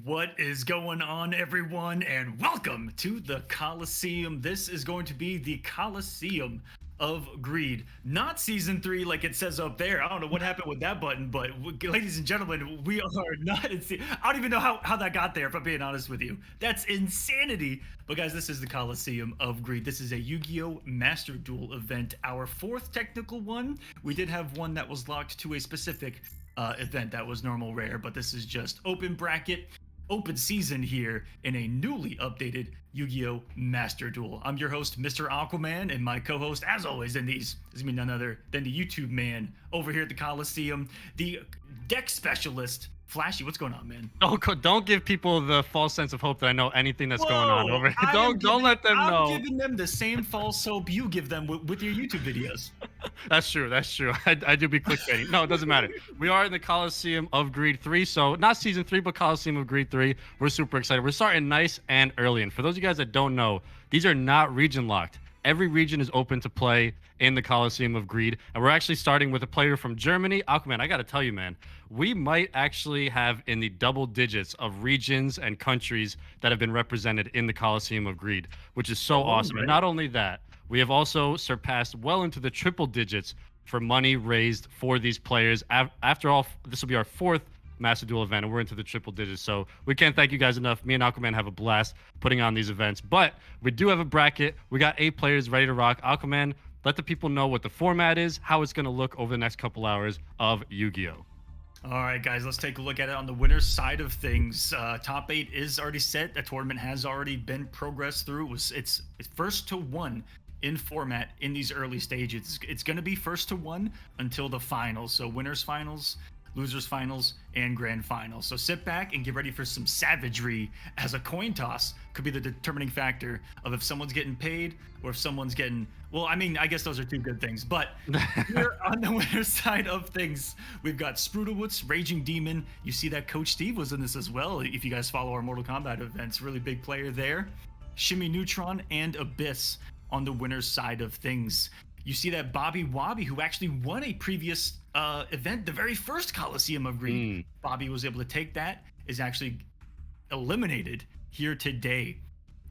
What is going on, everyone, and welcome to the Kolosseum. This is going to be the Kolosseum of Greed, not season 3 like it says up there. I don't know what happened with that button, but ladies and gentlemen, we are not in I don't even know how that got there, if I'm being honest with you. That's insanity. But guys, this is the Kolosseum of Greed. This is a Yu-Gi-Oh! Master Duel event, our 4th technical one. We did have one that was locked to a specific event that was normal rare, but this is just open bracket, open season here in a newly updated Yu-Gi-Oh! Master Duel. I'm your host, Mr. Aquaman, and my co-host, as always, in these is me none other than the YouTube man over here at the Kolosseum, the deck specialist, Flashy. What's going on, man? Don't give people the false sense of hope that I know anything that's going on over here. Don't let them know. I'm giving them the same false hope you give them with your YouTube videos. That's true. I do be clickbaiting. No, it doesn't matter. We are in the Kolosseum of Greed 3, so not season 3, but Kolosseum of Greed 3. We're super excited. We're starting nice and early. And for those of you guys that don't know, these are not region locked. Every region is open to play in the Kolosseum of Greed. And we're actually starting with a player from Germany. Aquaman, I got to tell you, man, we might actually have in the double digits of regions and countries that have been represented in the Kolosseum of Greed, which is so awesome. Right. And not only that, we have also surpassed well into the triple digits for money raised for these players. After all, this will be our 4th Master Duel event, and we're into the triple digits. So we can't thank you guys enough. Me and Aquaman have a blast putting on these events. But we do have a bracket. We got 8 players ready to rock. Aquaman, let the people know what the format is, how it's going to look over the next couple hours of Yu-Gi-Oh! All right, guys, let's take a look at it on the winner's side of things. Top 8 is already set. The tournament has already been progressed through. It's first to 1 in format in these early stages. It's going to be first to 1 until the finals. So winners finals, losers finals, and grand finals. So sit back and get ready for some savagery, as a coin toss could be the determining factor of if someone's getting paid or if someone's getting, well, I mean, I guess those are 2 good things. But here on the winner's side of things, we've got Spruta, Raging Demon. You see that Coach Steve was in this as well. If you guys follow our Mortal Kombat events, really big player there. Shimmy, Neutron, and Abyss on the winner's side of things. You see that Bobby Wobby, who actually won a previous event, the very first Kolosseum of Greed. Bobby was able to take that, is actually eliminated here today.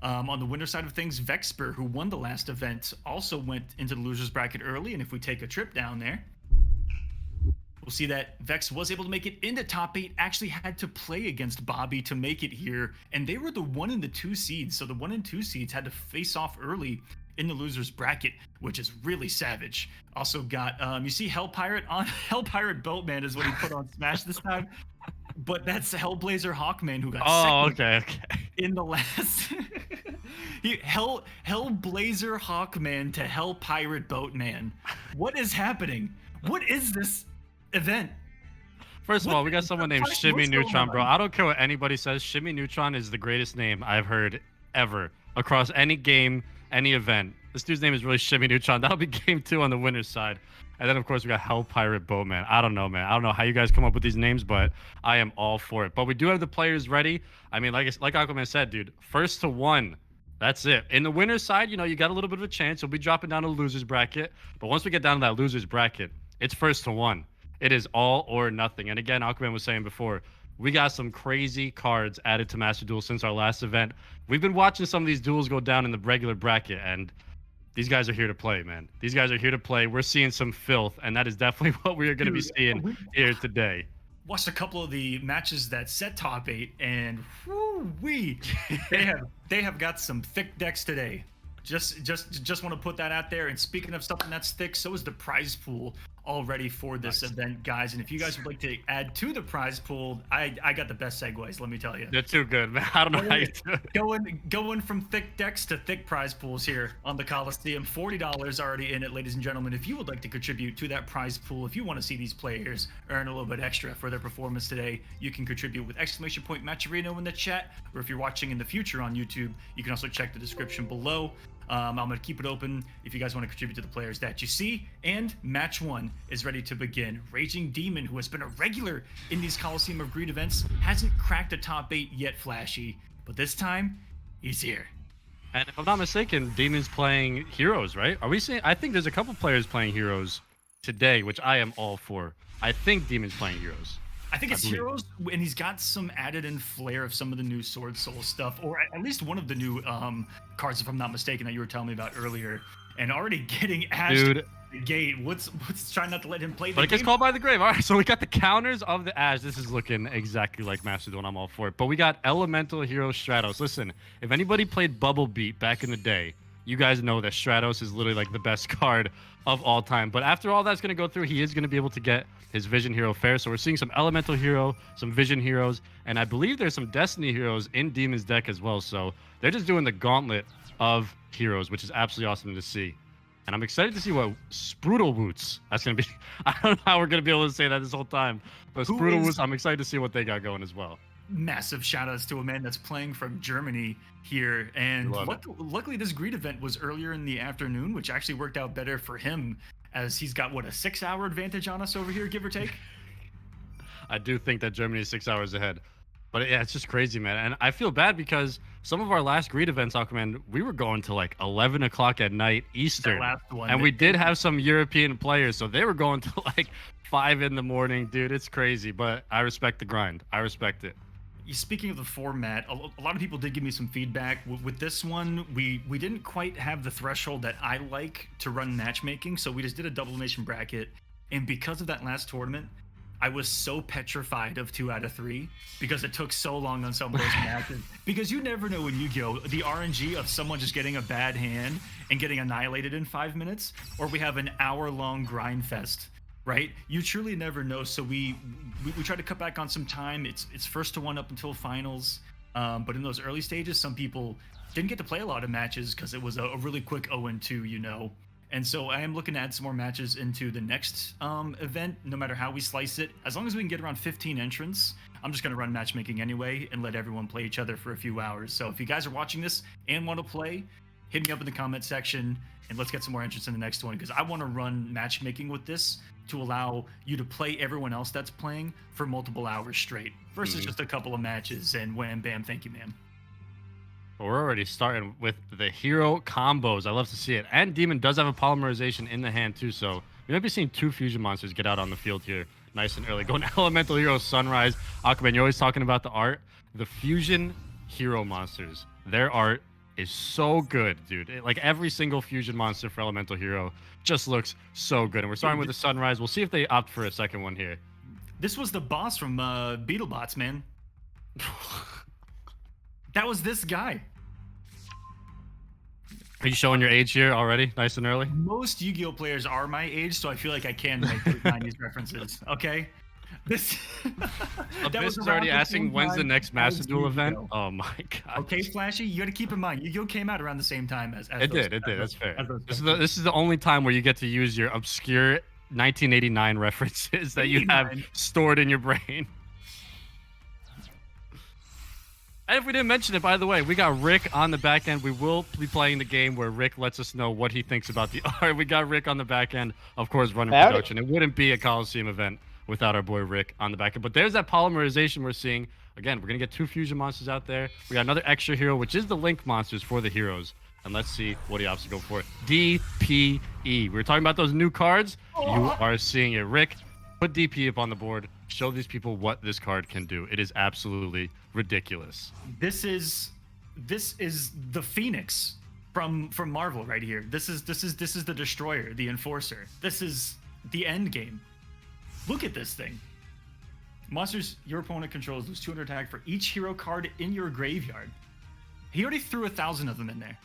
On the winner side of things, Vexpert, who won the last event, also went into the losers bracket early. And if we take a trip down there, we'll see that Vex was able to make it into top 8, actually had to play against Bobby to make it here. And they were the 1 and the 2 seeds. So the 1 and 2 seeds had to face off early in the losers bracket, which is really savage. Also got, you see Hell Pirate on Hellpirate Boatman is what he put on Smash this time. But that's Hellblazer Hawkman who got second in the last. Hellblazer Hawkman to Hellpirate Boatman. What is happening? What is this event? First of all, we got someone named Shimmy Neutron, bro. I don't care what anybody says. Shimmy Neutron is the greatest name I've heard ever across any game, any event. This dude's name is really Shimmy Neutron. That'll be game 2 on the winner's side. And then, of course, we got Hell Pirate Boatman. I don't know, man. I don't know how you guys come up with these names, but I am all for it. But we do have the players ready. I mean, like Aquaman said, dude, first to 1. That's it. In the winner's side, you know, you got a little bit of a chance. You'll be dropping down to the loser's bracket. But once we get down to that loser's bracket, it's first to 1. It is all or nothing. And again, Aquaman was saying before, we got some crazy cards added to Master Duel since our last event. We've been watching some of these duels go down in the regular bracket, and these guys are here to play, man. These guys are here to play. We're seeing some filth, and that is definitely what we are going to be seeing here today. Watched a couple of the matches that set top 8, and whoo-wee, they have got some thick decks today. Just want to put that out there. And speaking of something that's thick, so is the prize pool all ready for this event, guys. And if you guys would like to add to the prize pool, I got the best segues, let me tell you. They're too good, man. I don't know how you do it. Going from thick decks to thick prize pools here on the Kolosseum. $40 already in it, ladies and gentlemen. If you would like to contribute to that prize pool, if you want to see these players earn a little bit extra for their performance today, you can contribute with !Matcherino in the chat, or if you're watching in the future on YouTube, you can also check the description below. I'm going to keep it open if you guys want to contribute to the players that you see. And match 1 is ready to begin. Raging Demon, who has been a regular in these Kolosseum of Greed events, hasn't cracked a top 8 yet, Flashy. But this time, he's here. And if I'm not mistaken, Demon's playing Heroes, right? Are we seeing? I think there's a couple players playing Heroes today, which I am all for. I think Demon's playing Heroes. I think I it's believe. heroes, and he's got some added in flair of some of the new Sword Soul stuff, or at least one of the new cards, if I'm not mistaken, that you were telling me about earlier. And already getting Ash to Dude, the gate. What's trying not to let him play the but it gets game? called by the grave. All right, so we got the counters of the Ash. This is looking exactly like Master Duel, and I'm all for it. But we got Elemental Hero Stratos. Listen, if anybody played Bubble Beat back in the day, you guys know that Stratos is literally like the best card of all time. But after all that's going to go through, he is going to be able to get his Vision Hero fair. So we're seeing some Elemental Hero, some Vision Heroes, and I believe there's some Destiny Heroes in Demon's deck as well. So they're just doing the gauntlet of heroes, which is absolutely awesome to see. And I'm excited to see what Spruta Woots. That's going to be. I don't know how we're going to be able to say that this whole time. But Who Spruta is- Woots, I'm excited to see what they got going as well. Massive shout outs to a man that's playing from Germany here. And Love it. luckily, this Greed event was earlier in the afternoon, which actually worked out better for him, as he's got, what, a 6-hour advantage on us over here, give or take? I do think that Germany is 6 hours ahead. But yeah, it's just crazy, man. And I feel bad because some of our last Greed events, Aquaman, we were going to like 11 o'clock at night Eastern. last one. And we did have some European players, so they were going to like 5 in the morning. Dude, it's crazy. But I respect the grind. I respect it. Speaking of the format, a lot of people did give me some feedback. With this one, we didn't quite have the threshold that I like to run matchmaking, so we just did a double elimination bracket. And because of that last tournament, I was so petrified of 2 out of 3 because it took so long on some of those matches. Because you never know when Yu-Gi-Oh! The RNG of someone just getting a bad hand and getting annihilated in 5 minutes, or we have an hour-long grind fest, right? You truly never know. So we try to cut back on some time. It's first to one up until finals. But in those early stages, some people didn't get to play a lot of matches because it was a really quick 0-2, you know. And so I am looking to add some more matches into the next event, no matter how we slice it. As long as we can get around 15 entrants, I'm just going to run matchmaking anyway and let everyone play each other for a few hours. So if you guys are watching this and want to play, hit me up in the comment section and let's get some more entrants in the next one, because I want to run matchmaking with this to allow you to play everyone else that's playing for multiple hours straight versus just a couple of matches and wham, bam, thank you, ma'am. Well, we're already starting with the hero combos. I love to see it. And Demon does have a polymerization in the hand too, so we might be seeing 2 fusion monsters get out on the field here nice and early. Going Elemental Hero Sunrise. Aquaman, you're always talking about the art. The fusion hero monsters, their art is so good, dude. Like every single fusion monster for Elemental Hero just looks so good. And we're starting with the Sunrise. We'll see if they opt for a second one here. This was the boss from Beetlebots, man. That was this guy. Are you showing your age here already, nice and early? Most Yu-Gi-Oh players are my age, so I feel like I can make those 90s references. Okay, this. Abyss is already asking when's the next Master Duel event. Oh my god. Okay, Flashy, you got to keep in mind Yu-Gi-Oh came out around the same time as It did. That's fair. This is the only time where you get to use your obscure 1989 references that you have stored in your brain. And if we didn't mention it, by the way, we got Rick on the back end. We will be playing the game where Rick lets us know what he thinks about the art. We got Rick on the back end, of course, running production. It wouldn't be a Kolosseum event without our boy Rick on the back end. But there's that polymerization we're seeing. Again, we're going to get 2 fusion monsters out there. We got another extra hero, which is the Link monsters for the heroes. And let's see what he opts to go for. DPE. We were talking about those new cards. You are seeing it. Rick, put DPE up on the board. Show these people what this card can do. It is absolutely ridiculous. This is the Phoenix from Marvel right here. This is the Destroyer, the Enforcer. This is the end game. Look at this thing. Monsters your opponent controls lose 200 attack for each hero card in your graveyard. He already threw 1,000 of them in there.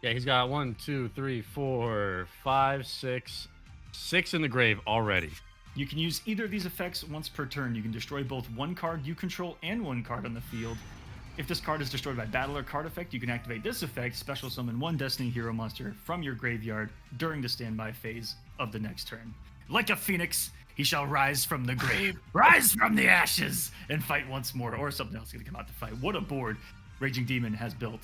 Yeah, he's got 1, 2, 3, 4, 5, 6 in the grave already. You can use either of these effects once per turn. You can destroy both one card you control and one card on the field. If this card is destroyed by battle or card effect, you can activate this effect, special summon 1 Destiny Hero monster from your graveyard during the standby phase of the next turn. Like a phoenix, he shall rise from the grave, rise from the ashes, and fight once more, or something else is going to come out to fight. What a board Raging Demon has built.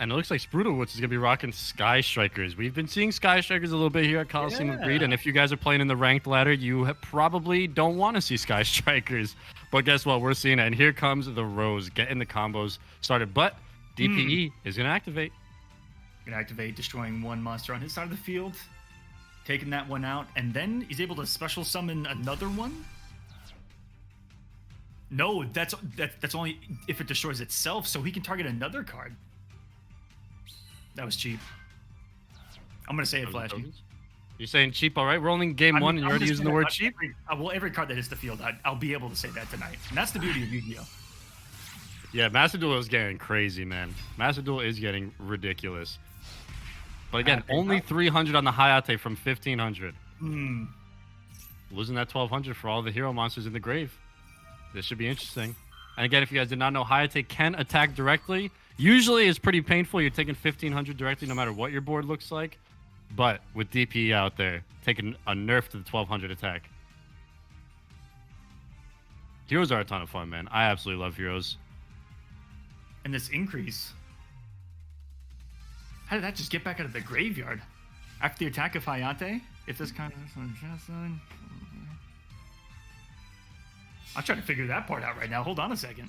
And it looks like Spruta, which is going to be rocking Sky Strikers. We've been seeing Sky Strikers a little bit here at Kolosseum of Greed, and if you guys are playing in the ranked ladder, you probably don't want to see Sky Strikers. But guess what? We're seeing it, and here comes the Rose, getting the combos started. But DPE is going to activate. Going to activate, destroying one monster on his side of the field, taking that one out, and then he's able to special summon another one. No, that's only if it destroys itself, so he can target another card. That was cheap. I'm gonna say it, Flashy. You're saying cheap, all right? We're only in game one, and you're already using the word cheap? Every card that hits the field, I'll be able to say that tonight. And that's the beauty of Yu-Gi-Oh! Yeah, Master Duel is getting crazy, man. Master Duel is getting ridiculous. But again, only 300 on the Hayate from 1500. Losing that 1200 for all the hero monsters in the grave. This should be interesting. And again, if you guys did not know, Hayate can attack directly. Usually it's pretty painful. You're taking 1500 directly no matter what your board looks like. But with DPE out there, taking a nerf to the 1200 attack. Heroes are a ton of fun, man. I absolutely love heroes. And this increase. How did that just get back out of the graveyard? After the attack of Hayate? If this kind of... I'm trying to figure that part out right now. Hold on a second.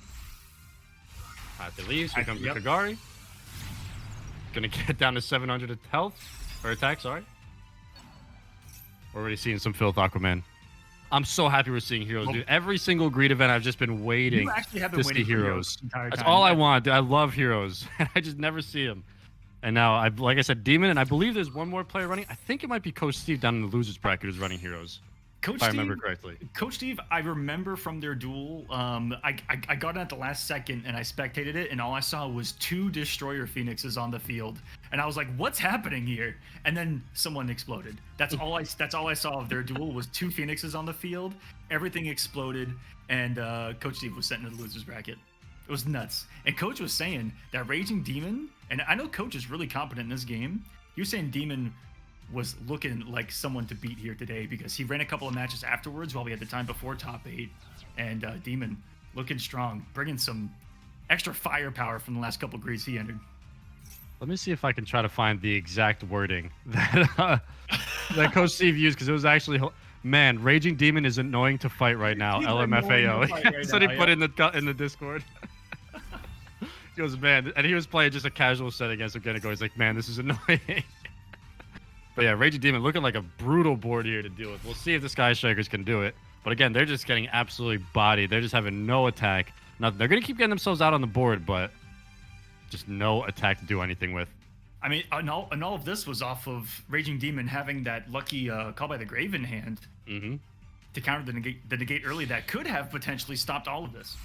Hayate leaves. Here comes the Kagari. Gonna get down to 700 health. Or attack, sorry. We're already seeing some filth, Aquaman. I'm so happy we're seeing heroes, dude. Every single Greed event, I've just been waiting to see heroes. That's all I want, dude. I love heroes. I just never see them. And now, like I said, Demon, and I believe there's one more player running. I think it might be Coach Steve down in the losers bracket who's running heroes. Coach if I remember correctly. Coach Steve, I remember from their duel. I got it at the last second and I spectated it, and all I saw was 2 Destroyer Phoenixes on the field, and I was like, "What's happening here?" And then someone exploded. That's all I saw of their duel was 2 Phoenixes on the field. Everything exploded, and Coach Steve was sent into the losers bracket. It was nuts. And Coach was saying that Raging Demon, and I know Coach is really competent in this game. He was saying Demon was looking like someone to beat here today because he ran a couple of matches afterwards while we had the time before top 8, and Demon looking strong, bringing some extra firepower from the last couple of Greeds he entered. Let me see if I can try to find the exact wording that that Coach Steve used, because it was actually, man, Raging Demon is annoying to fight right now. LMFAO. That's what he put in the Discord. He goes, man, and he was playing just a casual set against Organico. He's like, man, this is annoying. But yeah, Raging Demon looking like a brutal board here to deal with. We'll see if the Sky Strikers can do it. But again, they're just getting absolutely bodied. They're just having no attack. Nothing. They're going to keep getting themselves out on the board, but just no attack to do anything with. I mean, and all of this was off of Raging Demon having that lucky Call by the Grave in hand to counter the negate early that could have potentially stopped all of this.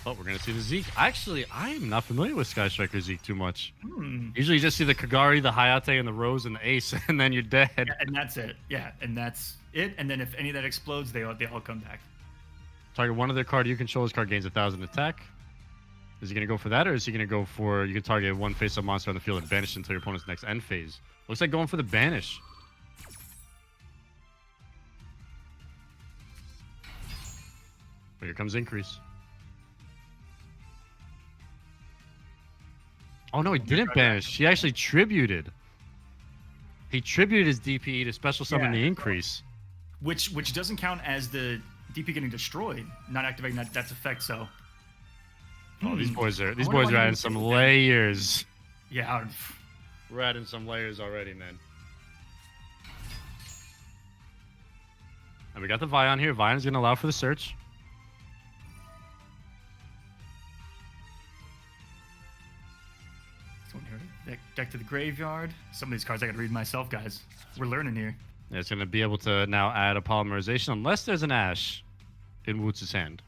Oh, we're going to see the Zeke. Actually, I'm not familiar with Sky Striker Zeke too much. Usually you just see the Kagari, the Hayate, and the Rose, and the Ace, and then you're dead. Yeah, and that's it. Yeah, and that's it. And then if any of that explodes, they all come back. Target one of their card you control. This card gains 1,000 attack. Is he going to go for that, or is he going to go for, you can target one face-up monster on the field and banish until your opponent's next end phase? Looks like going for the banish. But here comes increase. Oh, no, he didn't banish. He actually tributed. He tributed his DPE to special summon the increase. Which doesn't count as the DP getting destroyed, not activating that's effect, so. Oh, these boys are adding some layers. Yeah. We're adding some layers already, man. And we got the Vion here. Vion is going to allow for the search. Deck to the graveyard. Some of these cards I gotta read myself, guys. We're learning here. Yeah, it's gonna be able to now add a polymerization unless there's an Ash in Woots' hand.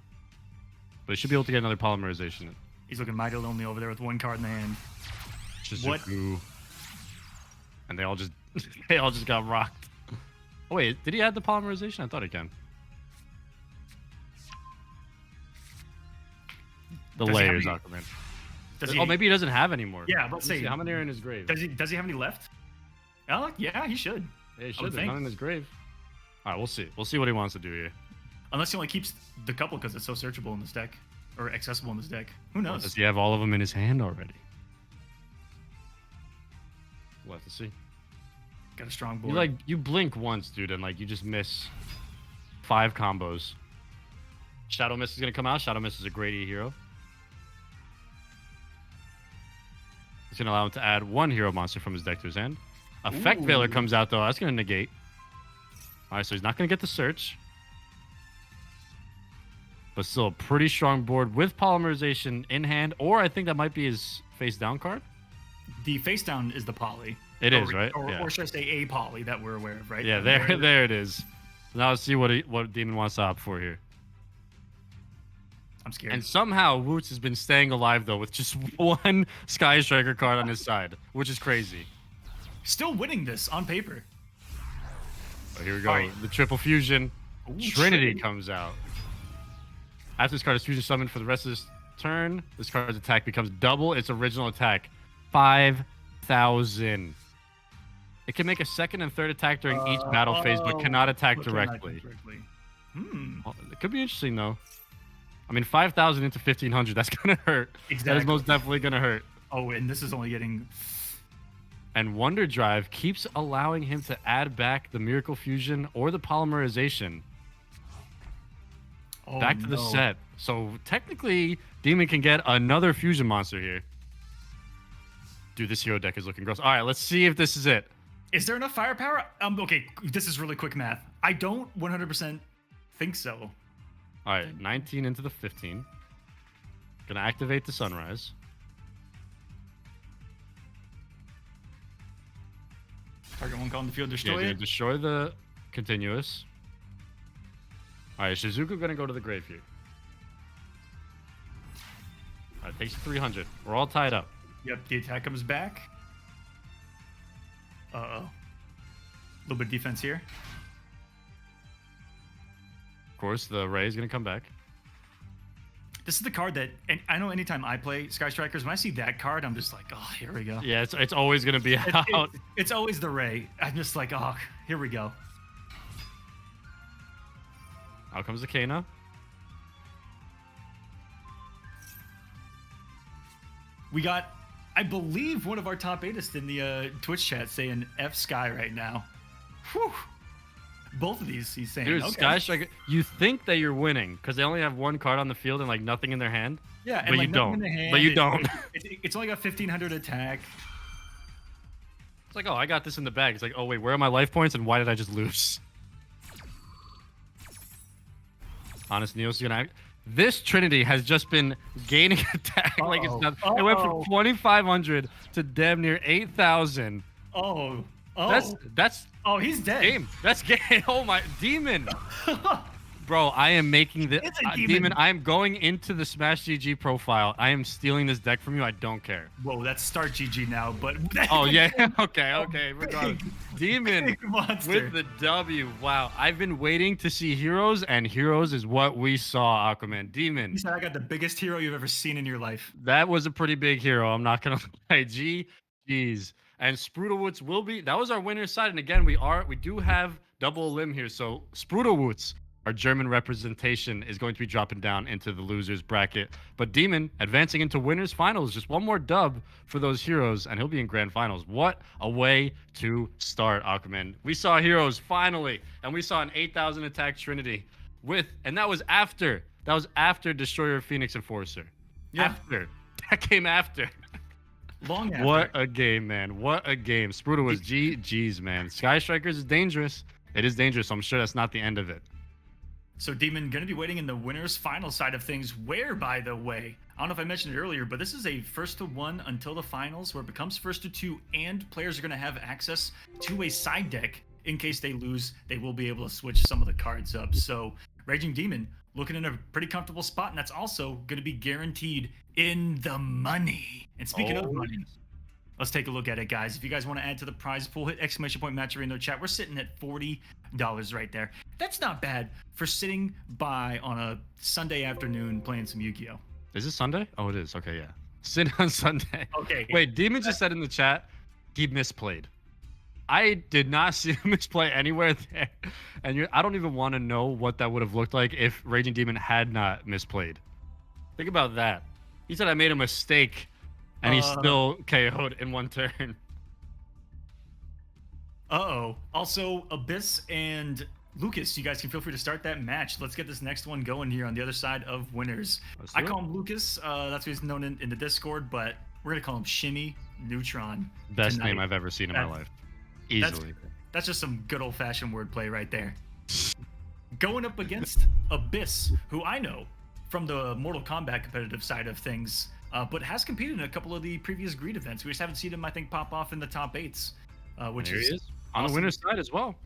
But it should be able to get another polymerization. He's looking mighty lonely over there with one card in the hand. Shizuku. And they all just got rocked. Oh wait, did he add the polymerization? I thought he can. The layers, Aquaman. Maybe he doesn't have any more. Yeah, let's see. How many are in his grave? Does he have any left? Oh, yeah, he should. Yeah, he should. There's none in his grave. All right, we'll see. We'll see what he wants to do here. Unless he only keeps the couple because it's so searchable in this deck. Or accessible in this deck. Who knows? Does he have all of them in his hand already? We'll have to see. Got a strong board. You blink once, dude, and you just miss 5 combos. Shadow Mist is going to come out. Shadow Mist is a great E hero. It's going to allow him to add 1 hero monster from his deck to his hand. Effect Veiler comes out, though. That's going to negate. All right, so he's not going to get the search. but still a pretty strong board with polymerization in hand, or I think that might be his face down card. The face down is the poly. It is, right? Or should I say a poly that we're aware of, right? Yeah, there it is. Now let's see what Demon wants to opt for here. I'm scared. And somehow Woots has been staying alive though with just one Sky Striker card on his side, which is crazy. Still winning this on paper. Oh, here we go. Right. The triple fusion. Ooh, Trinity comes out. After this card is fusion summoned for the rest of this turn, this card's attack becomes double its original attack. 5,000. It can make a second and third attack during each battle phase, but cannot attack directly. Well, it could be interesting though. I mean, 5,000 into 1,500, that's gonna hurt. Exactly. That is most definitely gonna hurt. Oh, and this is only getting... And Wonder Drive keeps allowing him to add back the Miracle Fusion or the Polymerization back to the set. So technically, Demon can get another Fusion monster here. Dude, this hero deck is looking gross. All right, let's see if this is it. Is there enough firepower? Okay, this is really quick math. I don't 100% think so. All right, 19 into the 15. Gonna activate the Sunrise. Target one call in the field, destroy yeah, it. Destroy the continuous. All right, Shizuku gonna go to the grave here. All right, takes 300. We're all tied up. Yep, the attack comes back. Uh-oh. A little bit of defense here. Of course, the Ray is gonna come back. This is the card that, and I know anytime I play Sky Strikers, when I see that card, I'm just like, oh, here we go. Yeah, it's always going to be out. It's always the Ray. I'm just like, oh, here we go. Out comes the Kana. We got, I believe, one of our top 8ists in the Twitch chat saying F Sky right now. Whew. Both of these, he's saying. Dude, okay. Sky Striker, you think that you're winning because they only have one card on the field and like nothing in their hand. Yeah, and but like you don't. In the hand, but you don't. It's only got 1,500 attack. It's like, oh, I got this in the bag. It's like, oh wait, where are my life points and why did I just lose? Honest Neo's gonna act. This Trinity has just been gaining attack like it's not. It went from 2,500 to damn near 8,000. Oh. That's oh, he's dead. Game. That's game. Oh my Demon. Bro, I am making the Demon. I am going into the Smash GG profile. I am stealing this deck from you. I don't care. Whoa, that's Start GG now, but oh yeah. Okay. Regardless. Demon with the W. Wow. I've been waiting to see heroes, and heroes is what we saw, Aquaman. Demon. You said I got the biggest hero you've ever seen in your life. That was a pretty big hero. I'm not gonna lie. Jeez. And Spruta Woods will be, that was our winner's side. And again, we do have double limb here. So Spruta Woods, our German representation, is going to be dropping down into the losers bracket. But Demon advancing into winners finals, just one more dub for those heroes, and he'll be in grand finals. What a way to start, Aquaman. We saw heroes finally, and we saw an 8,000 attack Trinity and that was after Destroyer, Phoenix, Enforcer. Yeah. After. That came after. Long after. What a game, man. What a game. Spruta was GG's, man. Sky Strikers is dangerous. It is dangerous. So I'm sure that's not the end of it. So Demon going to be waiting in the winners final side of things, where, by the way, I don't know if I mentioned it earlier, but this is a 1-1 until the finals where it becomes 1-2, and players are going to have access to a side deck. In case they lose, they will be able to switch some of the cards up. So Raging Demon looking in a pretty comfortable spot, and that's also going to be guaranteed in the money. And speaking of money, let's take a look at it, guys. If you guys want to add to the prize pool, hit !match in the chat. We're sitting at $40 right there. That's not bad for sitting by on a Sunday afternoon playing some Yu-Gi-Oh. Is it Sunday? Oh, it is. Okay, yeah. Sit on Sunday. Okay. Wait, Demon just said in the chat he misplayed. I did not see him misplay anywhere there. And I don't even want to know what that would have looked like if Raging Demon had not misplayed. Think about that. He said I made a mistake, and he still KO'd in one turn. Uh-oh. Also, Abyss and Lucas, you guys can feel free to start that match. Let's get this next one going here on the other side of winners. I call him Lucas. That's what he's known in the Discord, but we're going to call him Shimmy Neutron. Best name I've ever seen in my life. Easily. That's just some good old-fashioned wordplay right there. Going up against Abyss, who I know from the Mortal Kombat competitive side of things, but has competed in a couple of the previous Greed events. We just haven't seen him, I think, pop off in the top 8s, which There is he is on awesome. the winner's side as well.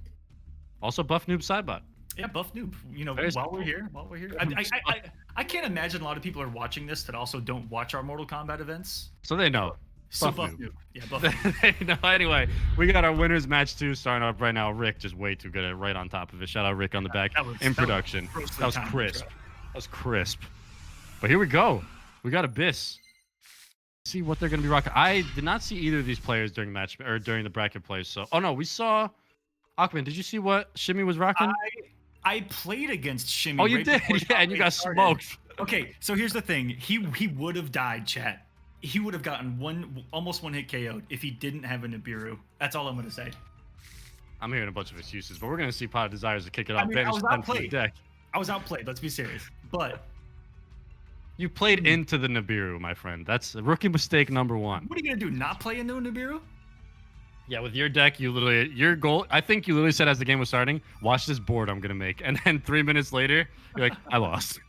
Also, Buff Noob Sidebot. Yeah, Buff Noob. You know, Very while we're here, I can't imagine a lot of people are watching this that also don't watch our Mortal Kombat events. So they know. So Buff Buff Noob. Noob. Yeah, Buff Noob. They know. Anyway, we got our winners match 2 starting up right now. Rick just way too good at right on top of it. Shout out Rick on the back in production. That was crisp. That was crisp. But here we go. We got Abyss. See what they're going to be rocking. I did not see either of these players during match or during the bracket plays. So, oh no, we saw Aquaman. Did you see what Shimmy was rocking? I played against Shimmy. Oh, you did? Yeah, and you got smoked. Okay, so here's the thing. He would have died, chat. He would have gotten almost one hit KO'd if he didn't have a Nibiru. That's all I'm gonna say. I'm hearing a bunch of excuses, but we're gonna see Pot of Desires to kick it off. I mean, I was outplayed. Deck. I was outplayed. Let's be serious. But you played into the Nibiru, my friend. That's a rookie mistake number 1. What are you gonna do? Not play into a Nibiru? Yeah, with your deck, you literally your goal. I think you literally said as the game was starting, "Watch this board I'm gonna make," and then 3 minutes later, you're like, "I lost."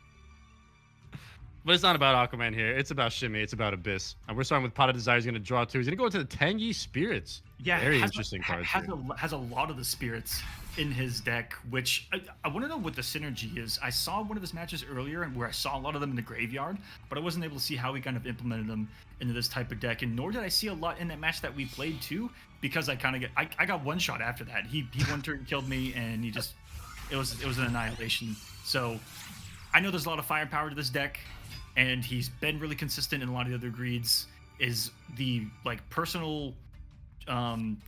But it's not about Aquaman here. It's about Shimmy. It's about Abyss. And we're starting with Pot of Desire. He's going to draw 2. He's going to go into the Tangy Spirits. Yeah, very interesting cards. Has a lot of the spirits in his deck, which I want to know what the synergy is. I saw one of his matches earlier where I saw a lot of them in the graveyard, but I wasn't able to see how he kind of implemented them into this type of deck. And nor did I see a lot in that match that we played too, because I kind of I got one shot after that. He one turn killed me, and it was an annihilation. So I know there's a lot of firepower to this deck. And he's been really consistent in a lot of the other Greeds. Is the personal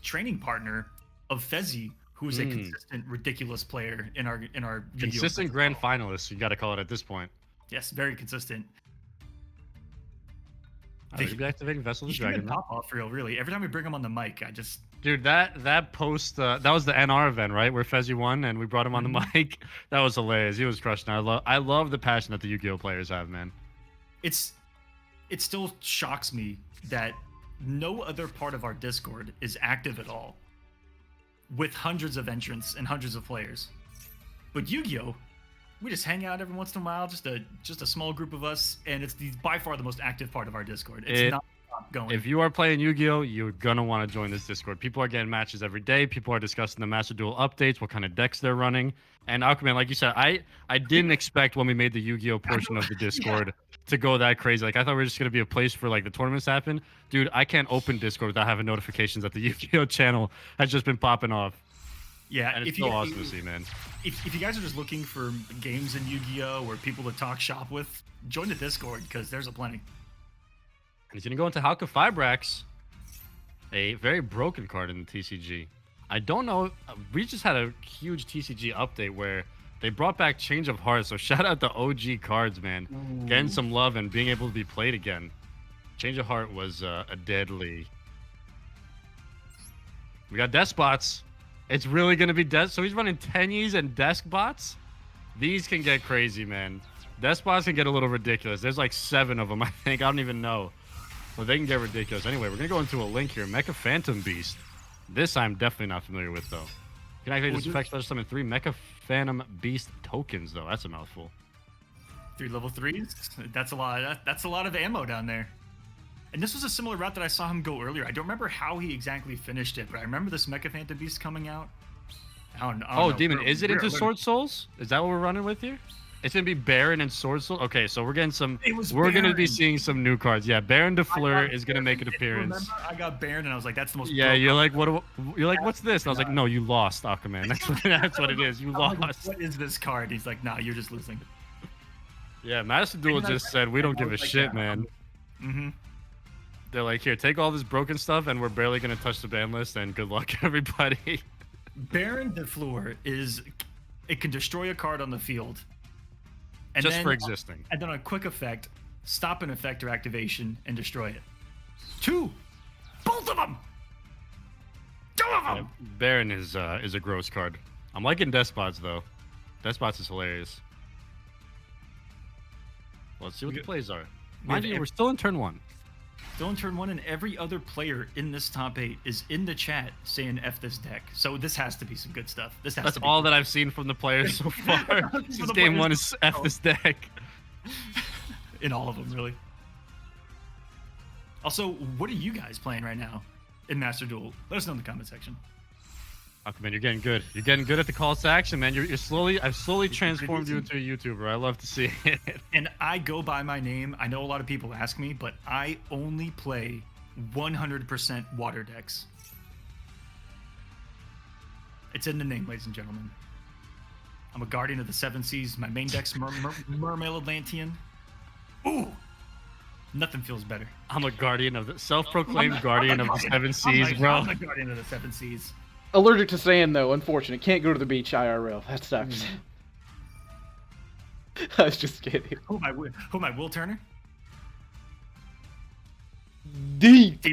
training partner of Fezzi, who's a consistent, ridiculous player in our consistent grand finalist. You got to call it at this point. Yes, very consistent. Are you activating Vessel the Dragon? Pop off for real, really. Every time we bring him on the mic, I just dude that post that was the NR event, right, where Fezzi won and we brought him on the mic. That was hilarious. He was crushing. I love the passion that the Yu-Gi-Oh players have, man. It still shocks me that no other part of our Discord is active at all, with hundreds of entrants and hundreds of players. But Yu-Gi-Oh, we just hang out every once in a while, just a small group of us, and it's by far the most active part of our Discord. It's not going. If you are playing Yu-Gi-Oh, you're gonna want to join this Discord. People are getting matches every day. People are discussing the Master Duel updates, what kind of decks they're running. And Aquaman, like you said, I didn't expect when we made the Yu-Gi-Oh portion of the Discord to go that crazy. Like I thought we were just gonna be a place for like the tournaments to happen. Dude, I can't open Discord without having notifications that the Yu-Gi-Oh channel has just been popping off. Yeah, and it's so awesome to see, man. If you guys are just looking for games in Yu-Gi-Oh or people to talk shop with, join the Discord because there's a plenty. He's gonna go into Halka Fibrax, a very broken card in the TCG. I don't know. We just had a huge TCG update where they brought back Change of Heart. So shout out to OG cards, man. Ooh. Getting some love and being able to be played again. Change of Heart was a deadly. We got Despots. It's really gonna be So he's running Tenyis and Desk Bots. These can get crazy, man. Despots can get a little ridiculous. There's like 7 of them, I think. I don't even know. Well, they can get ridiculous. Anyway, we're going to go into a link here. Mecha Phantom Beast. This I'm definitely not familiar with, though. Can I activate this effect special summon 3 Mecha Phantom Beast tokens, though? That's a mouthful. 3 level 3s? That's a lot. That's a lot of ammo down there. And this was a similar route that I saw him go earlier. I don't remember how he exactly finished it, but I remember this Mecha Phantom Beast coming out. I don't know. Demon, is it into Sword Souls? Is that what we're running with here? It's gonna be Baron and Sword Souls. Okay, so we're getting some. We're gonna be seeing some new cards. Yeah, Baron de Fleur is gonna make an appearance. Remember, I got Baron and I was like, "That's the most." Yeah, you're like, what? You're like, what's this? And I was like, no, you lost, Aquaman. That's what it is. You lost. Like, what is this card? He's like, nah, you're just losing. Yeah, Master Duel just said we don't give a shit, man. They're like, here, take all this broken stuff, and we're barely gonna touch the ban list. And good luck, everybody. Baron de Fleur it can destroy a card on the field. And just for existing. And then on a quick effect, stop an effect or activation and destroy it. 2! Both of them! 2 of them! Yeah, Baron is a gross card. I'm liking Despots, though. Despots is hilarious. Let's see what the plays are. Mind you, we're still in turn 1. Still in turn 1, and every other player in this top 8 is in the chat saying F this deck. So this has to be some good stuff. That's all that I've seen from the players so far. Since game 1 is F this deck. In all of them, really. Also, what are you guys playing right now in Master Duel? Let us know in the comment section. Oh, man, you're getting good. You're getting good at the calls to action, man. I've slowly transformed you into a YouTuber. I love to see it. And I go by my name. I know a lot of people ask me, but I only play 100% water decks. It's in the name, ladies and gentlemen. I'm a guardian of the seven seas. My main deck's Mermaid Atlantean. Ooh, nothing feels better. I'm a guardian of the self-proclaimed guardian of the seven seas, bro. I'm a guardian of the seven seas. Allergic to sand, though. Unfortunate. Can't go to the beach IRL. That sucks. I was just kidding. Who am I? Will Turner? Deep.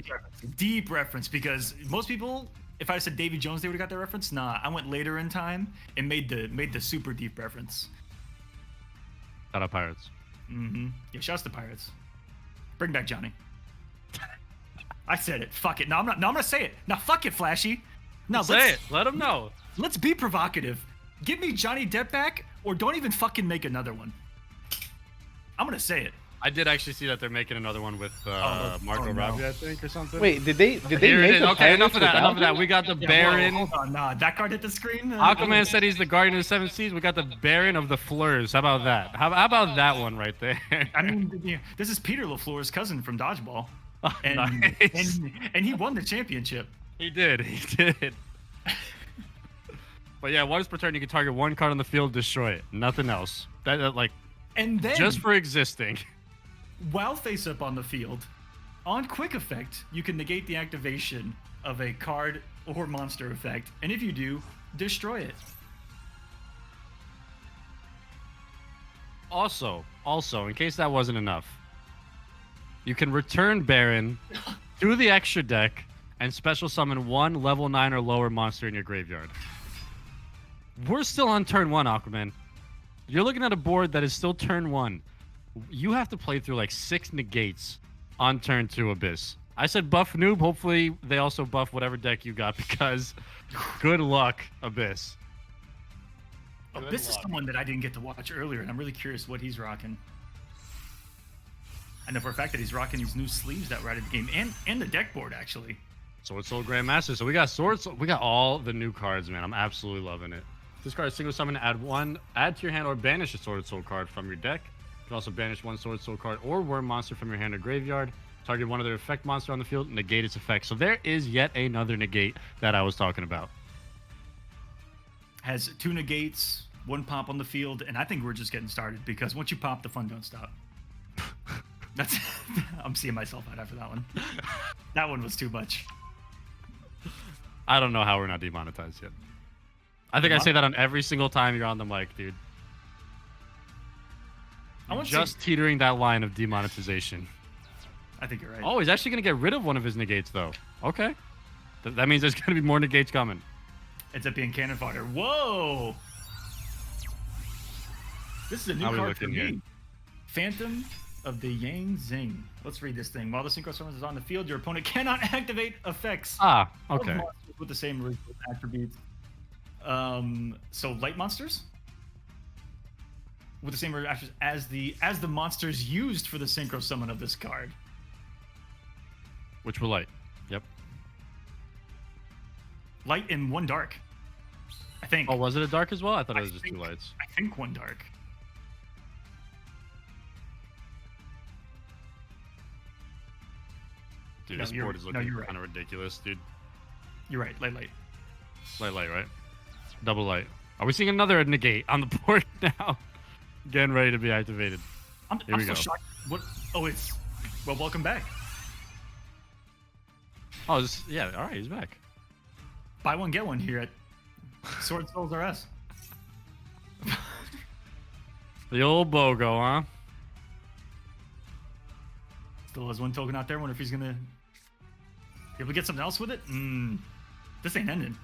Deep reference, because most people, if I said Davy Jones, they would have got that reference. Nah, I went later in time and made the super deep reference. Shout out Pirates. Yeah, shouts to Pirates. Bring back Johnny. I said it. Fuck it. No, I'm not. No, I'm gonna say it. Now, fuck it, Flashy. No, say it. Let him know. Let's be provocative. Give me Johnny Depp back, or don't even fucking make another one. I'm gonna say it. I did actually see that they're making another one with Margot Robbie, I think, or something. Wait, did they make okay, enough of that. We got the Baron. Hold on, nah, that card hit the screen. Aquaman said he's the guardian of the seven seas. We got the Baron of the Fleurs. How about that? How about that one right there? I mean, this is Peter LaFleur's cousin from Dodgeball, and, nice. and he won the championship. He did. But yeah, once per turn, you can target one card on the field, destroy it. Nothing else. That like, and then just for existing. While face up on the field, on quick effect, you can negate the activation of a card or monster effect, and if you do, destroy it. Also, in case that wasn't enough, you can return Baron to the extra deck and special summon one level 9 or lower monster in your graveyard. We're still on turn 1, Aquaman. You're looking at a board that is still turn 1. You have to play through like 6 negates on turn 2 Abyss. I said buff noob. Hopefully they also buff whatever deck you got, because good luck, Abyss. Abyss is someone that I didn't get to watch earlier, and I'm really curious what he's rocking. I know for a fact that he's rocking these new sleeves that were out of the game, and the deck board, actually. Sword Soul Grandmaster. So we got swords. We got all the new cards, man. I'm absolutely loving it. This card is single summon, add to your hand or banish a Sword Soul card from your deck. You can also banish one Sword Soul card or worm monster from your hand or graveyard. Target one other effect monster on the field, negate its effect. So there is yet another negate that I was talking about. Has 2 negates, 1 pop on the field, and I think we're just getting started, because once you pop, the fun don't stop. I'm seeing myself out after that one. That one was too much. I don't know how we're not demonetized yet. I think I say that on every single time you're on the mic, dude. You're just teetering that line of demonetization. I think you're right. Oh, he's actually going to get rid of one of his negates, though. Okay. That means there's going to be more negates coming. Ends up being cannon fodder. Whoa! This is a new card for me. Phantom of the Yang Zing. Let's read this thing. While the Synchro Summons is on the field, your opponent cannot activate effects. Ah, okay. With the same attributes. So light monsters with the same attributes as the monsters used for the Synchro Summon of this card. Which were light. Yep. Light and 1 dark, I think. Oh, was it a dark as well? I thought it was just 2 lights. I think 1 dark. Dude, this board is looking kind of ridiculous, dude. You're right. Light. Light, right? Double light. Are we seeing another negate on the board now? Getting ready to be activated. I'm so shocked. What? Oh, it's... Well, welcome back. Oh, yeah, all right, he's back. Buy one, get one here at Sword Souls R Us. The old BOGO, huh? Still has 1 token out there. Wonder if he's gonna be able to get something else with it. This ain't ending.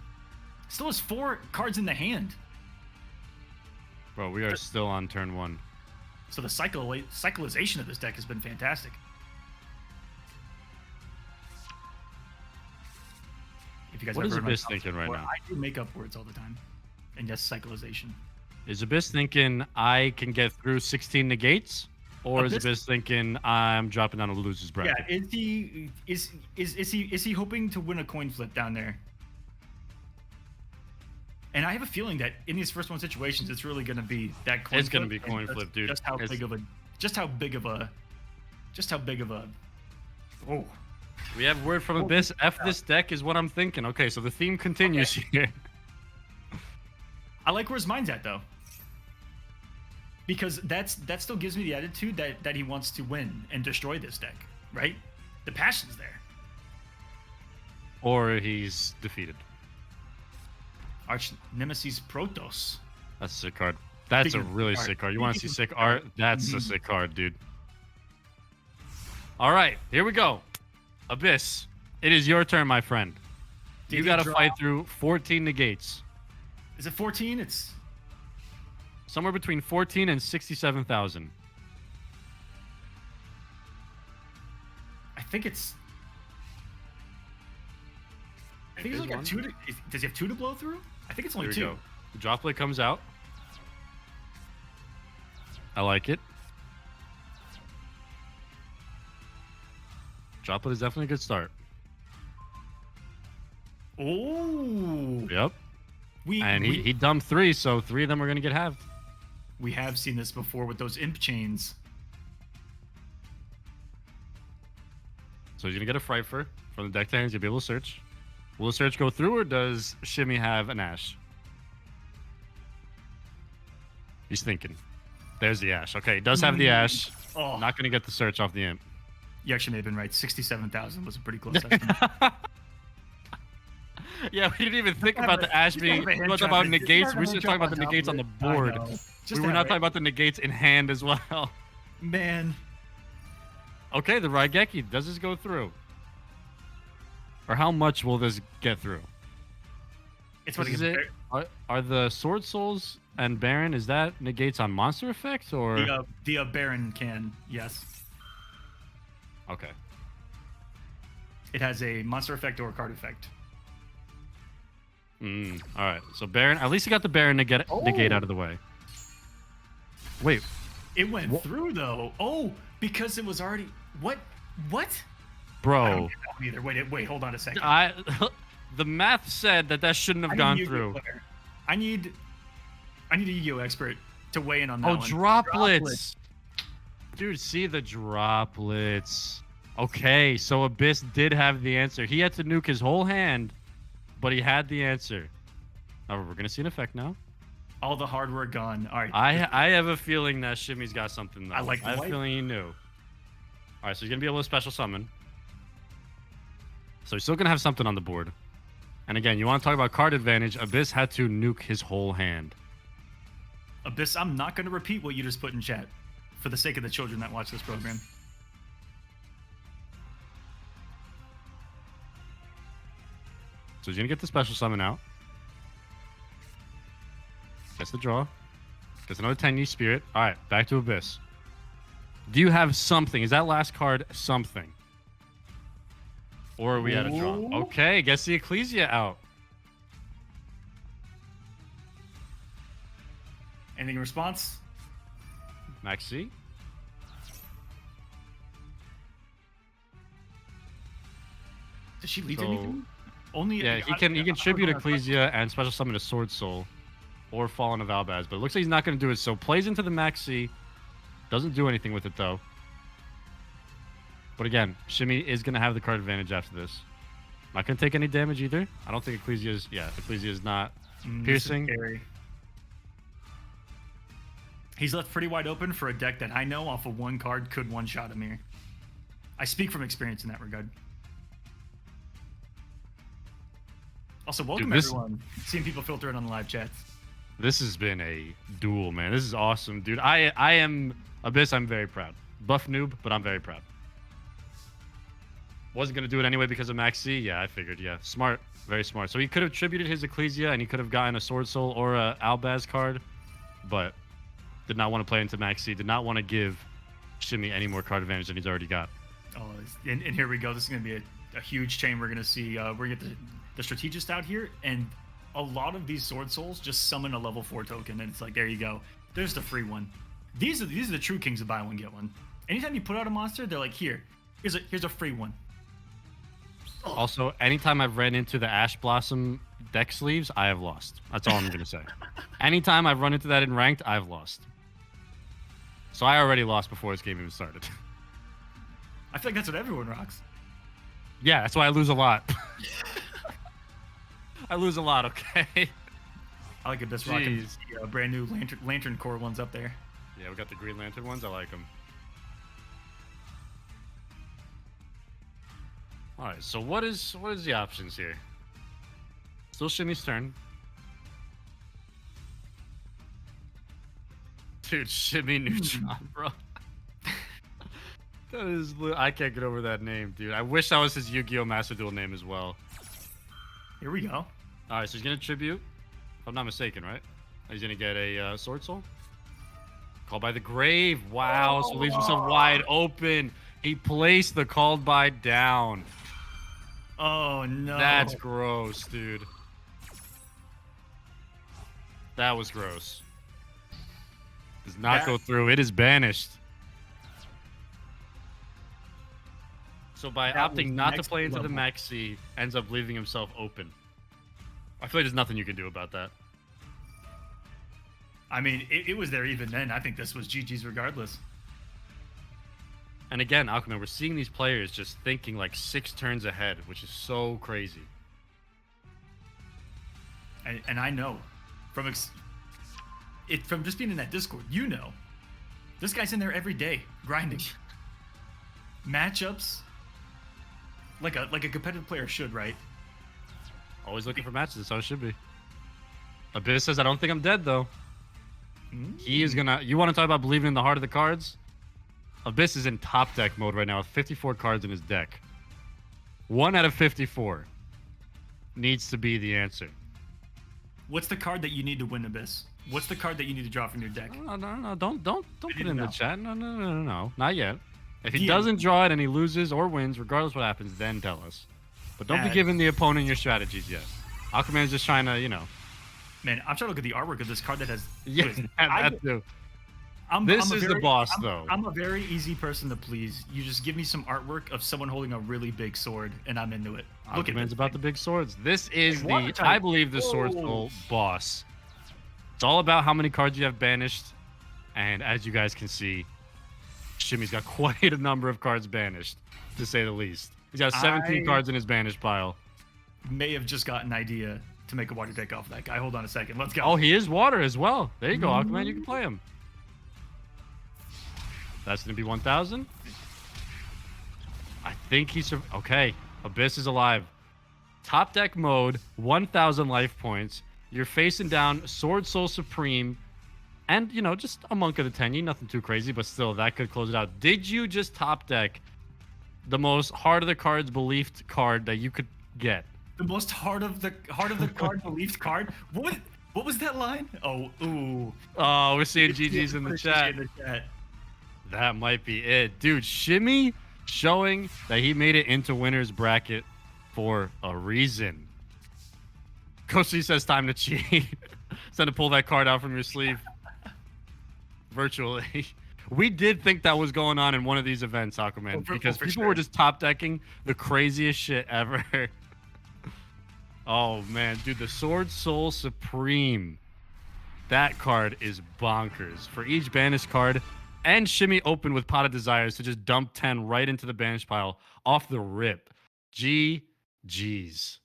Still has 4 cards in the hand. Bro, we are still on turn 1. So the cyclization of this deck has been fantastic. If you guys what is Abyss thinking right now? I do make up words all the time. And yes, cyclization. Is Abyss thinking I can get through 16 negates Or is Abyss thinking I'm dropping down to loser's bracket? Yeah, is he hoping to win a coin flip down there? And I have a feeling that in these first one situations, it's really going to be that coin flip. It's going to be coin flip, dude. Just how big of a. Oh. We have word from Abyss. F this deck is what I'm thinking. Okay, so the theme continues here. I like where his mind's at, though. Because that still gives me the attitude that he wants to win and destroy this deck, right? The passion's there. Or he's defeated. Arch Nemesis Protoss. That's a sick card. That's a really sick card. You want to see sick art? That's a sick card, dude. All right, here we go. Abyss, it is your turn, my friend. You got to fight through 14 negates. Is it 14? It's somewhere between 14 and 67,000. I think it's like a 2 to... Does he have 2 to blow through? I think it's only 2. Go. The droplet comes out. I like it. Droplet is definitely a good start. Oh. Yep. He dumped 3, so 3 of them are going to get halved. We have seen this before with those imp chains. So he's going to get a Frifer from the deck to hands. You'll be able to search. Will the search go through, or does Shimmy have an Ash? He's thinking. There's the Ash. Okay, he does have the Ash. Oh. Not going to get the search off the imp. You actually may have been right. 67,000 was a pretty close estimate. Yeah, we didn't even think about the Ash being... We were talking about negates. We were just talking about the negates on the board. We were not talking about the negates in hand as well. Man. Okay, the Raigeki. Does this go through? Or how much will this get through? It's what is it? Are the Sword Souls and Baron, is that negates on monster effects, or... The Baron can, yes. Okay. It has a monster effect or a card effect. All right. So Baron, at least he got the Baron to get negate out of the way. Wait. It went through though. Oh, because it was already what? Bro. I don't get that either. Wait, hold on a second. The math said that shouldn't have gone through. I need a Yu-Gi-Oh expert to weigh in on that one. Droplets. Dude, see the droplets. Okay, so Abyss did have the answer. He had to nuke his whole hand, but he had the answer. Oh, we're gonna see an effect now. All the hard work gone. All right. I have a feeling that Shimmy's got something though. I have a feeling he knew. All right, so he's gonna be able to special summon. So he's still gonna have something on the board. And again, you want to talk about card advantage? Abyss had to nuke his whole hand. Abyss, I'm not gonna repeat what you just put in chat, for the sake of the children that watch this program. So he's gonna get the special summon out. Gets the draw. Gets another 10-year spirit. All right, back to Abyss. Do you have something? Is that last card something? Or are we at a draw? Okay, gets the Ecclesia out. Anything in response? Maxi? Does she lead to anything? Only he can tribute Ecclesia and special summon a Sword Soul or Fallen of Albaz, but it looks like he's not going to do it. So plays into the Maxi, doesn't do anything with it though. But again, Shimmy is going to have the card advantage after this. Not going to take any damage either. I don't think Ecclesia is. Yeah, Ecclesia is not piercing. He's left pretty wide open for a deck that I know off of one card could one-shot him here. I speak from experience in that regard. Also, welcome everyone. Seeing people filter in on the live chats. This has been a duel, man. This is awesome, dude. I am Abyss. I'm very proud. Buff noob, but I'm very proud. Wasn't gonna do it anyway because of Maxi. Yeah, I figured. Yeah, smart, very smart. So he could have tributed his Ecclesia and he could have gotten a Sword Soul or a Albaz card, but did not want to play into Maxi. Did not want to give Shimmy any more card advantage than he's already got. Oh, and here we go. This is gonna be a huge chain. We're gonna see. We're gonna get the strategist out here, and a lot of these Sword Souls just summon a level 4 token, and it's like, there you go. There's the free one. These are the true kings of buy one get one. Anytime you put out a monster, they're like, here's a free one. Also, anytime I've ran into the Ash Blossom deck sleeves, I have lost. That's all I'm gonna say. Anytime I've run into that in ranked, I've lost. So I already lost before this game even started. I feel like that's what everyone rocks. Yeah, that's why I lose a lot. I lose a lot, okay? I like Abyss rocking the brand new lantern core ones up there. Yeah, we got the Green Lantern ones. I like them. All right, so what is the options here? Still Shimmy's turn. Dude, Shimmy Neutron, bro. That is, I can't get over that name, dude. I wish that was his Yu-Gi-Oh! Master Duel name as well. Here we go. All right, so he's gonna tribute. If I'm not mistaken, right? He's gonna get a Sword Soul. Called by the Grave. Wow, so leaves himself wide open. He placed the Called by down. Oh no. That's gross, dude. That was gross. Does not go through. It is banished. So by opting not to play into the Maxi, ends up leaving himself open. I feel like there's nothing you can do about that. I mean, it was there even then. I think this was GG's regardless. And again, Aquaman, we're seeing these players just thinking like 6 turns ahead, which is so crazy. And I know from just being in that Discord, you know, this guy's in there every day grinding matchups like a competitive player should, right? Always looking for matches. That's how it should be. Abyss says, "I don't think I'm dead though." He is gonna. You want to talk about believing in the heart of the cards? Abyss is in top deck mode right now with 54 cards in his deck. 1 out of 54 needs to be the answer. What's the card that you need to win Abyss? What's the card that you need to draw from your deck? No. Don't put it in the chat. No. Not yet. If he doesn't draw it and he loses or wins, regardless what happens, then tell us. But don't be giving the opponent your strategies yet. Aquaman's just trying to, Man, I'm trying to look at the artwork of this card that has. Yeah, that too. This is the boss, though. I'm a very easy person to please. You just give me some artwork of someone holding a really big sword, and I'm into it. Look at Aquaman's about the big swords. This is I believe, the Sword Soul boss. It's all about how many cards you have banished, and as you guys can see, Shimmy's got quite a number of cards banished, to say the least. He's got 17 cards in his banished pile. May have just got an idea to make a water deck off that guy. Hold on a second. Let's go. Oh, he is water as well. There you go, Aquaman. You can play him. That's going to be 1,000. I think he's... Okay. Abyss is alive. Top deck mode, 1,000 life points. You're facing down Sword Soul Supreme. And, just a Monk of the Tenyi. Nothing too crazy, but still, that could close it out. Did you just top deck the most heart of the cards believed card that you could get? The most heart of the card believed card? What was that line? Oh, ooh. Oh, we're seeing GG's in the chat. That might be it. Dude, Shimmy showing that he made it into winner's bracket for a reason. Coach C says time to cheat. It's time to pull that card out from your sleeve. Virtually. We did think that was going on in one of these events, Aquaman, because people were just top decking the craziest shit ever. Oh, man. Dude, the Sword Soul Supreme. That card is bonkers. For each banished card, and Shimmy open with Pot of Desires to just dump 10 right into the banished pile off the rip. GG's.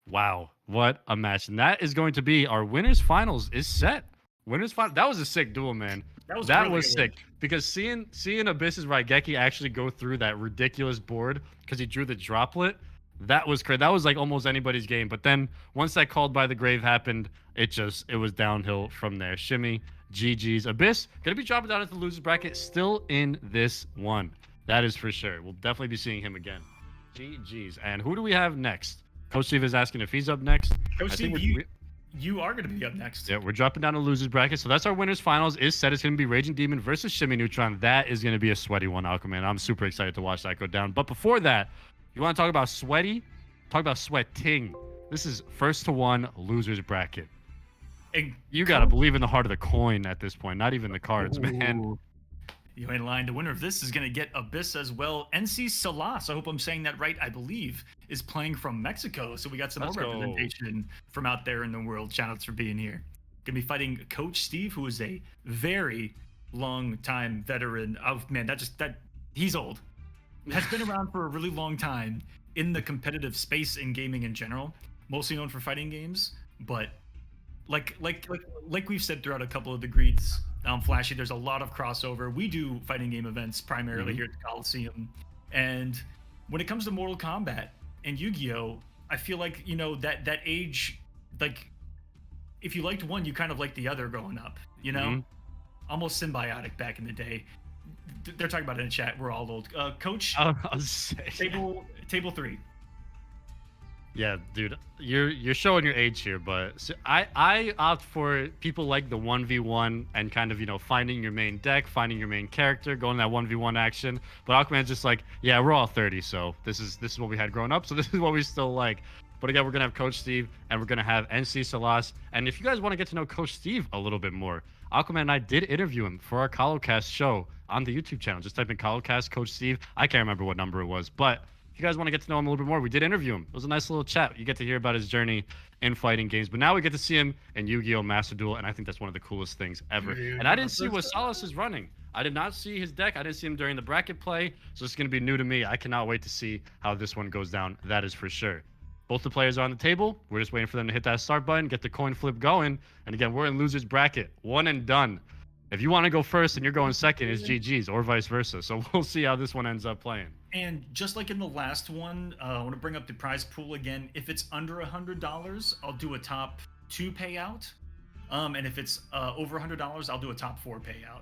Wow. What a match. And that is going to be our winners finals is set. Winners final. That was a sick duel, man. That was sick. Because seeing Abyss's Raigeki actually go through that ridiculous board because he drew the droplet, that was crazy. That was like almost anybody's game. But then once that Called by the Grave happened, it was downhill from there. Shimmy, GG's. Abyss gonna be dropping down into the losers bracket, still in this one. That is for sure. We'll definitely be seeing him again. GG's. And who do we have next? Coach Steve is asking if he's up next. Coach Steve, you are going to be up next. Yeah, we're dropping down to losers bracket. So that's our winners finals is set. It's going to be Raging Demon versus Shimmy Neutron. That is going to be a sweaty one, Aquaman. I'm super excited to watch that go down. But before that, you want to talk about sweaty? Talk about sweating. This is first to one losers bracket. And You gotta believe in the heart of the coin at this point, not even the cards, man. Ooh. You ain't lying. The winner of this is going to get Abyss as well. NC Salas, I hope I'm saying that right, I believe, is playing from Mexico. So we got some Let's more go. representation from out there in the world. Shoutouts for being here. Going to be fighting Coach Steve, who is a very long time veteran of, man, he's old. Has been around for a really long time in the competitive space in gaming in general, mostly known for fighting games. But like we've said throughout a couple of the greeds, Flashy, there's a lot of crossover. We do fighting game events primarily here at the Kolosseum, and when it comes to Mortal Kombat and Yu-Gi-Oh, I feel like, you know, that age, like, if you liked one, you kind of liked the other growing up, you know, almost symbiotic back in the day. They're talking about it in chat. We're all old. Coach, I'll say, table 3. Yeah, dude, you're showing your age here, but I opt for people like the 1v1 and kind of, you know, finding your main deck, finding your main character, going that 1v1 action. But Aquaman's just like, yeah, we're all 30, so this is what we had growing up, so this is what we still like. But again, we're gonna have Coach Steve and we're gonna have NC Salas. And if you guys want to get to know Coach Steve a little bit more, Aquaman and I did interview him for our Kolocast show on the YouTube channel. Just type in Kolocast Coach Steve. I can't remember what number it was, but if you guys want to get to know him a little bit more, we did interview him. It was a nice little chat. You get to hear about his journey in fighting games. But now we get to see him in Yu-Gi-Oh! Master Duel, and I think that's one of the coolest things ever. And I didn't see what Salas is running. I did not see his deck. I didn't see him during the bracket play, so it's going to be new to me. I cannot wait to see how this one goes down. That is for sure. Both the players are on the table. We're just waiting for them to hit that start button, get the coin flip going. And again, we're in loser's bracket. One and done. If you want to go first and you're going second, it's GG's, or vice versa. So we'll see how this one ends up playing. And just like in the last one, I want to bring up the prize pool again. If it's under $100, I'll do a top 2 payout. And if it's over $100, I'll do a top 4 payout.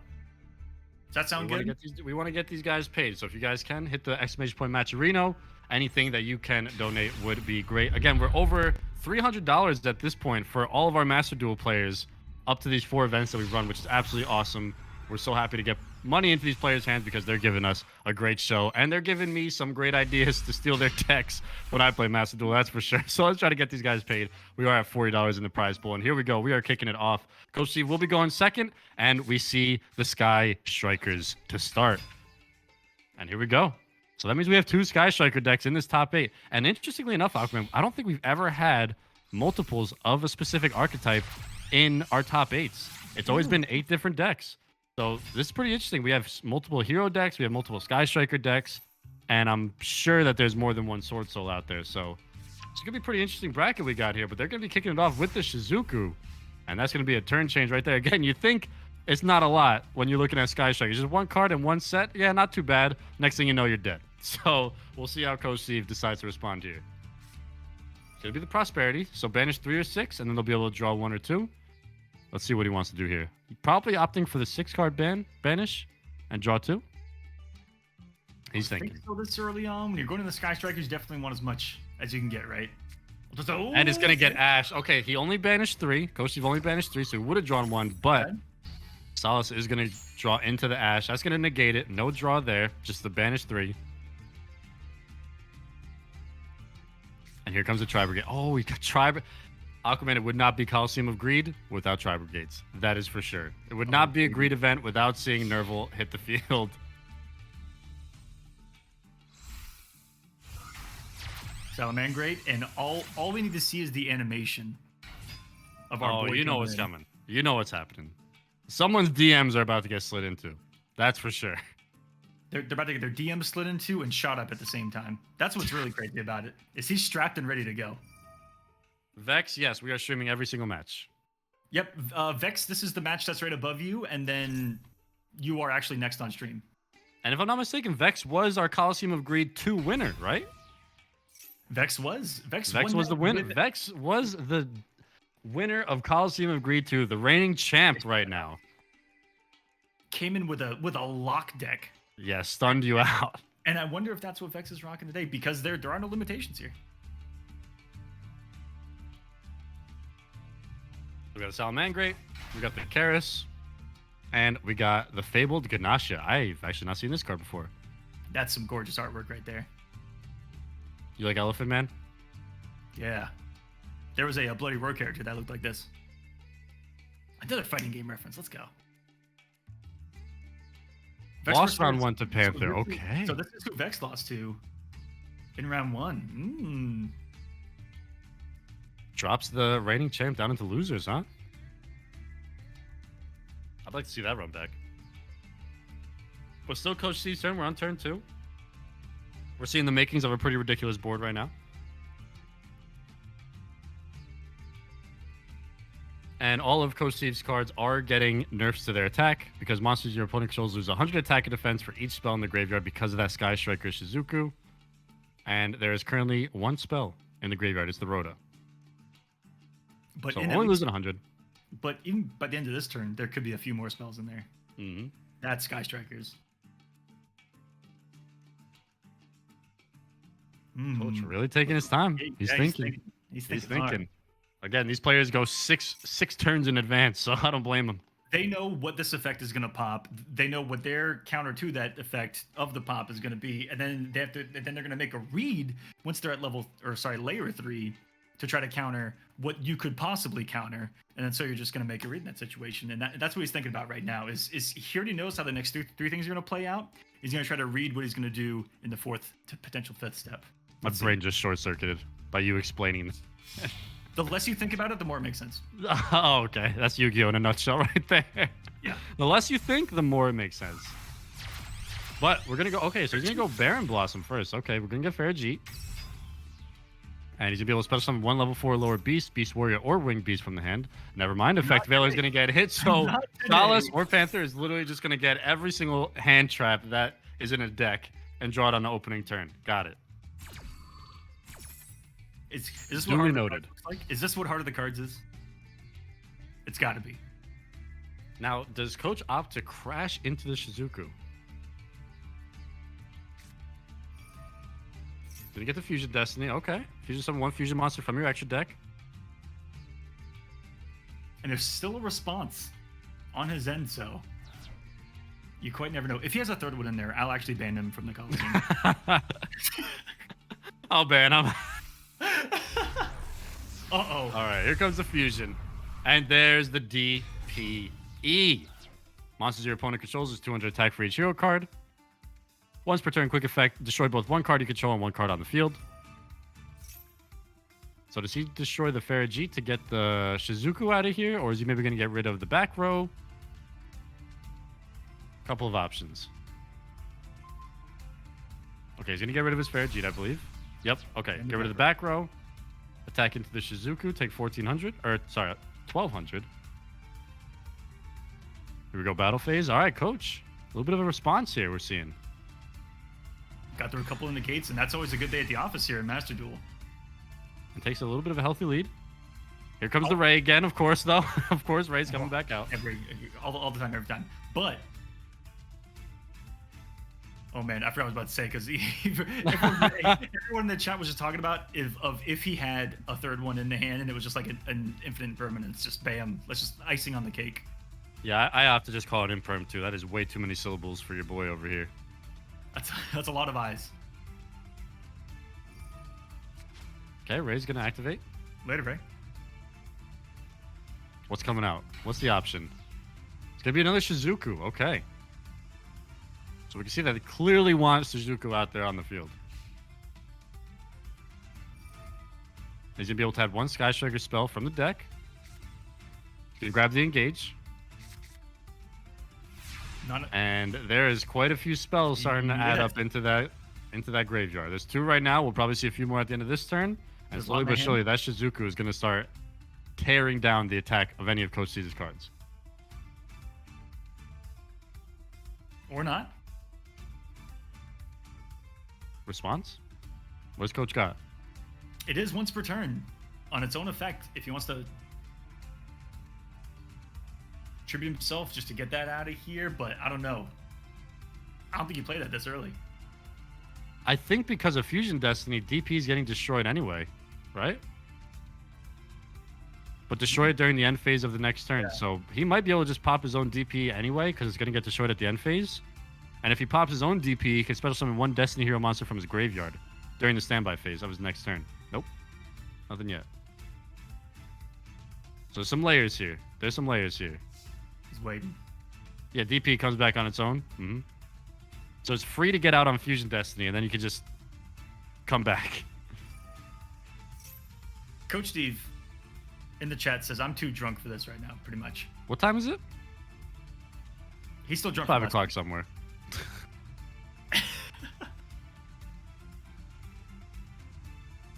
Does that sound good? We want to get these guys paid. So if you guys can, hit the exclamation point Matcherino. Anything that you can donate would be great. Again, we're over $300 at this point for all of our Master Duel players up to these 4 events that we've run, which is absolutely awesome. We're so happy to get money into these players' hands because they're giving us a great show, and they're giving me some great ideas to steal their decks when I play Master Duel, that's for sure. So let's try to get these guys paid. We are at $40 in the prize pool, and here we go. We are kicking it off. Coach Steve will be going second, and we see the Sky Strikers to start. And here we go. So that means we have 2 Sky Striker decks in this top 8. And interestingly enough, Aquaman, I don't think we've ever had multiples of a specific archetype in our top 8s. It's always been 8 different decks. So this is pretty interesting. We have multiple hero decks. We have multiple Sky Striker decks. And I'm sure that there's more than one Sword Soul out there. So it's going to be a pretty interesting bracket we got here. But they're going to be kicking it off with the Shizuku. And that's going to be a turn change right there. Again, you think it's not a lot when you're looking at Sky Striker. Just 1 card and 1 set. Yeah, not too bad. Next thing you know, you're dead. So we'll see how Coach Steve decides to respond here. It's going to be the Prosperity. So banish 3 or 6, and then they'll be able to draw 1 or 2. Let's see what he wants to do here. Probably opting for the 6-card banish and draw 2. He's thinking. So this early on, when you're going to the Sky Strikers, you definitely want as much as you can get, right? And it's going to get Ash. Okay, he only banished 3. Coach Steve only banished 3, so he would have drawn 1, but Salas is going to draw into the Ash. That's going to negate it. No draw there, just the banish 3. And here comes the tri-brigade. Oh, we got tri-brigade. Aquaman, it would not be Kolosseum of Greed without tri-brigades. That is for sure. It would not be a Greed event without seeing Nerval hit the field. Salamangreat, and all we need to see is the animation of our boy. You know what's coming. You know what's happening. Someone's DMs are about to get slid into. That's for sure. They're about to get their DM slid into and shot up at the same time. That's what's really crazy about it. Is he strapped and ready to go? Vex, yes, we are streaming every single match. Yep, Vex, this is the match that's right above you, and then you are actually next on stream. And if I'm not mistaken, Vex was our Kolosseum of Greed 2 winner, right? Vex was the winner. Vex was the winner of Kolosseum of Greed 2, the reigning champ right now. Came in with a lock deck. Yeah, stunned you out. And I wonder if that's what Vex is rocking today, because there are no limitations here. We got the Salamangreat, we got the Karis, and we got the Fabled Ganasha. I've actually not seen this card before. That's some gorgeous artwork right there. You like Elephant Man? Yeah. There was a Bloody Roar character that looked like this. Another fighting game reference. Let's go. Lost Vexpert round scores- 1 to Panther. so Okay. So this is who Vex lost to in round 1. Drops the reigning champ down into losers, huh? I'd like to see that run back. But still Coach Steve's turn. We're on turn 2. We're seeing the makings of a pretty ridiculous board right now. And all of Coach Steve's cards are getting nerfs to their attack because monsters your opponent controls lose 100 attack and defense for each spell in the graveyard because of that Sky Striker Shizuku. And there is currently 1 spell in the graveyard. It's the Rhoda. But So in only every- losing 100. But even by the end of this turn, there could be a few more spells in there. Mm-hmm. That's Sky Strikers. Coach really taking his time. He's Yeah, thinking. He's He's thinking. hard. thinking. Again, these players go six turns in advance, so I don't blame them. They know what this effect is going to pop. They know what their counter to that effect of the pop is going to be, and then they have to. Then they're going to make a read once they're at layer 3, to try to counter what you could possibly counter, and then so you're just going to make a read in that situation, and that's what he's thinking about right now. Is he already knows how the next three things are going to play out? He's going to try to read what he's going to do in the 4th to potential 5th step. My brain just short circuited by you explaining this. The less you think about it, the more it makes sense. Oh, okay. That's Yu-Gi-Oh in a nutshell right there. Yeah. The less you think, the more it makes sense. But we're gonna go. Okay, so he's gonna go Baron Blossom first. Okay, we're gonna get Farajit. And he's gonna be able to special summon 1 level 4 lower beast, Beast Warrior, or Winged Beast from the hand. Never mind, Effect Veiler is gonna get hit. So Not today. Salas or Panther is literally just gonna get every single hand trap that is in a deck and draw it on the opening turn. Got it. Is this Duly what Heart of the noted. Cards looks like? Is this what Heart of the Cards is? It's got to be. Now, does Coach opt to crash into the Shizuku? Did he get the Fusion Destiny? Okay. Fusion summon 1 Fusion monster from your extra deck. And there's still a response on his end, so you quite never know. If he has a 3rd one in there, I'll actually ban him from the Kolosseum. I'll ban him. Uh-oh. All right, here comes the Fusion. And there's the DPE. Monsters your opponent controls is 200 attack for each hero card. Once per turn, quick effect, destroy both 1 card you control and 1 card on the field. So does he destroy the Farajit to get the Shizuku out of here? Or is he maybe going to get rid of the back row? Couple of options. Okay, he's going to get rid of his Farajit, I believe. Yep, okay. Get rid of the back row. Attack into the Shizuku, take 1,400. Or, sorry, 1,200. Here we go, battle phase. All right, Coach. A little bit of a response here we're seeing. Got through a couple in the gates, and that's always a good day at the office here in Master Duel. And takes a little bit of a healthy lead. Here comes the Ray again, of course, though. Of course, Ray's coming back out. All the time, every time. But oh man, I forgot what I was about to say because everyone in the chat was just talking about if he had a 3rd one in the hand and it was just like an infinite permanence, just bam, let's just icing on the cake. Yeah, I have to just call it imperm too. That is way too many syllables for your boy over here. That's a lot of eyes. Okay, Ray's gonna activate. Later, Ray. What's coming out? What's the option? It's gonna be another Shizuku. Okay. So we can see that it clearly wants Shizuku out there on the field. He's gonna be able to have 1 Sky Striker spell from the deck. He's gonna grab the engage. And there is quite a few spells starting to add up into that graveyard. There's 2 right now. We'll probably see a few more at the end of this turn. And slowly but surely, that Shizuku is going to start tearing down the attack of any of Coach C's cards. Or not. Response? What's Coach got? It is once per turn on its own effect. If he wants to tribute himself just to get that out of here, but I don't know. I don't think you play that this early. I think because of Fusion Destiny, DP is getting destroyed anyway, right? But destroy it during the end phase of the next turn. Yeah. So he might be able to just pop his own DP anyway because it's going to get destroyed at the end phase. And if he pops his own DP, he can special summon 1 Destiny Hero monster from his graveyard during the standby phase of his next turn. Nope. Nothing yet. So some layers here. There's some layers here. He's waiting. Yeah, DP comes back on its own. So it's free to get out on Fusion Destiny, and then you can just come back. Coach Steve in the chat says, I'm too drunk for this right now, pretty much. What time is it? He's still drunk. 5 o'clock somewhere.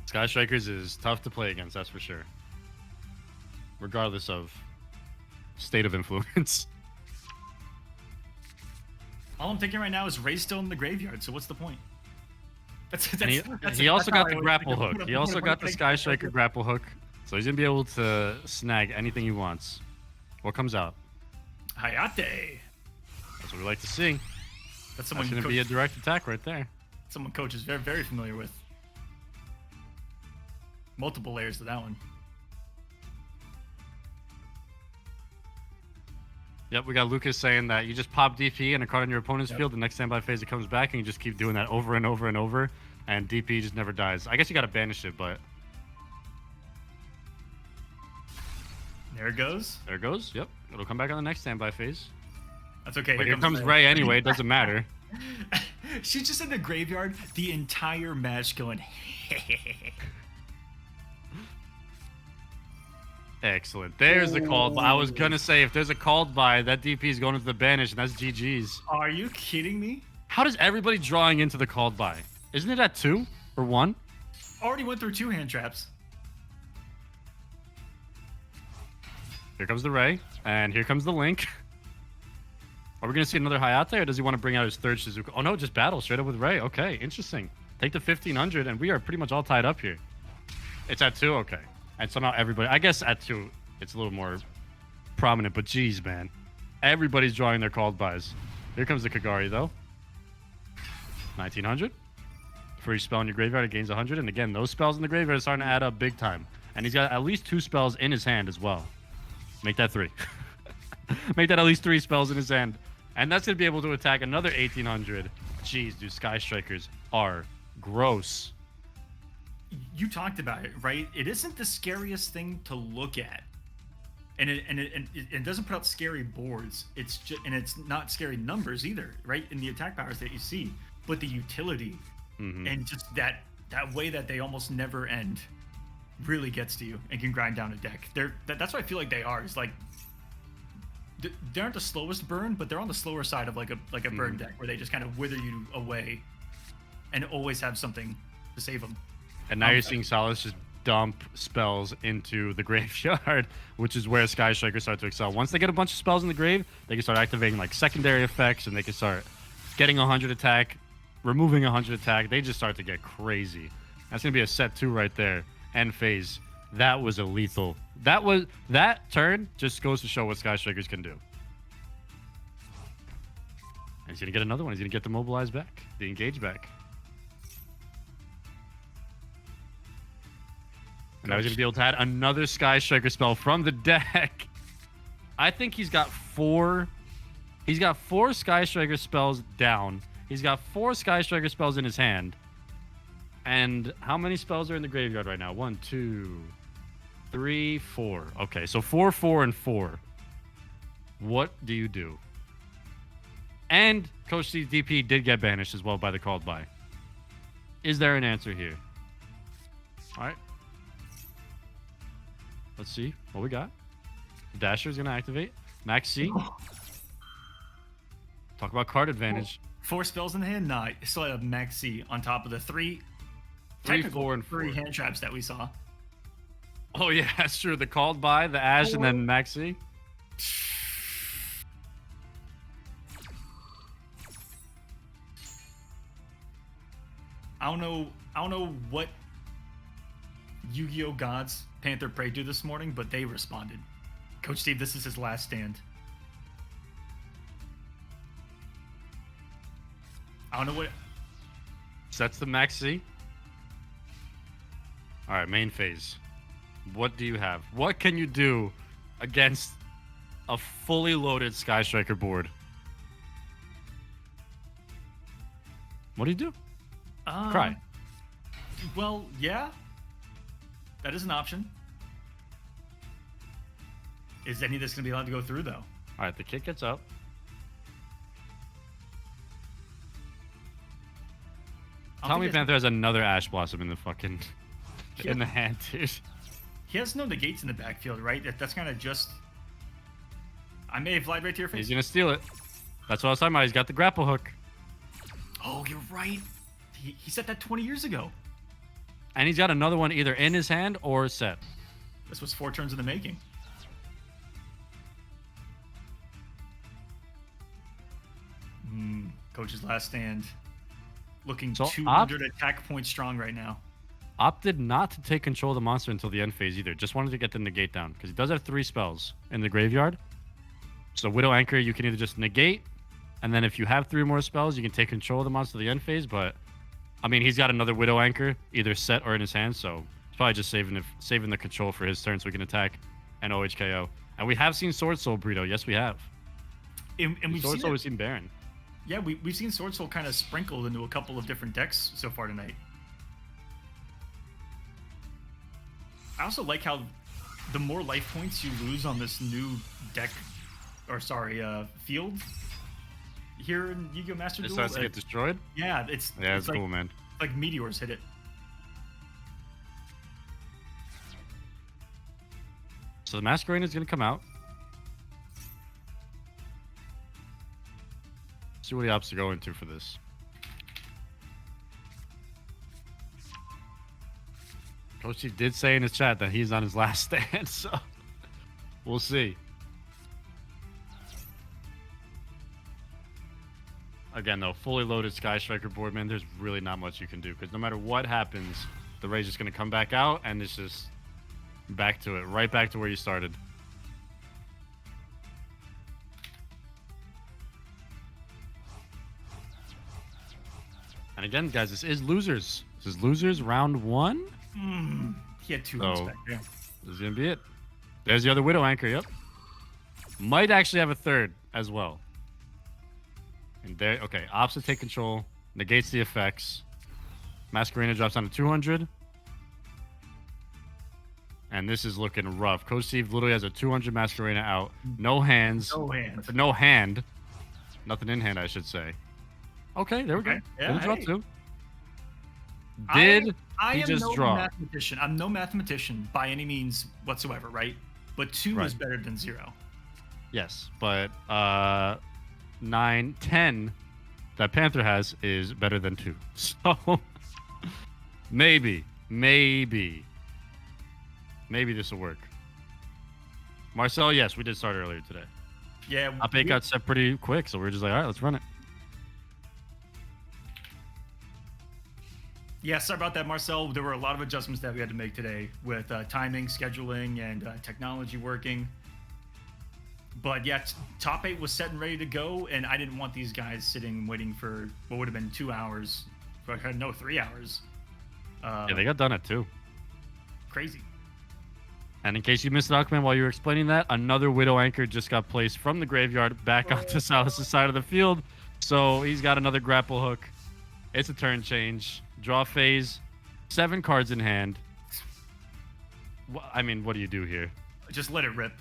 Sky Strikers is tough to play against, that's for sure. Regardless of state of influence. All I'm thinking right now is Ray's still in the graveyard, so what's the point? He also got the grapple hook. He also got the Sky Striker grapple hook. So he's going to be able to snag anything he wants. What comes out? Hayate. That's what we like to see. That's going to be a direct attack right there. Someone Coach is very, very familiar with. Multiple layers to that one. Yep, we got Lucas saying that you just pop DP and a card in your opponent's field. The next standby phase it comes back, and you just keep doing that over and over and over. And DP just never dies. I guess you got to banish it, but... There it goes. There it goes. Yep. It'll come back on the next standby phase. That's okay. But here comes Ray anyway. It doesn't matter. She's just in the graveyard the entire match going... Excellent. There's the called by. I was going to say, if there's a called by, that DP is going into the banish, and that's GG's. Are you kidding me? How does everybody drawing into the called by? Isn't it at 2 or 1? Already went through 2 hand traps. Here comes the Ray, and here comes the Link. Are we going to see another Hayate, or does he want to bring out his third Shizuka? Oh, no, just battle straight up with Ray. Okay, interesting. Take the 1500, and we are pretty much all tied up here. It's at 2? Okay. And somehow everybody... I guess at 2, it's a little more prominent, but geez, man. Everybody's drawing their called buys. Here comes the Kagari, though. 1900. Free spell in your graveyard, it gains 100. And again, those spells in the graveyard are starting to add up big time. And he's got at least 2 spells in his hand as well. Make that 3. Make that at least 3 spells in his hand. And that's going to be able to attack another 1800. Jeez, dude, Sky Strikers are gross. You talked about it, right? It isn't the scariest thing to look at. And it doesn't put out scary boards. It's just, and it's not scary numbers either, right? In the attack powers that you see, but the utility and just that way that they almost never end really gets to you and can grind down a deck. That's what I feel like they are. It's like they aren't the slowest burn, but they're on the slower side of like a burn deck where they just kind of wither you away and always have something to save them. And now you're seeing Salas just dump spells into the graveyard, which is where Sky Strikers start to excel. Once they get a bunch of spells in the grave, they can start activating like secondary effects, and they can start getting 100 attack, removing 100 attack. They just start to get crazy. That's going to be a set 2 right there. End phase. That was a lethal. That turn just goes to show what Sky Strikers can do. And he's going to get another one. He's going to get the mobilize back, the engage back. And now he's going to be able to add another Sky Striker spell from the deck. I think he's got 4. He's got 4 Sky Striker spells down. He's got 4 Sky Striker spells in his hand. And how many spells are in the graveyard right now? 1, 2, 3, 4. Okay, so 4, 4, and 4. What do you do? And Coach C's DP did get banished as well by the called by. Is there an answer here? All right. Let's see what we got. Dasher is going to activate. Max C. Talk about card advantage. 4 spells in the hand? Nah, still have Max C on top of the 3, 4, and 4 hand traps that we saw. Oh, yeah, that's true. The called by, the Ash, and then Max C. I don't know what Yu-Gi-Oh! Gods Panther prayed to this morning, but they responded. Coach Steve, this is his last stand. I don't know what... Sets the Max C. All right, main phase. What do you have? What can you do against a fully loaded Sky Striker board? What do you do? Cry. Well, yeah. That is an option. Is any of this going to be allowed to go through, though? All right, the kit gets up. Tommy Panther has another Ash Blossom in the fucking in the hand, dude. He has no negates in the backfield, right? That's kind of just. I may have lied right to your face. He's gonna steal it. That's what I was talking about. He's got the grapple hook. Oh, you're right. He set that 20 years ago. And he's got another one either in his hand or set. This was 4 turns in the making. Coach's last stand. Looking So 200 attack points strong right now. Opted not to take control of the monster until the end phase either. Just wanted to get the negate down because he does have 3 spells in the graveyard. So Widow Anchor, you can either just negate, and then if you have 3 more spells, you can take control of the monster to the end phase. But I mean, he's got another Widow Anchor either set or in his hand, so he's probably just saving the control for his turn so we can attack and OHKO. And we have seen Sword Soul Burrito. Yes, we have. And we've Sword Soul, we've seen Baron. Yeah, we've seen Sword Soul kind of sprinkled into a couple of different decks so far tonight. I also like how the more life points you lose on this new deck, or sorry, field here in Yu-Gi-Oh! Master Duel. It starts to get destroyed? Yeah, it's like, cool, man. Like meteors hit it. So the Masquerade is going to come out. See what he opts to go into for this. Coach Chief did say in his chat that he's on his last stand, so we'll see. Again, though, fully loaded Sky Striker board, man, there's really not much you can do because no matter what happens, the Ray's just going to come back out and it's just back to it, right back to where you started. And again, guys, this is losers. This is losers round 1. He had 2 ones back there. This is going to be it. There's the other Widow Anchor, yep. Might actually have a third as well. And there, okay, Ops to take control, negates the effects. Masquerena drops down to 200. And this is looking rough. Coach Steve literally has a 200 Masquerena out. No hands. No hands. No hand. Nothing in hand, I should say. Okay, there we go. Yeah, draw hey. 2. Did I he am just no draw? mathematician. I'm no mathematician by any means whatsoever, right? But 2 is better than 0. Yes, but 9, 10 that Panther has is better than 2. So maybe this will work. Marcel, yes, we did start earlier today. Yeah. Top 8 got set pretty quick, so we are just like, all right, let's run it. Yeah, sorry about that, Marcel. There were a lot of adjustments that we had to make today with timing, scheduling, and technology working. But yeah, top 8 was set and ready to go, and I didn't want these guys sitting waiting for what would have been 2 hours. No, 3 hours. Yeah, they got done at 2. Crazy. And in case you missed it, Aquaman, while you were explaining that, another Widow Anchor just got placed from the graveyard back onto Salas' side of the field. So he's got another grapple hook. It's a turn change. Draw phase. 7 cards in hand. I mean, what do you do here? Just let it rip.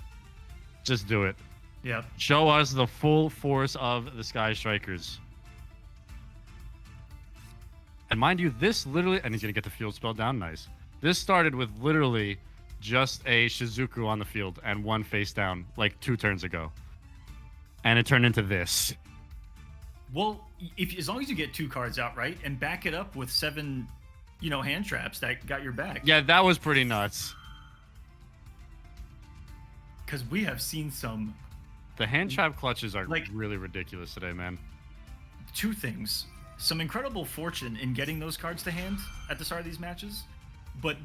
Just do it. Yep. Show us the full force of the Sky Strikers. And mind you, this literally... And he's going to get the field spell down. Nice. This started with literally just a Shizuku on the field and 1 face down like 2 turns ago. And it turned into this. Well, as long as you get 2 cards out, right? And back it up with 7, hand traps that got your back. Yeah, that was pretty nuts. Because we have seen some... The hand trap clutches are like really ridiculous today, man. 2 things. Some incredible fortune in getting those cards to hand at the start of these matches, but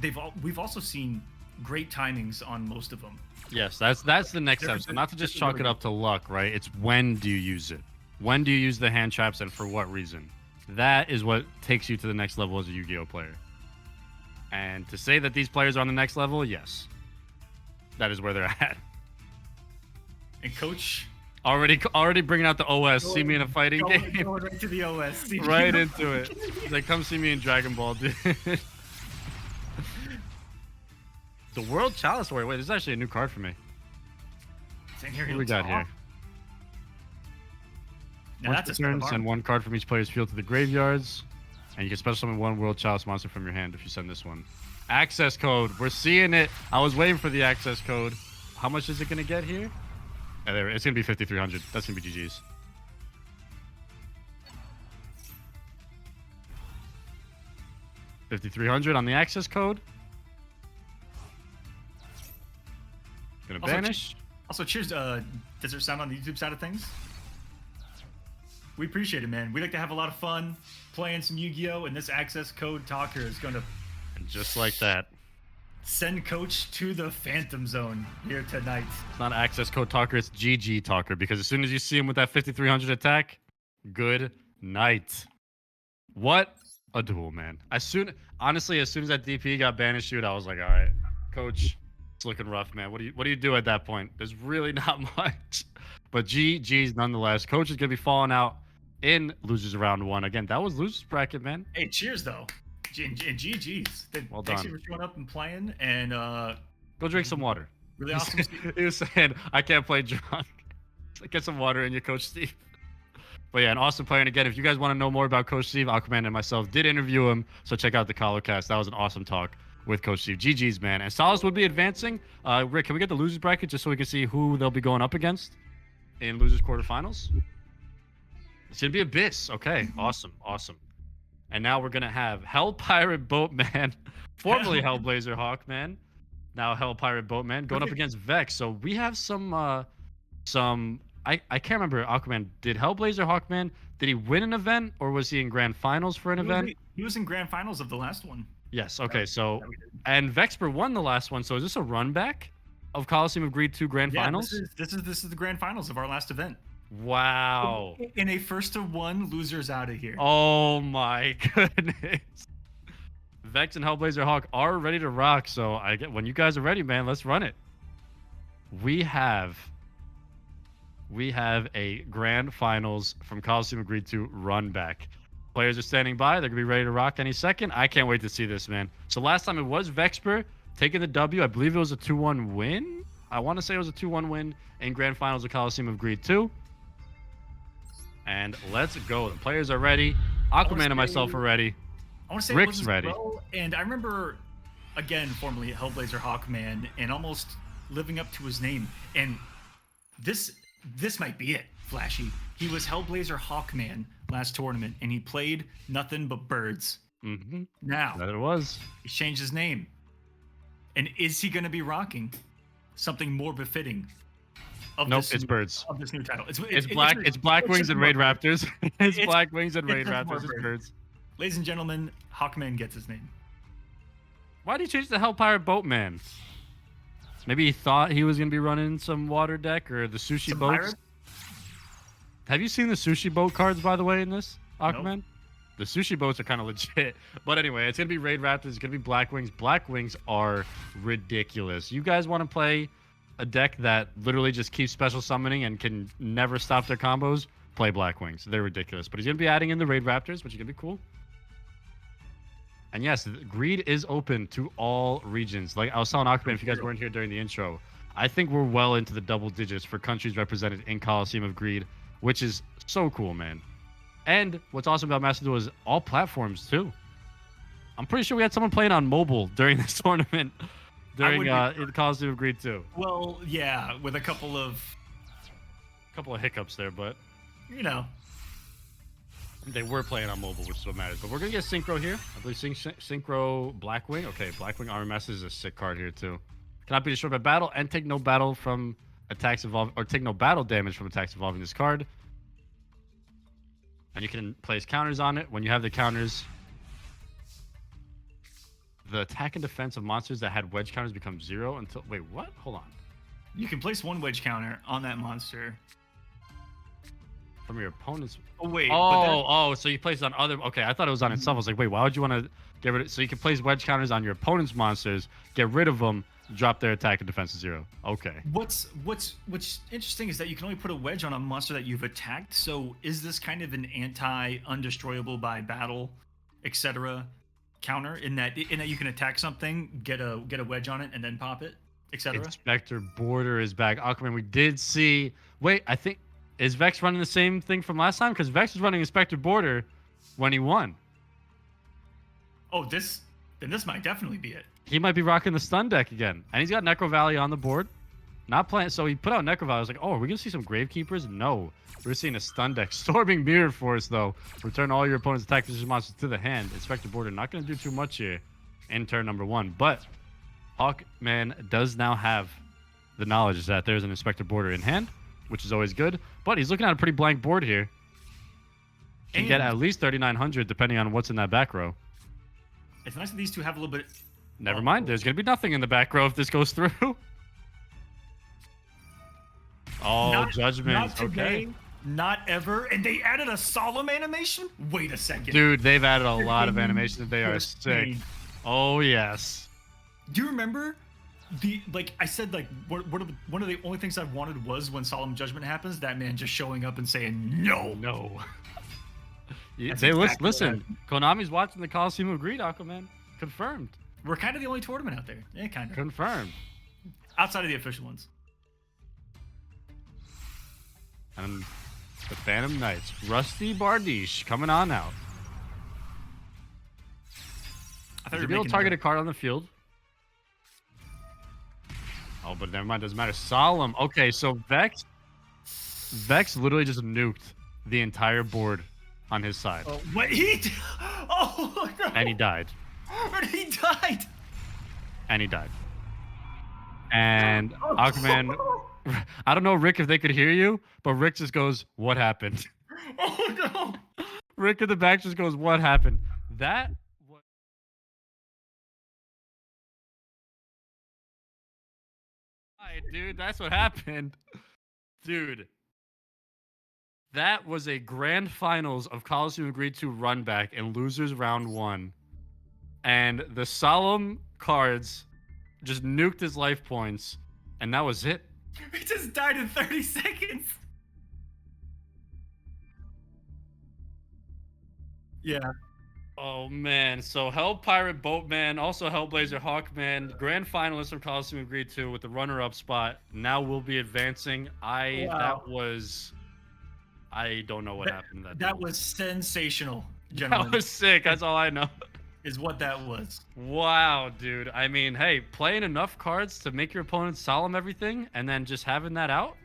we've also seen great timings on most of them. Yes, that's the next step. So not to just chalk it up to luck, right? It's when do you use it? When do you use the hand traps and for what reason? That is what takes you to the next level as a Yu-Gi-Oh player. And to say that these players are on the next level, yes. That is where they're at. And Coach... Already bringing out the OS. See me in a fighting game. Going right to the OS. Right into it. He's like, come see me in Dragon Ball, dude. The World Chalice Warrior. Wait, this is actually a new card for me. And here What we got here? Now Once that's a per set of turn, armor. send one card from each player's field to the graveyards. And you can special summon one World Chalice monster from your hand if you send this one. Access code. We're seeing it. I was waiting for the access code. How much is it going to get here? There, it's going to be 5,300. That's going to be GG's. $5,300 on the access code. Gonna banish. Also, cheers. Does there sound on the YouTube side of things? We appreciate it, man. We like to have a lot of fun playing some Yu-Gi-Oh! And this access code talker is going to And just like that. send Coach to the Phantom Zone here tonight. It's not access code talker, it's GG talker. Because as soon as you see him with that 5,300 attack, good night. What a duel, man. Honestly, as soon as that DP got banished, dude, I was like, all right, Coach, it's looking rough, man. What do you do at that point? There's really not much. But GG's nonetheless. Coach is gonna be falling out in losers round 1. Again, that was losers bracket, man. Hey, cheers though. And GG's. Well Thanks done. for showing up and playing. And Go drink some water. really awesome. He was saying, I can't play drunk. Get some water in you, Coach Steve. But yeah, an awesome player. And again, if you guys want to know more about Coach Steve, Aquaman and myself did interview him. So check out the Colorcast. That was an awesome talk with Coach Steve. GG's, man. And Salas would be advancing. Rick, can we get the losers bracket just so we can see who they'll be going up against in losers quarterfinals? It's going to be Abyss. Okay, awesome. And now we're going to have Hell Pirate Boatman, formerly Hellblazer Hawkman, now Hell Pirate Boatman, going up against Vex. So we have some I can't remember, Aquaman. Did Hellblazer Hawkman, did he win an event or was he in grand finals for an event? He was in grand finals of the last one. Yes, okay, so, that we did. and Vexpert won the last one, so is this a run back of Kolosseum of Greed 2 grand finals? This is the grand finals of our last event. Wow. In a 1-1, losers out of here. Oh my goodness. Vex and Hellblazer Hawk are ready to rock, so when you guys are ready, man, let's run it. We have a grand finals from Kolosseum of Greed 2 run back. Players are standing by. They're going to be ready to rock any second. I can't wait to see this, man. So last time it was Vexpert taking the W. I believe it was a 2-1 win. I want to say it was a 2-1 win in grand finals of Kolosseum of Greed 2. And let's go. The players are ready. Aquaman and myself are ready. I want to say Rick's it ready. Well, and I remember, again, formerly Hellblazer Hawkman, and almost living up to his name. And this might be it, Flashy. He was Hellblazer Hawkman last tournament, and he played nothing but birds. Mm-hmm. Now, That it was. he's changed his name. And is he going to be rocking something more befitting? Nope, it's birds. Of this new title. It's Black Wings and Raid Raptors. It's It's- Black Wings and Raid it's more Raptors. It's birds. birds. Ladies and gentlemen, Hawkman gets his name. Why did he change the Hell Pirate Boatman? Maybe he thought he was going to be running some water deck or the sushi Some boats. pirates? Have you seen the sushi boat cards, by the way, in this, Aquaman? Nope. The sushi boats are kind of legit. But anyway, it's going to be Raid Raptors. It's going to be Black Wings. Black Wings are ridiculous. You guys want to play a deck that literally just keeps special summoning and can never stop their combos? Play Black Wings. They're ridiculous. But he's going to be adding in the Raid Raptors, which is going to be cool. And yes, Greed is open to all regions. Like I was telling Aquaman, if you guys weren't here during the intro, I think we're well into the double digits for countries represented in Kolosseum of Greed, which is so cool, man. And what's awesome about Master Duel is all platforms, too. I'm pretty sure we had someone playing on mobile during this tournament, during in Kolosseum of Greed 2. Well, yeah, with a couple of, hiccups there, but you know. they were playing on mobile, which is what matters. But we're going to get Synchro here. I believe Synchro Blackwing. Okay, Blackwing Armor Master is a sick card here, too. Cannot be destroyed by battle and take no battle from attacks involving, or take no battle damage from attacks involving this card. And you can place counters on it. When you have the counters, the attack and defense of monsters that had wedge counters become 0 until... Wait, what? Hold on. You can place one wedge counter on that monster. From your opponent's... Oh, wait. So you place it on other... Okay, I thought it was on itself. I was like, wait, why would you want to get rid of... So you can place wedge counters on your opponent's monsters, get rid of them, drop their attack and defense to 0. Okay. What's interesting is that you can only put a wedge on a monster that you've attacked. So is this kind of an anti-undestroyable by battle, etc. counter in that you can attack something, get a wedge on it, and then pop it? etc. Inspector Border is back. Aquaman, we did see. Wait, I think is Vex running the same thing from last time? Because Vex was running Inspector Border when he won. Oh, this might definitely be it. He might be rocking the stun deck again, and he's got Necro Valley on the board. Not playing, so he put out Necro Valley. I was like, oh, are we gonna see some Gravekeepers? No, we're seeing a stun deck. Storming Mirror Force though. Return all your opponent's attack position monsters to the hand. Inspector Border not gonna do too much here in turn number 1, but Hawkman does now have the knowledge that there's an Inspector Border in hand, which is always good. But he's looking at a pretty blank board here. Can get at least 3,900 depending on what's in that back row. It's nice that these two have a little bit. Never mind. There's gonna be nothing in the back row if this goes through. Oh, Not Judgment. today, Okay. not ever. And they added a solemn animation? Wait a second. Dude, they've added a lot of Freaking animations. They are sick. insane. Oh, yes. Do you remember I said, like, one of the only things I wanted was when solemn judgment happens, that man just showing up and saying no. No. That's They exactly listen. Konami's watching the Kolosseum of Greed, Aquaman. Confirmed. We're kind of the only tournament out there. Yeah, kind of. Confirmed. Outside of the official ones. And the Phantom Knights. Rusty Bardiche coming on out. I thought you were Reveal making targeted card on the field. Oh, but never mind. Doesn't matter. Solemn. Okay, so Vex literally just nuked the entire board on his side. Oh, what he? Oh no! And he died. And he died. And he died. And Aquaman, I don't know, Rick, if they could hear you, but Rick just goes, "What happened?" Oh no! Rick in the back just goes, "What happened?" That was... Hi, dude, that's what happened. Dude. That was a grand finals of Kolosseum of Greed 2 run back and losers round 1. And the solemn cards just nuked his life points, and that was it. He just died in 30 seconds. Yeah. Oh man, so Hell Pirate Boatman, also Hellblazer Hawkman, grand finalist from Kolosseum of Greed 2 with the runner-up spot. Now we'll be advancing. Wow. I don't know what happened. That was sensational, That gentlemen. was sick. That's all I know. Is what that was. Wow, dude. I mean, hey, playing enough cards to make your opponent solemn everything and then just having that out,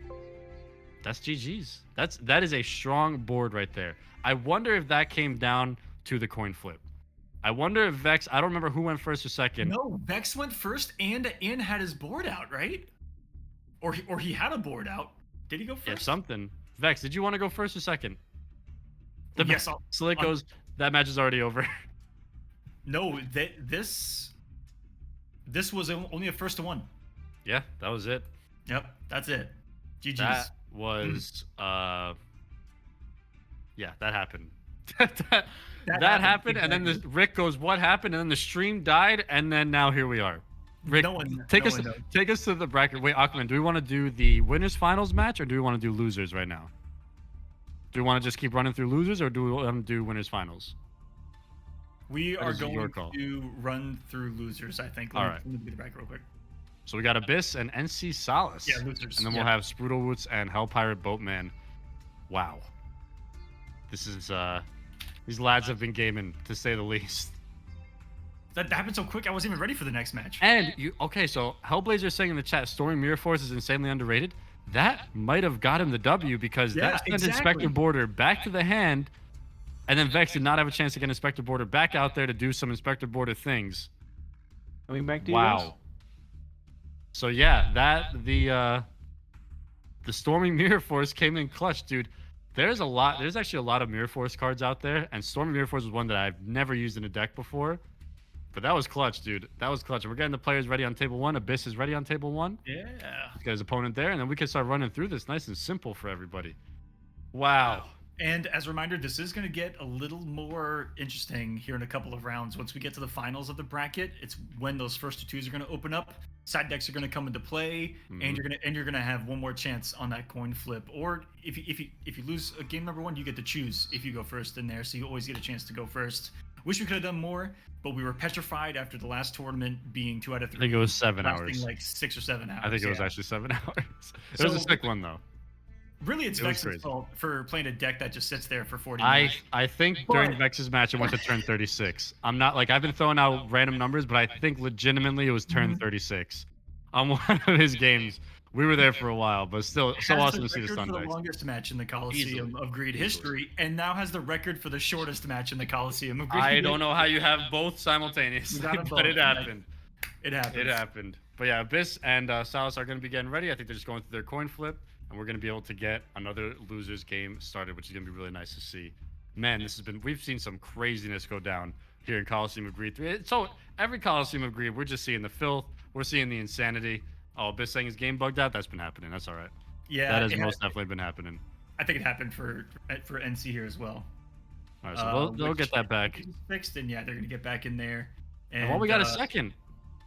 that's GG's. That is a strong board right there. I wonder if that came down to the coin flip. I wonder if Vex, I don't remember who went first or second. No, Vex went first and had his board out, right? Or he had a board out. Did he go first? Yeah, something. Vex, did you want to go first or second? Yes. Slick goes, that match is already over. No, this was only a first to one. Yeah, that was it. Yep, that's it. GG's. That was yeah, that happened. that happened, and then Rick goes, "What happened?" And then the stream died, and then now here we are. Rick, take us to the bracket. Wait, Aquaman, do we want to do the winners finals match, or do we want to do losers right now? Do we want to just keep running through losers, or do we want to do winners finals? We are going to run through losers, I think. Let me get the bracket real quick. So we got Abyss and NC Salas. Yeah, losers. And then we'll have Spruta Woods and Hell Pirate Boatman. Wow. This is these lads have been gaming, to say the least. That happened so quick, I wasn't even ready for the next match. And so Hellblazer is saying in the chat, Storming Mirror Force is insanely underrated. That might have got him the W because that sent Inspector Border back to the hand, and then Vex did not have a chance to get Inspector Border back out there to do some Inspector Border things. Coming back to you guys? So yeah, the Storming Mirror Force came in clutch, dude. There's actually a lot of Mirror Force cards out there, and Storming Mirror Force was one that I've never used in a deck before. But that was clutch, dude. That was clutch. And we're getting the players ready on table 1. Abyss is ready on table 1. Yeah. He's got his opponent there, and then we can start running through this nice and simple for everybody. Wow. And as a reminder, this is going to get a little more interesting here in a couple of rounds. Once we get to the finals of the bracket, it's when those first 2s are going to open up. Side decks are going to come into play, and you're gonna have one more chance on that coin flip. Or if you lose a game number 1, you get to choose if you go first in there. So you always get a chance to go first. Wish we could have done more, but we were petrified after the last tournament being 2 out of 3. I think it was 7 lasting hours. like 6 or 7 hours. I think it was actually 7 hours. It was a sick one though. Really, it's It was Vex's crazy. fault for playing a deck that just sits there for 40 minutes. I think during Vex's match it went to turn 36. I'm not like I've been throwing out random numbers, but I think legitimately it was turn 36 on one of his games. We were there for a while, but still so Has awesome the to see the record Sun for the decks. longest match in the Kolosseum of Greed history, and now has the record for the shortest match in the Kolosseum of Greed. I don't know how you have both simultaneously, You got 'em but it both. happened. It happened. It happened. But yeah, Abyss and Salas are going to be getting ready. I think they're just going through their coin flip, and we're going to be able to get another losers game started, which is going to be really nice to see. Man, we've seen some craziness go down here in Kolosseum of Greed 3. So every Kolosseum of Greed, we're just seeing the filth, we're seeing the insanity. Oh, Abyss saying his game bugged out. That's been happening. That's all right. Yeah, that has most definitely been happening. I think it happened for NC here as well. All right, so they'll get that back. Fixed, and yeah, they're gonna get back in there. And while we got a second,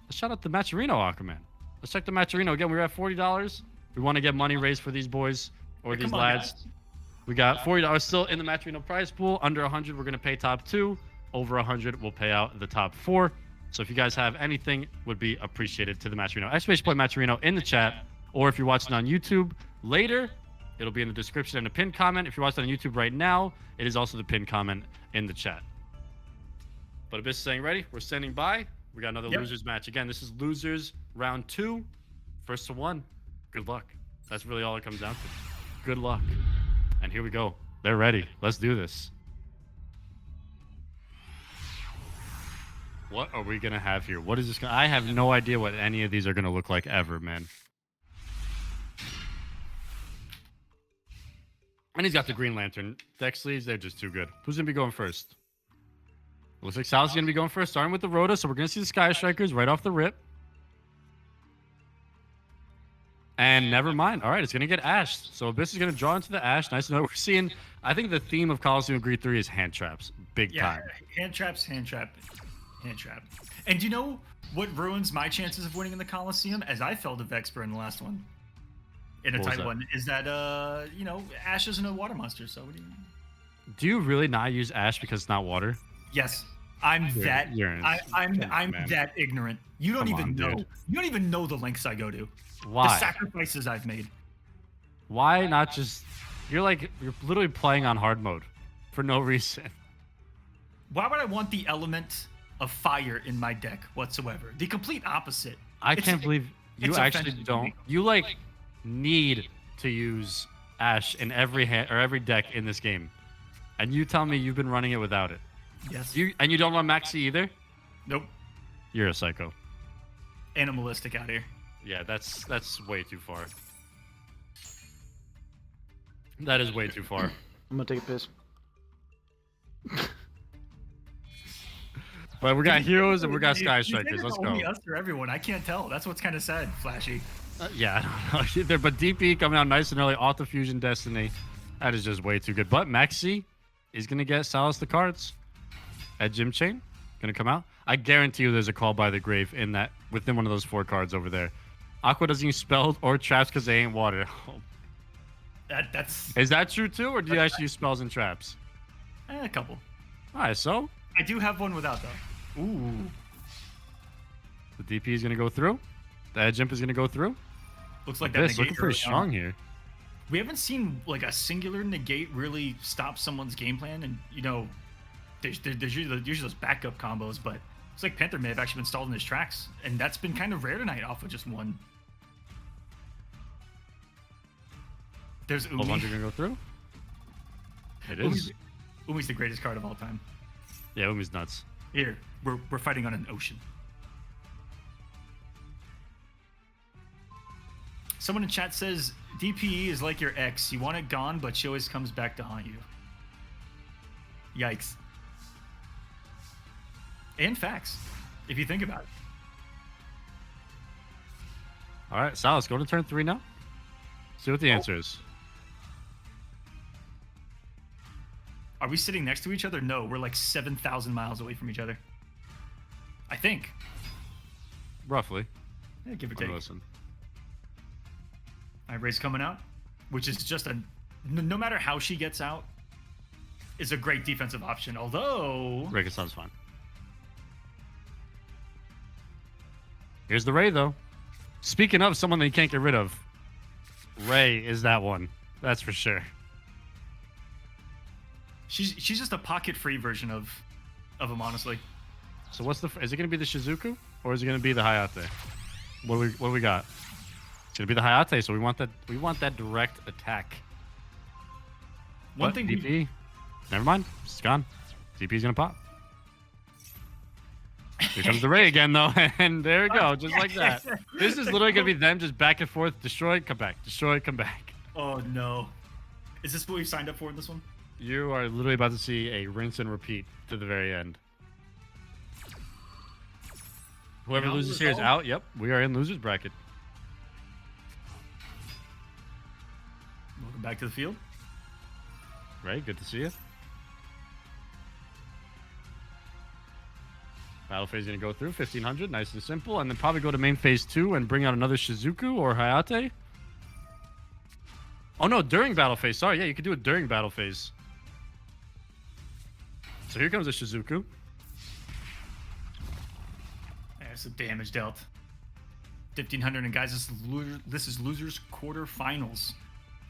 let's shout out to Matcherino, Aquaman. Let's check the Matcherino again. We were at $40. We want to get money raised for these boys or these lads. Guys. We got $40 still in the Matcherino prize pool. Under 100, we're gonna pay top 2. Over 100, we'll pay out the top 4. So if you guys have anything, would be appreciated to the Matcherino. Exclamation point Matcherino in the chat, or if you're watching on YouTube later, it'll be in the description and a pinned comment. If you're watching on YouTube right now, it is also the pinned comment in the chat. But Abyss is saying ready. We're standing by. We got another losers match. Again, this is losers round 2. First to 1. Good luck. That's really all it comes down to. Good luck. And here we go. They're ready. Let's do this. What are we going to have here? What is this? I have no idea what any of these are going to look like ever, man. And he's got the Green Lantern. Deck sleeves, they're just too good. Who's going to be going first? Looks like Sal's going to be going first, starting with the Rhoda. So we're going to see the Sky Strikers right off the rip. And never mind. All right, it's going to get Ashed. So Abyss is going to draw into the Ash. Nice to know. We're seeing, I think the theme of Kolosseum of Greed 3 is hand traps. Big time. Hand traps, hand trap, hand trap. And do you know what ruins my chances of winning in the Kolosseum? As I fell to Vexpert in the last one. In a What was tight that? one. Is that, you know, Ash isn't a water monster, so what do you... Do you really not use Ash because it's not water? Yes. I'm You're that ignorant. You don't Come even on, know. dude. You don't even know the lengths I go to. The Why? sacrifices I've made. Why not just... You're literally playing on hard mode for no reason. Why would I want the element of fire in my deck whatsoever? The complete opposite. I can't believe you it's actually offensive to don't. me. You need to use Ash in every hand or every deck in this game, and you tell me you've been running it without it. Yes. You don't run Maxi either. Nope. You're a psycho. Animalistic out here. Yeah, that's way too far. That is way too far. I'm gonna take a piss. But we got heroes and we got You Sky think Strikers. it's Let's go. only us or everyone. I can't tell. That's what's kind of sad, Flashy. Yeah, I don't know either. But DP coming out nice and early off the Fusion Destiny. That is just way too good. But Maxi is going to get Salas the cards. At Gym Chain, going to come out. I guarantee you there's a Call by the Grave in that within one of those 4 cards over there. Aqua doesn't use spells or traps because they ain't water. That's Is that true too, or do you actually use spells and traps? a couple. All right, so I do have one without though. Ooh. the DP is going to go through. The Edge Imp is going to go through. Looks like that This negate looking pretty early strong on. here. We haven't seen like a singular negate really stop someone's game plan, and you know, there's usually those backup combos, but it's like Panther may have actually been stalled in his tracks, and that's been kind of rare tonight off of just one. There's Umi. 1200 going to go through. It Umi's, is. Umi's the greatest card of all time. Yeah, Umi's nuts. Here, we're fighting on an ocean. Someone in chat says DPE is like your ex. You want it gone, but she always comes back to haunt you. Yikes. And facts, if you think about it. All right, Salas, go to turn 3 now. See what the answer is. Are we sitting next to each other? No, we're like 7,000 miles away from each other. I think. Roughly. Yeah, give or Let me take. listen. All right, Ray's coming out, which is just a... No matter how she gets out, is a great defensive option. Although Rikason's fine. Here's the Ray, though. Speaking of someone that you can't get rid of, Ray is that one. That's for sure. she's just a pocket-free version of him, honestly. So what's is it going to be the Shizuku or is it going to be the Hayate? What do we got? It's going to be the Hayate, so we want that direct attack. One thing DP. Never mind. It's gone. DP's going to pop. Here comes the Ray again, though, and there we go, just like that. This is literally going to be them just back and forth, destroy, come back, destroy, come back. Oh, no. Is this what we signed up for in this one? You are literally about to see a rinse and repeat to the very end. Whoever loses here is out. Yep, we are in loser's bracket. Welcome back to the field. Ray, good to see you. Battle phase is going to go through 1500, nice and simple, and then probably go to main phase 2 and bring out another Shizuku or Hayate. Oh no, during battle phase. Sorry, yeah, you could do it during battle phase. So here comes a Shizuku. There's some damage dealt. 1500, and guys, this is losers quarterfinals.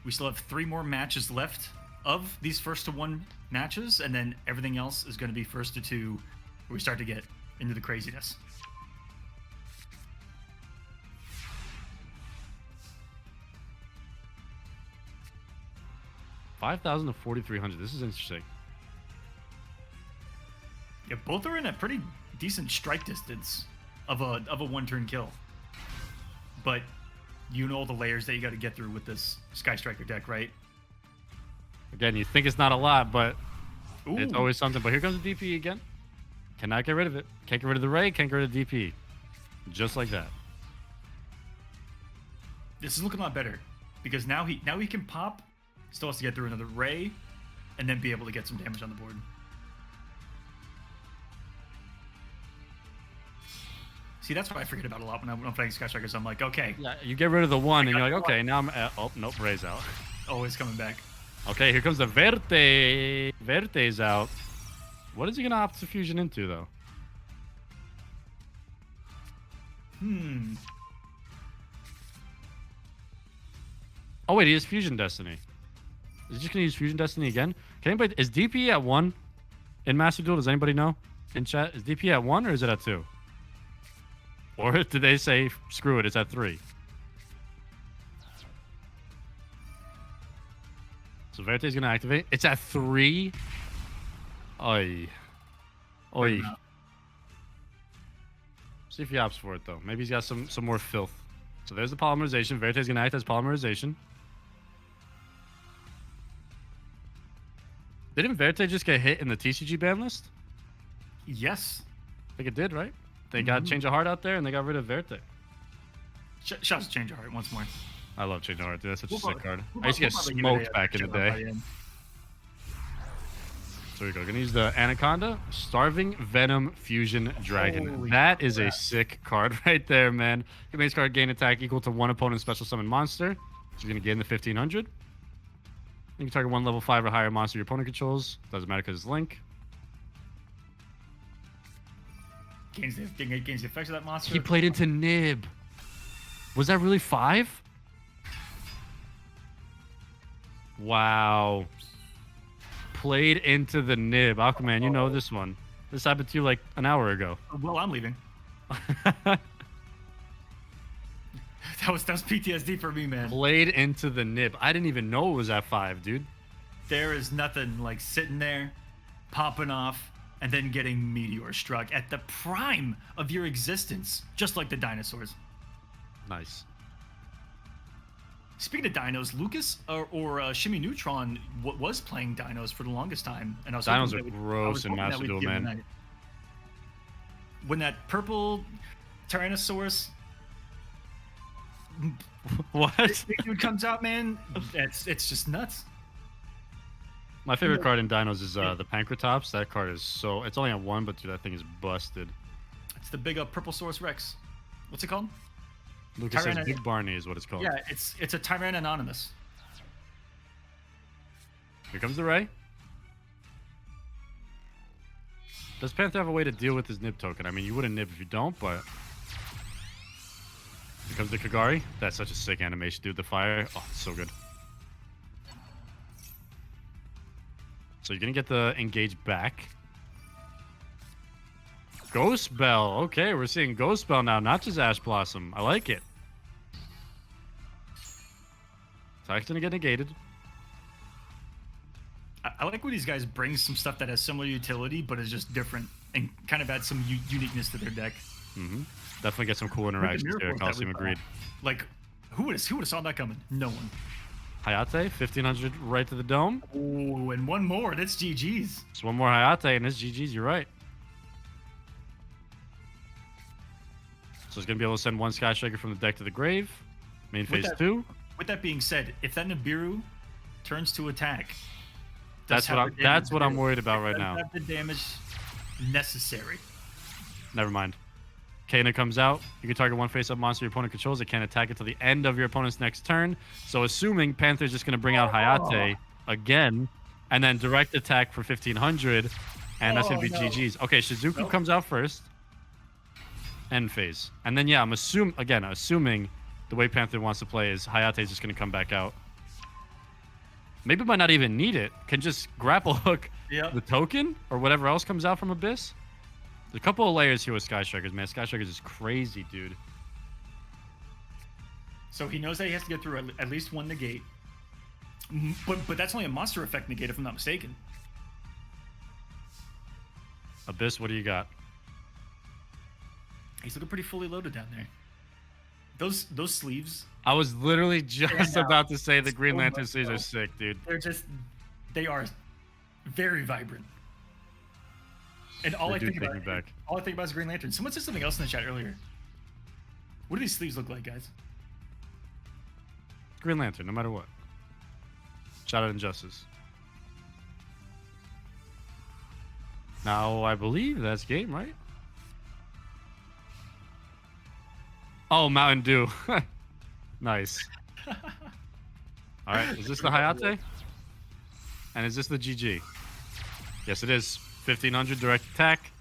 We still have 3 more matches left of these first to 1 matches, and then everything else is going to be first to 2, where we start to get into the craziness. $5,000 to 4,300. This is interesting. Yeah, both are in a pretty decent strike distance of a 1-turn kill. But you know the layers that you got to get through with this Sky Striker deck, right? Again, you think it's not a lot, but Ooh. it's always something. But here comes the DP again. Cannot get rid of it. Can't get rid of the Ray. Can't get rid of DP. Just like that. This is looking a lot better because now he can pop. Still has to get through another Ray, and then be able to get some damage on the board. See, that's what I forget about a lot when I'm playing Sky Strikers. I'm like, okay. Yeah, you get rid of the one, and you're like, okay, now I'm oh, nope, Ray's out. Always coming back. Okay, here comes the Verte. Verte's out. What is he going to opt to fusion into, though? Oh, wait, he has Fusion Destiny. Is he just going to use Fusion Destiny again? Can anybody... Is DP at 1 in Master Duel? Does anybody know in chat? Is DP at 1 or is it at 2? Or did they say, screw it, it's at 3? So Verte's going to activate. It's at 3? Oi. Oi. See if he opts for it, though. Maybe he's got some more filth. So there's the polymerization. Verte's going to act as polymerization. Didn't Verte just get hit in the TCG ban list? Yes. I think it did, right? They got Change of Heart out there, and they got rid of Verte. Shouts to Change of Heart once more. I love Change of Heart, dude. That's such a sick card. I used to get smoked back in the day. So here we go. Gonna use the Anaconda. Starving Venom Fusion Dragon. Holy that is crap. a sick card right there, man. Your base card gain attack equal to 1 opponent's special summon monster. So you're gonna gain the 1500. You can target 1 level 5 or higher monster your opponent controls. Doesn't matter because it's Link. Gains the effects of that monster. He played into Nib. Was that really 5? Wow. Played into the Nib. Aquaman, you know this one. This happened to you like an hour ago. Well, I'm leaving. That was PTSD for me, man. Played into the Nib. I didn't even know it was at 5, dude. There is nothing like sitting there, popping off, and then getting meteor struck at the prime of your existence, just like the dinosaurs. Nice. Speaking of dinos, Lucas or Shimmy Neutron was playing dinos for the longest time, and I was Dinos hoping are gross in Master Duel, man. When that purple Tyrannosaurus What? big dude comes out, man, it's just nuts. My favorite card in Dinos is the Pancratops. That card is so... It's only at 1, but dude, that thing is busted. It's the big Purple Saurus Rex. What's it called? Lucas says Big Barney is what it's called. Yeah, it's a Tyrann Anonymous. Here comes the Ray. Does Panther have a way to deal with his nib token? I mean, you wouldn't nib if you don't, but... Here comes the Kagari. That's such a sick animation, dude. The fire. Oh, it's so good. So you're going to get the engage back. Ghost Bell. Okay, we're seeing Ghost Bell now, not just Ash Blossom. I like it. Attack's going to get negated. I like when these guys bring some stuff that has similar utility, but is just different and kind of adds some uniqueness to their deck. Mm-hmm. Definitely get some cool interactions here. Kolosseum of Greed. Like, who would have saw that coming? No one. Hayate, 1500 right to the dome. Oh, and one more. That's GG's. Just one more Hayate, and it's GG's. You're right. So it's going to be able to send one Sky Striker from the deck to the grave. Main phase 2. With that being said, if that Nibiru turns to attack, that's what I'm worried about right now. Have the damage necessary. Never mind. Kana comes out. You can target one face-up monster your opponent controls. It can't attack it till the end of your opponent's next turn. So assuming Panther's just going to bring out Hayate again, and then direct attack for 1500, and that's going to be GG's. Okay, Shizuku comes out first. End phase. And then, yeah, I'm assuming the way Panther wants to play is Hayate's just going to come back out. Maybe might not even need it. Can just grapple hook the token or whatever else comes out from Abyss. There's a couple of layers here with Sky Strikers, man. Sky Strikers is crazy, dude. So he knows that he has to get through at least one negate. But that's only a monster effect negate, if I'm not mistaken. Abyss, what do you got? He's looking pretty fully loaded down there. Those sleeves. I was literally just about to say the Green Lantern sleeves are sick, dude. They are very vibrant. And all I think about is Green Lantern. Someone said something else in the chat earlier. What do these sleeves look like, guys? Green Lantern, no matter what. Shout out Injustice. Now, I believe that's game, right? Oh, Mountain Dew. Nice. All right, is this the Hayate? And is this the GG? Yes, it is. 1500 direct attack.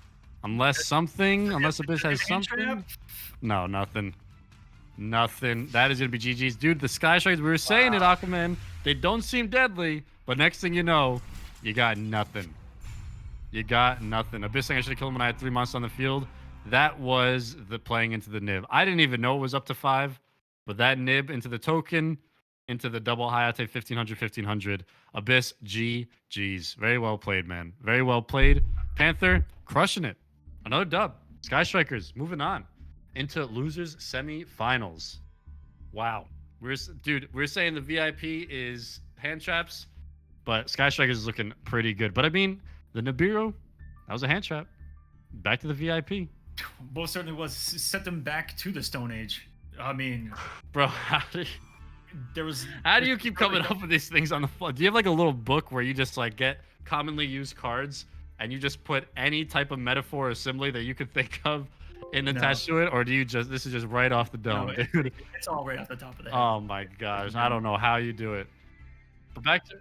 Unless Abyss has something. No, nothing. Nothing. That is going to be GG's. Dude, the Sky Strikers, we were saying it, Aquaman. They don't seem deadly, but next thing you know, you got nothing. You got nothing. Abyss saying I should have killed him when I had 3 months on the field. That was the playing into the nib. I didn't even know it was up to 5, but that nib into the token, into the double Hayate 1500. Abyss, GG's. Very well played, man. Very well played. Panther, crushing it. Another dub. Sky Strikers, moving on into losers semifinals. Wow. We're saying the VIP is hand traps, but Sky Strikers is looking pretty good. But I mean, the Nibiru, that was a hand trap. Back to the VIP. Most certainly was. Set them back to the Stone Age. I mean, bro, how do you keep coming up with these things on the fly? Do you have like a little book where you just like get commonly used cards and you just put any type of metaphor or simile that you could think of and attach to it, or do you this is just right off the dome, dude? It's all right off the top of the head. Oh my gosh, I don't know how you do it. But back to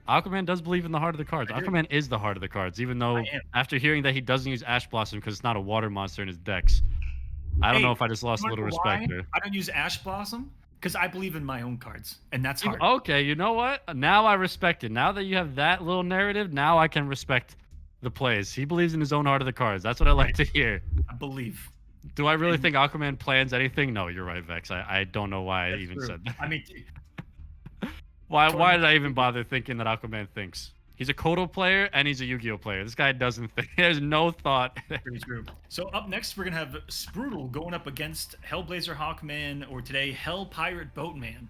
Aquaman does believe in the heart of the cards. Aquaman is the heart of the cards, even though after hearing that he doesn't use Ash Blossom because it's not a water monster in his decks. I don't know if I just lost a little respect there. I don't use Ash Blossom because I believe in my own cards, and that's hard. Okay, you know what? Now I respect it. Now that you have that little narrative, now I can respect the plays. He believes in his own heart of the cards. That's what I like to hear. I believe. Do I really think Aquaman plans anything? No, you're right, Vex. I don't know why I even said that. I mean, why did I even bother thinking that Aquaman thinks? He's a Kodo player and he's a Yu-Gi-Oh player. This guy doesn't think. There's no thought. Pretty true. So up next, we're gonna have Spruta going up against Hellblazer Hawkman, or today Hell Pirate Boatman.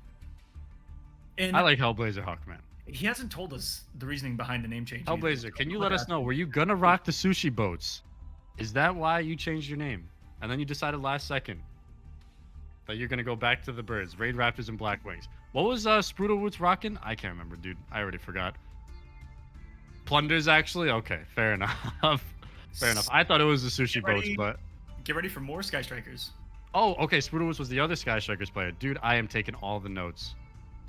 And I like Hellblazer Hawkman. He hasn't told us the reasoning behind the name change. Hellblazer, can you let us know? Were you gonna rock the sushi boats? Is that why you changed your name? And then you decided last second that you're gonna go back to the birds, Raid Raptors and Black Wings. What was Spruta Woods rocking? I can't remember, dude. I already forgot. Plunders, actually? Okay, fair enough. Fair enough. I thought it was the sushi boats, but... Get ready for more Sky Strikers. Oh, okay. Spruta Woods was the other Sky Strikers player. Dude, I am taking all the notes.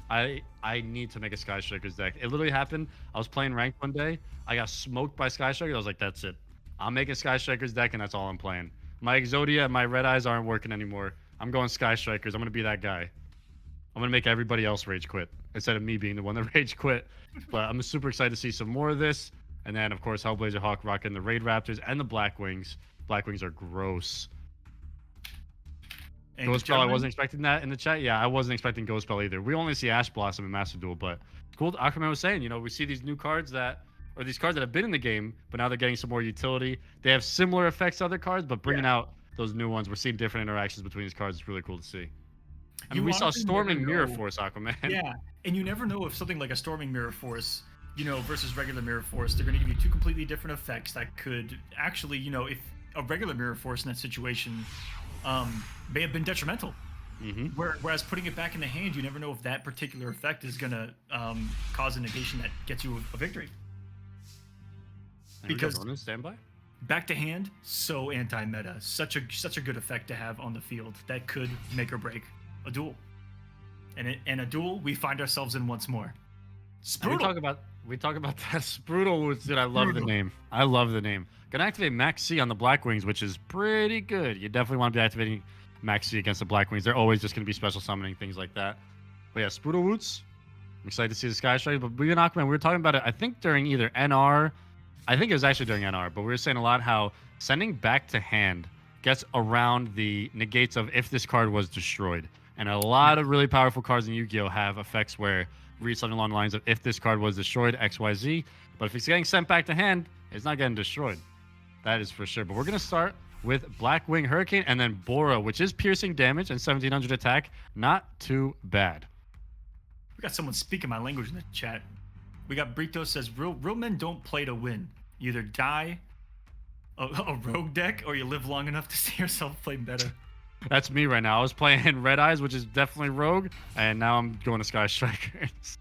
I need to make a Sky Strikers deck. It literally happened. I was playing ranked one day. I got smoked by Sky Strikers. I was like, that's it. I'm making Sky Strikers deck, and that's all I'm playing. My Exodia and my Red Eyes aren't working anymore. I'm going Sky Strikers. I'm going to be that guy. I'm going to make everybody else rage quit instead of me being the one that rage quit. But I'm super excited to see some more of this. And then, of course, Hellblazer Hawk rocking the Raid Raptors and the Black Wings. Black Wings are gross. And Ghost Spell, I wasn't expecting that in the chat. Yeah, I wasn't expecting Ghost Spell either. We only see Ash Blossom in Master Duel, but cool. Aquaman was saying, we see these new cards these cards that have been in the game, but now they're getting some more utility. They have similar effects to other cards, but bringing out those new ones, we're seeing different interactions between these cards. It's really cool to see. I mean, we saw Storming Mirror Force, Aquaman. Yeah, and you never know if something like a Storming Mirror Force, versus regular Mirror Force, they're going to give you two completely different effects that could actually, if a regular Mirror Force in that situation may have been detrimental. Mm-hmm. Whereas putting it back in the hand, you never know if that particular effect is going to cause a negation that gets you a victory. Because standby. Back to hand, so anti-meta, such a good effect to have on the field that could make or break a duel. And a duel we find ourselves in once more. Spruta. We talk about that Spruta. Dude, I love the name. I love the name. Gonna activate Max C on the Black Wings, which is pretty good. You definitely want to be activating Max C against the Black Wings. They're always just gonna be special summoning things like that. But yeah, Spruta Woots. I'm excited to see the Sky Strike. But we and Aquaman, we were talking about it. I think during either NR. I think it was actually during NR, but we were saying a lot how sending back to hand gets around the negates of if this card was destroyed. And a lot of really powerful cards in Yu-Gi-Oh! Have effects where read something along the lines of if this card was destroyed, XYZ. But if it's getting sent back to hand, it's not getting destroyed. That is for sure. But we're going to start with Black Wing Hurricane and then Bora, which is piercing damage and 1700 attack. Not too bad. We got someone speaking my language in the chat. We got Brito says, real men don't play to win. You either die a rogue deck or you live long enough to see yourself play better. That's me right now. I was playing Red Eyes, which is definitely rogue, and now I'm going to Sky Strikers.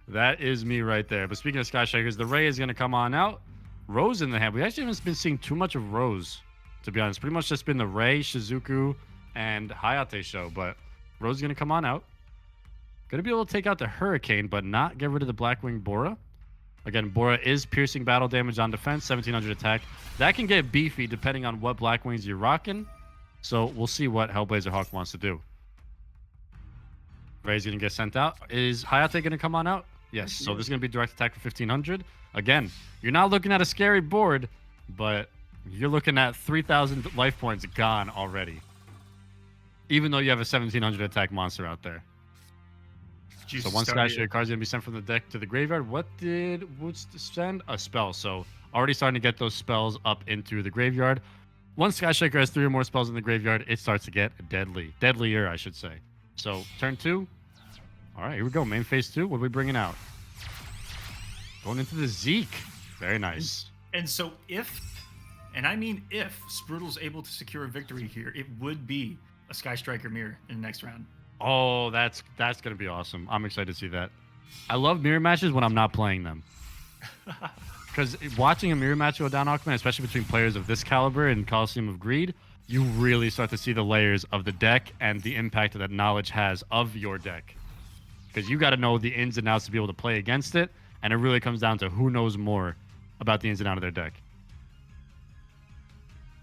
That is me right there. But speaking of Sky Strikers, the Ray is going to come on out. Rose in the hand. We actually haven't been seeing too much of Rose, to be honest. Pretty much just been the Ray, Shizuku, and Hayate show, but Rose is going to come on out. Going to be able to take out the Hurricane, but not get rid of the Blackwing Bora. Again, Bora is piercing battle damage on defense, 1700 attack. That can get beefy depending on what Blackwings you're rocking. So we'll see what Hellblazer Hawk wants to do. Ray's going to get sent out. Is Hayate going to come on out? Yes. So this is going to be direct attack for 1500. Again, you're not looking at a scary board, but you're looking at 3,000 life points gone already. Even though you have a 1700 attack monster out there. So one Sky Striker card is going to be sent from the deck to the graveyard. What did Woods send? A spell. So already starting to get those spells up into the graveyard. Once Sky Striker has 3 or more spells in the graveyard, it starts to get deadly. Deadlier, I should say. So turn 2. All right, here we go. Main phase 2. What are we bringing out? Going into the Zeke. Very nice. And so if, and I mean if, Sprudel's able to secure a victory here, it would be a Sky Striker mirror in the next round. Oh, that's going to be awesome. I'm excited to see that. I love mirror matches when I'm not playing them. Because watching a mirror match go down, Aquaman, especially between players of this caliber in Kolosseum of Greed, you really start to see the layers of the deck and the impact that knowledge has of your deck. Because you got to know the ins and outs to be able to play against it, and it really comes down to who knows more about the ins and outs of their deck.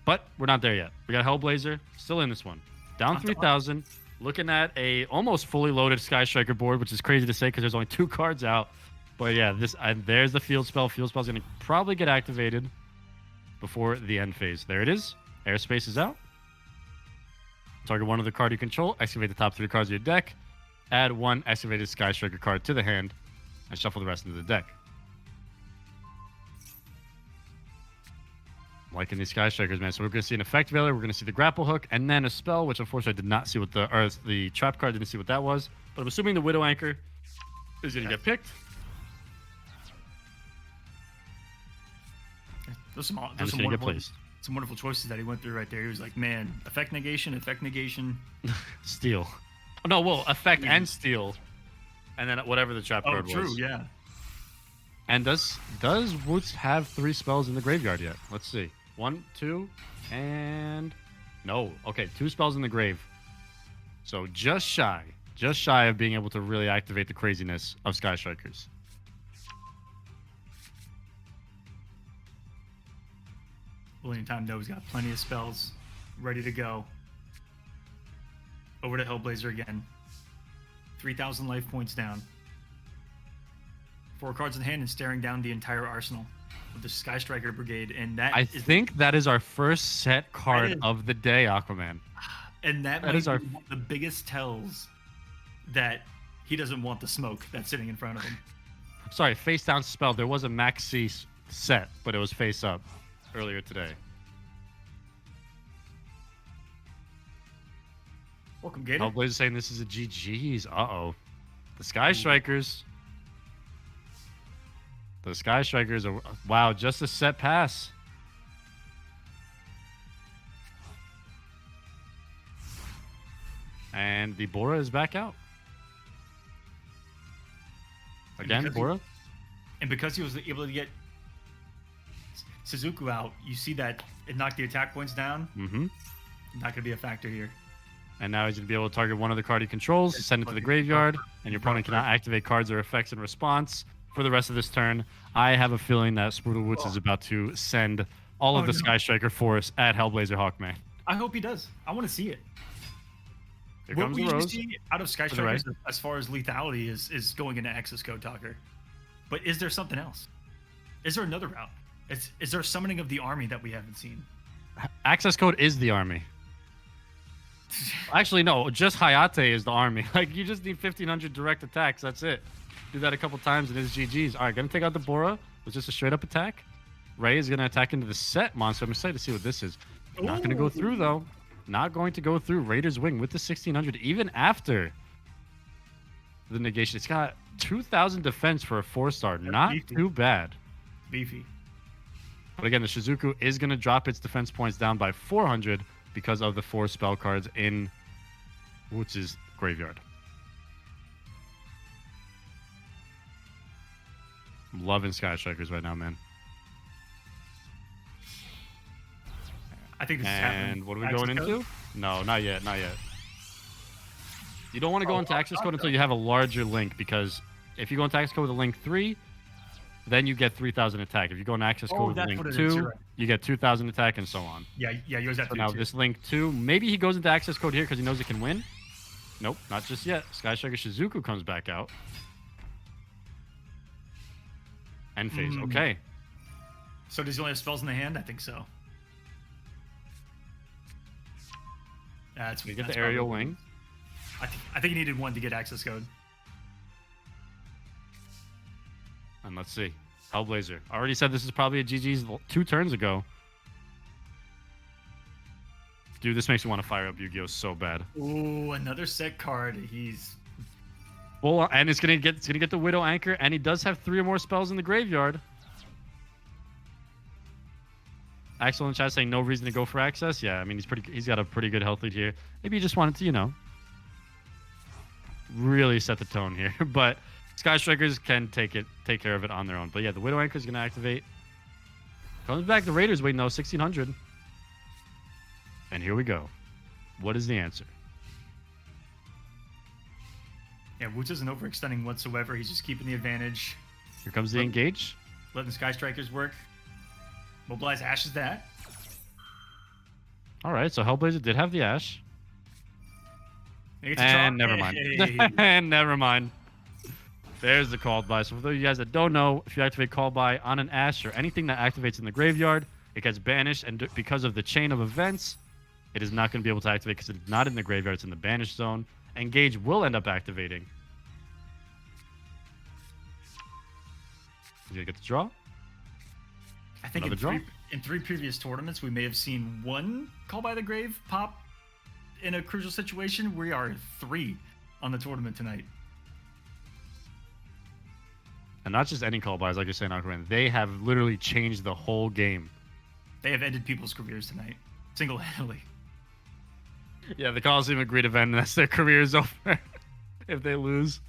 But we're not there yet. We got Hellblazer still in this one. Down 3,000. Looking at a almost fully loaded Sky Striker board, which is crazy to say because there's only 2 cards out. But yeah, there's the field spell. Field spell is going to probably get activated before the end phase. There it is. Airspace is out. Target one of the card you control. Excavate the top 3 cards of your deck. Add 1 excavated Sky Striker card to the hand. And shuffle the rest into the deck. I'm liking these Sky Strikers, man. So we're going to see an Effect Veiler. We're going to see the Grapple Hook. And then a spell, which unfortunately I did not see what the Trap card didn't see what that was. But I'm assuming the Widow Anchor is going to get picked. There's some wonderful choices that he went through right there. He was like, man, Effect Negation. Steal. Oh, no, well, Effect and Steal. And then whatever the Trap card was. Oh, true, yeah. And does Woots have 3 spells in the graveyard yet? Let's see. 1, 2, and... No. Okay, 2 spells in the grave. So just shy of being able to really activate the craziness of Sky Strikers. William Time knows he's got plenty of spells ready to go. Over to Hellblazer again. 3,000 life points down. 4 cards in hand and staring down the entire arsenal with the Sky Striker Brigade. And that I think that is our first set card of the day, Aquaman. And that might be one of the biggest tells that he doesn't want the smoke that's sitting in front of him. Sorry, face down spell. There was a maxi set, but it was face up earlier today. Welcome, Gator. Hellblazer saying this is a GG's. Uh-oh. The Sky Strikers. The Sky Strikers are... Wow, just a set pass. And the Bora is back out. Again, Bora. And because he was able to get Suzuku out, you see that it knocked the attack points down. Mm-hmm. Not going to be a factor here. And now he's going to be able to target one of the card he controls, send it to the graveyard, and your opponent cannot activate cards or effects in response for the rest of this turn. I have a feeling that Spruta Woods is about to send all of the Sky Striker force at Hellblazer Hawkman. I hope he does. I want to see it. Here What comes we the Rose. usually see out of Sky Strikers as far as lethality is going into access code talker. But is there something else? Is there another route? Is there a summoning of the army that we haven't seen? Access code is the army. Actually, no, just Hayate is the army. Like, you just need 1,500 direct attacks. That's it. Do that a couple times and it's GG's. All right, gonna take out the Bora with just a straight up attack. Ray is gonna attack into the set monster. I'm excited to see what this is. Not gonna go through though. Not going to go through. Raider's Wing with the 1,600 even after the negation. It's got 2,000 defense for a 4-star. Not too bad. Beefy. But again, the Shizuku is gonna drop its defense points down by 400 because of the 4 spell cards in Woots' graveyard. I'm loving Sky Strikers right now, man. I think this is happening. And what are we going into? No, not yet, not yet. You don't want to go into access code until you have a larger link, because if you go into access code with a link 3, then you get 3,000 attack. If you go into access code with link 2, you get 2,000 attack and so on. Yeah, yours have so now this link 2, maybe he goes into access code here because he knows he can win. Nope, not just yet. Sky Striker Shizuku comes back out. End phase, okay. So does he only have spells in the hand? I think so. We get the aerial wing. I think he needed one to get access code. And let's see. Hellblazer. I already said this is probably a GG's 2 turns ago. Dude, this makes me want to fire up Yu-Gi-Oh! So bad. Ooh, another set card. He's... Well, and it's gonna get the Widow Anchor, and he does have 3 or more spells in the graveyard. Axel in chat saying no reason to go for access. Yeah, I mean he's got a pretty good health lead here. Maybe he just wanted to, you know, really set the tone here. But Sky Strikers can take care of it on their own. But yeah, the Widow Anchor is gonna activate. Comes back the Raiders waiting though, 1,600. And here we go. What is the answer? Yeah, Woots isn't overextending whatsoever. He's just keeping the advantage. Here comes the engage. Letting Sky Strikers work. Mobilize Ash is that. All right, so Hellblazer did have the Ash. And never mind. And never mind. There's the called by. So for those of you guys that don't know, if you activate call by on an Ash or anything that activates in the graveyard, it gets banished, and because of the chain of events, it is not going to be able to activate because it's not in the graveyard, it's in the banished zone. Engage will end up activating. You gonna get the draw? I think in 3 previous tournaments, we may have seen 1 Call by the Grave pop in a crucial situation. We are 3 on the tournament tonight. And not just any call buys, like you're saying, Aquaman. They have literally changed the whole game. They have ended people's careers tonight, single-handedly. Yeah, the Kolosseum of Greed event, and that's their career's over if they lose.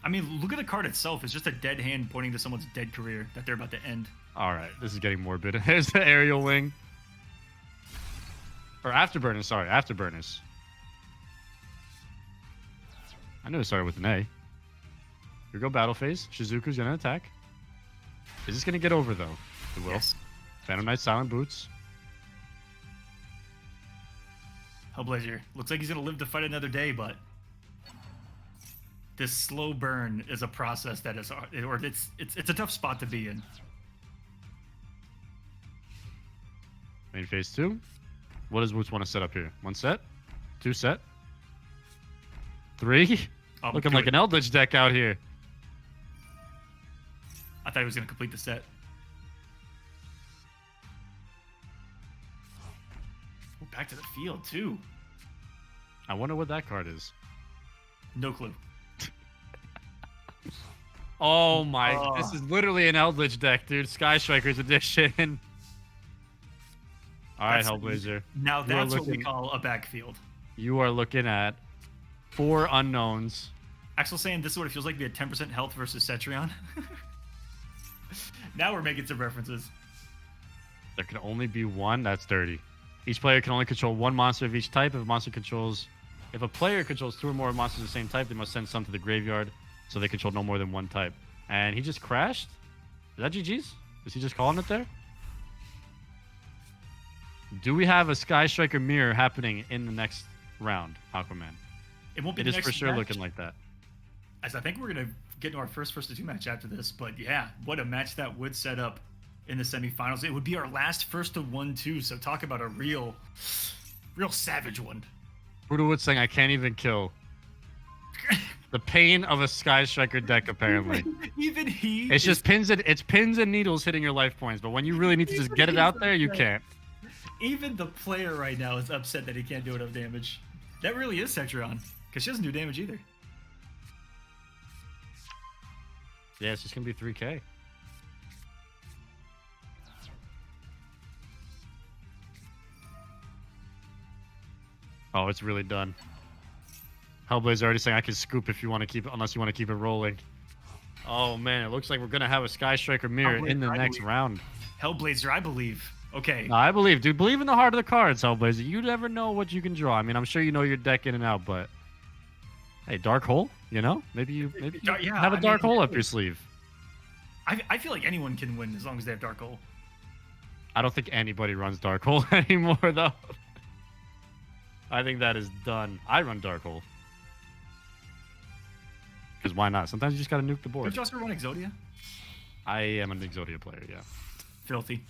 I mean, look at the card itself. It's just a dead hand pointing to someone's dead career that they're about to end. All right, this is getting morbid. Here's the aerial wing. Or afterburners, sorry, afterburners. I knew it started with an A. Here we go, battle phase. Shizuku's gonna attack. Is this gonna get over though? It will. Yes. Phantom Knight, Silent Boots. Hellblazer. Looks like he's gonna live to fight another day, but this slow burn is a process that is, or it's a tough spot to be in. Main phase 2. What does Woots want to set up here? 1 set? 2 set? 3? Looking like an Eldritch deck out here. I thought he was gonna complete the set. Ooh, back to the field too. I wonder what that card is. No clue. Oh my, this is literally an Eldritch deck, dude. Sky Strikers edition. All right, Hellblazer. Now that's what we call a backfield. You are looking at 4 unknowns. Axel saying this is what it feels like to be at 10% health versus Cetrion. Now we're making some references. There can only be 1. That's dirty. Each player can only control 1 monster of each type. If a player controls 2 or more monsters of the same type, they must send some to the graveyard, so they control no more than 1 type. And he just crashed? Is that GG's? Is he just calling it there? Do we have a Sky Striker mirror happening in the next round, Aquaman? It won't be. It is for sure looking like that. As I think we're gonna get into our first to 2 match after this, but yeah, what a match that would set up in the semifinals. It would be our last first to 1 too. So talk about a real savage one. Spruta Wood saying I can't even kill. The pain of a Sky Striker deck, apparently. Even he. It's just pins and needles hitting your life points, but when you really need to just get it out there, you can't. Even the player right now is upset that he can't do enough damage. That really is Cetrion, because she doesn't do damage either. Yeah, it's just gonna be 3K. Oh, it's really done. Hellblazer already saying I can scoop if you want to keep it, unless you want to keep it rolling. Oh man, it looks like we're gonna have a Sky Striker mirror in the next round. Hellblazer, I believe. Okay. No, I believe, dude. Believe in the heart of the cards, Hellblazer. You never know what you can draw. I mean, I'm sure you know your deck in and out, but hey, Dark Hole, you know? Maybe you have a Dark Hole up your sleeve. I feel like anyone can win as long as they have Dark Hole. I don't think anybody runs Dark Hole anymore, though. I think that is done. I run Dark Hole. Because why not? Sometimes you just gotta nuke the board. Don't you also run Exodia? I am an Exodia player, yeah. Filthy.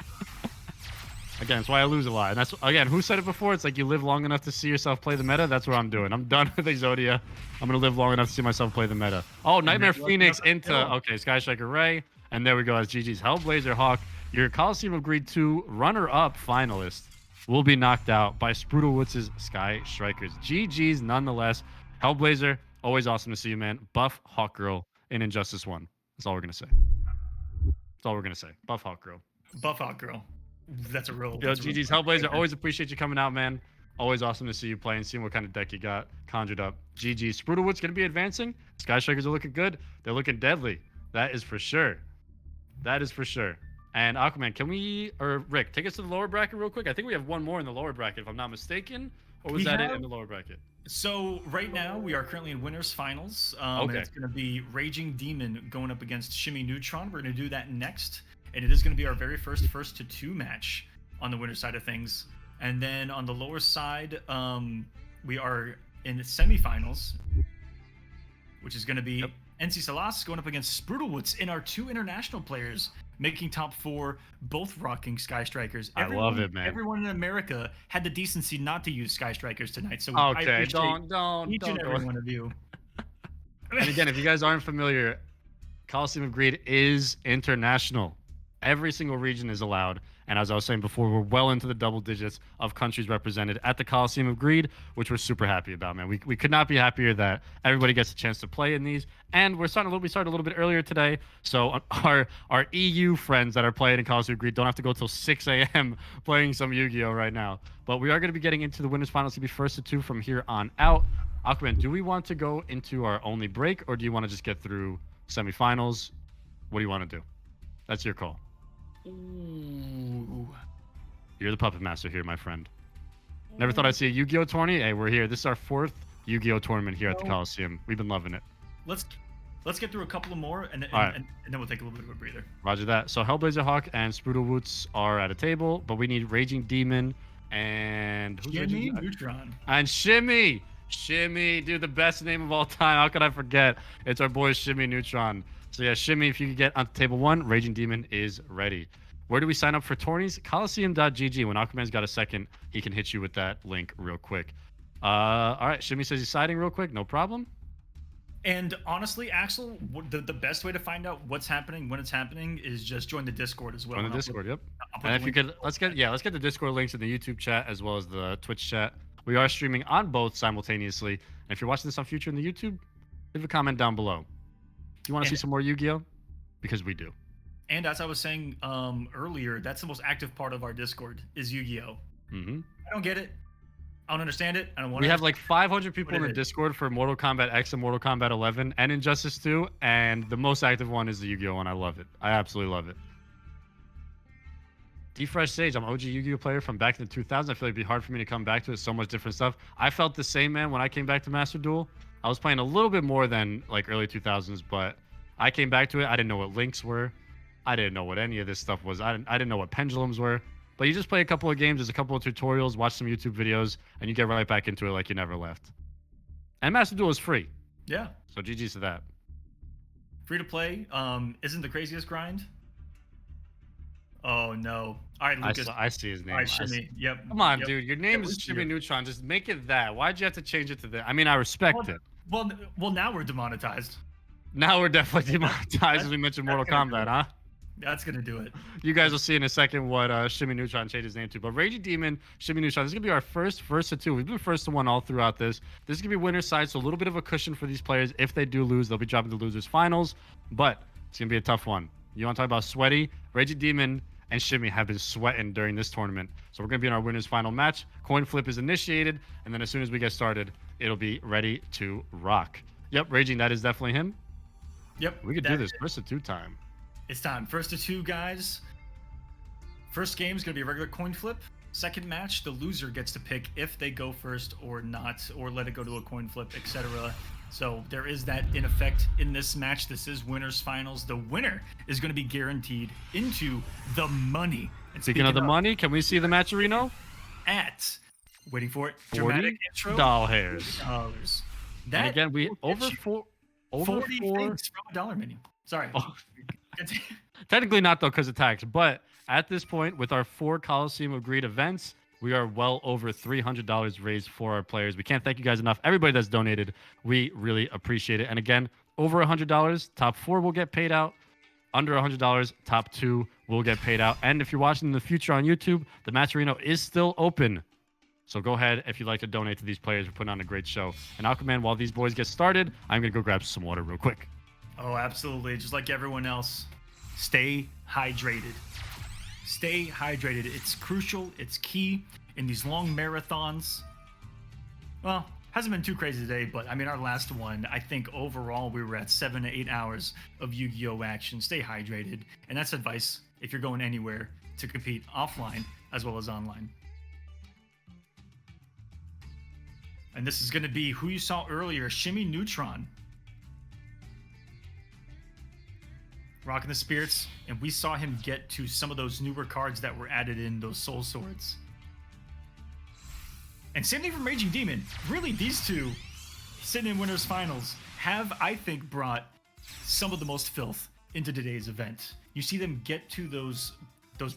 Again, that's why I lose a lot. And that's, again, who said it before? It's like you live long enough to see yourself play the meta. That's what I'm doing. I'm done with Exodia. I'm going to live long enough to see myself play the meta. Oh, Nightmare Phoenix into, okay, Sky Striker Ray. And there we go as GG's. Hellblazer Hawk, your Kolosseum of Greed 2 runner-up finalist, will be knocked out by Spruta Woods' Sky Strikers. GG's nonetheless. Hellblazer, always awesome to see you, man. Buff Hawk Girl in Injustice 1. That's all we're going to say. That's all we're going to say. Buff Hawk Girl. Buff Hawk Girl. That's a real. Yo, GG's Hellblazer. Always appreciate you coming out, man. Always awesome to see you play and seeing what kind of deck you got conjured up. GG. Spruta Wood's going to be advancing. Sky Strikers are looking good. They're looking deadly. That is for sure. That is for sure. And Aquaman, can we, or Rick, take us to the lower bracket real quick? I think we have one more in the lower bracket, if I'm not mistaken. Or was that it in the lower bracket? So right now we are currently in winners finals. And it's going to be Raging Demon going up against Shimmy Neutron. We're going to do that next. And it is going to be our very first to 2 match on the winner side of things. And then on the lower side, we are in the semifinals, which is going to be NC Salas going up against Spruta Woods in our 2 international players, making top 4, both rocking Sky Strikers. I love it, man. Everyone in America had the decency not to use Sky Strikers tonight. So okay, don't each and every one of you. And again, if you guys aren't familiar, Kolosseum of Greed is international. Every single region is allowed. And as I was saying before, we're well into the double digits of countries represented at the Kolosseum of Greed, which we're super happy about, man. We could not be happier that everybody gets a chance to play in these. And we started a little bit earlier today. So our EU friends that are playing in Kolosseum of Greed don't have to go till 6 a.m. playing some Yu-Gi-Oh! Right now. But we are going to be getting into the winners finals to be first to 2 from here on out. Aquaman, do we want to go into our only break, or do you want to just get through semifinals? What do you want to do? That's your call. Ooh. You're the puppet master here, my friend. Never thought I'd see a Yu-Gi-Oh! Tourney. Hey, we're here. This is our 4th Yu-Gi-Oh! Tournament here at the Coliseum. We've been loving it. Let's let's get through a couple of more, and right. and then we'll take a little bit of a breather. Roger that. So Hellblazer Hawk and Spruta Woots are at a table, but we need Raging Demon and who's Shimmy, Raging? Neutron. And Shimmy. Shimmy, dude, the best name of all time. How could I forget? It's our boy Shimmy Neutron. So yeah, Shimmy, if you could get onto table 1, Raging Demon is ready. Where do we sign up for tourneys? Kolosseum.gg. When Aquaman's got a second, he can hit you with that link real quick. All right, Shimmy says he's siding real quick. No problem. And honestly, Axel, the best way to find out what's happening when it's happening is just join the Discord as well. Join the Discord, yep. I'll put And the if you link- could, let's get the Discord links in the YouTube chat as well as the Twitch chat. We are streaming on both simultaneously. And if you're watching this on future in the YouTube, leave a comment down below. Do you want to see some more Yu-Gi-Oh? Because we do. And as I was saying earlier, that's the most active part of our Discord is Yu-Gi-Oh. Mm-hmm. I don't get it. I don't understand it. I don't want. We have like 500 people What in it the is. Discord for Mortal Kombat X and Mortal Kombat 11 and Injustice 2, and the most active one is the Yu-Gi-Oh one. I love it. I absolutely love it. D-Fresh Sage, I'm an OG Yu-Gi-Oh player from back in the 2000s. I feel like it'd be hard for me to come back to it. So much different stuff. I felt the same, man, when I came back to Master Duel. I was playing a little bit more than like early 2000s, but I came back to it. I didn't know what links were. I didn't know what any of this stuff was. I didn't know what pendulums were. But you just play a couple of games, there's a couple of tutorials, watch some YouTube videos, and you get right back into it like you never left. And Master Duel is free. Yeah, So GG's to that. free to play. Isn't the craziest grind? Oh no! All right, Lucas. I see his name. All right, I see- Shimmy. Yep. Come on, yep. dude. Your name Yep, is it's Shimmy you. Neutron. Just make it that. Why'd you have to change it to that? I mean, I respect it. Well, now we're demonetized. Now we're definitely demonetized as we mentioned Mortal that's gonna Kombat, do huh? That's gonna do it. You guys will see in a second what Shimmy Neutron changed his name to. But Raging Demon, Shimmy Neutron, this is going to be our first to 2. We've been first to 1 all throughout this. This is going to be winner's side, so a little bit of a cushion for these players. If they do lose, they'll be dropping to losers finals. But it's going to be a tough one. You want to talk about sweaty? Raging Demon and Shimmy have been sweating during this tournament. So we're going to be in our winner's final match. Coin flip is initiated, and then as soon as we get started, it'll be ready to rock. Yep, Raging, that is definitely him. Yep. We could do this first to 2 time. It's time. First to 2, guys. First game is going to be a regular coin flip. Second match, the loser gets to pick if they go first or not, or let it go to a coin flip, etc. So there is that in effect in this match. This is winners finals. The winner is going to be guaranteed into the money. And Speaking of the money, can we see the match, Reno? at waiting for it, dramatic intro, doll hairs. $40. And That again, we will get over you 40 4. things from a dollar menu. Sorry. Oh. Technically not though, because of tax. But at this point, with our 4 Kolosseum of Greed events, we are well over $300 raised for our players. We can't thank you guys enough. Everybody that's donated, we really appreciate it. And again, over $100, top 4 will get paid out. Under $100, top 2 will get paid out. And if you're watching in the future on YouTube, the Match Arena is still open. So go ahead if you'd like to donate to these players. We're putting on a great show. And Aquaman, while these boys get started, I'm going to go grab some water real quick. Oh, absolutely. Just like everyone else, stay hydrated. Stay hydrated. It's crucial. It's key in these long marathons. Well, hasn't been too crazy today, but I mean, our last one, I think overall we were at 7 to 8 hours of Yu-Gi-Oh action. Stay hydrated. And that's advice if you're going anywhere to compete offline as well as online. And this is going to be who you saw earlier, Shimmy Neutron. Rocking the spirits, and we saw him get to some of those newer cards that were added in, those soul swords. And same thing from Raging Demon. Really, these two, sitting in winners finals, have, I think, brought some of the most filth into today's event. You see them get to those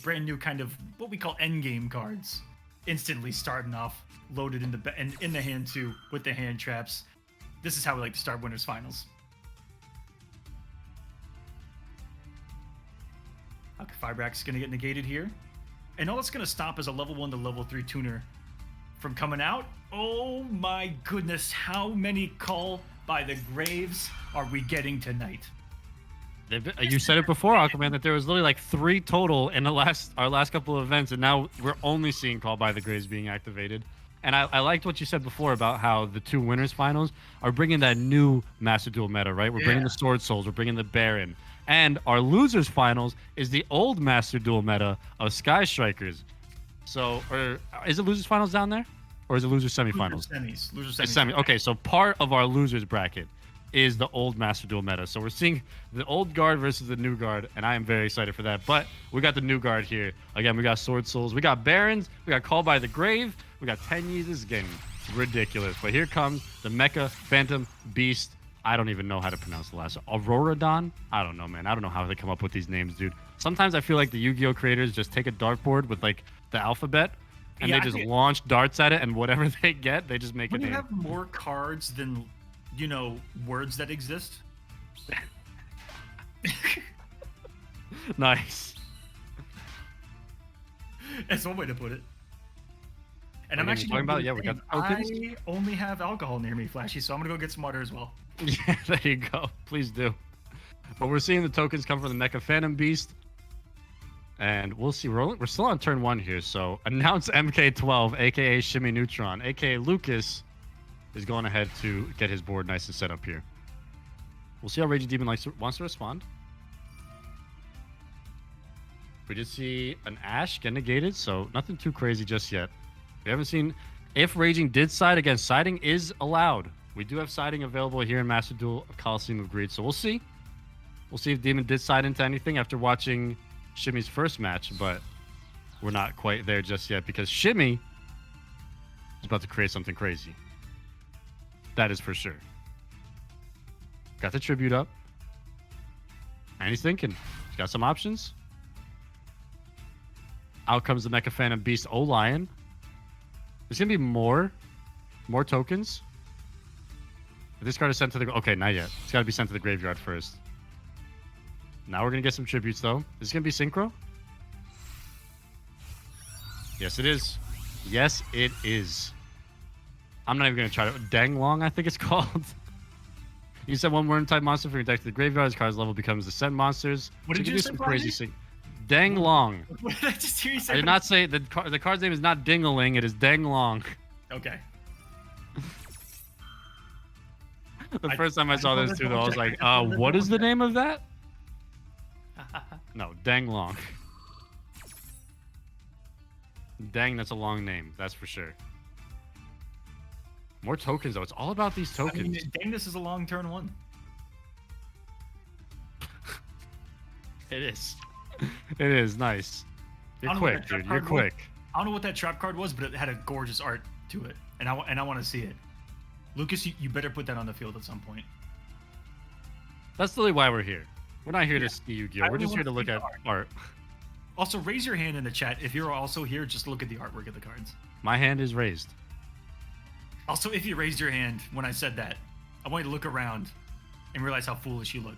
brand new kind of what we call endgame cards, instantly starting off loaded in the hand too, with the hand traps. This is how we like to start winners finals. Okay, Fibrax is going to get negated here. And all that's going to stop is a level 1 to level 3 tuner from coming out. Oh my goodness, how many Call by the Graves are we getting tonight? You said it before, Aquaman, that there was literally like 3 total in our last couple of events, and now we're only seeing Call by the Graves being activated. And I liked what you said before about how the 2 winners finals are bringing that new Master Duel meta, right? We're bringing the Sword Souls, we're bringing the Baron. And our losers finals is the old Master Duel meta of Sky Strikers. So, or is it losers finals down there? Or is it losers semifinals? Losers semis. It's semi. Okay, so part of our losers bracket is the old Master Duel meta. So we're seeing the old guard versus the new guard, and I am very excited for that. But we got the new guard here. Again, we got Sword Souls, we got Barons, we got Call by the Grave, we got Tenyis. This is getting ridiculous. But here comes the Mecha Phantom Beast. I don't even know how to pronounce the last one. Auroradon? I don't know, man. I don't know how they come up with these names, dude. Sometimes I feel like the Yu-Gi-Oh creators just take a dartboard with like the alphabet and they just launch darts at it, and whatever they get, they just make a name. When you have more cards than, you know, words that exist. Nice. That's one way to put it. And I'm What are you actually talking about? Yeah, we got tokens. I only have alcohol near me, Flashy, so I'm gonna go get some water as well. Yeah, there you go. Please do. But we're seeing the tokens come from the Mecha Phantom Beast. And we'll see. We're still on turn 1 here. So announce MK12, aka Shimmy Neutron, aka Lucas, is going ahead to get his board nice and set up here. We'll see how Raging Demon wants to respond. We did see an Ash get negated, so nothing too crazy just yet. We haven't seen if Raging did side. Again, siding is allowed. We do have siding available here in Master Duel of Kolosseum of Greed, so we'll see. We'll see if Demon did side into anything after watching Shimmy's first match, but we're not quite there just yet because Shimmy is about to create something crazy. That is for sure. Got the tribute up. And he's thinking. He's got some options. Out comes the Mecha Phantom Beast O-Lion. There's going to be more tokens. If this card is sent to the... Okay, not yet. It's got to be sent to the graveyard first. Now we're going to get some tributes, though. Is this going to be Synchro? Yes, it is. Yes, it is. I'm not even going to try to... Dang Long, I think it's called. You said one worm-type monster from your deck to the graveyard. This card's level becomes the Send monsters. What did you say, some crazy sync. Dang Long. What did I just hear you say? I did not say... The card's name is not Dingaling. It is Dang Long. Okay. The first time I saw this, too, though, I was like, what is the name of that? No, Dang Long. Dang, that's a long name. That's for sure. More tokens, though. It's all about these tokens. I mean, dang, this is a long turn 1. It is. It is. Nice. You're quick, dude. You're quick. I don't know what that trap card was, but it had a gorgeous art to it. And I want to see it. Lucas, you better put that on the field at some point. That's really why we're here. We're not here to see Yu-Gi-Oh! We're just here to look at art. Also, raise your hand in the chat if you're also here. Just look at the artwork of the cards. My hand is raised. Also, if you raised your hand when I said that, I want you to look around and realize how foolish you look.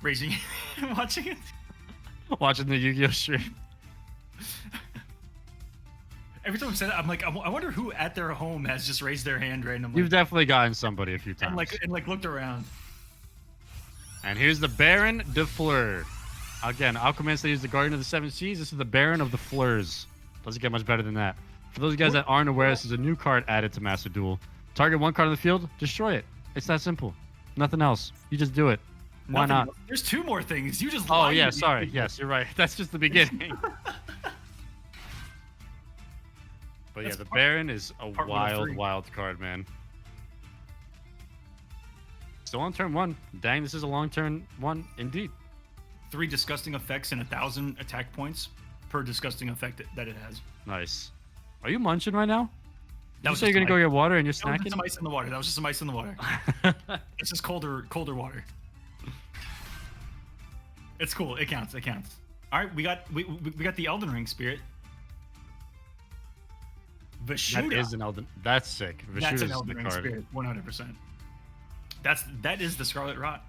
Raising and watching it. Watching the Yu-Gi-Oh! Stream. Every time I said it, I'm like, I wonder who at their home has just raised their hand randomly. You've definitely gotten somebody a few times. And looked around. And here's the Baron de Fleur. Again, Aquaman said he's the Guardian of the Seven Seas. This is the Baron of the Fleurs. Doesn't get much better than that. For those of you guys that aren't aware, this is a new card added to Master Duel. Target one card on the field, destroy it. It's that simple. Nothing else. You just do it. Why not? There's 2 more things. You just Oh, yeah, sorry. Yes, you're right. That's just the beginning. But yeah, the Baron is a wild card, man. Still on turn 1. Dang, this is a long turn 1 indeed. 3 disgusting effects and 1,000 attack points per disgusting effect that it has. Nice. Are you munching right now? That was you're gonna go get water and you're snacking? snacking? That was just some ice in the water. That was just some ice in the water. It's just colder water. It's cool. It counts. It counts. All right, we got the Elden Ring spirit. Vishuda. That is an Elden. That's sick. That's an Elden Ring spirit. 100%. That is the Scarlet Rot.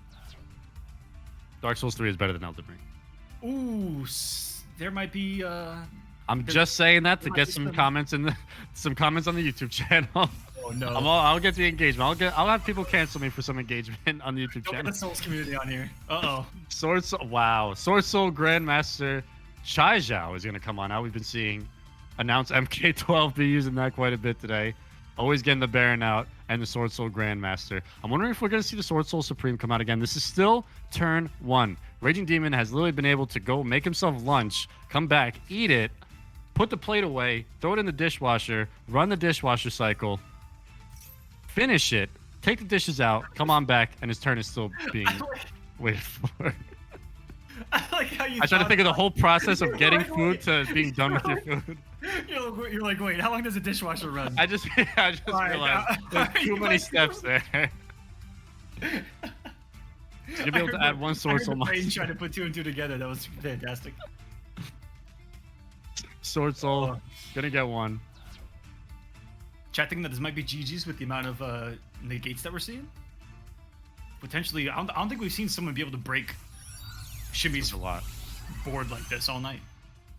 Dark Souls 3 is better than Elden Ring. Ooh, there might be. I'm just saying that to get some comments on the YouTube channel. Oh no! I'll get the engagement. I'll have people cancel me for some engagement on the YouTube channel. Get the Souls community on here. Uh-oh. Sword Soul Grandmaster Chai Zhao is gonna come on out. We've been seeing announce MK12 be using that quite a bit today. Always getting the Baron out and the Sword Soul Grandmaster. I'm wondering if we're going to see the Sword Soul Supreme come out again. This is still turn 1. Raging Demon has literally been able to go make himself lunch, come back, eat it, put the plate away, throw it in the dishwasher, run the dishwasher cycle, finish it, take the dishes out, come on back, and his turn is still being waited for. I like how you. I try to think of the whole process of getting Like, food to being done with your food. You're like, wait, how long does a dishwasher run? I just Alright, realized there's too you many like- steps there. You'll be able to add one sword soul I monster. trying to put 2 and 2 together. That was fantastic. Sword soul, gonna get one. Chat thinking that this might be GG's with the amount of negates that we're seeing. Potentially, I don't think we've seen someone be able to break Shimmy's A lot. board like this all night.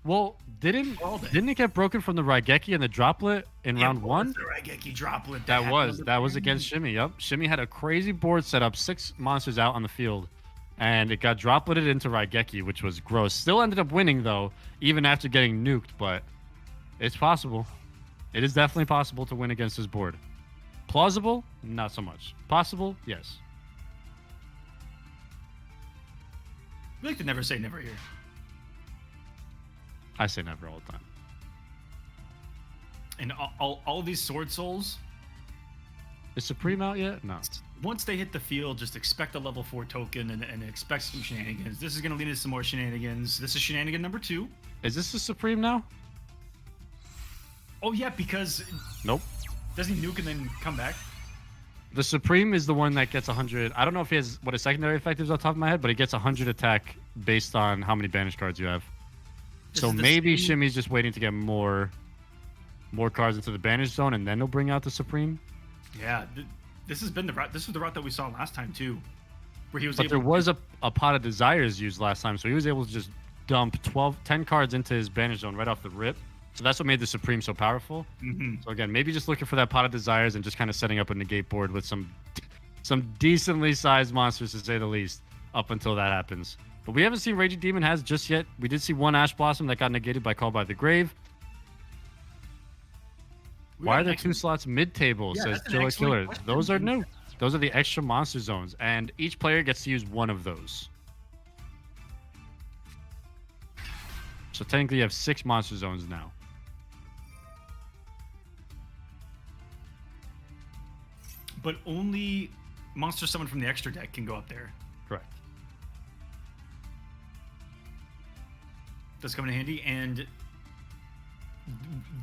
Well, didn't All day. it get broken from the Raigeki and the droplet in round one? The Raigeki droplet. That was happened. against Shimmy. Yep, Shimmy had a crazy board set up, 6 monsters out on the field, and it got dropleted into Raigeki, which was gross. Still ended up winning though, even after getting nuked. But it's possible. It is definitely possible to win against his board. Plausible? Not so much. Possible? Yes. We like to never say never here. I say never all the time. And all of these sword souls, Is Supreme out yet? No. once they hit the field, just expect a level 4 token and expect some shenanigans. This is going to lead into some more shenanigans. This is shenanigan number 2. Is this the Supreme now? Oh, yeah, because Nope. doesn't he nuke and then come back? The Supreme is the one that gets 100. I don't know if he has what his secondary effect is off the top of my head, but he gets 100 attack based on how many banish cards you have. This So is the maybe same- Shimmy's just waiting to get more cards into the banish zone, and then he'll bring out the Supreme. Yeah, this has been the route. This was the route that we saw last time too, where he was But able. there was a pot of desires used last time, so he was able to just dump 10 cards into his banish zone right off the rip. So that's what made the Supreme so powerful. Mhm. So again, maybe just looking for that pot of desires and just kind of setting up a negate board with some decently sized monsters, to say the least, up until that happens. But we haven't seen Raging Demon has just yet. We did see one Ash Blossom that got negated by Call by the Grave. We Why got are an there excellent- 2 slots mid-table, Yeah, says that's an Jilla excellent Killer. question. Those are new. Those are the extra monster zones, and each player gets to use one of those. So technically you have 6 monster zones now. But only monster summoned from the extra deck can go up there. Correct. Does come in handy, and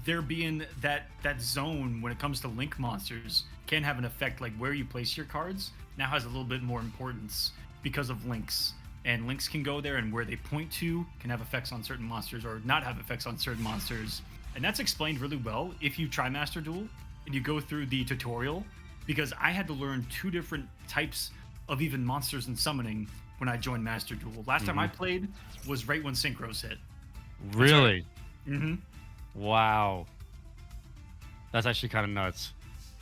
there being that zone when it comes to link monsters can have an effect, like where you place your cards now has a little bit more importance because of links, and links can go there, and where they point to can have effects on certain monsters or not have effects on certain monsters, and that's explained really well if you try Master Duel and you go through the tutorial, because I had to learn 2 different types of even monsters and summoning when I joined Master Duel. Last time I played was right when Synchros hit. Really? Mm-hmm. Wow. That's actually kind of nuts.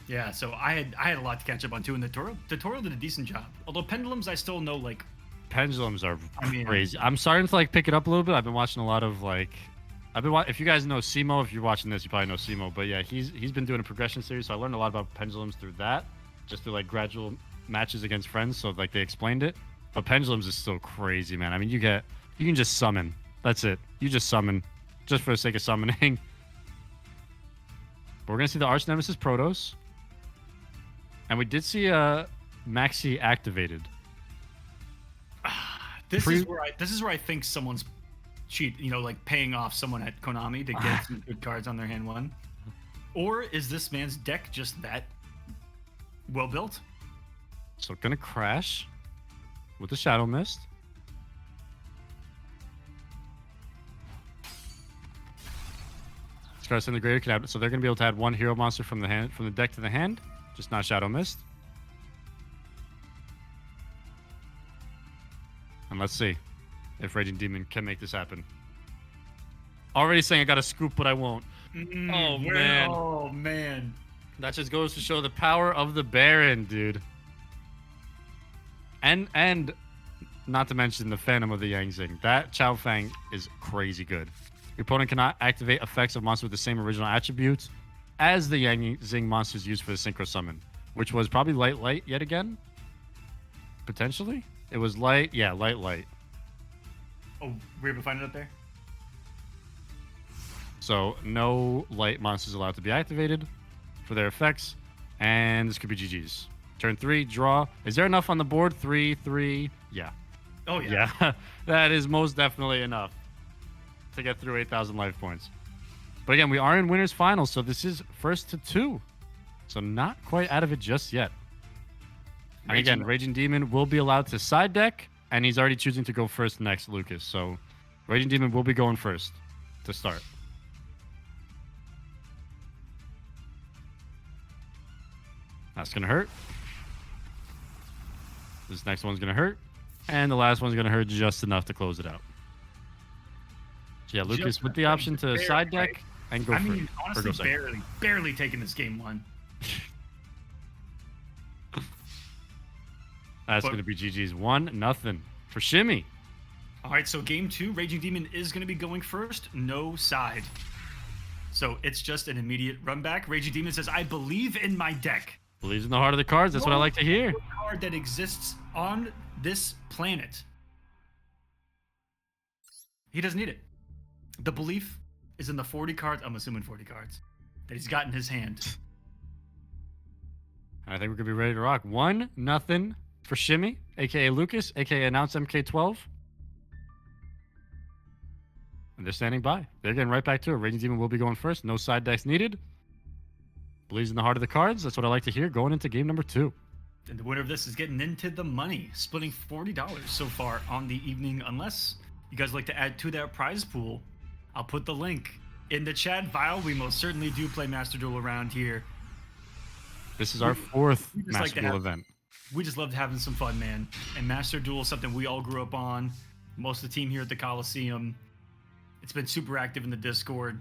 Yeah, so I had a lot to catch up on too, and the tutorial did a decent job. Although pendulums, I still know like. Pendulums are I mean, crazy. I'm starting to like pick it up a little bit. I've been watching a lot of like, if you guys know Simo, if you're watching this, you probably know Simo. But yeah, he's been doing a progression series, so I learned a lot about pendulums through that, just through like gradual matches against friends. So like they explained it. But pendulums is still crazy, man. I mean, you can just summon. That's it. You just summon, just for the sake of summoning. But we're gonna see the Arch Nemesis Protoss, and we did see Maxi activated. This is where I think someone's cheat, like paying off someone at Konami to get some good cards on their hand one. Or is this man's deck just that well built? So gonna crash with the Shadow Mist. Scarce Integrator can add, so they're gonna be able to add 1 hero monster from the deck to the hand, just not Shadow Mist. And let's see if Raging Demon can make this happen. Already saying I got a scoop, but I won't. Oh, man. Oh man. That just goes to show the power of the Baron, dude. And not to mention the Phantom of the Yang Zing. That Chao Fang is crazy good. Your opponent cannot activate effects of monsters with the same original attributes as the Yang Zing monsters used for the Synchro Summon, which was probably light yet again. Potentially? It was light. Yeah, light. Oh, we're able to find it up there? So no light monsters allowed to be activated for their effects, and this could be GG's. Turn 3, draw. Is there enough on the board? 3, 3. Yeah. Oh, yeah. Yeah. That is most definitely enough to get through 8,000 life points. But again, we are in winners finals, so this is first to 2. So not quite out of it just yet. And again, Raging Demon will be allowed to side deck, and he's already choosing to go first next, Lucas. So Raging Demon will be going first to start. That's going to hurt. This next one's going to hurt. And the last one's going to hurt just enough to close it out. So yeah, Lucas with the option to side deck and go first. I mean, honestly, barely taking this game 1. That's going to be GG's 1-0 for Shimmy. All right, so game 2, Raging Demon is going to be going first. No side. So it's just an immediate run back. Raging Demon says, I believe in my deck. Believes in the heart of the cards. That's what I like to hear. Card that exists on this planet. He doesn't need it. The belief is in the 40 cards. I'm assuming 40 cards that he's got in his hand. I think we're gonna be ready to rock. 1-0 for Shimmy, aka Lucas, aka Announce MK12. And they're standing by. They're getting right back to it. Raging Demon will be going first. No side decks needed. Believes in the heart of the cards. That's what I like to hear going into game number 2. And the winner of this is getting into the money, splitting $40 so far on the evening. Unless you guys like to add to that prize pool, I'll put the link in the chat. Vile, we most certainly do play Master Duel around here. This is our 4th Master Duel event. We just loved having some fun, man. And Master Duel is something we all grew up on. Most of the team here at the Kolosseum. It's been super active in the Discord.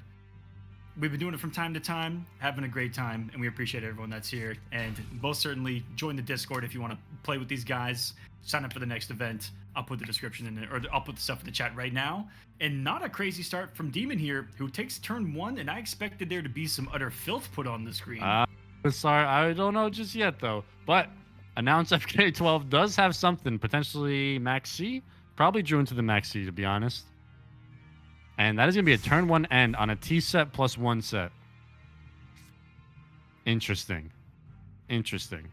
We've been doing it from time to time, having a great time, and we appreciate everyone that's here. And most certainly join the Discord if you want to play with these guys. Sign up for the next event. I'll put the description in there, or I'll put the stuff in the chat right now. And not a crazy start from Demon here, who takes turn 1, and I expected there to be some utter filth put on the screen. Sorry, I don't know just yet, though. But Announce FK12 does have something, potentially Max C. Probably drew into the Max C, to be honest. And that is going to be a turn 1 end on a T set plus 1 set. Interesting. Interesting.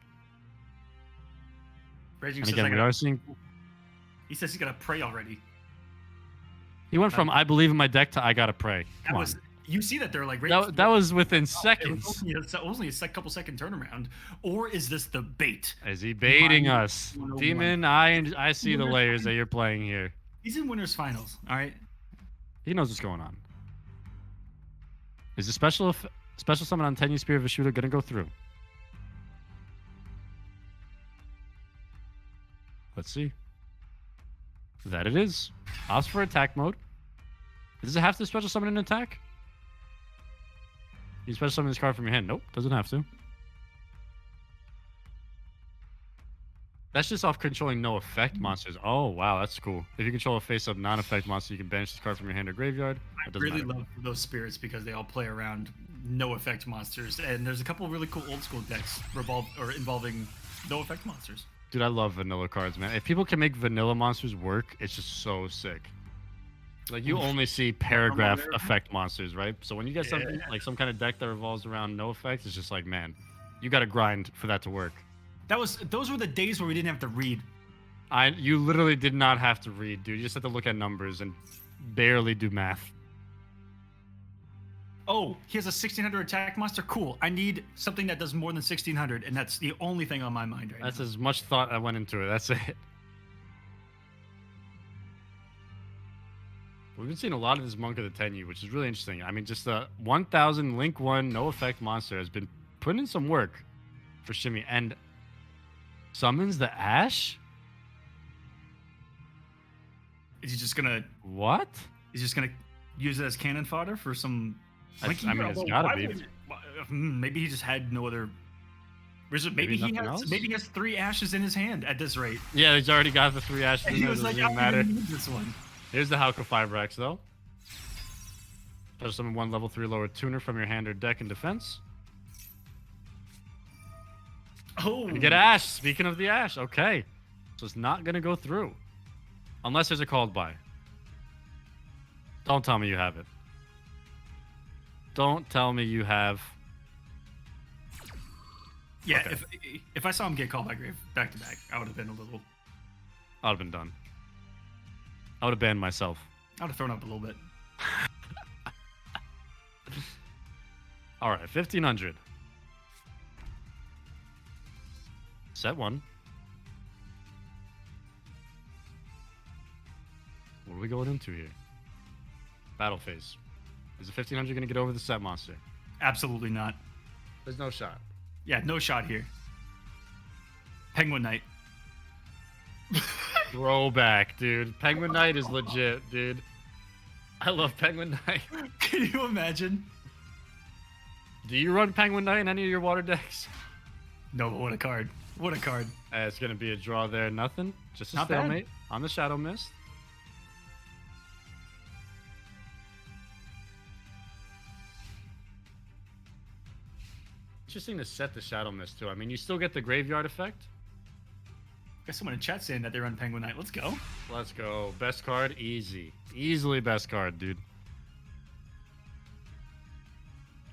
Raging and again, we are seeing... He says he's got to pray already. He went from I believe in my deck to I got to pray. You see that they're like... That was within seconds. It was only a couple second turnaround. Or is this the bait? Is he baiting us? Demon, I see the layers that you're playing here. He's in winners finals, all right? He knows what's going on. Is the special summon on Tenyu Spear of a Shooter going to go through? Let's see. That it is. Opts for attack mode. Does it have to special summon an attack? You special summon this card from your hand. Nope, doesn't have to. That's just off controlling no effect monsters. Oh, wow, that's cool. If you control a face-up non-effect monster, you can banish this card from your hand or graveyard. I really love those spirits because they all play around no effect monsters. And there's a couple of really cool old school decks involving no effect monsters. Dude, I love vanilla cards, man. If people can make vanilla monsters work, it's just so sick. Like, you only see paragraph effect monsters, right? So when you get something like some kind of deck that revolves around no effects, it's just like, man, you got to grind for that to work. Those were the days where we didn't have to read. You literally did not have to read, dude. You just had to look at numbers and barely do math. Oh, he has a 1600 attack monster? Cool. I need something that does more than 1600, and that's the only thing on my mind right now. That's as much thought I went into it. That's it. We've been seeing a lot of this Monk of the Tenyu, which is really interesting. I mean, just the 1000 Link 1 no effect monster has been putting in some work for Shimmy. And summons the Ash? Is he just gonna... What? He's just gonna use it as cannon fodder for some... I mean, it's gotta be. Maybe he just had no other... Maybe he has 3 ashes in his hand at this rate. Yeah, he's already got the 3 ashes. He was like, I don't need this one. Here's the Hauka 5-Rex, though. Special summon 1 level 3 lower tuner from your hand or deck in defense. Oh! You get Ash. Speaking of the Ash, okay. So it's not going to go through. Unless there's a called by. Don't tell me you have it. Don't tell me you have Yeah, Okay. if I saw him get called by Grave back to back, I would have been a little. I would have been done. I would have banned myself. I would have thrown up a little bit. All right, 1500. Set 1. What are we going into here? Battle phase. Is the 1500 going to get over the set monster? Absolutely not. There's no shot. Yeah, no shot here. Penguin Knight. Throwback, dude. Penguin Knight is legit, dude. I love Penguin Knight. Can you imagine? Do you run Penguin Knight in any of your water decks? No, but what a card. What a card. It's going to be a draw there. Nothing. Just a Not bad. stalemate on the Shadow Mist. Interesting to set the Shadow Mist, too. I mean, you still get the graveyard effect. Got someone in chat saying that they run Penguin Knight. Let's go. Let's go. Best card, easy. Easily best card, dude.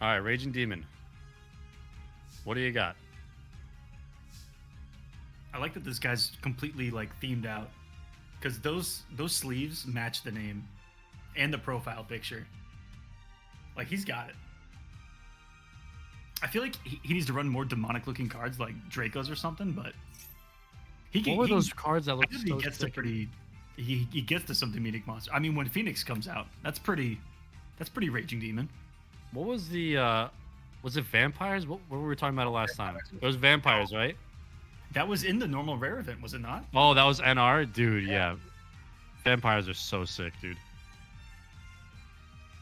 All right, Raging Demon. What do you got? I like that this guy's completely like themed out, because those sleeves match the name and the profile picture. Like, he's got it. I feel like he needs to run more demonic looking cards like Dracos or something, but What were those cards that look he so gets sick? to pretty he gets to some demonic monster. I mean, when Phoenix comes out, that's pretty Raging Demon. What was the was it vampires? What were we talking about it last time? It was vampires, right? That was in the normal rare event, was it not? Oh, that was NR? Dude, yeah. Vampires are so sick, dude.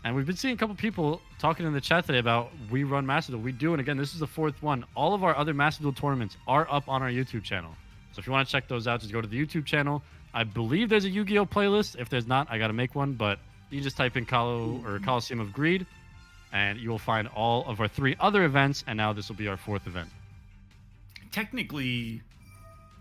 And we've been seeing a couple people talking in the chat today about we run Master Duel. We do, and again, this is the 4th one. All of our other Master Duel tournaments are up on our YouTube channel. So if you want to check those out, just go to the YouTube channel. I believe there's a Yu-Gi-Oh playlist. If there's not, I got to make one, but you just type in Kolosseum of Greed, and you will find all of our 3 other events, and now this will be our 4th event. Technically,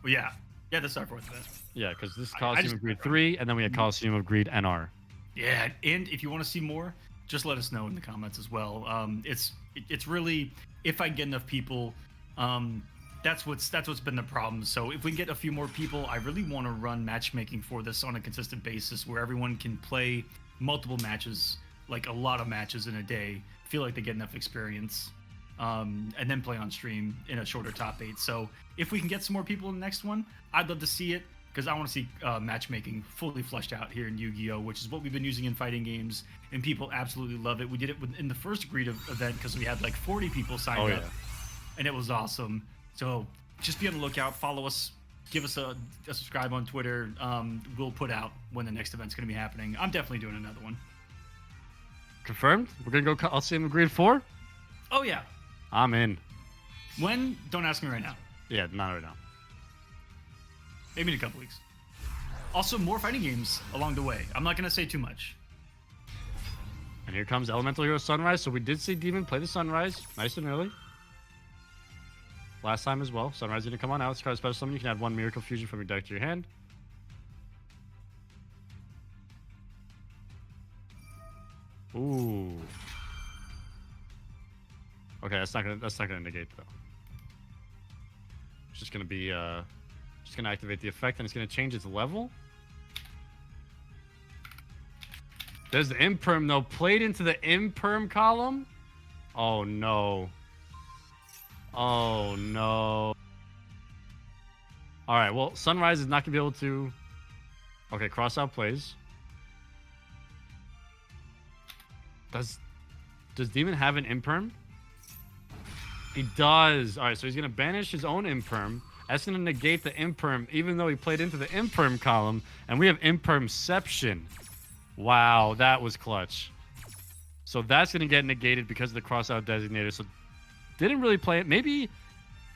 well, yeah, this is our 4th event. Yeah, because this is I Kolosseum just- of Greed 3, and then we had Kolosseum of Greed NR. Yeah, and if you want to see more, just let us know in the comments as well. It's really, if I get enough people, that's what's been the problem. So if we can get a few more people, I really want to run matchmaking for this on a consistent basis where everyone can play multiple matches, like a lot of matches in a day, feel like they get enough experience, and then play on stream in a shorter top 8. So if we can get some more people in the next one, I'd love to see it, because I want to see matchmaking fully fleshed out here in Yu-Gi-Oh, which is what we've been using in fighting games, and people absolutely love it. We did it in the first Greed event because we had like 40 people signed up, and it was awesome. So just be on the lookout. Follow us. Give us a subscribe on Twitter. We'll put out when the next event's going to be happening. I'm definitely doing another one. Confirmed? We're going to go Kolosseum of Greed 4? Oh, yeah. I'm in. When? Don't ask me right now. Yeah, not right now. Maybe in a couple weeks. Also, more fighting games along the way. I'm not going to say too much. And here comes Elemental Hero Sunrise. So we did see Demon play the Sunrise nice and early. Last time as well. Sunrise didn't come on out. It's card special summon. You can add 1 Miracle Fusion from your deck to your hand. Ooh. Okay, that's not gonna negate though. It's just gonna be just gonna activate the effect, and it's gonna change its level. There's the imperm though, played into the imperm column. Oh no. Oh no. All right, well, Sunrise is not gonna be able to. Okay, cross out plays. Does Demon have an imperm? He does. All right, so he's gonna banish his own imperm. That's gonna negate the imperm, even though he played into the imperm column, and we have impermception. Wow, that was clutch. So that's gonna get negated because of the crossout designator. So didn't really play it. Maybe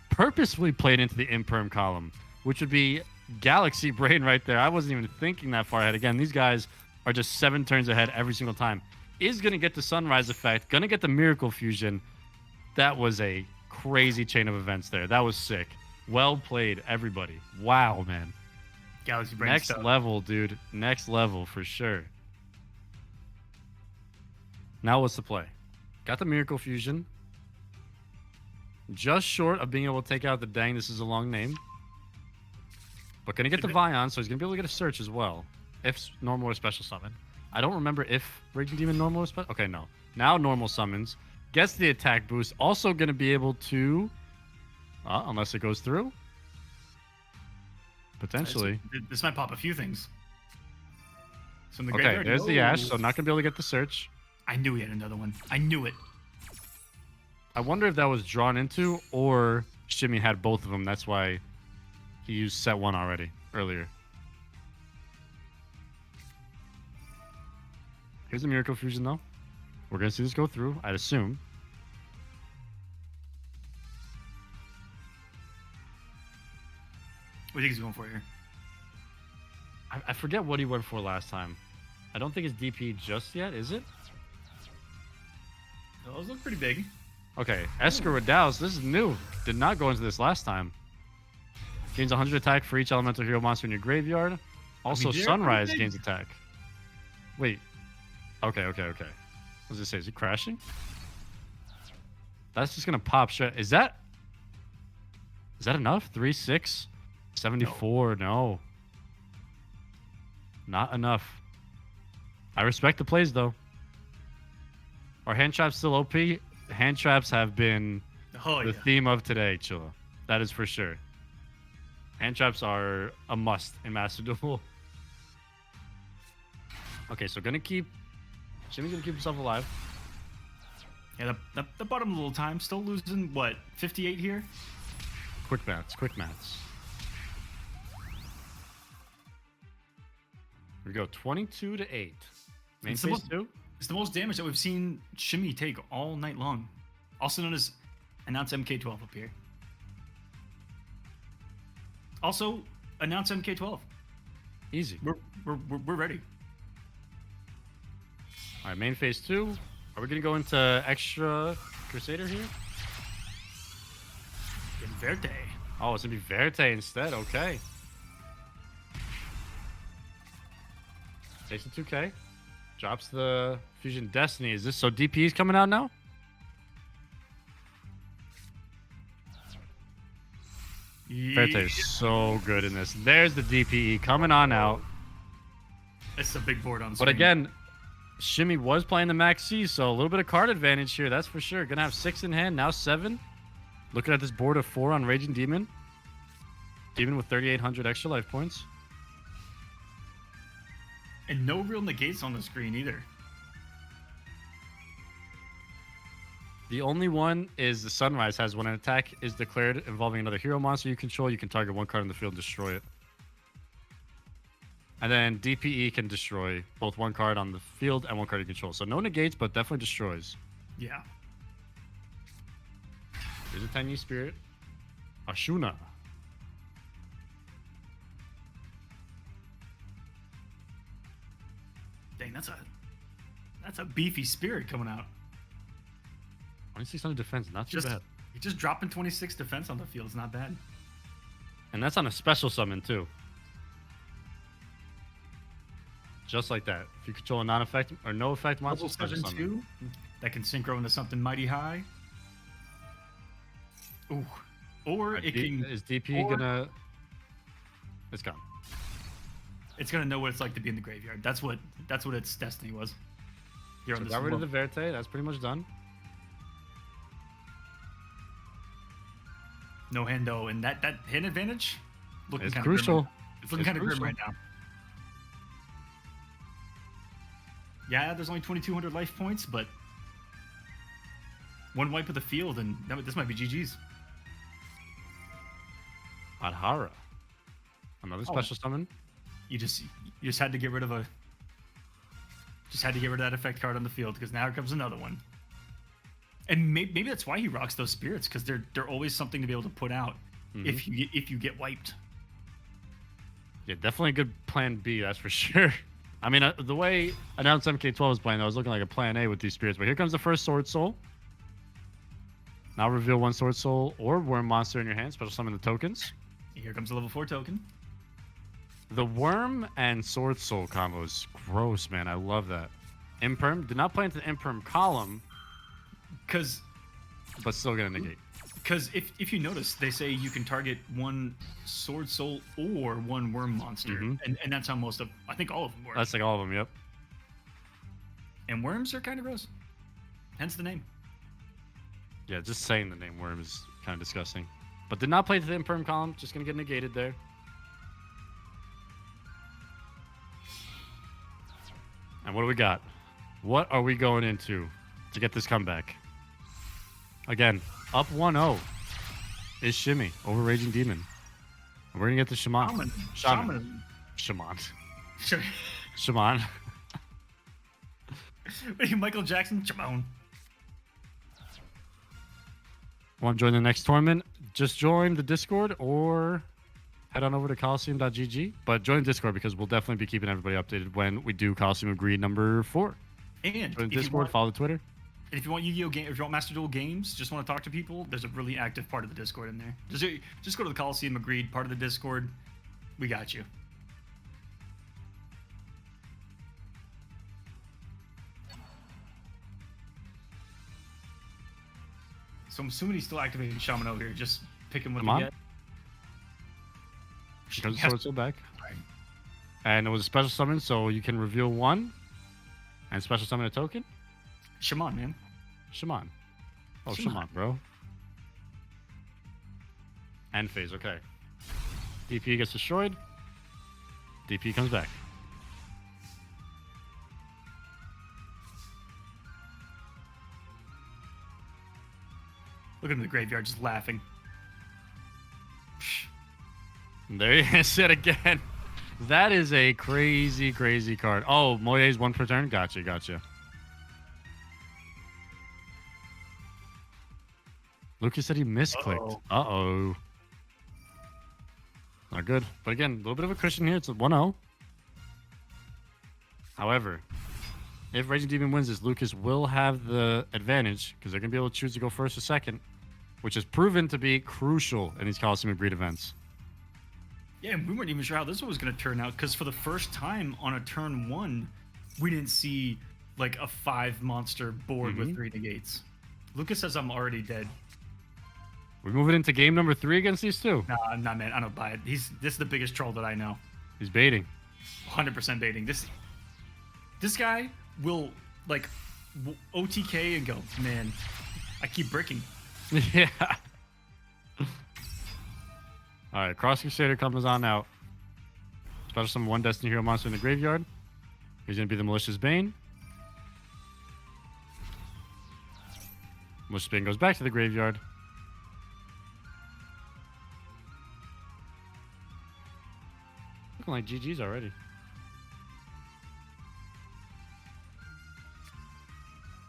purposefully played into the imperm column, which would be Galaxy Brain right there. I wasn't even thinking that far ahead. Again, these guys are just 7 turns ahead every single time. Is gonna get the Sunrise effect, gonna get the Miracle Fusion. That was a crazy chain of events there. That was sick. Well played, everybody. Wow, man. Galaxy Brain Next stuff. level, dude. Next level for sure. Now what's the play? Got the Miracle Fusion. Just short of being able to take out the Dang. This is a long name. But going to get the Vion, so he's going to be able to get a search as well. If normal or special summon. I don't remember if Raging Demon normal or special. Okay, no. Now normal summons. Gets the attack boost. Also going to be able to... unless it goes through. Potentially. This might pop a few things. So in the Okay, graveyard, there's the Ash, so not going to be able to get the search. I knew he had another one. I knew it. I wonder if that was drawn into or Shimmy had both of them. That's why he used set 1 already, earlier. Here's a Miracle Fusion, though. We're going to see this go through, I'd assume. What do you think he's going for here? I forget what he went for last time. I don't think it's DP just yet, is it? Those look pretty big. Okay, Esker Redouse, this is new. Did not go into this last time. Gains 100 attack for each elemental hero monster in your graveyard. Also, Sunrise gains attack. Wait. Okay. What does it say? Is it crashing? That's just going to pop straight. Is that enough? 3, 6, 74. No. Not enough. I respect the plays, though. Are hand traps still OP? Hand traps have been the theme of today, Chilla. That is for sure. Hand traps are a must in Master Duel. Okay, so Shimmy's gonna keep himself alive. Yeah, the bottom a little time. Still losing, what, 58 here? Quick maths. Here we go, 22 to 8. Main phase 2. It's the most damage that we've seen Shimmy take all night long. Also known as announce MK12 up here. Also, announce MK12. Easy. We're ready. All right, main phase 2. Are we gonna go into extra Crusader here? In Verte. Oh, it's gonna be Verte instead. Okay. Takes the 2K. Drops the Fusion Destiny. Is this so DP is coming out now? Verte is so good in this. There's the DPE coming on out. It's a big board on screen. But again, Shimmy was playing the Max C, so a little bit of card advantage here, that's for sure. Gonna have 6 in hand, now 7. Looking at this board of 4 on Raging Demon. Demon with 3,800 extra life points. And no real negates on the screen either. The only one is the Sunrise has when an attack is declared involving another hero monster you control, you can target 1 card on the field and destroy it. And then DPE can destroy both 1 card on the field and 1 card you control. So no negates, but definitely destroys. Yeah. Here's a tiny spirit. Ashuna. Dang, that's a beefy spirit coming out. 2600 defense, not too bad. Just dropping 26 defense on the field is not bad. And that's on a special summon too. Just like that. If you control a non-effect or no effect monster, special summon. That can synchro into something mighty high. Ooh. Or it can... Is DP gonna... It's gone. It's gonna know what it's like to be in the graveyard. That's what its destiny was. So got rid of the Verte. That's pretty much done. No hando, and that hand advantage looking it's kind crucial. Of it's looking kind of grim right now. Yeah, there's only 2,200 life points, but 1 wipe of the field, and this might be GG's. Adhara. Another special summon. You just had to get rid of that effect card on the field, because now here comes another one. And maybe that's why he rocks those spirits, because they're always something to be able to put out if you get wiped. Yeah, definitely a good plan B, that's for sure. I mean, the way Announced MK12 was playing, that was looking like a plan A with these spirits. But here comes the first Sword Soul. Now reveal 1 Sword Soul or Worm Monster in your hand. Special summon the tokens. Here comes the level 4 token. The Worm and Sword Soul combo is gross, man. I love that. Imperm. Did not play into the Imperm column. But still gonna negate. Because if you notice, they say you can target one sword soul or one worm monster, and that's how most of, I think all of them work. That's like all of them, yep. And worms are kind of gross, hence the name. Yeah, just saying the name worm is kind of disgusting. But did not play to the imperm column, just gonna get negated there. And what do we got? What are we going into to get this comeback? Again, up 1-0 is Shimmy over Raging Demon. And we're gonna get the Shaman. Shaman. Sure. Shaman. Michael Jackson, Shaman. Want to join the next tournament? Just join the Discord or head on over to Kolosseum.gg. But join the Discord because we'll definitely be keeping everybody updated when we do Kolosseum of Greed number 4. And join the Discord, follow the Twitter. And if you want Yu-Gi-Oh game, if you want Master Duel games, just want to talk to people, there's a really active part of the Discord in there. Just go to the Kolosseum of Greed part of the Discord. We got you. So I'm assuming he's still activating Shaman over here. Just pick him what you get. Because the sword's still back. Right. And it was a special summon, so you can reveal one and special summon a token. Shaman, man. Shaman. Oh, Shaman, bro. End phase, okay. DP gets destroyed. DP comes back. Look at him in the graveyard just laughing. There he is it again. That is a crazy, crazy card. Oh, Moye's 1 per turn? Gotcha, gotcha. Lucas said he misclicked. Uh-oh. Not good. But again, a little bit of a cushion here. It's a 1-0. However, if Raging Demon wins this, Lucas will have the advantage because they're going to be able to choose to go first or second, which has proven to be crucial in these Kolosseum of Greed events. Yeah, and we weren't even sure how this one was going to turn out because for the first time on a turn 1, we didn't see like a 5-monster board with 3 negates. Lucas says I'm already dead. We're moving into game number 3 against these two. Nah, man, I don't buy it. This is the biggest troll that I know. He's baiting. 100% baiting. This guy will like OTK and go, man, I keep bricking. Yeah. All right, Cross Crusader comes on out. Special summon 1 Destiny Hero monster in the graveyard. He's going to be the Malicious Bane. Malicious Bane goes back to the graveyard. Looking like GG's already.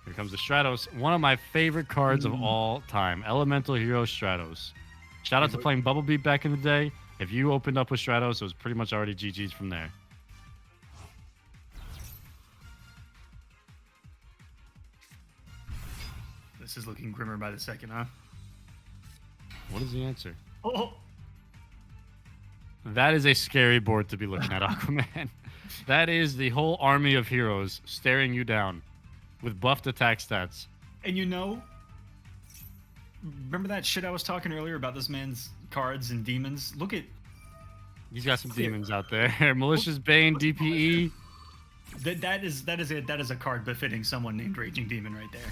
Here comes the Stratos. One of my favorite cards of all time. Elemental Hero Stratos. Shout out to playing Bubble Beat back in the day. If you opened up with Stratos, it was pretty much already GG's from there. This is looking grimmer by the second, huh? What is the answer? Oh. That is a scary board to be looking at, Aquaman. That is the whole army of heroes staring you down with buffed attack stats. And you know, remember that shit I was talking earlier about this man's cards and demons? Look at... He's got some demons out there. Malicious Bane, DPE. That is a card befitting someone named Raging Demon right there.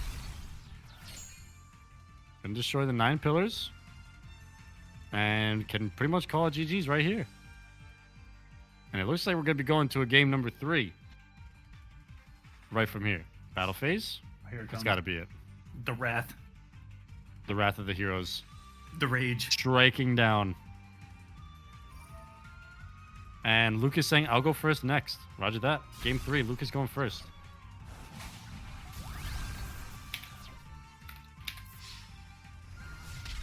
Can destroy the 9 pillars. And can pretty much call it GG's right here. And it looks like we're going to be going to a game number 3. Right from here. Battle phase. Here it comes. It's got to be it. The Wrath. The Wrath of the Heroes. The Rage. Striking down. And Lucas saying, I'll go first next. Roger that. Game 3, Lucas going first.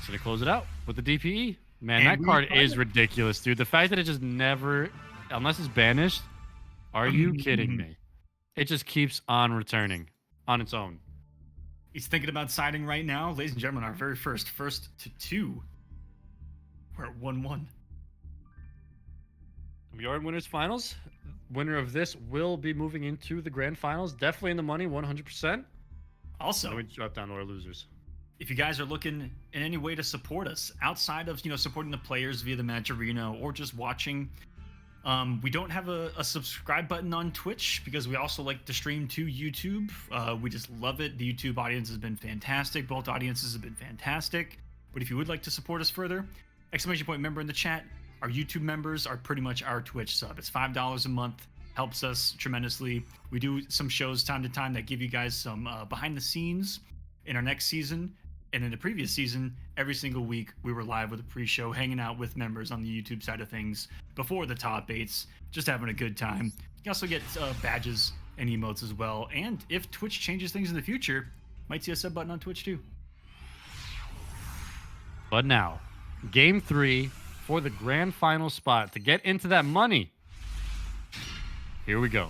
So they close it out with the DPE. Man, that card is ridiculous, dude. The fact that it just never, unless it's banished, are you kidding me? It just keeps on returning on its own. He's thinking about siding right now. Ladies and gentlemen, our very first to 2. We're at 1-1. We are in winners finals. Winner of this will be moving into the grand finals. Definitely in the money, 100%. Also, let me drop down to our losers. if you guys are looking in any way to support us outside of supporting the players via the match arena or just watching, we don't have a subscribe button on Twitch because we also like to stream to YouTube. We just love it. The YouTube audience has been fantastic. Both audiences have been fantastic. But if you would like to support us further, exclamation point member in the chat. Our YouTube members are pretty much our Twitch sub. It's $5 a month. Helps us tremendously. We do some shows time to time that give you guys some behind the scenes in our next season. And in the previous season, every single week, we were live with a pre-show, hanging out with members on the YouTube side of things before the top 8s, just having a good time. You also get badges and emotes as well. And if Twitch changes things in the future, might see a sub button on Twitch too. But now, game 3 for the grand final spot to get into that money. Here we go.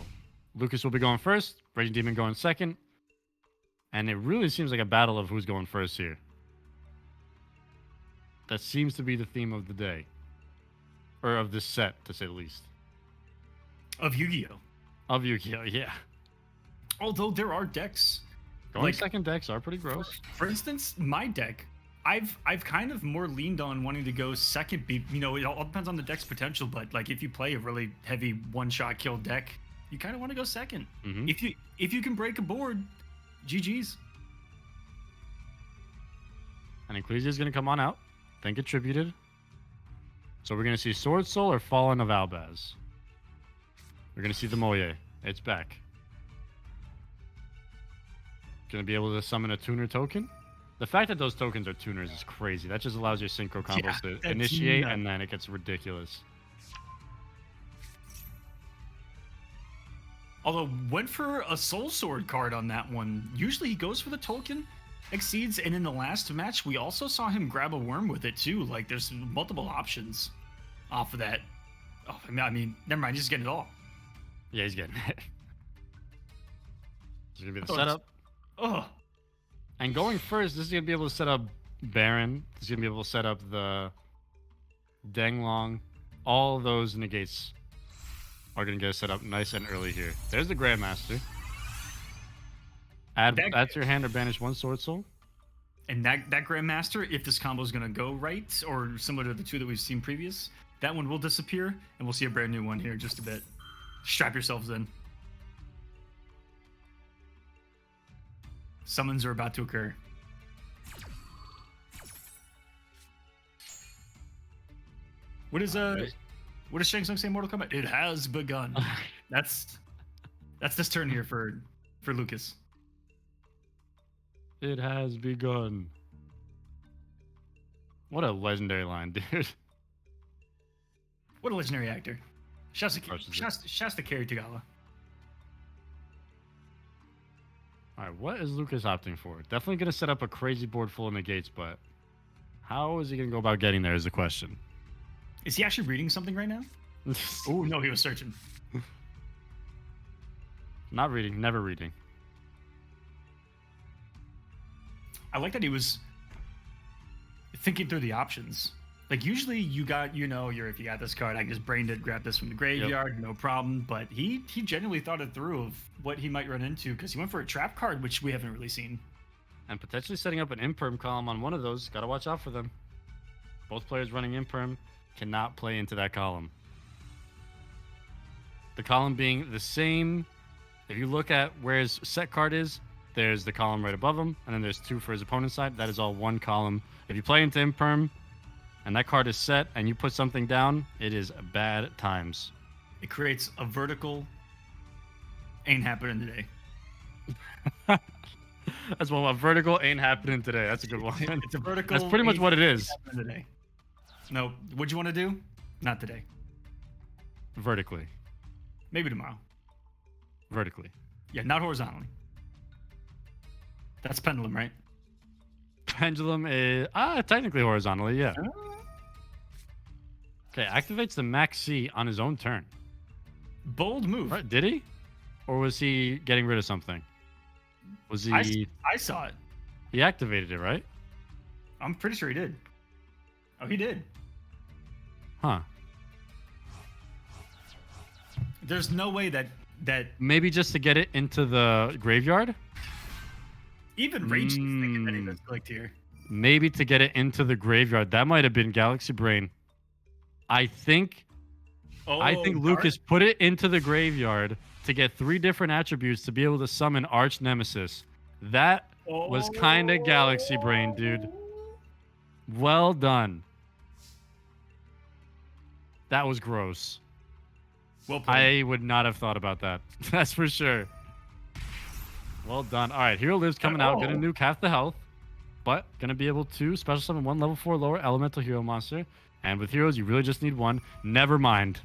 Lucas will be going first, Raging Demon going second. And it really seems like a battle of who's going first here. That seems to be the theme of the day. Or of this set, to say the least. Of Yu-Gi-Oh! Of Yu-Gi-Oh, yeah. Although there are decks. Going second decks are pretty gross. For instance, my deck, I've kind of more leaned on wanting to go second. It all depends on the deck's potential, but like if you play a really heavy one-shot kill deck, you kind of want to go second. Mm-hmm. If you can break a board, GG's. And Ecclesia is going to come on out. Think attributed. So we're going to see Sword Soul or Fallen of Albaz. We're going to see the Moye. It's back. Going to be able to summon a tuner token. The fact that those tokens are tuners is crazy. That just allows your synchro combos to initiate, and then it gets ridiculous. Although, went for a Soul Sword card on that one. Usually he goes for the token, exceeds, and in the last match, we also saw him grab a worm with it too. Like, there's multiple options off of that. Oh, I mean, never mind, he's just getting it all. Yeah, he's getting it. This is going to be the setup. Oh. And going first, this is going to be able to set up Baron. This is going to be able to set up the Denglong. All those negates are going to get set up nice and early here. There's the Grandmaster. Add to your hand or banish one Sword Soul. And that Grandmaster, if this combo is going to go right, or similar to the two that we've seen previous, that one will disappear, and we'll see a brand new one here in just a bit. Strap yourselves in. Summons are about to occur. What does Shang Tsung say in Mortal Kombat? It has begun. That's this turn here for Lucas. It has begun. What a legendary line, dude. What a legendary actor. Shasta Carry Tagawa. Alright, what is Lucas opting for? Definitely going to set up a crazy board full of negates, but how is he going to go about getting there is the question. Is he actually reading something right now? Oh, no, he was searching. Not reading, never reading. I like that he was thinking through the options. Like, usually you got, if you got this card, I just brained it, grab this from the graveyard, no problem. But he genuinely thought it through of what he might run into, because he went for a trap card, which we haven't really seen. And potentially setting up an Imperm column on one of those. Got to watch out for them. Both players running Imperm cannot play into that column. The column being the same. If you look at where his set card is, there's the column right above him, and then there's two for his opponent's side. That is all one column. If you play into Imperm, and that card is set, and you put something down, it is bad times. It creates a vertical. Ain't happening today. That's one. A vertical ain't happening today. That's a good one. It's a vertical. That's pretty much what it is. Today. No, what'd you want to do? Not today. Vertically. Maybe tomorrow. Vertically. Yeah, not horizontally. That's pendulum, right? Pendulum is technically horizontally, yeah. Okay, activates the Max C on his own turn. Bold move. Right, did he? Or was he getting rid of something? Was he? I saw it. He activated it, right? I'm pretty sure he did. Oh, he did. Huh. There's no way that maybe just to get it into the graveyard. Even Rage is thinking that he was clicked here. maybe to get it into the graveyard. That might have been Galaxy Brain. I think Lucas put it into the graveyard to get 3 different attributes to be able to summon Arch Nemesis. That was kind of Galaxy Brain, dude. Well done. That was gross. Well played. I would not have thought about that. That's for sure. Well done. All right, Hero Lives coming out. Gonna nuke half the health, but gonna be able to special summon 1 level 4 lower elemental hero monster. And with heroes, you really just need 1. Never mind.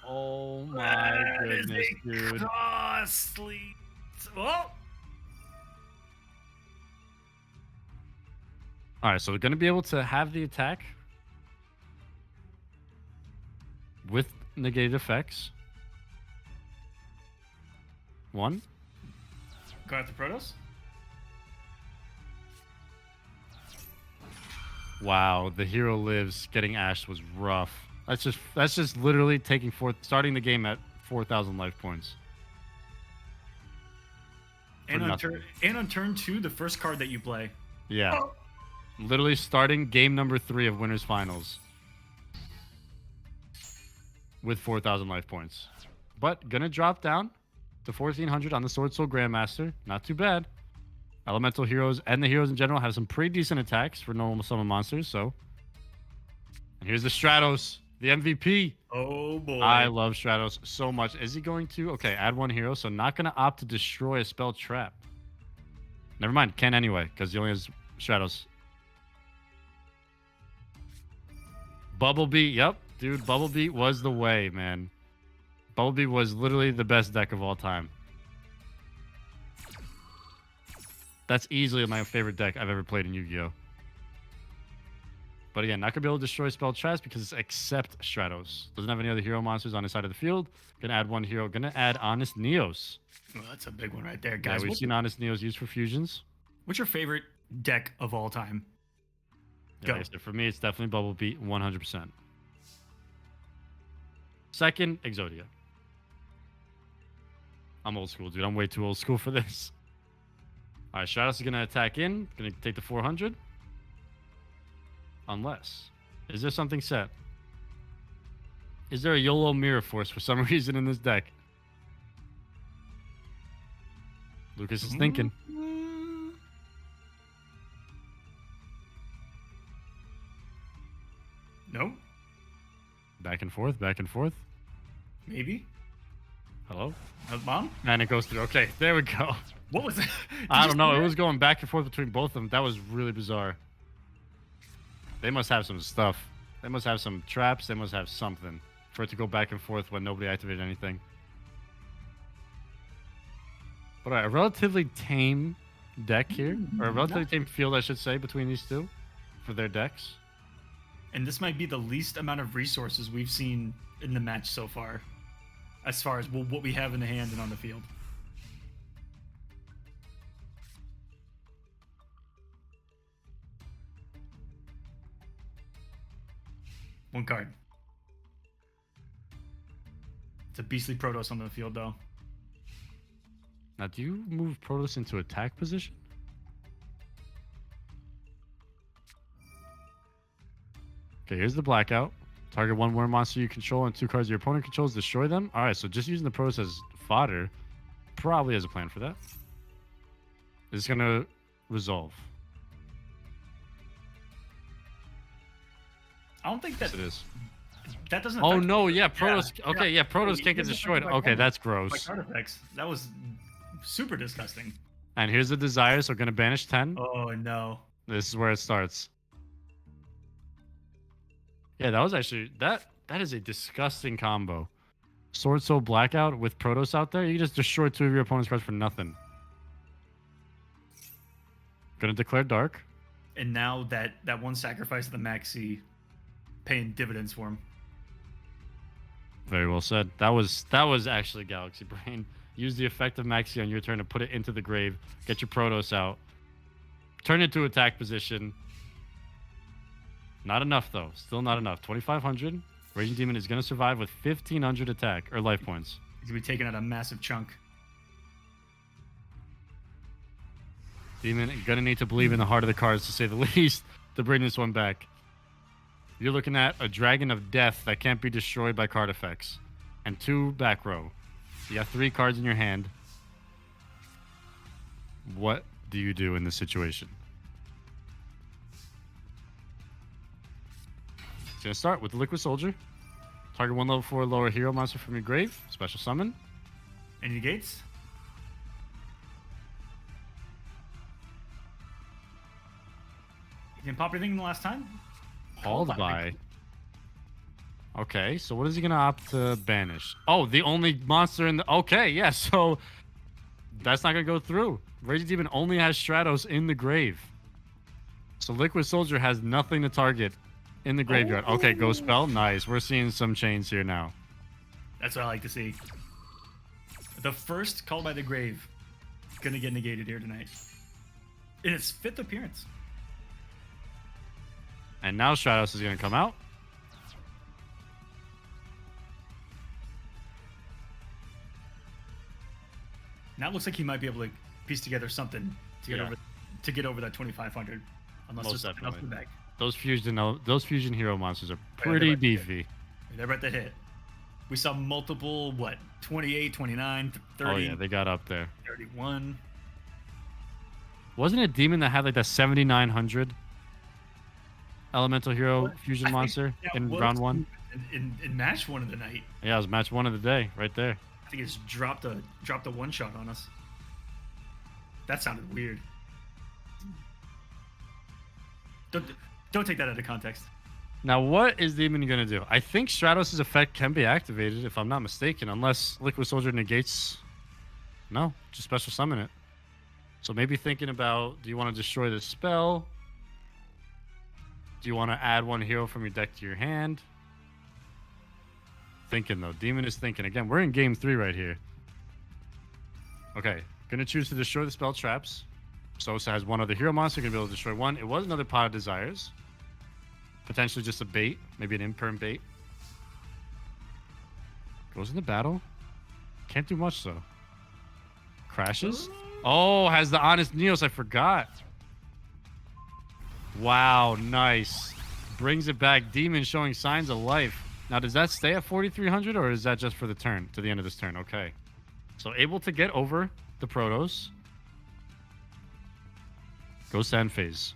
Oh my goodness, dude. Costly. Oh. All right, so we're gonna be able to have the attack with negated effects. 1. Go after Protoss. Wow, the Hero Lives getting ashed was rough. That's just literally starting the game at 4,000 life points. And on turn 2, the first card that you play. Yeah. Literally starting game number 3 of Winners Finals with 4,000 life points. But gonna drop down to 1,400 on the Sword Soul Grandmaster. Not too bad. Elemental heroes and the heroes in general have some pretty decent attacks for normal summon monsters. So, and here's the Stratos, the MVP. Oh boy, I love Stratos so much. Is he going to? Okay, add 1 hero. So not gonna opt to destroy a spell trap. Never mind, can anyway because he only has Stratos. Bubble Beat, yep, dude. Bubble Beat was the way, man. Bubble Beat was literally the best deck of all time. That's easily my favorite deck I've ever played in Yu-Gi-Oh! But again, not gonna be able to destroy spell traps because it's except Stratos. Doesn't have any other hero monsters on his side of the field. Gonna add 1 hero. Gonna add Honest Neos. Oh, that's a big one right there, guys. Yeah, we've seen Honest Neos used for fusions. What's your favorite deck of all time? Yeah, like I said, for me, it's definitely Bubble Beat, 100%. Second, Exodia. I'm old school, dude. I'm way too old school for this. All right, Stratos is going to attack in. Going to take the 400. Unless. Is there something set? Is there a YOLO Mirror Force for some reason in this deck? Lucas is thinking. No. Back and forth, back and forth. Maybe. Hello? Mom? And it goes through. Okay, there we go. What was it? I don't know. It was going back and forth between both of them. That was really bizarre. They must have some stuff. They must have some traps. They must have something for it to go back and forth when nobody activated anything. But a relatively tame deck here, or a relatively tame field, I should say, between these two for their decks. And this might be the least amount of resources we've seen in the match so far, as far as what we have in the hand and on the field. One card. It's a beastly Protoss on the field, though. Now, do you move Protoss into attack position? Okay, here's the blackout. Target 1 war monster you control and 2 cards your opponent controls. Destroy them. All right, so just using the Protoss as fodder probably has a plan for that. Is going to resolve. I don't think that Yes, it is. that doesn't. Oh affect no, yeah, Protoss. Yeah, okay, yeah, Protoss can't get destroyed. Okay, that's by gross. card effects. That was super disgusting. And here's the desire, so gonna banish 10. Oh no. This is where it starts. Yeah, that was actually that is a disgusting combo. Sword Soul Blackout with Protoss out there, you just destroy 2 of your opponent's cards for nothing. Gonna declare dark. And now that one sacrifice of the Maxi paying dividends for him. Very well said. That was actually Galaxy Brain. Use the effect of Maxi on your turn to put it into the grave. Get your Protoss out. Turn it to attack position. Not enough though. Still not enough. 2,500. Raging Demon is gonna survive with 1,500 attack or life points. He's gonna be taking out a massive chunk. Demon gonna need to believe in the heart of the cards, to say the least, to bring this one back. You're looking at a Dragon of Death that can't be destroyed by card effects. And 2 back row. You have 3 cards in your hand. What do you do in this situation? It's going to start with the Liquid Soldier. Target 1 level 4 lower hero monster from your grave. Special summon. Any negates? You didn't pop anything the last time? Hauled by. Okay, so what is he going to opt to banish? Oh, the only monster in the... Okay, yeah, so that's not going to go through. Raging Demon only has Stratos in the grave. So Liquid Soldier has nothing to target in the graveyard. Oh. Okay, Ghost Spell. Nice. We're seeing some chains here now. That's what I like to see. The first Call by the Grave gonna get negated here tonight. In its 5th appearance. And now Stratos is going to come out. Now it looks like he might be able to piece together something to get over that 2,500. Unless Most there's something else in the definitely. bag. Those fusion hero monsters are pretty beefy. They're about to hit. We saw multiple, 28, 29, 30. Oh yeah, they got up there. 31. Wasn't it Demon that had like that 7,900 elemental hero fusion monster in round 1? In match 1 of the night. Yeah, it was match 1 of the day, right there. I think it's dropped a 1-shot on us. That sounded weird. Don't take that out of context. Now, what is Demon going to do? I think Stratos' effect can be activated, if I'm not mistaken, unless Liquid Soldier negates... No, just special summon it. So maybe thinking about, do you want to destroy the spell? Do you want to add 1 hero from your deck to your hand? Thinking, though. Demon is thinking. Again, we're in game 3 right here. Okay, going to choose to destroy the spell traps. Sosa has 1 other hero monster, going to be able to destroy 1. It was another Pot of Desires. Potentially just a bait, maybe an imperm bait. Goes into battle. Can't do much though. Crashes. Oh, has the Honest Neos. I forgot. Wow, nice. Brings it back. Demon showing signs of life. Now, does that stay at 4,300 or is that just for the turn, to the end of this turn? Okay. So able to get over the Protos. Goes to end phase.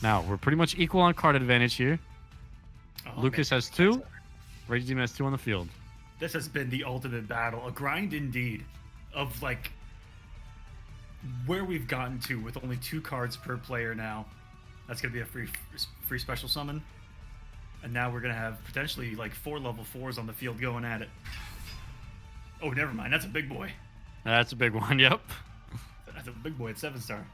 Now, we're pretty much equal on card advantage here. Oh, Lucas has 2. Raging Demon has 2 on the field. This has been the ultimate battle. A grind indeed. Of where we've gotten to with only 2 cards per player now. That's going to be a free special summon. And now we're going to have potentially 4 level 4s on the field going at it. Oh, never mind. That's a big boy. That's a big one, yep. That's a big boy at 7-star.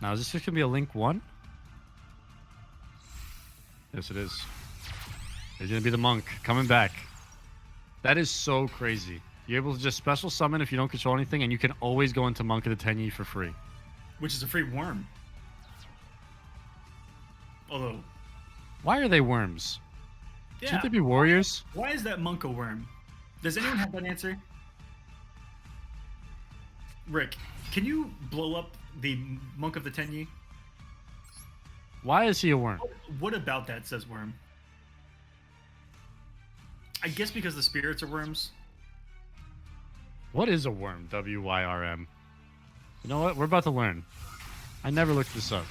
Now, is this just going to be a Link 1? Yes, it is. It's going to be the Monk coming back. That is so crazy. You're able to just special summon if you don't control anything, and you can always go into Monk of the 10 for free. Which is a free worm. Although... Why are they worms? Yeah. Shouldn't they be warriors? Why is that monk a worm? Does anyone have that answer? Rick, can you blow up the Monk of the 10 Why is he a worm? What about that says worm? I guess because the spirits are worms. What is a worm? W-Y-R-M. You know what? We're about to learn. I never looked this up.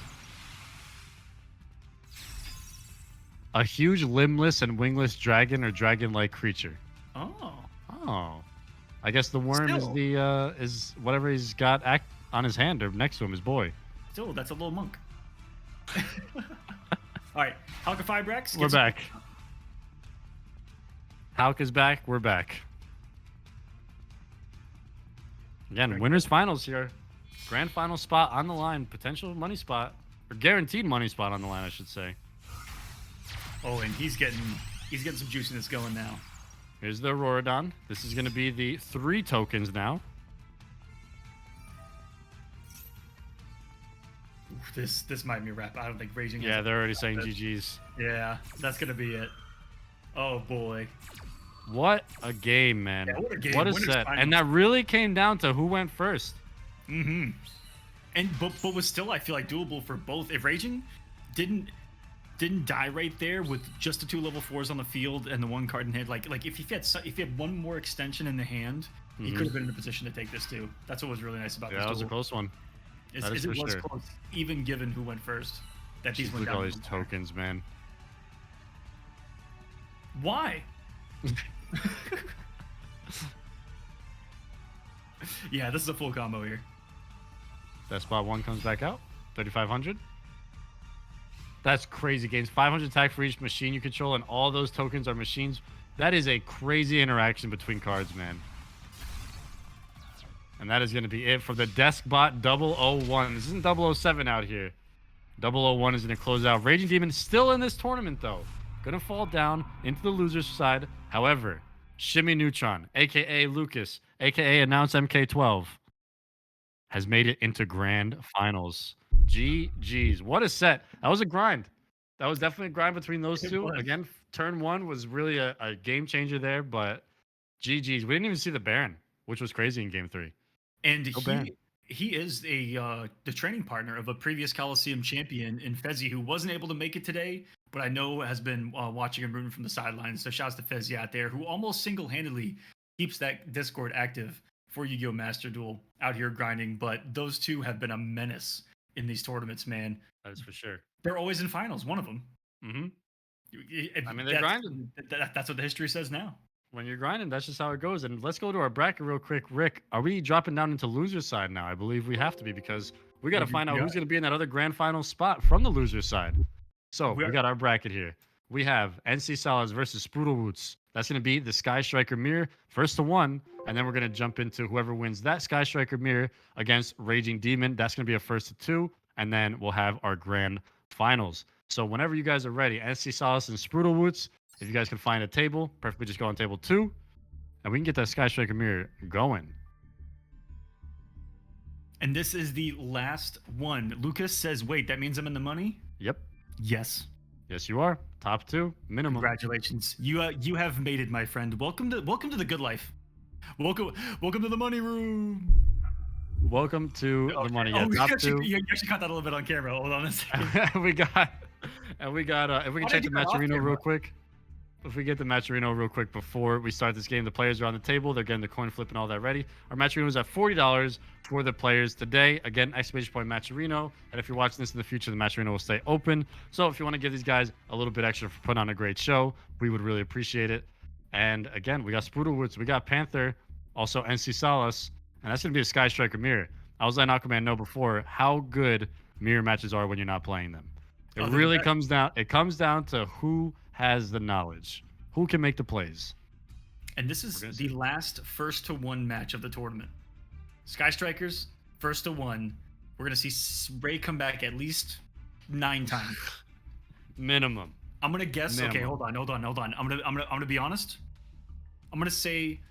A huge limbless and wingless dragon or dragon-like creature. Oh. Oh. I guess the worm Still. is whatever he's got on his hand or next to him, his boy. Still, that's a little monk. Alright, Halka Fibrax. We're back. Hulk is back. We're back. Again, winners finals here. Grand final spot on the line. Potential money spot. Or guaranteed money spot on the line, I should say. Oh, and he's getting some juiciness going now. Here's the Auroradon. This is going to be the 3 tokens now. Oof, this might be a wrap. I don't think Raging. Yeah, they're already saying GG's. Yeah, that's gonna be it. Oh boy. What a game, man. Yeah, what a game. What a Winners set. finals. And that really came down to who went first. Mm-hmm. And but was still, I feel like, doable for both. If Raging didn't die right there with just the 2 level 4s on the field and the 1 card in hand, like if he had one more extension in the hand, he could have been in a position to take this too. That's what was really nice about this That was a duel. close one. Is That is it for was sure. close, even given who went first. That these Just went look at all down. these tokens, man. Why? Yeah, this is a full combo here. That spot 1 comes back out. 3,500. That's crazy games. 500 attack for each machine you control, and all those tokens are machines. That is a crazy interaction between cards, man. And that is going to be it for the Deskbot 001. This isn't 007 out here. 001 is going to close out. Raging Demon still in this tournament, though. Going to fall down into the loser's side. However, Shimmy Neutron, a.k.a. Lucas, a.k.a. Announce MK12, has made it into grand finals. GG's. What a set. That was a grind. That was definitely a grind between those It two. was. Again, turn 1 was really a game changer there, but GG's. We didn't even see the Baron, which was crazy in game 3. And No Baron. he is the training partner of a previous Kolosseum champion in Fezzi, who wasn't able to make it today, but I know has been watching and rooting from the sidelines. So shouts to Fezzi out there, who almost single-handedly keeps that Discord active for Yu-Gi-Oh! Master Duel out here grinding. But those two have been a menace in these tournaments, man. That is for sure. They're always in finals, one of them. I mean, they're grinding. That's what the history says now. When you're grinding, that's just how it goes. And let's go to our bracket real quick. Rick, are we dropping down into loser's side now? I believe we have to be, because we got to find out who's going to be in that other grand final spot from the loser's side. So we got our bracket here. We have NC Salas versus Spruta Woots. That's going to be the Sky Striker Mirror, first to 1. And then we're going to jump into whoever wins that Sky Striker Mirror against Raging Demon. That's going to be a first to 2. And then we'll have our grand finals. So whenever you guys are ready, NC Salas and Spruta Woots, if you guys can find a table, perfectly just go on table 2. And we can get that Sky Striker Mirror going. And this is the last one. Lucas says, wait, that means I'm in the money? Yep. Yes. Yes, you are. Top 2, minimum. Congratulations. You have made it, my friend. Welcome to the good life. Welcome to the money room. Welcome to the money. Yeah, top 2. You actually caught that a little bit on camera. Hold on a second. we got if we can check the Matcherino real quick. If we get the Matcherino real quick before we start this game, the players are on the table. They're getting the coin flip and all that ready. Our Matcherino is at $40 for the players today. Again, exclamation point Matcherino. And if you're watching this in the future, the Matcherino will stay open. So if you want to give these guys a little bit extra for putting on a great show, we would really appreciate it. And again, we got Spruta Woods, we got Panther, also NC Salas, and that's going to be a Sky Striker Mirror. I was letting Aquaman know before how good mirror matches are when you're not playing them. It really comes down to who has the knowledge, who can make the plays. And this is the last first to 1 match of the tournament. Sky Strikers, first to 1. We're gonna see Ray come back at least 9 times. Minimum. I'm gonna guess. Minimum. Okay, hold on. I'm gonna be honest. I'm gonna say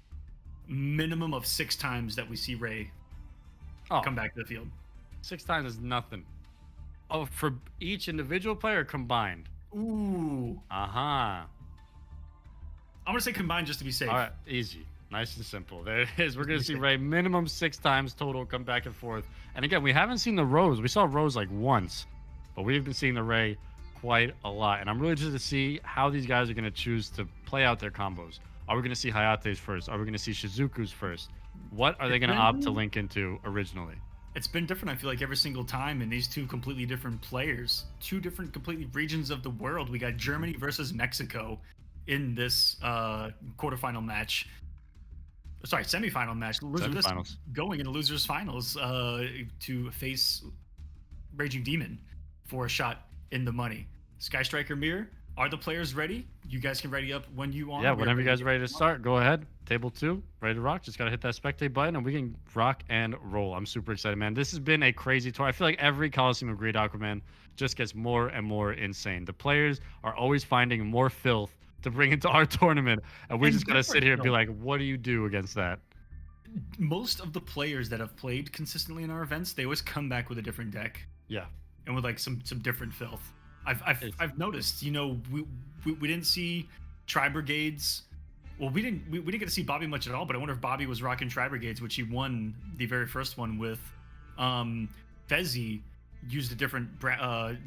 minimum of 6 times that we see Ray come back to the field. 6 times is nothing. Oh, for each individual player combined. Ooh. I'm gonna say combined just to be safe. All right, easy, nice and simple. There it is. We're gonna see Ray minimum 6 times total, come back and forth. And again, we haven't seen the Rose. We saw Rose like once, but we've been seeing the Ray quite a lot. And I'm really interested to see how these guys are gonna choose to play out their combos. Are we gonna see Hayate's first? Are we gonna see Shizuku's first? What are they gonna opt to link into originally? It's been different, I feel like, every single time in these 2 completely different players. 2 different completely regions of the world. We got Germany versus Mexico in this quarterfinal match. Sorry, semifinal match. Semifinals. Going into losers finals to face Raging Demon for a shot in the money. Sky Striker Mirror, are the players ready? You guys can ready up when you want. Yeah, whenever you guys are ready to start, go ahead. Table 2, ready to rock. Just got to hit that spectate button and we can rock and roll. I'm super excited, man. This has been a crazy tour. I feel like every Kolosseum of Greed Aquaman just gets more and more insane. The players are always finding more filth to bring into our tournament, and we just got to sit here and be like, what do you do against that? Most of the players that have played consistently in our events, they always come back with a different deck. Yeah. And with like some different filth. I've noticed, you know, we didn't see tri-brigades Well, we didn't get to see Bobby much at all, but I wonder if Bobby was rocking tri-brigades, which he won the very first one with. Fezzi used a different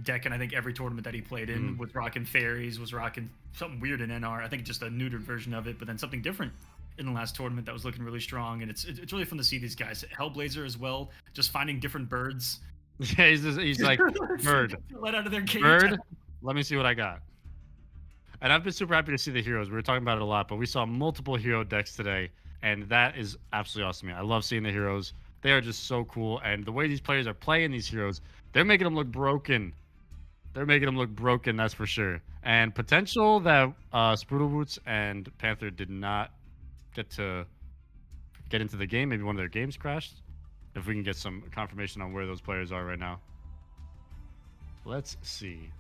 deck, and I think every tournament that he played in was rocking fairies, was rocking something weird in NR. I think just a neutered version of it, but then something different in the last tournament that was looking really strong. And it's really fun to see these guys. Hellblazer as well, just finding different birds. Yeah, he's like, bird. Let out of their cage. Bird, let me see what I got. And I've been super happy to see the heroes. We were talking about it a lot, but we saw multiple hero decks today, and that is absolutely awesome to me. I love seeing the heroes. They are just so cool, and the way these players are playing these heroes, they're making them look broken. They're making them look broken, that's for sure. And potential that Spruta Boots and Panther did not get into the game. Maybe one of their games crashed. If we can get some confirmation on where those players are right now. Let's see.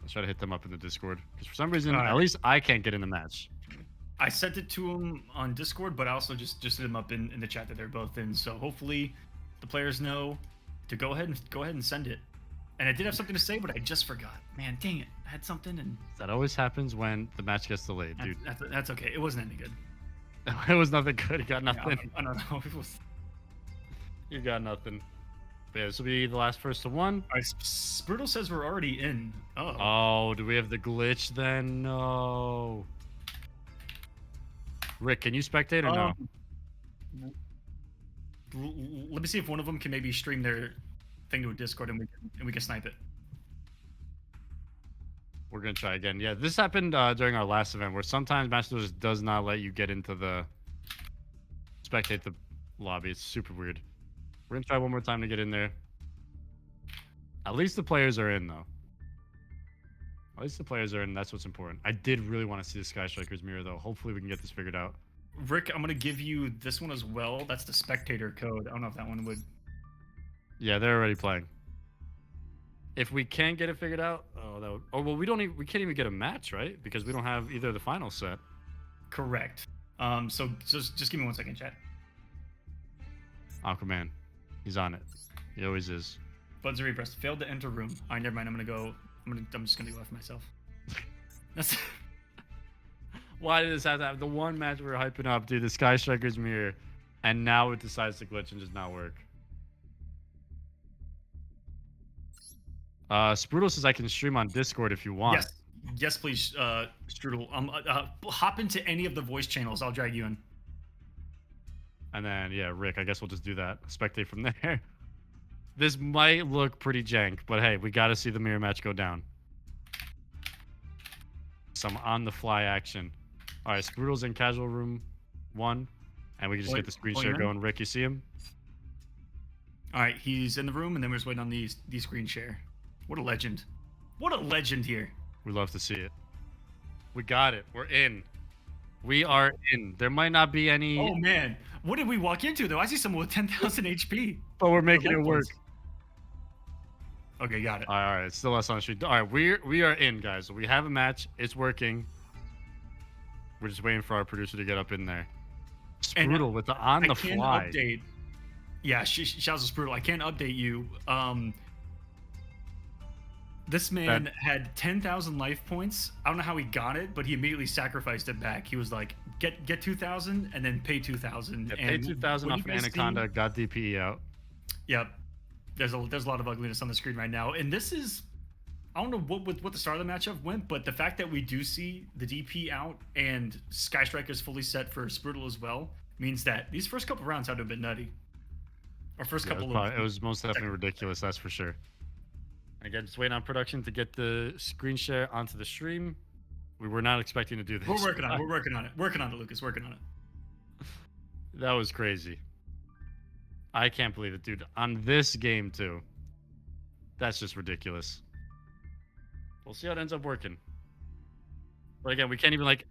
Let's try to hit them up in the Discord. Because for some reason, at least I can't get in the match. I sent it to him on Discord, but I also just hit them up in the chat that they're both in. So hopefully the players know to go ahead and send it. And I did have something to say, but I just forgot. Man, dang it. I had something and that always happens when the match gets delayed, dude. That's okay. It wasn't any good. It was nothing good. You got nothing. I don't know. It was... You got nothing. But yeah, this will be the last first to one. All right, Spruta says we're already in. Oh, do we have the glitch then? No. Rick, can you spectate or no? Let me see if one of them can maybe stream their thing to a Discord and we can snipe it. We're gonna try again. Yeah, this happened during our last event where sometimes Master Duel just does not let you get into the spectate the lobby. It's super weird. We're gonna try one more time to get in there. At least the players are in though. At least the players are in. That's what's important. I did really want to see the Sky Strikers mirror though. Hopefully we can get this figured out. Rick, I'm gonna give you this one as well. That's the spectator code. I don't know if that one would. Yeah, they're already playing. If we can get it figured out, that would. Oh well, we can't even get a match, right? Because we don't have either of the final set. Correct. So just give me 1 second, chat. Aquaman, he's on it. He always is. Buttons are repressed. Failed to enter room. All right, never mind. I'm just gonna go after myself. That's. Why did this have to happen? The one match we were hyping up, dude, the Sky Strikers mirror, and now it decides to glitch and just not work. Spruta says I can stream on Discord if you want. Yes, please, Strudel. Hop into any of the voice channels. I'll drag you in. And then, yeah, Rick, I guess we'll just do that. Spectate from there. This might look pretty jank, but hey, we got to see the mirror match go down. Some on-the-fly action. All right, Sprudel's in casual room 1, and we can just get the screen share going. Rick, you see him? All right, he's in the room, and then we're just waiting on the screen share. What a legend. What a legend here. We love to see it. We got it. We're in. We are in. There might not be any... Oh, man. What did we walk into, though? I see someone with 10,000 HP. But we're making it work. Okay, got it. All right, it's still us on the street. All right, we are in, guys. We have a match. It's working. We're just waiting for our producer to get up in there. Spruta with the on-the-fly. Update. Yeah, shouts to Spruta. I can't update you. This man had 10,000 life points. I don't know how he got it, but he immediately sacrificed it back. He was like, get 2,000 and then pay 2,000. Yeah, pay 2,000 off an Anaconda, got DPE out. Yep. There's a lot of ugliness on the screen right now. And this is, I don't know what the start of the matchup went, but the fact that we do see the DP out and Sky Striker's fully set for Spruta as well means that these first couple rounds had to have been nutty. Or first couple it was most definitely ridiculous, that's for sure. Again, just waiting on production to get the screen share onto the stream. We were not expecting to do this. We're working on it. We're working on it. Working on it, Lucas. Working on it. That was crazy. I can't believe it, dude. On this game, too. That's just ridiculous. We'll see how it ends up working. But again, we can't even, like...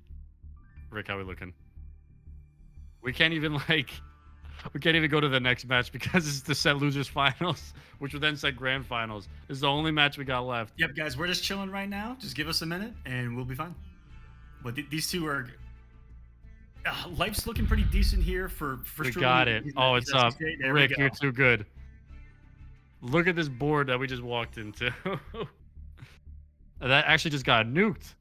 Rick, how are we looking? We can't even, like... We can't even go to the next match because it's the set losers finals, which would then set grand finals. This is the only match we got left. Yep, guys, we're just chilling right now. Just give us a minute and we'll be fine. But these two are... life's looking pretty decent here for we got it. Oh, it's up. Rick, you're too good. Look at this board that we just walked into. That actually just got nuked.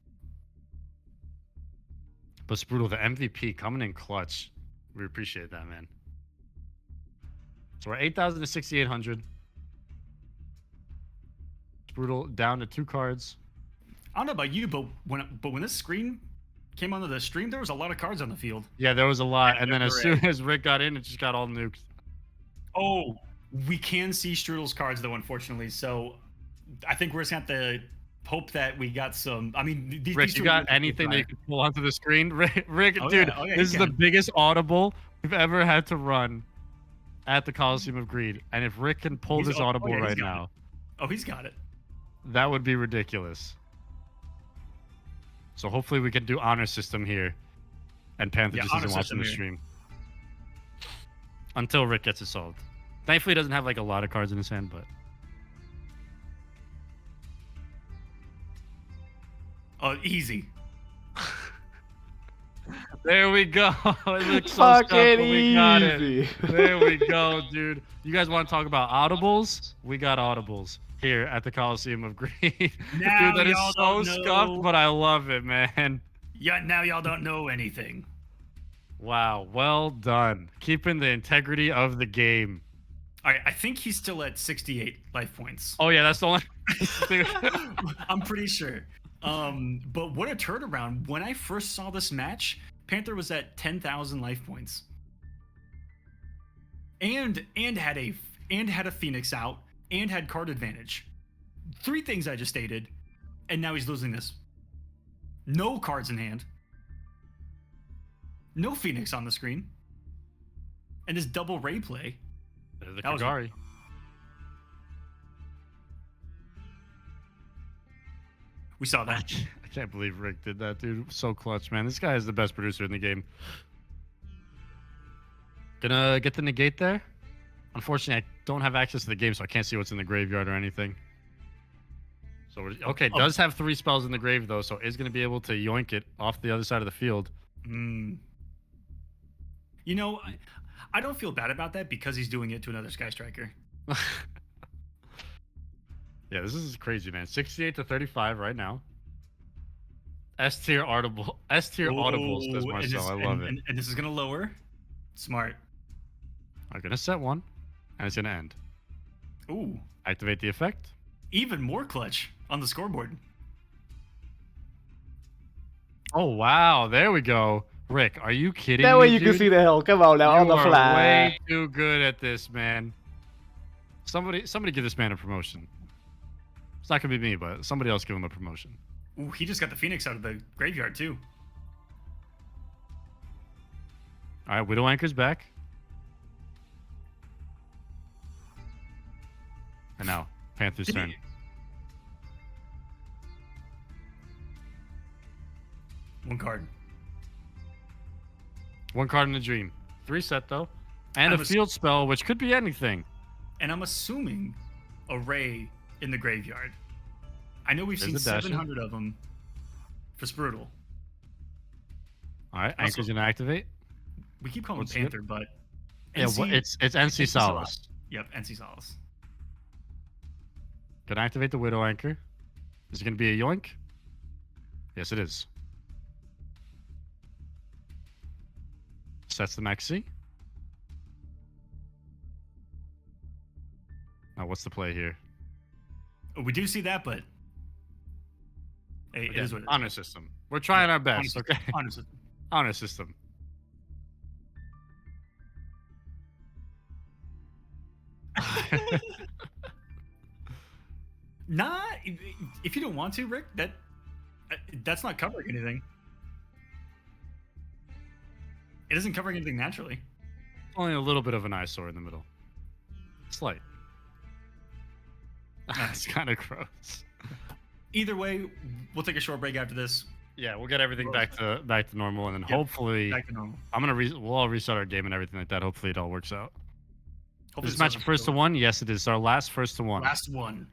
But Spruta, the MVP, coming in clutch. We appreciate that, man. So we're 8,000 to 6,800. Spruta down to 2 cards. I don't know about you, but when this screen came onto the stream, there was a lot of cards on the field. Yeah, there was a lot. And then as soon as Rick got in, it just got all nuked. Oh, we can see Strudel's cards, though, unfortunately. So I think we're just going to have to hope that we got some. I mean, Rick, you got anything that you can pull onto the screen? Rick, dude, yeah, this is the biggest audible we've ever had to run at the Kolosseum of Greed. And if Rick can pull this audible right now. Oh, he's got it. That would be ridiculous. So hopefully we can do honor system here. And Panther just isn't watching the stream. Until Rick gets it solved. Thankfully, he doesn't have like a lot of cards in his hand, but. Oh, easy. There we go. It looks so Fucking we got easy. it. There we go, dude. You guys want to talk about audibles? We got audibles here at the Kolosseum of Greed. Dude, that is so scuffed, but I love it, man. Yeah, now y'all don't know anything. Wow, well done. Keeping the integrity of the game. All right, I think he's still at 68 life points. Oh yeah, that's the only. I'm pretty sure. But what a turnaround! When I first saw this match, Panther was at 10,000 life points, and had a Phoenix out, and had card advantage. 3 things I just stated, and now he's losing this. No cards in hand. No Phoenix on the screen. And his double Ray play. The Kagari. We saw that. I can't believe Rick did that, dude. So clutch, man. This guy is the best producer in the game. Gonna get the negate there. Unfortunately, I don't have access to the game, so I can't see what's in the graveyard or anything. So, okay, does have 3 spells in the grave, though, so is going to be able to yoink it off the other side of the field. You know, I don't feel bad about that because he's doing it to another Sky Striker. Yeah, this is crazy, man. 68 to 35 right now. S tier audible. S tier audibles, says Marcel. I love it. And this is going to lower. Smart. I'm going to set 1, and it's going to end. Ooh. Activate the effect. Even more clutch on the scoreboard. Oh, wow. There we go. Rick, are you kidding That me, way you dude? can see the hell. Come on now, on the You are fly. way too good at this, man. Somebody give this man a promotion. It's not gonna be me, but somebody else give him a promotion. Ooh, he just got the Phoenix out of the graveyard too. All right, Widow Anchor's back. And now, Panther's turn. One card. 1 card in the dream. 3 set though, and a field spell, which could be anything. And I'm assuming a Ray in the graveyard. I know we've seen 700 of them for Spruta. All right, Anchor's gonna activate. We keep calling him Panther, but yeah, it's NC Salas. Yep, NC Salas. Gonna activate the Widow Anchor. Is it gonna be a yoink? Yes, it is. Sets the maxi. Now, what's the play here? We do see that, but hey, it is what it is. Honor system. We're trying our best, okay? Honor system. Honor system. Nah, if you don't want to, Rick, that's not covering anything. It isn't covering anything naturally. Only a little bit of an eyesore in the middle. Slight. That's kind of gross. Either way, we'll take a short break after this. Yeah, we'll get everything back to normal, and then hopefully back to normal. We'll all restart our game and everything like that. Hopefully it all works out. Hopefully This match first to 1? Yes, it is. Our last first to 1. Last one.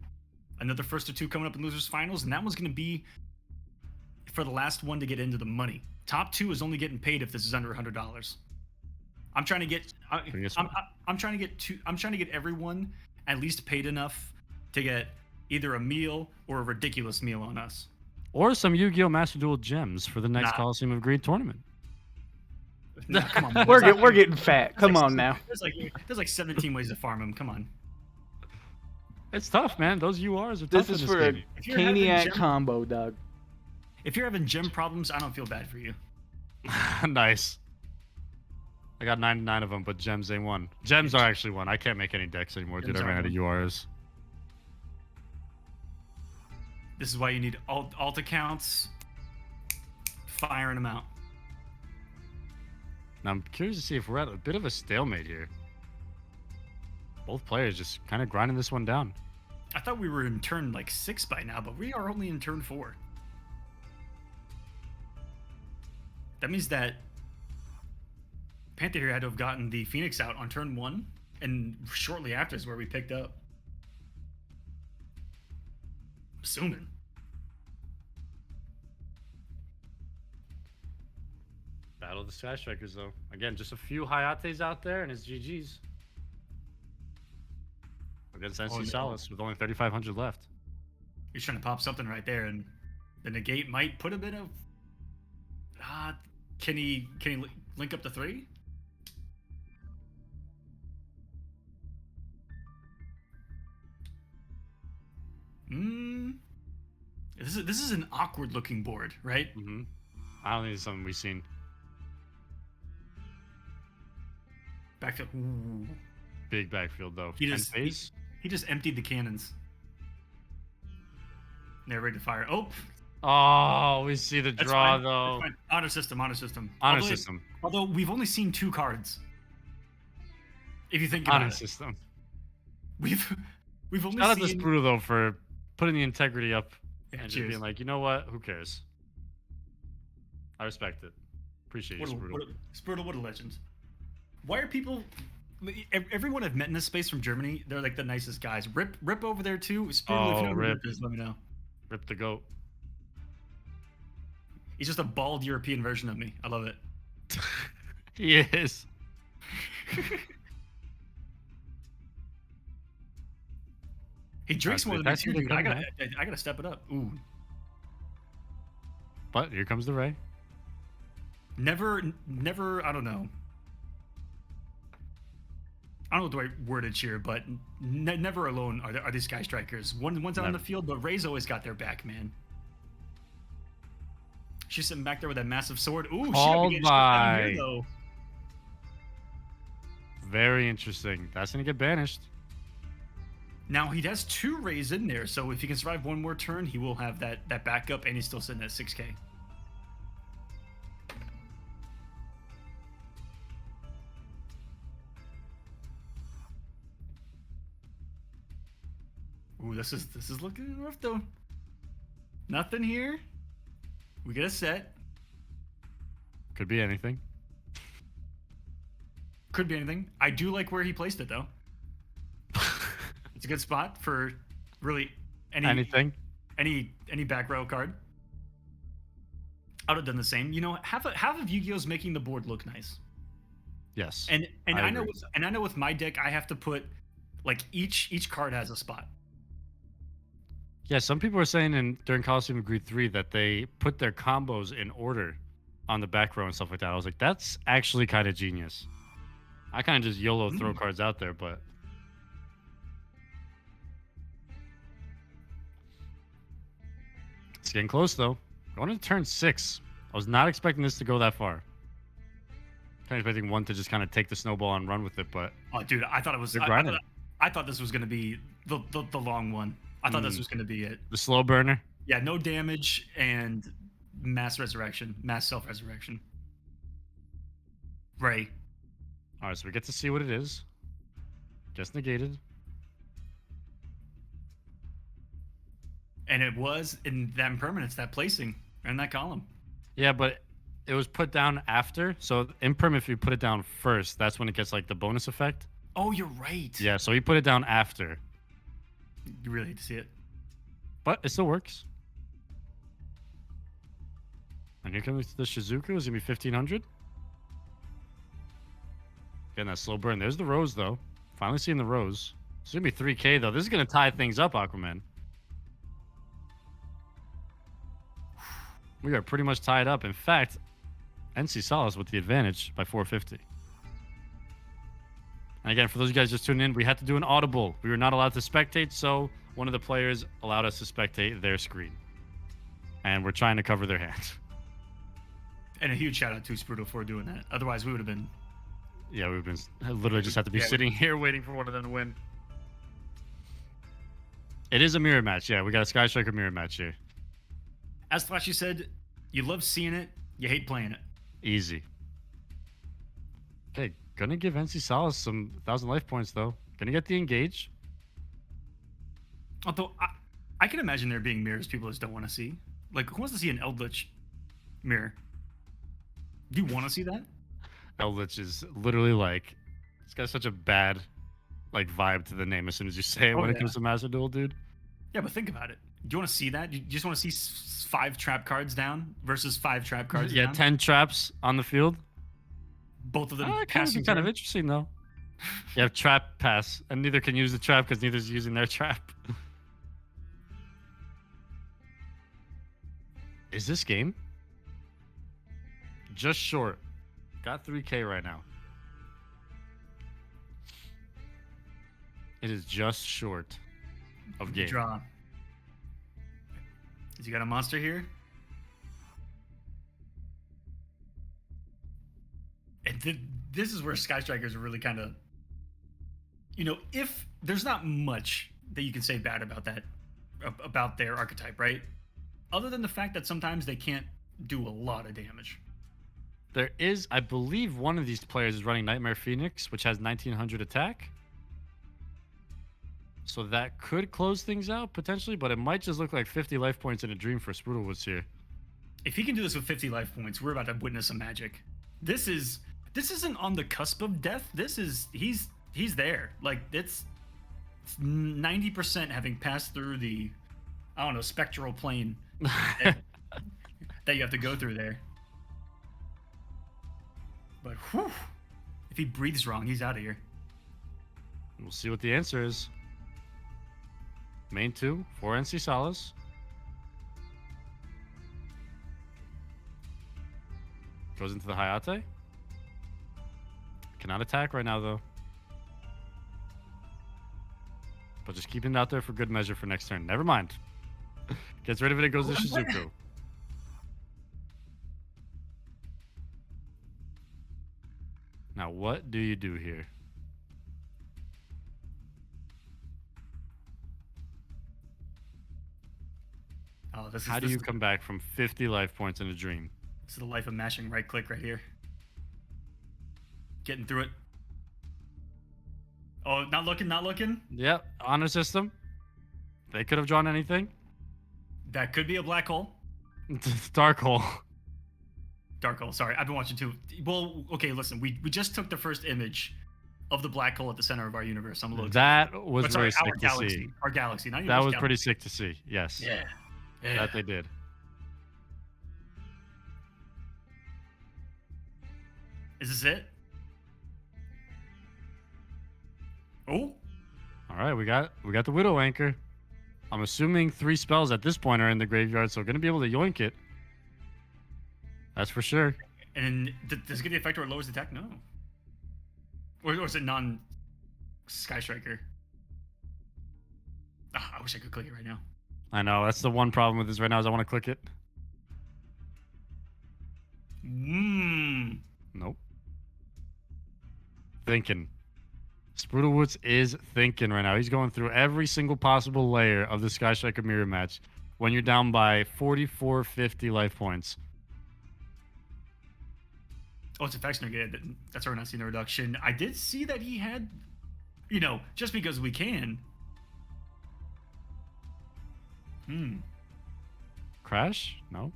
Another first to 2 coming up in losers finals, and that one's going to be for the last one to get into the money. Top 2 is only getting paid if this is under $100. I'm trying to get I'm trying to get everyone at least paid enough to get either a meal or a ridiculous meal on us. Or some Yu-Gi-Oh! Master Duel gems for the next Kolosseum of Greed tournament. No, come on. Man. We're getting fat. Come on now. There's like 17 ways to farm him. Come on. It's tough, man. Those URs are tough. This is for a game. Caniac combo, Doug. If you're having gem problems, I don't feel bad for you. Nice. I got 99 of them, but gems ain't one. Gems are actually one. I can't make any decks anymore, dude. I ran out of URs. This is why you need alt accounts. Firing them out. Now I'm curious to see if we're at a bit of a stalemate here. Both players just kind of grinding this one down. I thought we were in turn like 6 by now, but we are only in turn 4. That means that Panther here had to have gotten the Phoenix out on turn 1, and shortly after is where we picked up. Assuming. Battle of the Sky Strikers, though. Again, just a few Hayates out there, and it's GG's. Against NC Salas with only 3,500 left. He's trying to pop something right there, and the negate might put a bit of. Can he link up to 3? This is an awkward looking board, right? Mm-hmm. I don't think it's something we've seen. Back to ooh. Big backfield though. He just emptied the cannons. They're ready to fire. Oh, we see the draw though. Honor system. Although we've only seen 2 cards. If you think about Honor system. We've only Shout out seen. to Spruta though for putting the integrity up and cheers. just being like, you know what? Who cares? I respect it. Appreciate you, Spruta. Spruta, what a legend. Why are people? Everyone I've met in this space from Germany, they're like the nicest guys. Rip over there too. Spruta, if you know who Rip is, let me know. Rip the goat. He's just a bald European version of me. I love it. He is. He drinks more than me too, dude. I gotta step it up. Ooh. But here comes the Ray. Never. I don't know. I don't know what the right wordage here, but never alone are these Sky Strikers. One's out on the field, but Ray's always got their back, man. She's sitting back there with that massive sword. Ooh, Called she by. here, though. Very interesting. That's gonna get banished. Now he has 2 Rays in there, so if he can survive one more turn, he will have that backup, and he's still sitting at 6K. Ooh, this is looking rough though. Nothing here. We get a set. Could be anything. Could be anything. I do like where he placed it though. It's a good spot for really anything. Any back row card. I would have done the same. You know, half of Yu-Gi-Oh's making the board look nice. Yes. And I know with my deck I have to put like each card has a spot. Yeah, some people are saying during Kolosseum of Greed 3 that they put their combos in order on the back row and stuff like that. I was like, that's actually kind of genius. I kind of just YOLO throw cards out there, but it's getting close though. Going into turn 6. I was not expecting this to go that far. Kind of expecting one to just kind of take the snowball and run with it, but oh, dude, I thought it was. I thought this was gonna be the long one. I thought this was going to be it. The slow burner? Yeah, no damage and mass resurrection, mass self-resurrection. Ray. All right, so we get to see what it is. Gets negated. And it was in that impermanence, that placing, in that column. Yeah, but it was put down after. So imperm, if you put it down first, that's when it gets like the bonus effect. Oh, you're right. Yeah, so he put it down after. You really hate to see it. But it still works. And here comes the Shizuku. It's going to be 1,500. Getting that slow burn. There's the Rose, though. Finally seeing the Rose. It's going to be 3K, though. This is going to tie things up, Aquaman. We are pretty much tied up. In fact, NC Salas with the advantage by 450. And again, for those of you guys just tuning in, we had to do an audible. We were not allowed to spectate, so one of the players allowed us to spectate their screen. And we're trying to cover their hands. And a huge shout out to Spruta for doing that. Otherwise, we would have been. Yeah, we've been literally just had to be sitting here waiting for one of them to win. It is a mirror match. Yeah, we got a Sky Striker mirror match here. As Flashy said, you love seeing it, you hate playing it. Easy. Okay, gonna give NC Salas some 1,000 life points though. Gonna get the engage. Although I can imagine there being mirrors people just don't want to see. Like, who wants to see an Eldritch mirror? Do you want to see that? Eldritch is literally like, it's got such a bad like vibe to the name as soon as you say it when it comes to Master Duel, dude. Yeah, but think about it. Do you want to see that? You just want to see 5 trap cards down versus 5 trap cards down? 10 traps on the field. Both of them passing. Kind of interesting though. You have trap pass, and neither can use the trap because neither's using their trap. Is this game? Just short. Got 3K right now. It is just short of game. Draw. Has he got a monster here? And this is where Sky Strikers are really kind of, if there's not much that you can say bad about their archetype, right? Other than the fact that sometimes they can't do a lot of damage. There is, I believe, one of these players is running Nightmare Phoenix, which has 1900 attack. So that could close things out potentially, but it might just look like 50 life points in a dream for Spruta Woods here. If he can do this with 50 life points, we're about to witness some magic. This isn't on the cusp of death. He's there. Like, it's 90% having passed through the, I don't know, spectral plane that you have to go through there. But whew, if he breathes wrong, he's out of here. We'll see what the answer is. Main 2 for NC Salas. Goes into the Hayate. Cannot attack right now, though. But just keeping it out there for good measure for next turn. Never mind. Gets rid of it, it goes to Shizuku. Now, what do you do here? Oh, How do you come back from 50 life points in a dream? This is the life of mashing right click right here. Getting through it. Oh, not looking. Yep, honor system. They could have drawn anything. That could be a black hole. Dark hole. Dark hole, sorry. I've been watching too. Well, okay, listen. We just took the first image of the black hole at the center of our universe. I'm a little That was very sick to see. Our galaxy. Not even that was pretty sick to see. Yes. Yeah. That they did. Is this it? Oh. All right, we got the Widow Anchor. I'm assuming 3 spells at this point are in the graveyard, so we're gonna be able to yoink it. That's for sure. And does it get the effect where it lowers the attack? No. Or is it non-Sky Striker? Oh, I wish I could click it right now. I know, that's the one problem with this right now is I want to click it. Nope. Thinking. Spruta Woods is thinking right now. He's going through every single possible layer of the Sky Striker mirror match when you're down by 4450 life points. Oh, it's effects negated. That's why we're not seeing the reduction. I did see that he had, just because we can. Crash? No.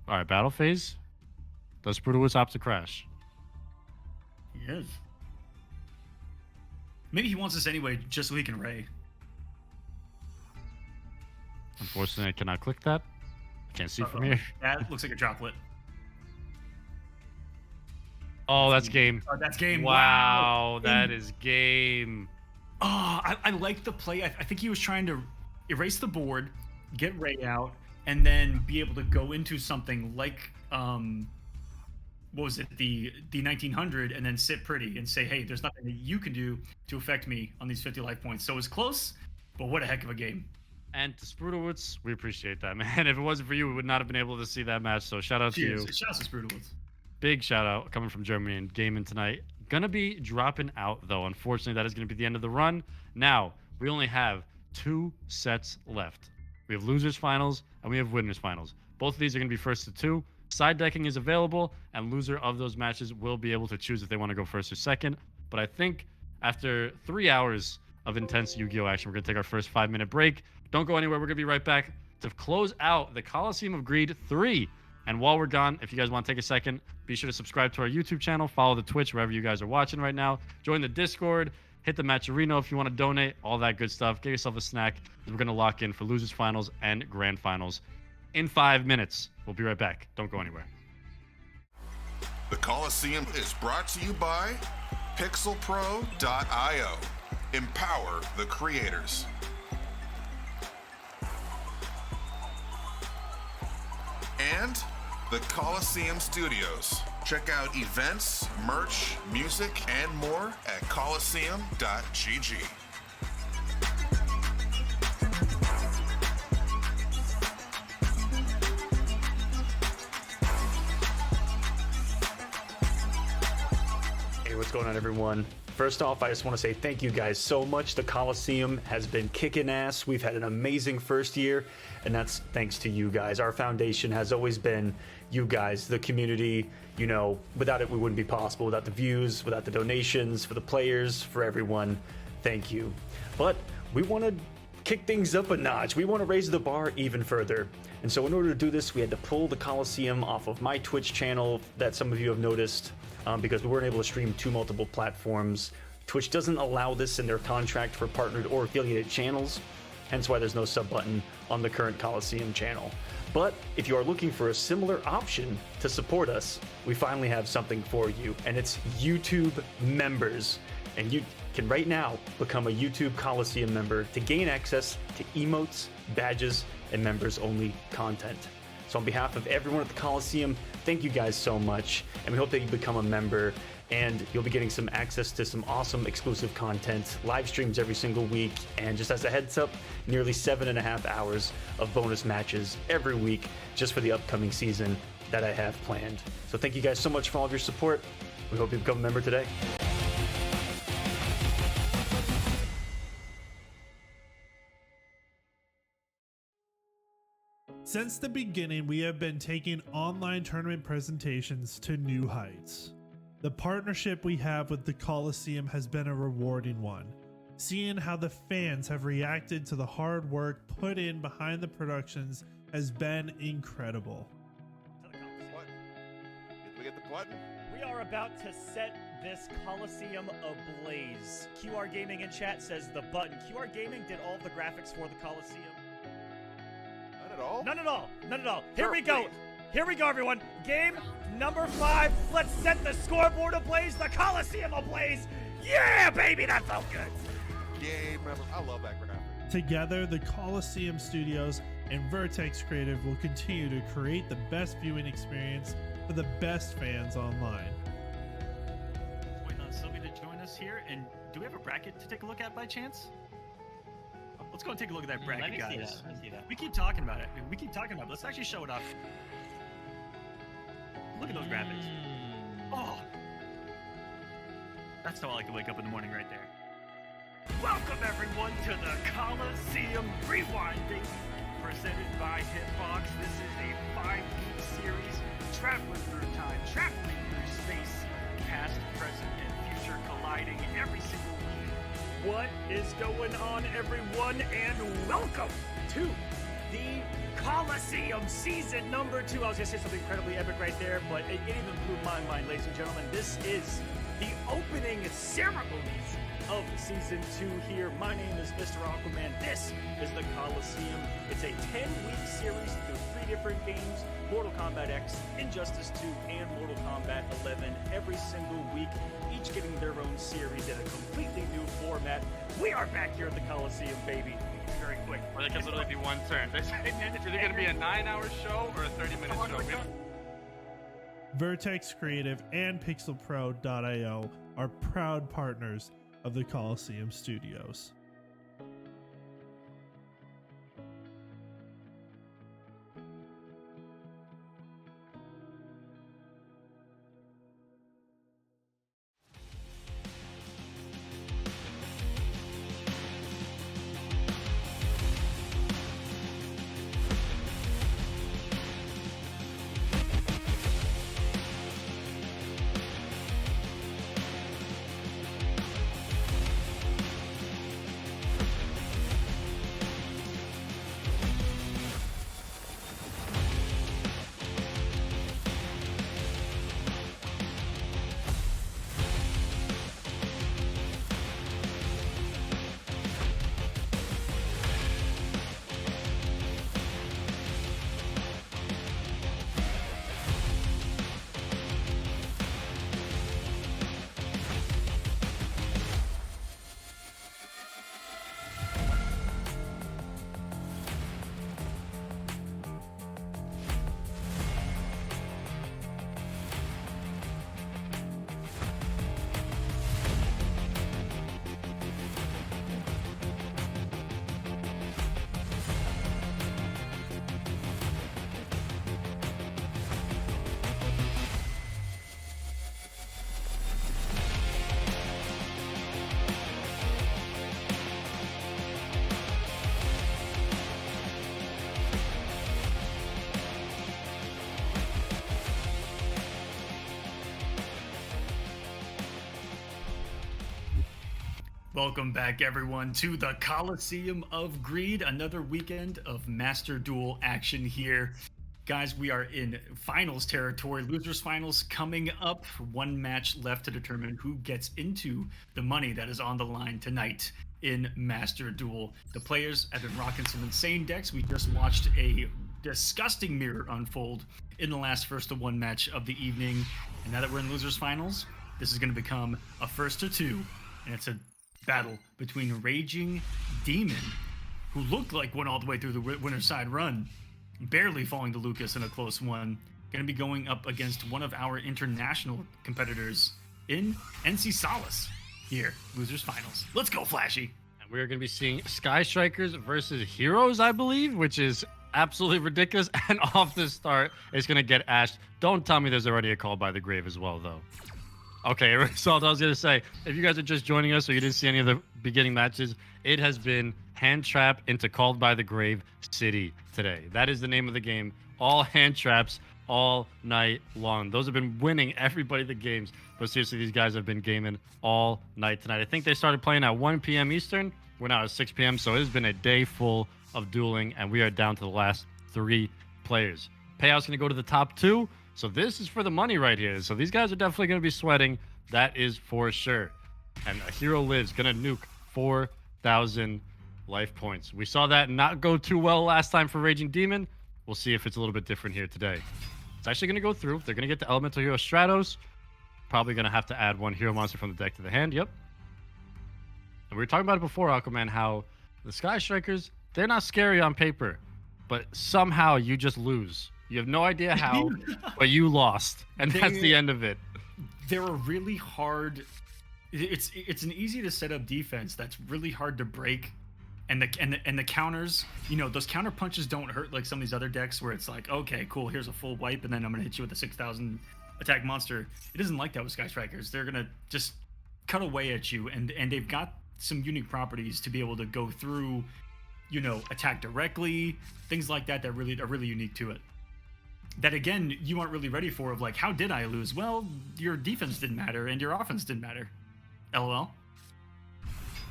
All right, battle phase. Does Spruta Woods opt to crash? He is. Maybe he wants this anyway, just so he can Ray. Unfortunately, I cannot click that. I can't see from here. That looks like a droplet. Oh, that's game. Oh, that's game. Wow, that is game. Oh, I like the play. I think he was trying to erase the board, get Ray out, and then be able to go into something like what was it, the 1900, and then sit pretty and say, hey, there's nothing that you can do to affect me on these 50 life points. So it's close, but what a heck of a game. And to Spruta, we appreciate that, man. If it wasn't for you, we would not have been able to see that match. So shout out to you. Shout out to Spruta. Big shout out coming from Germany and gaming tonight. Gonna be dropping out though. Unfortunately, that is gonna be the end of the run. Now we only have 2 sets left. We have losers finals and we have winners finals. Both of these are gonna be first to 2. Side decking is available, and loser of those matches will be able to choose if they want to go first or second. But I think after 3 hours of intense Yu-Gi-Oh action, we're gonna take our first 5-minute break. Don't go anywhere. We're gonna be right back to close out the Kolosseum of Greed 3. And while we're gone, if you guys want to take a second, be sure to subscribe to our YouTube channel, follow the Twitch wherever you guys are watching right now, join the Discord, hit the Matcherino if you want to donate, all that good stuff. Get yourself a snack. We're going to lock in for losers finals and grand finals in 5 minutes. We'll be right back. Don't go anywhere. The Kolosseum is brought to you by pixelpro.io. Empower the creators. And the Kolosseum Studios. Check out events, merch, music, and more at kolosseum.gg. Hey, what's going on, everyone? First off, I just want to say thank you guys so much. The Kolosseum has been kicking ass. We've had an amazing first year, and that's thanks to you guys. Our foundation has always been you guys, the community. You know, without it, we wouldn't be possible. Without the views, without the donations, for the players, for everyone, thank you. But we want to kick things up a notch. We want to raise the bar even further. And so in order to do this, we had to pull the Kolosseum off of my Twitch channel that some of you have noticed. Because we weren't able to stream to multiple platforms. Twitch doesn't allow this in their contract for partnered or affiliated channels, hence why there's no sub button on the current Kolosseum channel. But if you are looking for a similar option to support us, we finally have something for you, and it's YouTube members. And you can right now become a YouTube Kolosseum member to gain access to emotes, badges, and members only content. So on behalf of everyone at the Kolosseum, thank you guys so much, and we hope that you become a member, and you'll be getting some access to some awesome exclusive content, live streams every single week, and just as a heads up, nearly 7.5 hours of bonus matches every week just for the upcoming season that I have planned. So thank you guys so much for all of your support. We hope you become a member today. Since the beginning, we have been taking online tournament presentations to new heights. The partnership we have with the Kolosseum has been a rewarding one. Seeing how the fans have reacted to the hard work put in behind the productions has been incredible. What? Did we get the button? We are about to set this Kolosseum ablaze. QR Gaming in chat says the button. QR Gaming did all of the graphics for the Kolosseum. None at all? None at all. None at all. Here Sure, we go. please. Here we go, everyone. Game number 5. Let's set the scoreboard ablaze. The Kolosseum ablaze. Yeah, baby, that felt good. Game member. I love that graphic. Together, the Kolosseum Studios and Vertex Creative will continue to create the best viewing experience for the best fans online. Waiting on Sylvie to join us here, and do we have a bracket to take a look at by chance? Let's go and take a look at that bracket, Let guys. me see that. We keep talking about it. We keep talking about it. Let's actually show it off. Look at those graphics. Oh, that's how I like to wake up in the morning right there. Welcome everyone to the Kolosseum Rewinding, presented by Hitbox. This is a 5-week series, traveling through time, traveling through space, past, present, and future colliding every single week. What is going on, everyone, and welcome to the Kolosseum Season number 2. I was going to say something incredibly epic right there, but it even blew my mind, ladies and gentlemen. This is the opening ceremonies of Season 2 here. My name is Mr. Aquaman. This is the Kolosseum. It's a 10-week series through 3 different games, Mortal Kombat X, Injustice 2, and Mortal Kombat 11, every single week, each getting their own series in a completely new format. We are back here at the Kolosseum, baby. very quick. Or they can literally be one turn. It's either going to be a 9-hour show or a 30-minute show. Vertex Creative and PixelPro.io are proud partners of the Kolosseum Studios. Welcome back, everyone, to the Kolosseum of Greed. Another weekend of Master Duel action here. Guys, we are in finals territory. Losers finals coming up. One match left to determine who gets into the money that is on the line tonight in Master Duel. The players have been rocking some insane decks. We just watched a disgusting mirror unfold in the last first to one match of the evening. And now that we're in Losers finals, this is going to become a first to two. And it's a battle between Raging Demon, who looked like went all the way through the winner's side run, barely falling to Lucas in a close one. Going to be going up against one of our international competitors in NC Salas here, Losers Finals. Let's go, Flashy. And we're going to be seeing Sky Strikers versus Heroes, I believe, which is absolutely ridiculous. And off the start, it's going to get ashed. Don't tell me there's already a call by the grave as well, though. Okay, so I was going to say, if you guys are just joining us or you didn't see any of the beginning matches, it has been Hand Trap into Called by the Grave City today. That is the name of the game. All hand traps all night long. Those have been winning everybody the games. But seriously, these guys have been gaming all night tonight. I think they started playing at 1 p.m. Eastern. We're now at 6 p.m. So it has been a day full of dueling, and we are down to the last 3 players. Payout's going to go to the top 2. So this is for the money right here. So these guys are definitely going to be sweating. That is for sure. And a hero lives, going to nuke 4,000 life points. We saw that not go too well last time for Raging Demon. We'll see if it's a little bit different here today. It's actually going to go through. They're going to get the Elemental Hero Stratos. Probably going to have to add one hero monster from the deck to the hand. Yep. And we were talking about it before, Aquaman, how the Sky Strikers, they're not scary on paper. But somehow you just lose. You have no idea how, but you lost, and that's the end of it. They're a really hard. It's an easy to set up defense that's really hard to break, and the counters. You know, those counter punches don't hurt like some of these other decks where it's like, okay, cool, here's a full wipe, and then I'm gonna hit you with a 6,000 attack monster. It isn't like that with Sky Strikers. They're gonna just cut away at you, and they've got some unique properties to be able to go through. You know, attack directly, things like that that really are really unique to it. That again, you aren't really ready for. Of like, how did I lose? Well, your defense didn't matter and your offense didn't matter. LOL.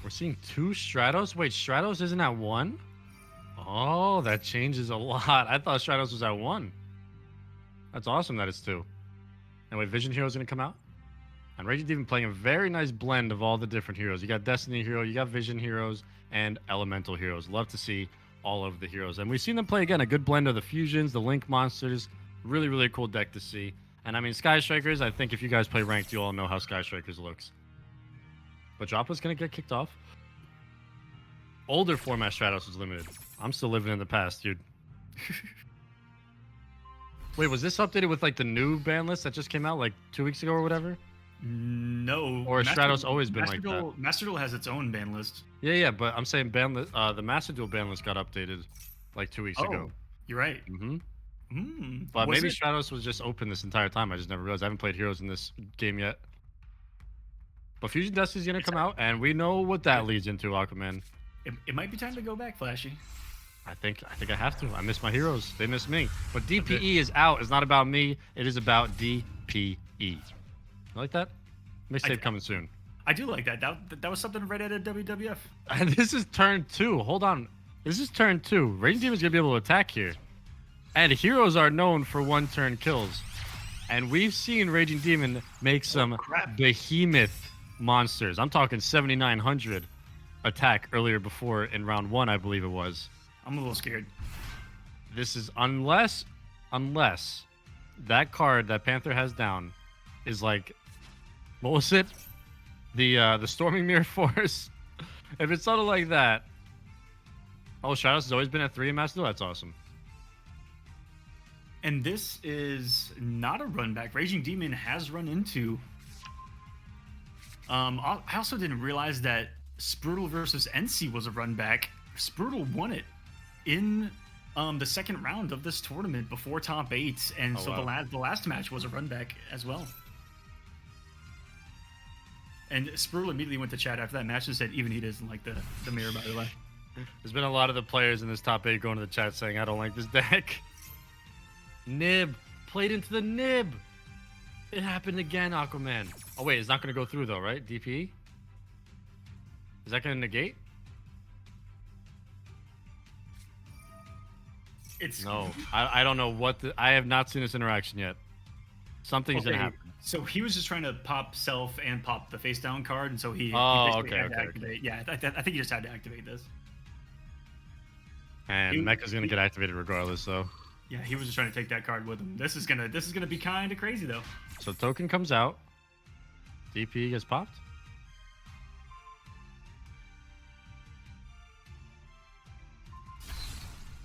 We're seeing 2 Stratos. Wait, Stratos isn't at 1? Oh, that changes a lot. I thought Stratos was at 1. That's awesome that it's 2. And wait, Vision Hero's gonna come out. And Raging Demon playing a very nice blend of all the different heroes. You got Destiny Hero, you got Vision Heroes, and Elemental Heroes. Love to see all of the heroes. And we've seen them play, again, a good blend of the fusions, the link monsters. Really, really cool deck to see. And I mean, Sky Strikers, I think if you guys play ranked, you all know how Sky Strikers looks. But Dropa's going to get kicked off. older format Stratos was limited. I'm still living in the past, dude. Wait, was this updated with like the new ban list that just came out like 2 weeks ago or whatever? No. Or has Stratos always been like Duel, that? Master Duel has its own ban list. Yeah, but I'm saying the Master Duel ban list got updated like 2 weeks ago. You're right. But Was maybe it? Stratos was just open this entire time. I just never realized. I haven't played Heroes in this game yet. But Fusion Dust is gonna come out, and we know what that leads into, Aquaman. It might be time to go back, Flashy. I think I have to. I miss my heroes. They miss me. But DPE is out. It's not about me. It is about DPE. You like that? Mixtape coming soon. I do like that. That was something right out of WWF. And this is turn 2. Hold on. This is turn 2. Raging Demon's gonna be able to attack here. And heroes are known for one-turn kills. And we've seen Raging Demon make some behemoth monsters. I'm talking 7,900 attack earlier before in round 1, I believe it was. I'm a little scared. This is unless that card that Panther has down is like, what was it? The Storming Mirror Force. If it's something like that. Oh, Stratos has always been at 3 in Master Duel. That's awesome. And this is not a run back. Raging Demon has run into. I also didn't realize that Spruta versus NC was a run back. Spruta won it in the second round of this tournament before top 8, and the last match was a run back as well. And Spruta immediately went to chat after that match and said even he doesn't like the mirror, by the way. There's been a lot of the players in this top 8 going to the chat saying, I don't like this deck. Nib. Played into the nib. It happened again, Aquaman. Oh, wait. It's not going to go through, though, right? DPE? Is that going to negate? No. I don't know what I have not seen this interaction yet. Something's going to happen. So he was just trying to pop self and pop the face down card, and so he okay. activate. Yeah, I think he just had to activate this. And Mecha's going to get activated regardless, though. Yeah, he was just trying to take that card with him. This is gonna be kind of crazy though. So token comes out. DP gets popped.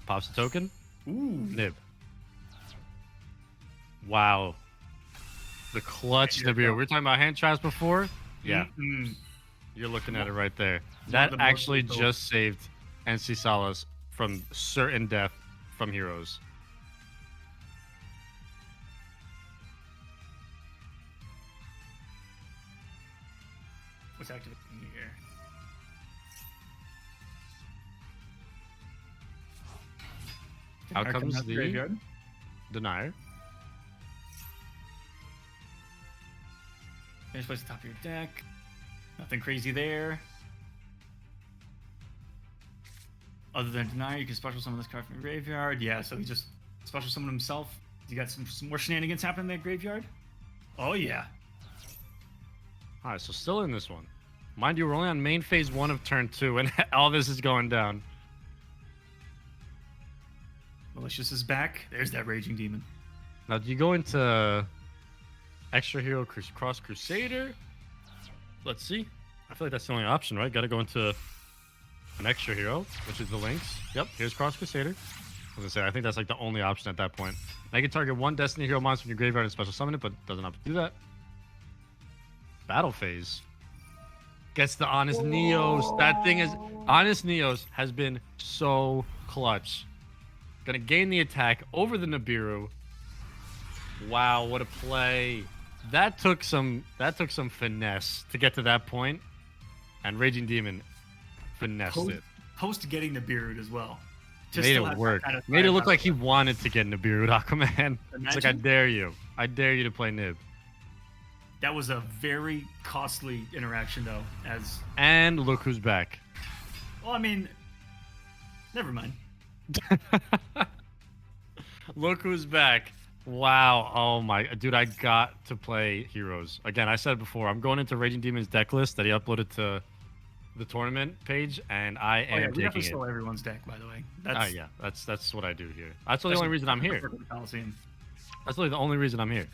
Pops the token. Ooh. Nib. Wow. The clutch Nibiru. We were talking about hand traps before. Yeah. You're looking at it right there. That actually just saved NC Salas from certain death from heroes. What's activating here? Out comes the graveyard. Denier. Finish place the top of your deck. Nothing crazy there. Other than Denier, you can special summon this card from your graveyard. Yeah, so he just special summoned himself. You got some more shenanigans happening in that graveyard? Oh, yeah. Alright, so still in this one. Mind you, we're only on main phase 1 of turn 2, and all this is going down. Malicious is back. There's that Raging Demon. Now, do you go into Extra Hero Cross Crusader? Let's see. I feel like that's the only option, right? Gotta go into an Extra Hero, which is the Lynx. Yep, here's Cross Crusader. I was gonna say, I think that's like the only option at that point. Now you can target 1 Destiny Hero monster from your graveyard and special summon it, but doesn't have to do that. Battle phase. Gets the Honest Neos. That thing is... Honest Neos has been so clutch. Gonna gain the attack over the Nibiru. Wow, what a play. That took some finesse to get to that point. And Raging Demon finessed it. Post getting Nibiru as well. Made it work. Made it look like he wanted to get Nibiru, Aquaman. It's like, I dare you. I dare you to play Nib. That was a very costly interaction, though. And look who's back. Well, I mean, never mind. Look who's back. Wow. Oh my... Dude, I got to play Heroes. Again, I said before, I'm going into Raging Demon's deck list that he uploaded to the tournament page, and I am taking it. We stole everyone's deck, by the way. Yeah. That's what I do here. That's the only reason I'm here. That's really the only reason I'm here.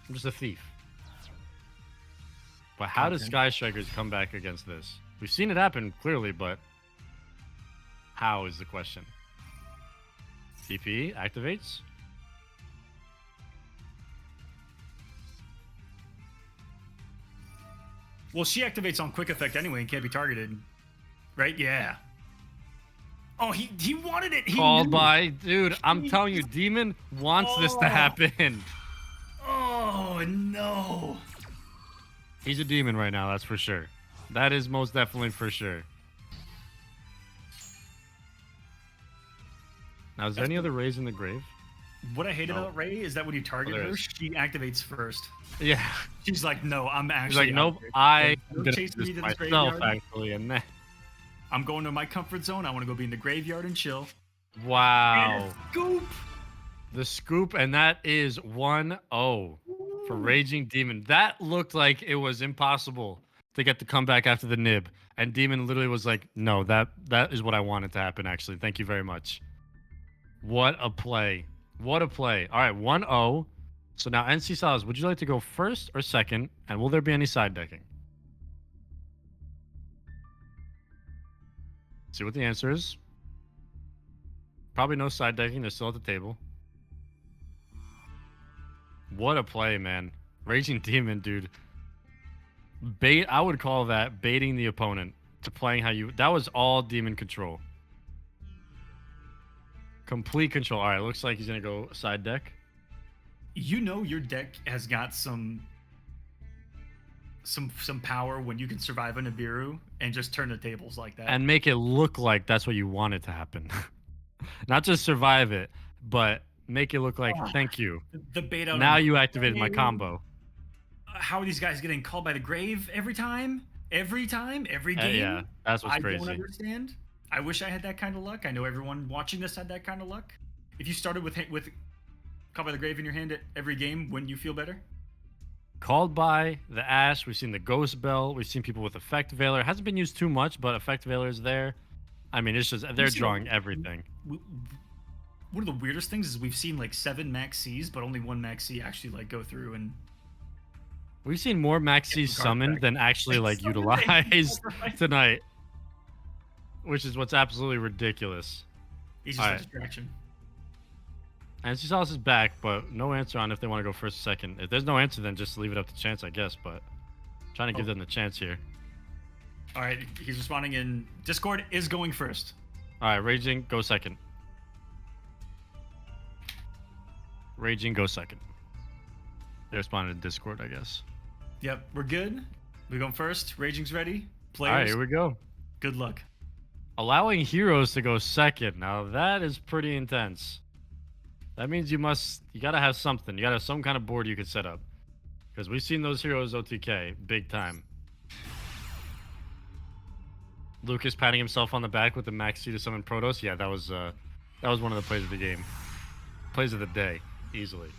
I'm just a thief. But how does Sky Strikers come back against this? We've seen it happen clearly, but how is the question? TP activates. Well, she activates on quick effect anyway and can't be targeted. Right? Yeah. Oh, he wanted it. He Called knew. by, dude. I'm telling you, Demon wants this to happen. Oh, no. He's a demon right now, that's for sure. That is most definitely for sure. Now, is there any other Rays in the grave? What I hate about Ray is that when you target there her, is. she activates first. Yeah. She's like, no, I'm He's actually. like, nope, out here. I'm Don't gonna chase do me this to this myself, graveyard. actually, and then... I'm going to my comfort zone. I want to go be in the graveyard and chill. Wow. Scoop. The scoop, and that is 1-0 for Raging Demon. That looked like it was impossible to get the comeback after the nib. And Demon literally was like, no, that is what I wanted to happen, actually. Thank you very much. What a play. What a play. All right, 1-0. So now, NC Salas, would you like to go first or second? And will there be any side decking? See what the answer is. Probably no side decking. They're still at the table. What a play, man. Raging Demon, dude. Bait. I would call that baiting the opponent to playing how you... That was all Demon control. Complete control. All right, looks like he's going to go side deck. You know your deck has got some power when you can survive a Nibiru and just turn the tables like that. And make it look like that's what you wanted to happen. Not just survive it, but make it look like, thank you. The bait out. Now you activated my combo. How are these guys getting called by the grave every time? Every time? Every game? Yeah, that's what's I crazy. don't understand. I wish I had that kind of luck. I know everyone watching this had that kind of luck. If you started with called by the grave in your hand at every game, wouldn't you feel better? Called by the Ash. We've seen the Ghost Bell. We've seen people with Effect Veiler. It hasn't been used too much, but Effect Veiler is there. I mean, it's just they're drawing everything. One of the weirdest things is we've seen like 7 Max Cs, but only 1 Max C actually like go through and. We've seen more Max C's summoned than actually like utilized tonight, which is what's absolutely ridiculous. He's just a distraction. And Salas is back, but no answer on if they want to go first or second. If there's no answer, then just leave it up to chance, I guess. But I'm trying to give them the chance here. All right, he's responding in Discord. Is going first. All right, Raging, go second. Raging, go second. They responded in Discord, I guess. Yep, we're good. We're going first. Raging's ready. Players. All right, here we go. Good luck. Allowing heroes to go second. Now that is pretty intense. That means you gotta have something. You gotta have some kind of board you can set up. Because we've seen those heroes OTK big time. Lucas patting himself on the back with the Max C to summon Protoss. Yeah, that was one of the plays of the game. Plays of the day, easily.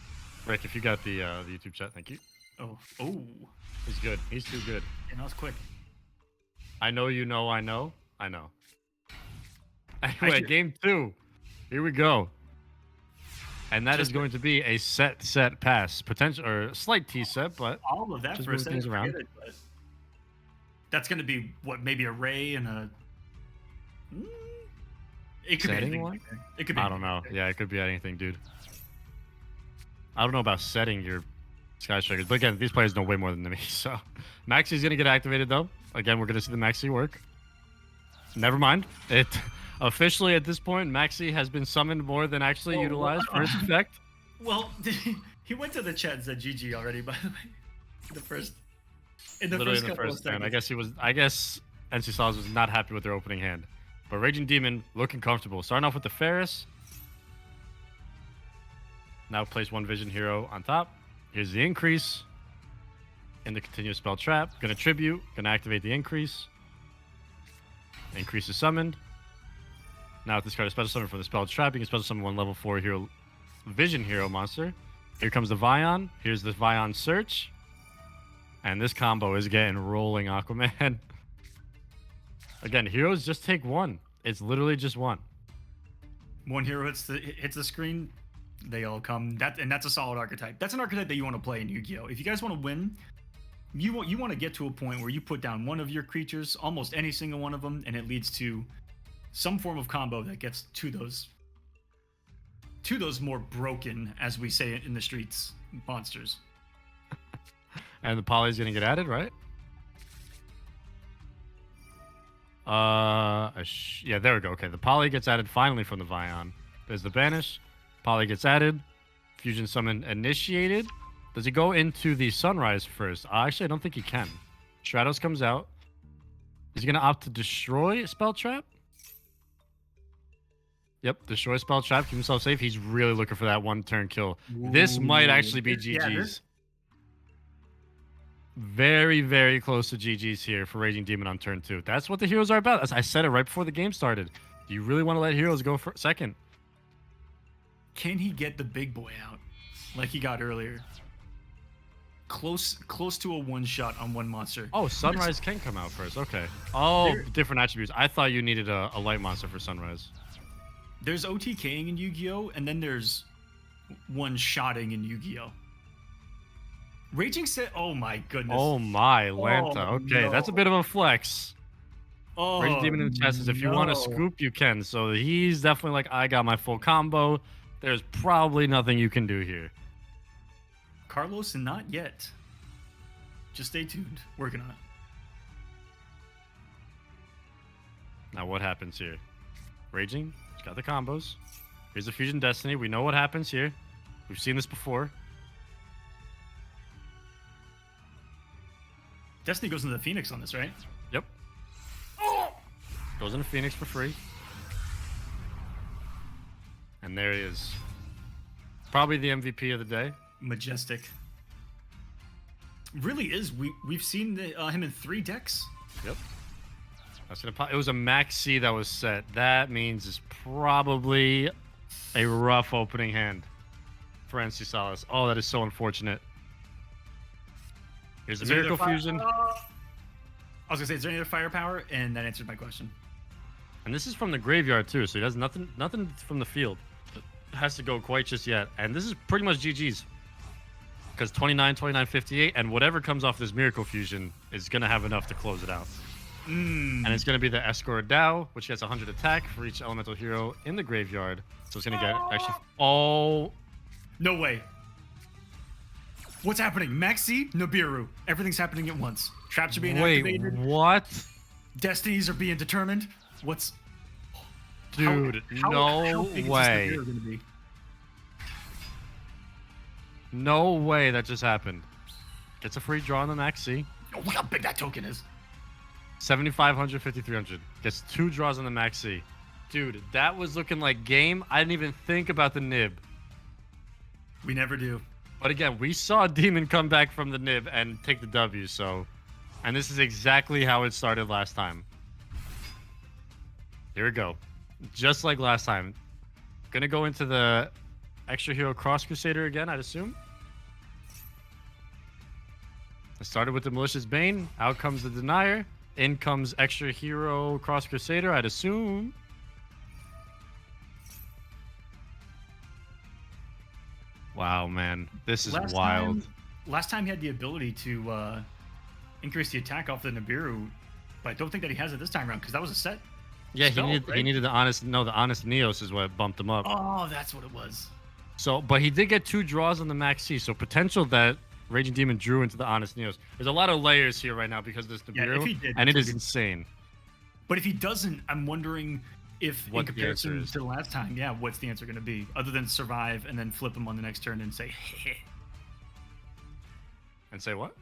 Rick, if you got the YouTube chat, thank you. Oh. He's good. He's too good. And that was quick. I know you know I know. I know. Anyway, game 2. Here we go. And that is going to be a set pass. Potential or slight T set, but all of that just for a second. around. That's going to be what, maybe a Ray and a. It could be anything. One? It could be. I don't know. Yeah, it could be anything, dude. I don't know about setting your Sky Strikers, but again, these players know way more than me. So, Maxi's gonna get activated though. Again, we're gonna see the Maxi work. Never mind. It officially at this point, Maxi has been summoned more than actually utilized for its effect. Well, he went to the chat and said GG already. By the way, in the first turn. I guess NC Salas was not happy with their opening hand, but Raging Demon looking comfortable. Starting off with the Ferris. Now place 1 Vision Hero on top. Here's the increase in the continuous spell trap. Gonna tribute. Gonna activate the increase. Increase is summoned. Now with this card, a special summon for the spell trap. You can special summon 1 level 4 hero, Vision Hero monster. Here comes the Vion. Here's the Vion Search. And this combo is getting rolling, Aquaman. Again, heroes just take 1. It's literally just 1. 1 hero hits the screen. They all come. That's a solid archetype. That's an archetype that you want to play in Yu-Gi-Oh! If you guys want to win, You want to get to a point where you put down one of your creatures, almost any single one of them, and it leads to some form of combo that gets to those more broken, as we say it in the streets, monsters. And the poly's gonna get added, right? Yeah, there we go. Okay, the poly gets added finally from the Vion. There's the banish. Poly gets added. Fusion summon initiated. Does he go into the sunrise first? Actually, I don't think he can. Stratos comes out. Is he gonna opt to destroy spell trap? Yep, destroy spell trap. Keep himself safe. He's really looking for that one turn kill. This might actually be GG's. Very, very close to GG's here for Raging Demon on turn 2. That's what the heroes are about. As I said it right before the game started. Do you really want to let heroes go for second? Can he get the big boy out like he got earlier? Close to a one-shot on one monster. Oh, Sunrise can come out first. Okay. Oh, different attributes. I thought you needed a light monster for Sunrise. There's OTKing in Yu-Gi-Oh! And then there's one-shotting in Yu-Gi-Oh! Raging set. Oh my goodness. Oh my Lanta. Okay, no. that's a bit of a flex. Oh, Raging Demon in the chest says if you want to scoop, you can. So he's definitely like, I got my full combo. There's probably nothing you can do here. Carlos, not yet. Just stay tuned. Working on it. Now what happens here? Raging, he's got the combos. Here's the Fusion Destiny. We know what happens here. We've seen this before. Destiny goes into the Phoenix on this, right? Yep. Goes into Phoenix for free. And there he is. Probably the MVP of the day. Majestic. Really is. We've seen him in 3 decks. Yep. It was a max C that was set. That means it's probably a rough opening hand for NC Salas. Oh, that is so unfortunate. Here's the Miracle Fusion. I was gonna say, is there any other firepower? And that answered my question. And this is from the graveyard too, so he does nothing from the field. It has to go quite just yet. And this is pretty much GG's. Because 29, 29, 58, and whatever comes off this Miracle Fusion is gonna have enough to close it out. And it's gonna be the Escort Dow, which gets 100 attack for each elemental hero in the graveyard. So it's gonna get actually. Oh, no way. What's happening? Maxi, Nibiru. Everything's happening at once. Traps are being activated. What? Destinies are being determined. What's... Dude, no way. No way that just happened. Gets a free draw on the Maxi. Oh, look how big that token is. 7,500, 5,300. Gets 2 draws on the Maxi. Dude, that was looking like game. I didn't even think about the nib. We never do. But again, we saw Demon come back from the nib and take the W, so... And this is exactly how it started last time. Here we go. Just like last time. Gonna go into the Extra Hero Cross Crusader again, I'd assume. I started with the Malicious Bane. Out comes the Denier. In comes Extra Hero Cross Crusader, I'd assume. Wow, man. This is wild. Last time he had the ability to increase the attack off the Nibiru, but I don't think that he has it this time around because that was a set. Yeah, spell, he needed the Honest... No, the Honest Neos is what bumped him up. Oh, that's what it was. So, but he did get 2 draws on the Max C, so potential that Raging Demon drew into the Honest Neos. There's a lot of layers here right now because of this Nibiru, and it is insane. But if he doesn't, I'm wondering if, in comparison to the last time, what's the answer going to be? Other than survive and then flip him on the next turn and say, heh. And say what?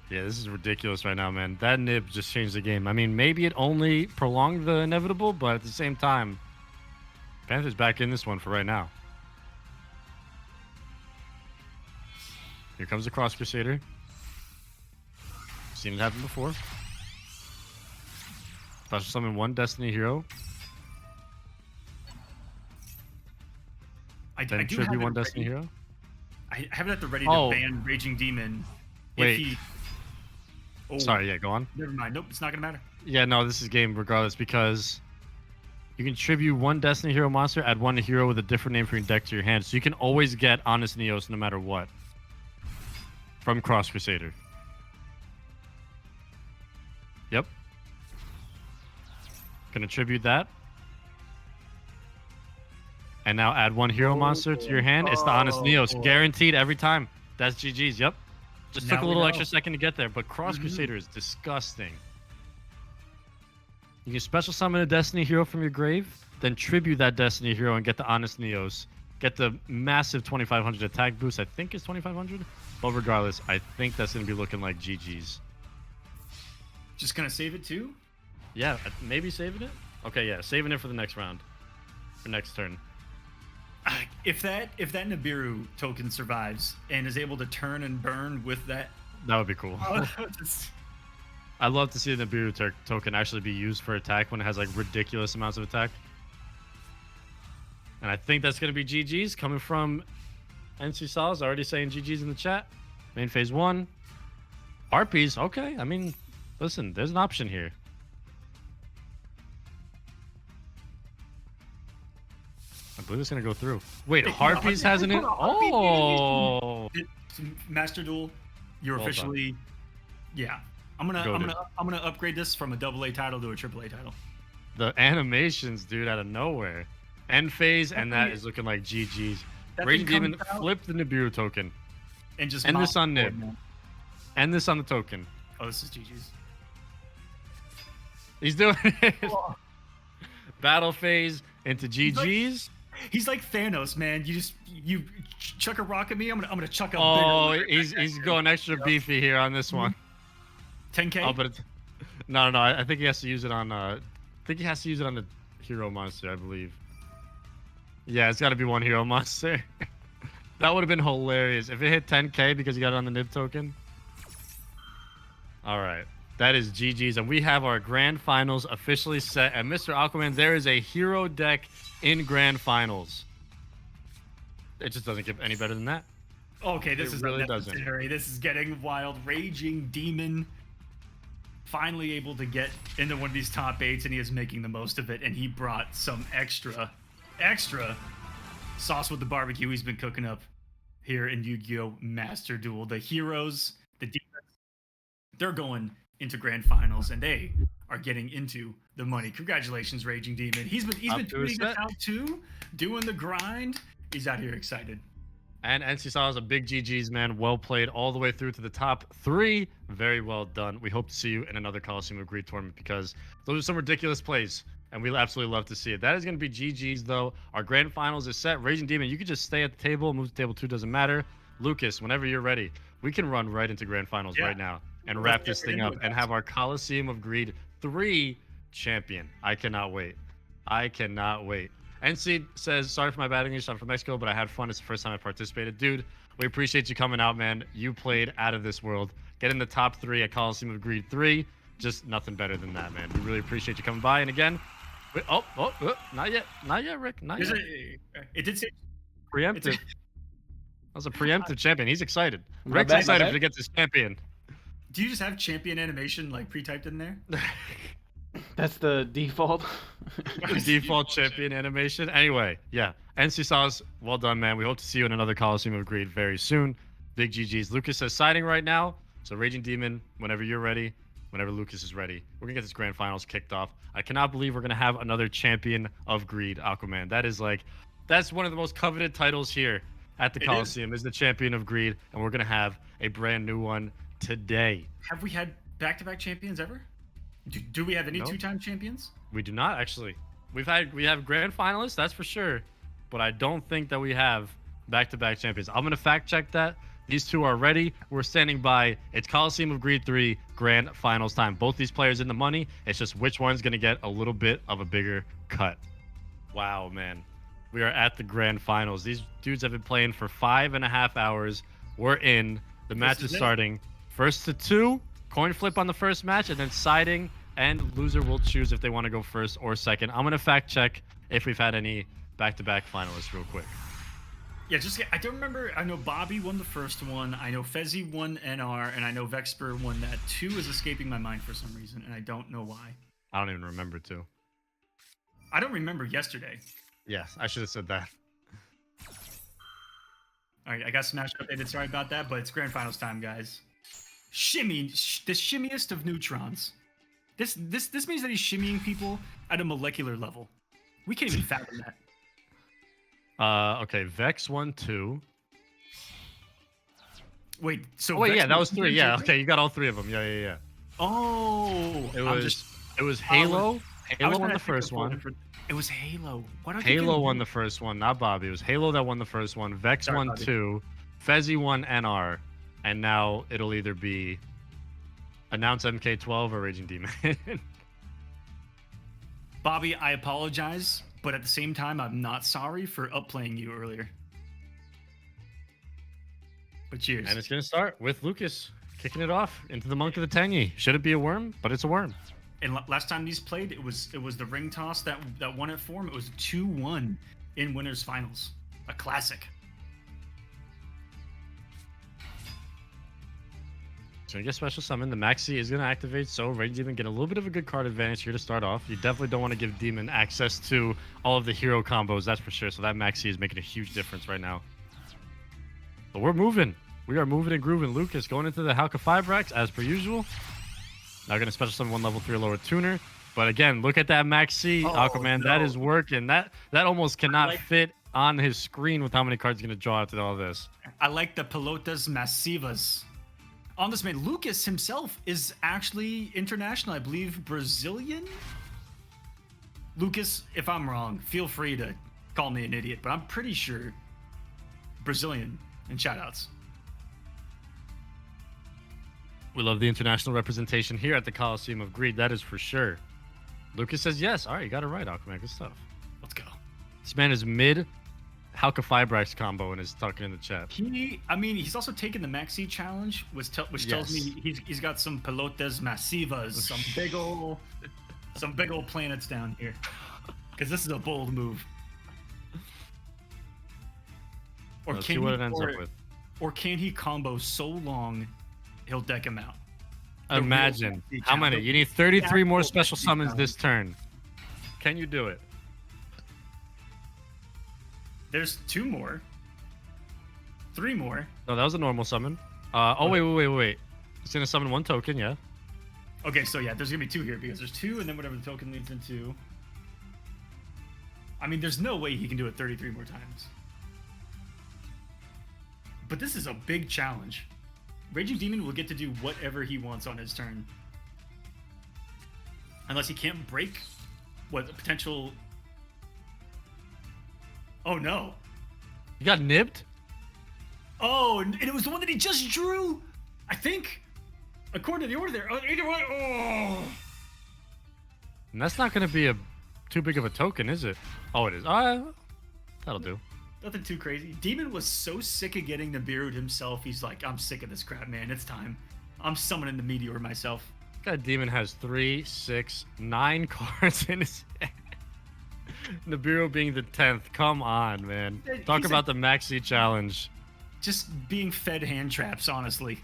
Yeah, this is ridiculous right now, man. That nib just changed the game. I mean, maybe it only prolonged the inevitable, but at the same time, Panther's back in this one for right now. Here comes the Cross Crusader. Seen it happen before. Special summon 1 Destiny hero. I Then do tribute have 1 Destiny hero. I have it at the ready to ban Raging Demon. Wait. If he... Sorry, yeah, go on. Never mind. Nope, it's not going to matter. Yeah, no, this is game regardless because You can tribute one Destiny Hero monster, add one hero with a different name for your deck to your hand. So you can always get Honest Neos no matter what. From Cross Crusader. Yep. Gonna tribute that. And now add one hero monster to your hand. It's the Honest Neos. Guaranteed every time. That's GG's. Yep. Just took a little extra second to get there. But Cross Crusader is disgusting. You can special summon a Destiny hero from your grave, then tribute that Destiny hero and get the Honest Neos. Get the massive 2500 attack boost. I think it's 2500. But regardless, I think that's going to be looking like GG's. Just going to save it too? Yeah, maybe saving it? Okay, yeah, saving it for the next round. For next turn. If that Nibiru token survives and is able to turn and burn with that... That would be cool. I'd love to see the Nibiru token actually be used for attack when it has like ridiculous amounts of attack. And I think that's going to be GG's coming from NC Salas, already saying GG's in the chat. Main phase 1. Harpies, okay. I mean, listen, there's an option here. I believe it's going to go through. Wait, Harpies hasn't it? Oh! Master Duel, you're Well officially... Done. Yeah. I'm gonna upgrade this from a AA title to a AAA title. The animations, dude, out of nowhere. End phase, and that is looking like GG's. Raging Demon, flip the Nibiru token. And just end this on Nib. End this on the token. Oh, this is GG's. He's doing it. Battle phase into GG's. He's like Thanos, man. You chuck a rock at me, I'm gonna chuck a. Oh, he's going extra beefy here on this one. 10K. Oh, but it's, no. I think he has to use it on. I think he has to use it on the hero monster, I believe. Yeah, it's got to be one hero monster. That would have been hilarious if it hit 10K because he got it on the Nib token. All right, that is GG's, and we have our grand finals officially set. And Mr. Aquaman, there is a hero deck in grand finals. It just doesn't get any better than that. Okay, this is really unnecessary. This is getting wild. Raging Demon finally able to get into one of these top 8s, and he is making the most of it. And he brought some extra sauce with the barbecue he's been cooking up here in Yu-Gi-Oh! Master Duel. The heroes, the defense, they're going into grand finals, and they are getting into the money. Congratulations, Raging Demon. He's been tweeting us out too, doing the grind. He's out here excited. And NC Salas, a big GG's, man. Well played all the way through to the top 3. Very well done. We hope to see you in another Kolosseum of Greed tournament because those are some ridiculous plays, and we absolutely love to see it. That is going to be GG's, though. Our grand finals is set. Raging Demon, you can just stay at the table. Move to table 2, doesn't matter. Lucas, whenever you're ready, we can run right into grand finals right now and wrap this thing up and have our Kolosseum of Greed 3 champion. I cannot wait. I cannot wait. NC says, sorry for my bad English. I'm from Mexico, but I had fun. It's the first time I participated. Dude, we appreciate you coming out, man. You played out of this world. Get in the top 3 at Kolosseum of Greed 3. Just nothing better than that, man. We really appreciate you coming by. And again, not yet. Not yet, Rick. Not yet. It did say preemptive. That was a preemptive champion. He's excited. Rick's excited to get this champion. Do you just have champion animation like pre-typed in there? That's the default. The default champion animation. Anyway, yeah. NC Salas, well done, man. We hope to see you in another Kolosseum of Greed very soon. Big GG's. Lucas says siding right now. So Raging Demon, whenever you're ready, whenever Lucas is ready, we're going to get this grand finals kicked off. I cannot believe we're going to have another champion of Greed, Aquaman. That's one of the most coveted titles here at the Kolosseum is the champion of Greed. And we're going to have a brand new one today. Have we had back-to-back champions ever? Do we have any two-time champions? We do not, actually. We have grand finalists, that's for sure, but I don't think that we have back-to-back champions. I'm gonna fact check that. These two are ready. We're standing by. It's Kolosseum of Greed 3 grand finals time. Both these players in the money. It's just which one's gonna get a little bit of a bigger cut. Wow, man. We are at the grand finals. These dudes have been playing for 5.5 hours. We're in. The match is starting. First to 2. Coin flip on the first match, and then siding, and loser will choose if they want to go first or second. I'm going to fact check if we've had any back-to-back finalists real quick. Yeah, I don't remember. I know Bobby won the first one. I know Fezzi won NR, and I know Vexpert won that. 2 is escaping my mind for some reason, and I don't know why. I don't even remember 2. I don't remember yesterday. Yes, I should have said that. All right, I got smashed updated. Sorry about that, but it's grand finals time, guys. Shimmy, the shimmiest of neutrons. This means that he's shimmying people at a molecular level. We can't even fathom that. Okay, Vex 1-2. Wait, so Oh, wait, Vex yeah, that was 3. Yeah, JJ? okay, you got all 3 of them. Yeah. Oh, It I'm was just- it was I was- Halo. I Halo was won trying the to think first of one. different- It was Halo. Why don't Halo won the first one, not Bobby. It was Halo that won the first one. Vex Sorry, won Bobby. 2. Fezzy won NR. And now it'll either be Announce MK12 or Raging Demon. Bobby, I apologize, but at the same time, I'm not sorry for upplaying you earlier. But cheers. And it's going to start with Lucas kicking it off into the Monk of the Tangy. Should it be a worm? But it's a worm. And last time these played, it was the ring toss that won it for him. It was 2-1 in winners finals, a classic. So you get special summon. The Maxi is going to activate, so Raging Demon get a little bit of a good card advantage here to start off. You definitely don't want to give Demon access to all of the hero combos, that's for sure. So that Maxi is making a huge difference right now. But we're moving. We are moving and grooving. Lucas going into the Halka Fibrax as per usual. Now going to special summon 1 level 3 or lower tuner. But again, look at that Maxi, Aquaman. no. That is working. That almost cannot like- fit on his screen with how many cards he's going to draw after all this. I like the pelotas masivas. On this man, Lucas himself is actually international, I believe Brazilian. Lucas, if I'm wrong, feel free to call me an idiot, but I'm pretty sure Brazilian. And shoutouts. We love the international representation here at the Kolosseum of Greed. That is for sure. Lucas says yes. All right, you got it right, Aquaman. Good stuff. Let's go. This man is mid Halka Fibrax combo and is talking in the chat. He's also taken the Maxi challenge, which tells me he's got some pelotas masivas, some big old planets down here. Because this is a bold move. Or Let's see what it ends up with. Or can he combo so long he'll deck him out? The Imagine real Maxi how many. challenge. You need 33 more Actual special Maxi summons challenge. this turn. Can you do it? There's 2 more. 3 more. No, that was a normal summon. Wait. It's gonna summon 1 token, yeah. Okay, so yeah, there's gonna be 2 here because there's 2 and then whatever the token leads into. I mean, there's no way he can do it 33 more times. But this is a big challenge. Raging Demon will get to do whatever he wants on his turn. Unless he can't break what a potential... Oh no. You got nibbed? Oh, and it was the one that he just drew! I think. According to the order there. Either way. Oh. And that's not gonna be too big of a token, is it? Oh, it is. That'll do. Nothing too crazy. Demon was so sick of getting Nibiru'd himself. He's like, I'm sick of this crap, man. It's time. I'm summoning the Meteor myself. That Demon has 3, 6, 9 cards in his hand. Nibiru being the 10th. Come on, man. Talk He's about the Maxi challenge. Just being fed hand traps, honestly.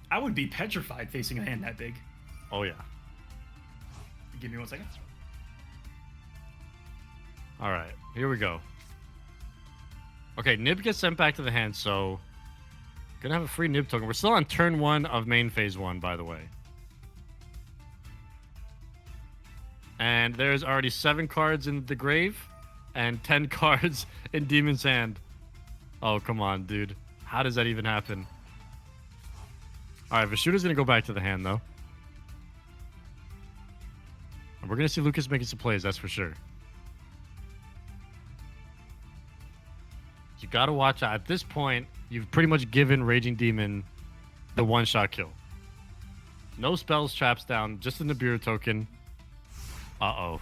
I would be petrified facing a hand that big. Oh, yeah. Give me 1 second. All right, here we go. Okay, Nib gets sent back to the hand, so gonna have a free Nib token. We're still on turn 1 of main phase 1, by the way. And there's already 7 cards in the grave and 10 cards in Demon's hand. Oh, come on, dude. How does that even happen? All right, Vashuta's gonna go back to the hand, though. And we're gonna see Lucas making some plays, that's for sure. You gotta watch out. At this point, you've pretty much given Raging Demon the one-shot kill. No spells, traps down, just a Nibiru token. Uh-oh.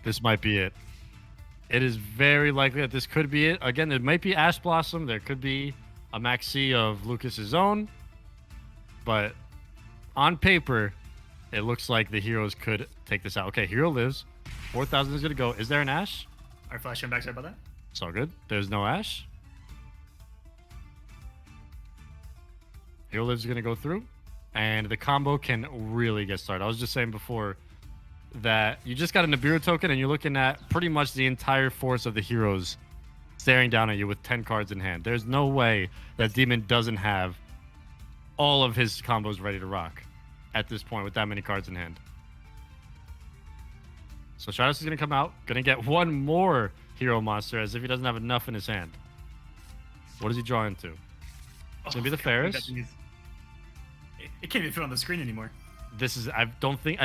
This might be it. It is very likely that this could be it. Again, there might be Ash Blossom. There could be a Maxi of Lucas's own. But on paper, it looks like the heroes could take this out. Okay, hero lives. 4,000 is going to go. Is there an Ash? Alright, Flash, I'm back. Sorry about that. It's all good. There's no Ash. Hero lives is going to go through. And the combo can really get started. I was just saying before, that you just got a Nibiru token and you're looking at pretty much the entire force of the heroes staring down at you with 10 cards in hand. There's no way that Demon doesn't have all of his combos ready to rock at this point with that many cards in hand. So Stratos is going to come out, going to get one more hero monster as if he doesn't have enough in his hand. What does he draw into? It's going to be the Ferris. It can't even fit on the screen anymore. This is, I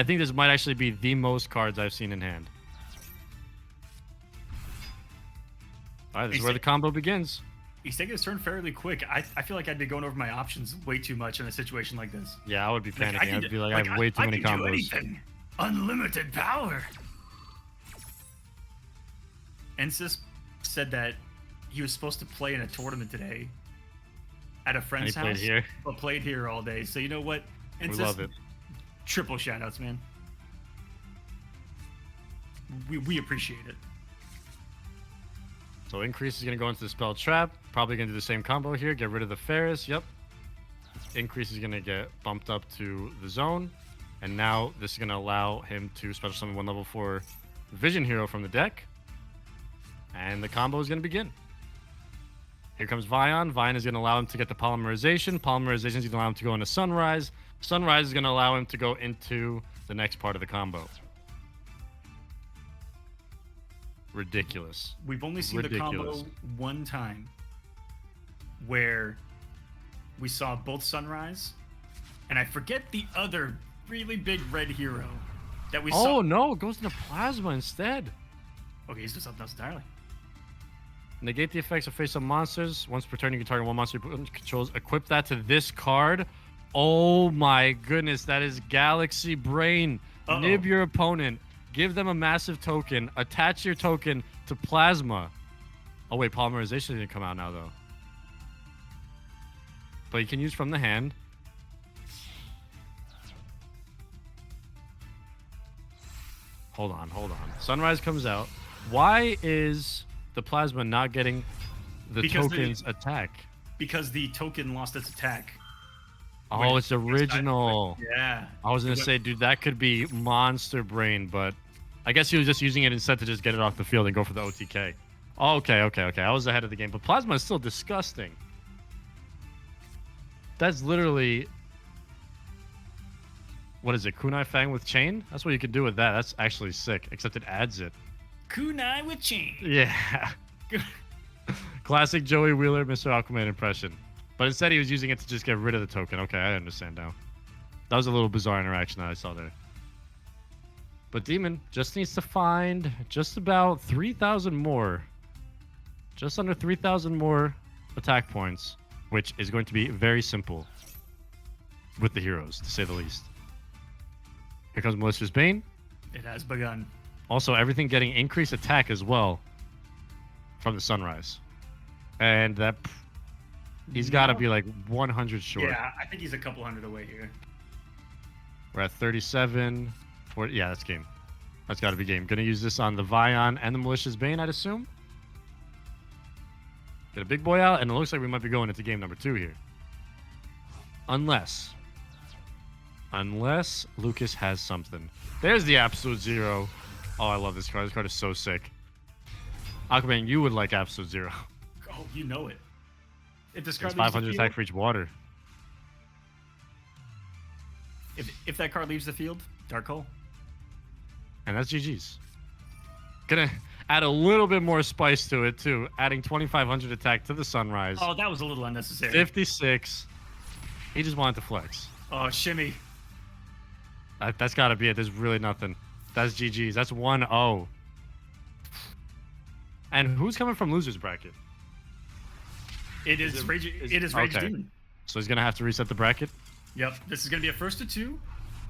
think this might actually be the most cards I've seen in hand. All right, this is where the combo begins. He's taking his turn fairly quick. I feel like I'd be going over my options way too much in a situation like this. Yeah, I would be panicking. I'd be like, I have way too many I can combos. do anything. Unlimited power. Ensis said that he was supposed to play in a tournament today at a friend's house, but played here all day. So you know what? We love it. Triple shoutouts, man. We appreciate it. So Increase is going to go into the Spell Trap. Probably going to do the same combo here. Get rid of the Ferris. Yep. Increase is going to get bumped up to the zone. And now this is going to allow him to special summon 1 level 4 Vision Hero from the deck. And the combo is going to begin. Here comes Vion. Vion is going to allow him to get the Polymerization. Polymerization is going to allow him to go into Sunrise. Sunrise is going to allow him to go into the next part of the combo. Ridiculous. We've only seen the combo one time where we saw both Sunrise, and I forget the other really big red hero that we saw. Oh, no. It goes into Plasma instead. Okay, he's doing something else entirely. Negate the effects of face-up monsters. Once per turn, you can target one monster you controls. Equip that to this card. Oh my goodness, that is Galaxy Brain. Nib your opponent. Give them a massive token. Attach your token to Plasma. Oh wait, Polymerization didn't come out now though. But you can use from the hand. Hold on. Sunrise comes out. Why is the Plasma not getting the token's attack? Because the token lost its attack. Oh, it's original. Yeah. I was going to say, dude, that could be Monster Brain, but I guess he was just using it instead to just get it off the field and go for the OTK. Okay. I was ahead of the game, but Plasma is still disgusting. That's literally... What is it? Kunai Fang with Chain? That's what you could do with that. That's actually sick, except it adds it. Kunai with Chain. Yeah. Classic Joey Wheeler, Mr. Aquaman impression. But instead, he was using it to just get rid of the token. Okay, I understand now. That was a little bizarre interaction that I saw there. But Demon just needs to find just about 3,000 more. Just under 3,000 more attack points, which is going to be very simple with the heroes, to say the least. Here comes Malicious Bane. It has begun. Also, everything getting increased attack as well from the Sunrise. And that... He's got to be like 100 short. Yeah, I think he's a couple hundred away here. We're at 37. 40, yeah, that's game. That's got to be game. Going to use this on the Vion and the Malicious Bane, I'd assume. Get a big boy out, and it looks like we might be going into game number 2 here. Unless Lucas has something. There's the Absolute Zero. Oh, I love this card. This card is so sick. Aquaman, you would like Absolute Zero. Oh, you know it. If this card It's 500 attack for each water. If that card leaves the field, Dark Hole. And that's GG's. Gonna add a little bit more spice to it, too. Adding 2,500 attack to the Sunrise. Oh, that was a little unnecessary. 56. He just wanted to flex. Oh, Shimmy. That's got to be it. There's really nothing. That's GG's. That's 1-0. And who's coming from loser's bracket? It is Rage Demon. So he's going to have to reset the bracket? Yep. This is going to be a 1st to 2.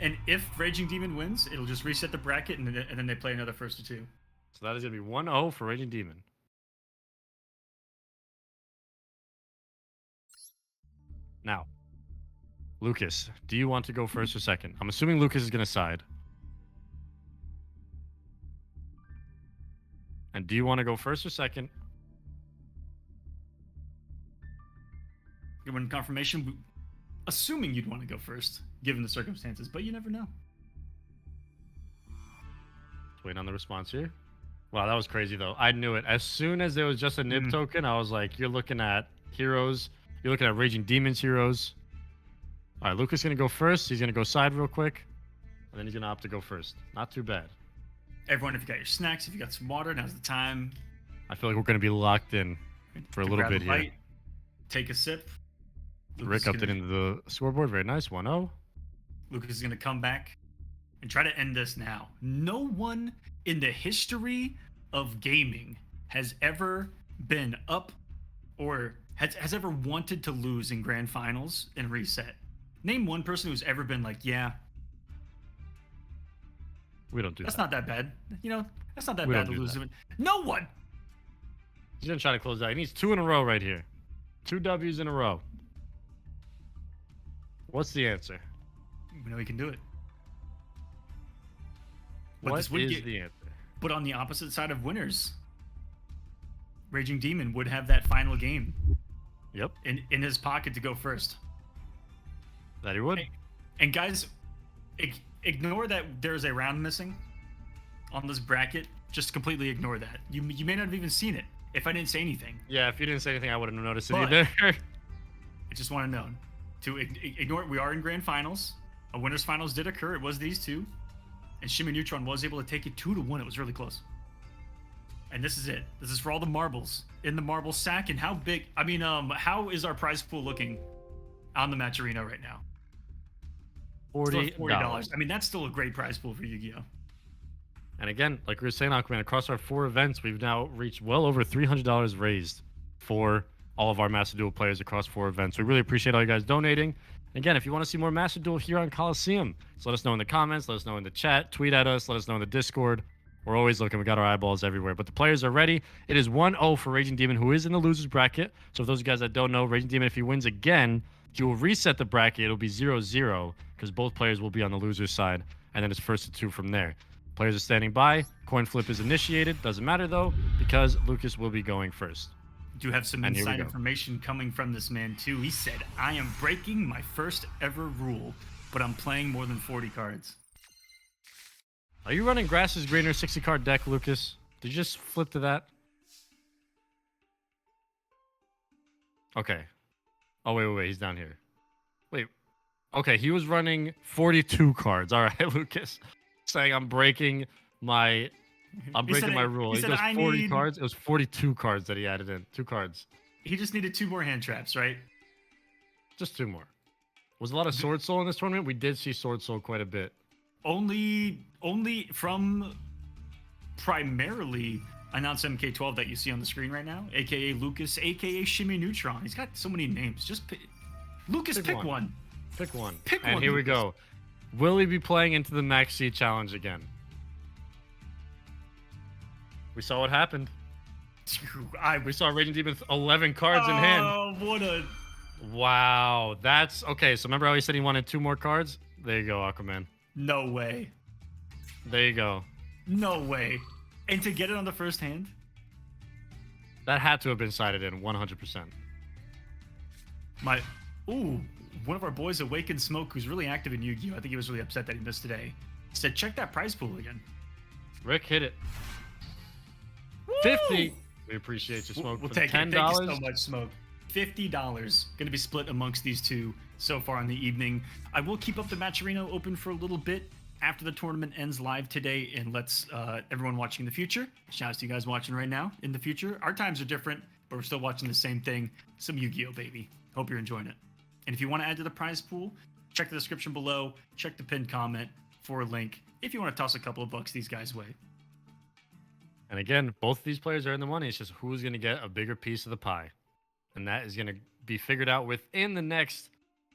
And if Raging Demon wins, it'll just reset the bracket, and then they play another 1st to 2. So that is going to be 1-0 for Raging Demon. Now, Lucas, do you want to go first or second? I'm assuming Lucas is going to side. And do you want to go first or second? Given confirmation, assuming you'd want to go first, given the circumstances, but you never know. Waiting on the response here. Wow, that was crazy though. I knew it. As soon as there was just a nib token, I was like, you're looking at heroes. You're looking at Raging Demons heroes. All right, Lucas going to go first. He's going to go side real quick. And then he's going to opt to go first. Not too bad. Everyone, if you got your snacks, if you got some water, now's the time. I feel like we're going to be locked in for a to little grab bit a here. bite, take a sip. Rick upped it into the scoreboard. Very nice. 1-0. Lucas is going to come back and try to end this now. No one in the history of gaming has ever been up or has ever wanted to lose in grand finals and reset. Name one person who's ever been like, yeah, We don't do that's that. not that bad. You know, that's not that We bad don't to do lose. that. No one. He's going to try to close out. He needs 2 in a row right here. 2 W's in a row. What's the answer? We know he can do it. But What this would is get- the answer? But on the opposite side of winners, Raging Demon would have that final game Yep, in his pocket to go first. that he would. And guys, ignore that there's a round missing on this bracket. Just completely ignore that. You may not have even seen it if I didn't say anything. Yeah, if you didn't say anything, I wouldn't have noticed it But- either. I just want to know to ignore it. We are in grand finals. A winners finals did occur. It was these two, and Shimmy Neutron was able to take it 2-1. It was really close. And this is it. This is for all the marbles in the marble sack. And how big? I mean, how is our prize pool looking on the match arena right now? Still at $40. I mean, that's still a great prize pool for Yu-Gi-Oh. And again, like we were saying, Aquaman, across our 4 events, we've now reached well over $300 raised for all of our Master Duel players across 4 events. We really appreciate all you guys donating. Again, if you want to see more Master Duel here on Kolosseum, just let us know in the comments, let us know in the chat, tweet at us, let us know in the Discord. We're always looking. We got our eyeballs everywhere. But the players are ready. It is 1-0 for Raging Demon, who is in the losers bracket. So for those of you guys that don't know, Raging Demon, if he wins again, he will reset the bracket. It'll be 0-0 because both players will be on the loser's side. And then it's first to 2 from there. Players are standing by. Coin flip is initiated. Doesn't matter, though, because Lucas will be going first. Do have some And here we inside go. information coming from this man, too. He said, I am breaking my first ever rule, but I'm playing more than 40 cards. Are you running Grass is Greener 60-card deck, Lucas? Did you just flip to that? Okay. Oh, wait. He's down here. Wait. Okay, he was running 42 cards. All right, Lucas. Saying I'm breaking my rule. He said, goes "I 40 need-" cards. It was 42 cards that he added in. 2 cards. He just needed 2 more hand traps, right? Just 2 more. Was a lot of Sword Soul in this tournament? We did see Sword Soul quite a bit. Only from primarily Announce MK12 that you see on the screen right now, aka Lucas, aka Shimmy Neutron. He's got so many names. Just Lucas, pick one. Pick one. Pick and one, here we Lucas. go. Will he be playing into the Max C challenge again? We saw what happened. We saw Raging Demon with 11 cards in hand. Oh, what a... Wow. That's... Okay, so remember how he said he wanted 2 more cards? There you go, Aquaman. No way. There you go. No way. And to get it on the first hand? That had to have been sided in 100%. One of our boys, Awakened Smoke, who's really active in Yu-Gi-Oh! I think he was really upset that he missed today. Said, check that prize pool again. Rick hit it. Woo! 50. We appreciate you, Smoke. We'll for take $10. it. Thank you so much, Smoke. $50. Going to be split amongst these two so far in the evening. I will keep up the match arena open for a little bit after the tournament ends live today, and let's everyone watching in the future. Shout out to you guys watching right now in the future. Our times are different, but we're still watching the same thing. Some Yu-Gi-Oh, baby. Hope you're enjoying it. And if you want to add to the prize pool, check the description below. Check the pinned comment for a link if you want to toss a couple of bucks these guys' way. And again, both of these players are in the money. It's just who's going to get a bigger piece of the pie. And that is going to be figured out within the next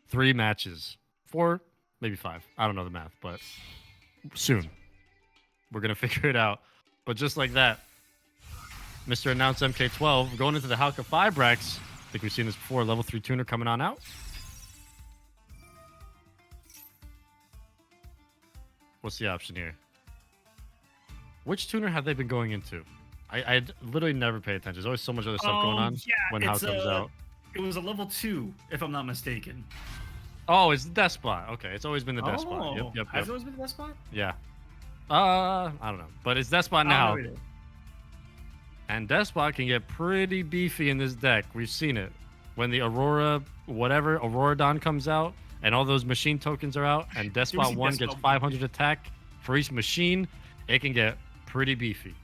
3 matches. 4, maybe 5. I don't know the math, but soon. We're going to figure it out. But just like that, Mr. Announce MK12 going into the Halka 5 Brax. I think we've seen this before. Level 3 tuner coming on out. What's the option here? Which tuner have they been going into? I literally never pay attention. There's always so much other stuff going on when How comes out. It was a level 2, if I'm not mistaken. Oh, it's the Death Spot. Okay, it's always been the Death Spot. Yep. Has it always been the Death Spot? Yeah. I don't know, but it's Despot I don't now, know either. and Despot can get pretty beefy in this deck. We've seen it when the Aurora, whatever Auroradon comes out, and all those machine tokens are out, and Despot see 1 Despot gets 1. 500 attack for each machine. It can get pretty beefy.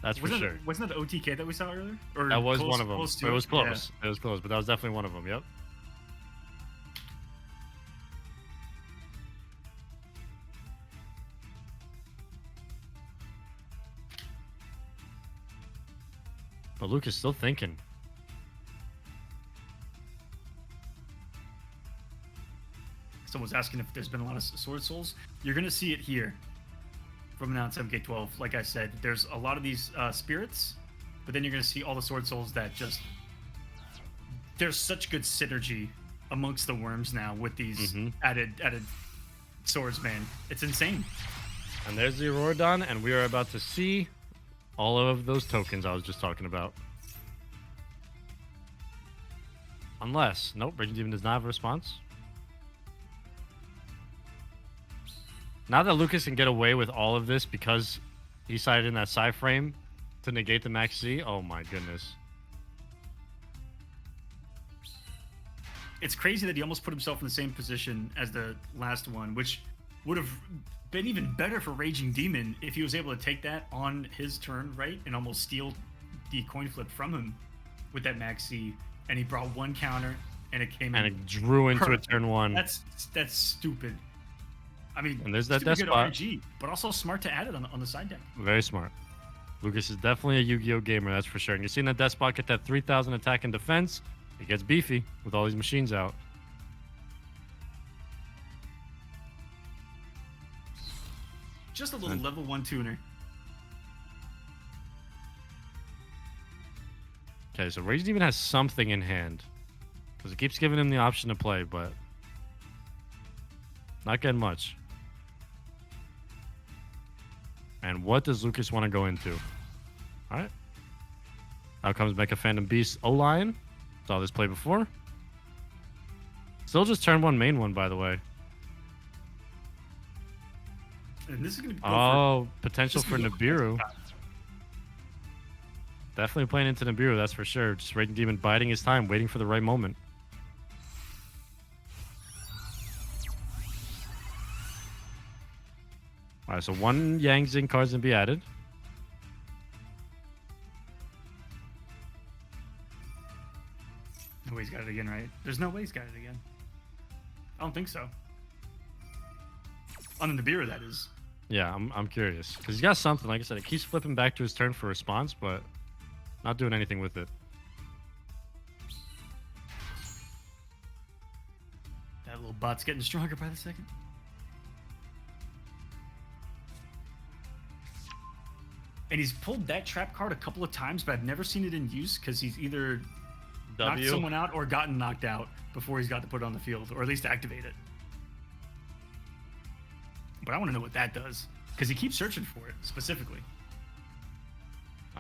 That's for sure. Wasn't that the OTK that we saw earlier? Or That was close- one of them. close to It was Yeah. close. It was close, but that was definitely one of them. Yep. But Luke is still thinking. Someone's asking if there's been a lot of Sword Souls. You're going to see it here from now on 7K12. Like I said, there's a lot of these spirits, but then you're going to see all the Sword Souls that just... There's such good synergy amongst the worms now with these added swords, man. It's insane. And there's the Auroradon, and we are about to see all of those tokens I was just talking about. Unless, nope, Raging Demon does not have a response. Now that Lucas can get away with all of this because he sided in that side frame to negate the Max Z, oh my goodness. It's crazy that he almost put himself in the same position as the last one, which would have been even better for Raging Demon if he was able to take that on his turn, right? And almost steal the coin flip from him with that Max C. And he brought one counter and it came And in. it drew into perfect. a turn one. That's stupid. I mean, And there's that super good Despot. RNG, but also smart to add it on the side deck. Very smart. Lucas is definitely a Yu-Gi-Oh gamer, that's for sure. And you're seeing that Despot get that 3,000 attack and defense. It gets beefy with all these machines out. Just a little level 1 tuner. Okay, so Raging Demon has something in hand. Because it keeps giving him the option to play, but not getting much. And what does Lucas want to go into? Alright. Out comes Mecha Phantom Beast O-Lion. Saw this play before. Still just turn one, main one, by the way. And this is going to go Oh, potential this for is gonna go Nibiru. Definitely playing into Nibiru, that's for sure. Just Raging Demon biding his time, waiting for the right moment. Alright, so one Yang Zing card's gonna be added. No way he's got it again, right? There's no way he's got it again. I don't think so. On the Nibiru, that is. Yeah, I'm curious. Because he's got something, like I said, it keeps flipping back to his turn for response, but not doing anything with it. That little bot's getting stronger by the second. And he's pulled that trap card a couple of times, but I've never seen it in use because he's either knocked someone out or gotten knocked out before he's got to put it on the field, or at least activate it. But I want to know what that does because he keeps searching for it specifically.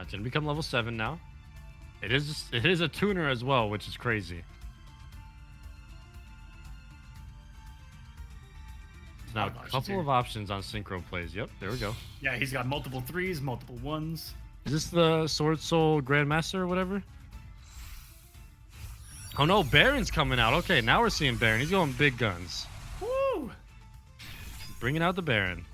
It's gonna become level 7 now. It is a tuner as well, which is crazy. Now, a couple of options on synchro plays. Yep, there we go. Yeah, he's got multiple 3s, multiple 1s. Is this the Sword Soul Grandmaster or whatever? Oh no, Baron's coming out. Okay, now we're seeing Baron. He's going big guns. Woo! Bringing out the Baron.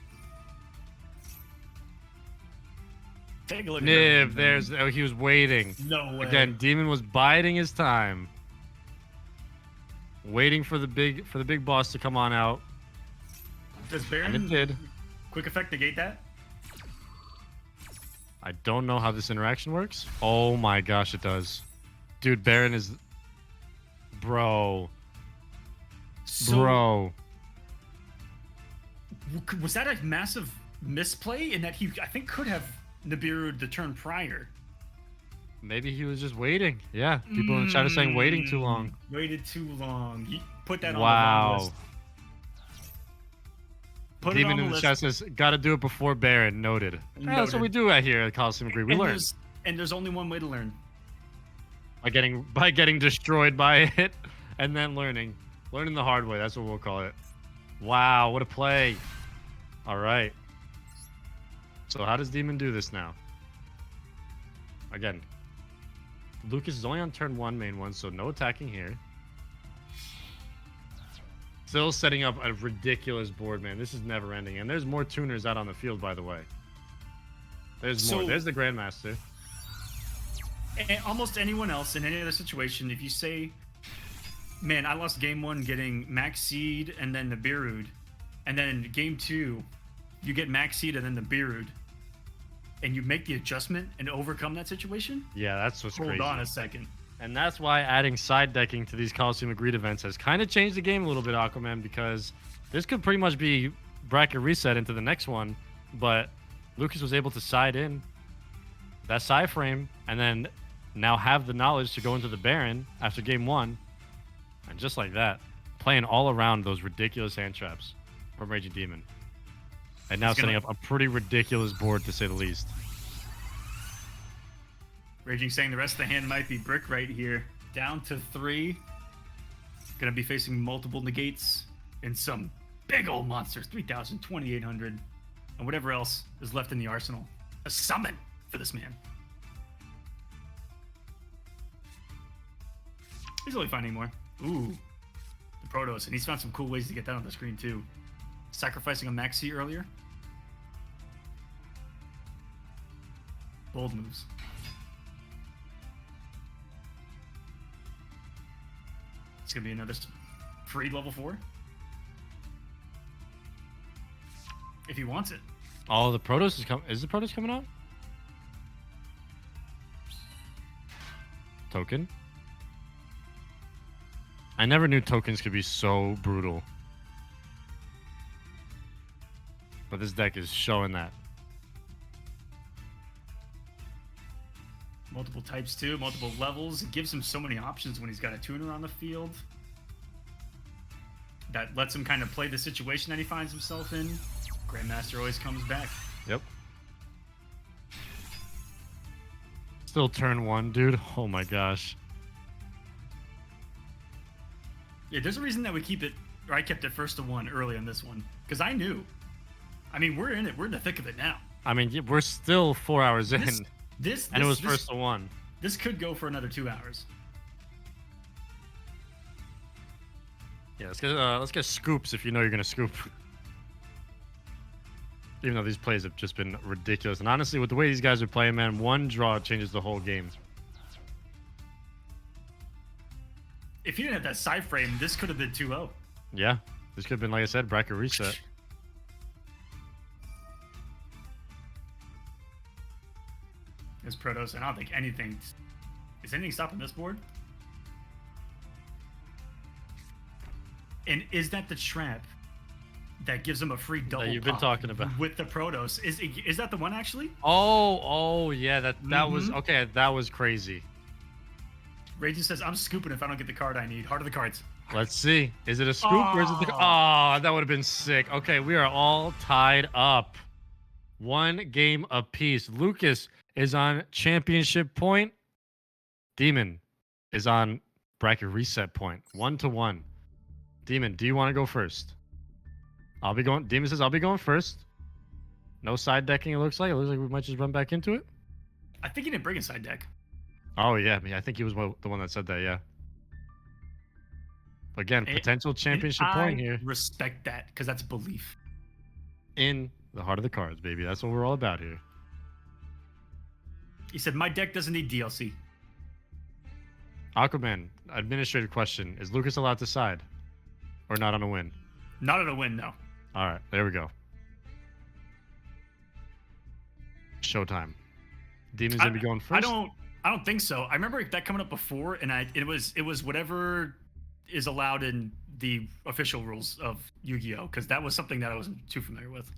Take a look. Niv, there's. Oh, he was waiting. No way. Again, Demon was biding his time, waiting for the big boss to come on out, Does Baron and it did. quick effect negate that? I don't know how this interaction works. Oh my gosh, it does. Dude, Baron is... Bro. Bro. Was that a massive misplay in that he, I think, could have Nibiru the turn prior? Maybe he was just waiting. Yeah, people in the chat are saying waiting too long. Waited too long. He put that on the Wow. list. Put Demon it on in the the list. chat says, gotta do it before Baron. Noted. Yeah, that's what we do out here at Kolosseum of Greed. We And learn. there's only one way to learn. By getting destroyed by it and then learning the hard way. That's what we'll call it. Wow, what a play. All right. So how does Demon do this now? Again, Lucas is only on turn 1, main 1, so no attacking here. Still setting up a ridiculous board, man. This is never ending. And there's more tuners out on the field, by the way. There's more. There's the Grandmaster. And almost anyone else in any other situation, if you say, man, I lost game 1 getting Max Seed and then the Birud, and then game 2, you get Max Seed and then the Birud, and you make the adjustment and overcome that situation? Yeah, that's what's crazy. Hold on a second. And that's why adding side decking to these Kolosseum of Greed events has kind of changed the game a little bit, Aquaman, because this could pretty much be bracket reset into the next one, but Lucas was able to side in that side frame and then now have the knowledge to go into the Baron after game 1, and just like that, playing all around those ridiculous hand traps from Raging Demon. And now setting up a pretty ridiculous board, to say the least. Raging saying the rest of the hand might be brick right here. Down to 3. Gonna be facing multiple negates and some big old monsters. 3,000, 2,800, and whatever else is left in the arsenal. A summon for this man. He's only finding more. Ooh, the Protoss, and he's found some cool ways to get that on the screen too. Sacrificing a Maxi earlier. Bold moves. It's gonna be another free level 4. If he wants it. Oh, the Protoss is coming. Is the Protoss coming out? Token. I never knew tokens could be so brutal. But this deck is showing that. Multiple types too, multiple levels. It gives him so many options when he's got a tuner on the field. That lets him kind of play the situation that he finds himself in. Grandmaster always comes back. Yep. Still turn 1, dude. Oh my gosh. Yeah, there's a reason that we keep it, or I kept it first to 1 early on this one. Because I knew. I mean, we're in it. We're in the thick of it now. I mean, we're still 4 hours in. And it was first to 1. This could go for another 2 hours. Yeah, let's get scoops if you know you're gonna scoop. Even though these plays have just been ridiculous, and honestly, with the way these guys are playing, man, one draw changes the whole game. If you didn't have that side frame, this could have been 2-0. Yeah, this could have been, like I said, bracket reset. There's Protoss, and I don't think anything... Is anything stopping this board? And is that the trap that gives him a free double that you've been pop talking about with the Protoss? Is that the one actually? Oh yeah, that was okay. That was crazy. Raging says, "I'm scooping if I don't get the card I need." Heart of the cards. Let's see. Is it a scoop or is it the? Oh, that would have been sick. Okay, we are all tied up. 1 game apiece. Lucas is on championship point. Demon is on bracket reset point. 1-1. Demon, do you want to go first? I'll be going. Demon says I'll be going first. No side decking. It looks like we might just run back into it. I think he didn't bring a side deck. Oh yeah, I think he was the one that said that. Yeah. Again, potential championship point here. Respect that, because that's belief. In the heart of the cards, baby. That's what we're all about here. He said, "My deck doesn't need DLC." Aquaman, administrative question: is Lucas allowed to side, or not on a win? Not on a win, no. All right, there we go. Showtime. Demon's gonna be going first. I don't think so. I remember that coming up before, and it was whatever is allowed in the official rules of Yu-Gi-Oh, because that was something that I wasn't too familiar with.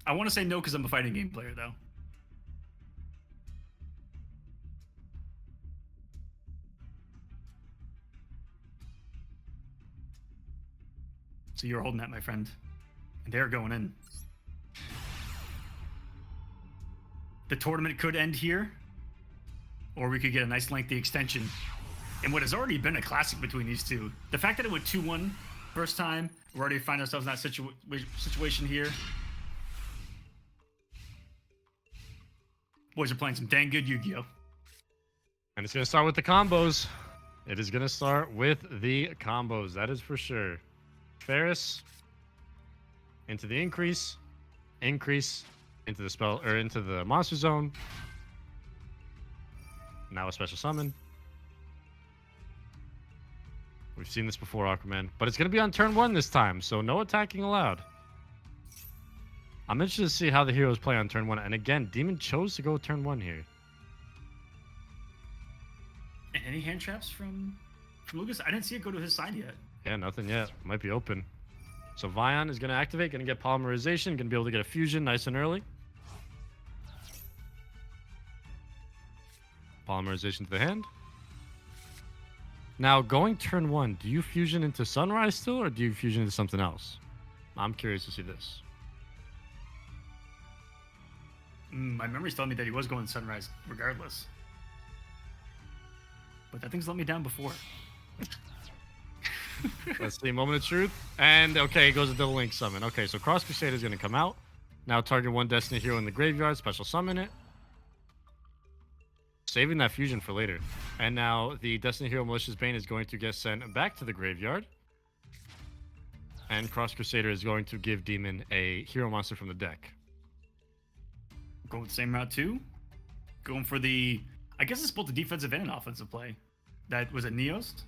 I want to say no because I'm a fighting game player, though. So you're holding that, my friend. And they're going in. The tournament could end here, or we could get a nice lengthy extension. And what has already been a classic between these two. The fact that it went 2-1 first time, we already find ourselves in that situation here. Boys are playing some dang good Yu-Gi-Oh. And it's going to start with the combos. It is going to start with the combos. That is for sure. Ferris into the increase into the spell or into the monster zone. Now a special summon. We've seen this before, Aquaman, but it's going to be on turn 1 this time, so no attacking allowed. I'm interested to see how the heroes play on turn 1. And again, Demon chose to go turn 1 here. And any hand traps from Lucas? I didn't see it go to his side yet. Yeah, nothing yet. Might be open. So Vion is going to activate, going to get polymerization, going to be able to get a fusion nice and early. Polymerization to the hand. Now, going turn 1, do you fusion into Sunrise still, or do you fusion into something else? I'm curious to see this. My memory's telling me that he was going Sunrise regardless. But that thing's let me down before. Let's see, moment of truth. And, okay, it goes to Double Link Summon. Okay, so Cross Crusader is going to come out. Now target one Destiny hero in the graveyard, special summon it. Saving that fusion for later. And now the Destiny hero Malicious Bane is going to get sent back to the graveyard. And Cross Crusader is going to give Demon a hero monster from the deck. Going the same route too. Going for the, I guess it's both the defensive and an offensive play. That was it, Neost?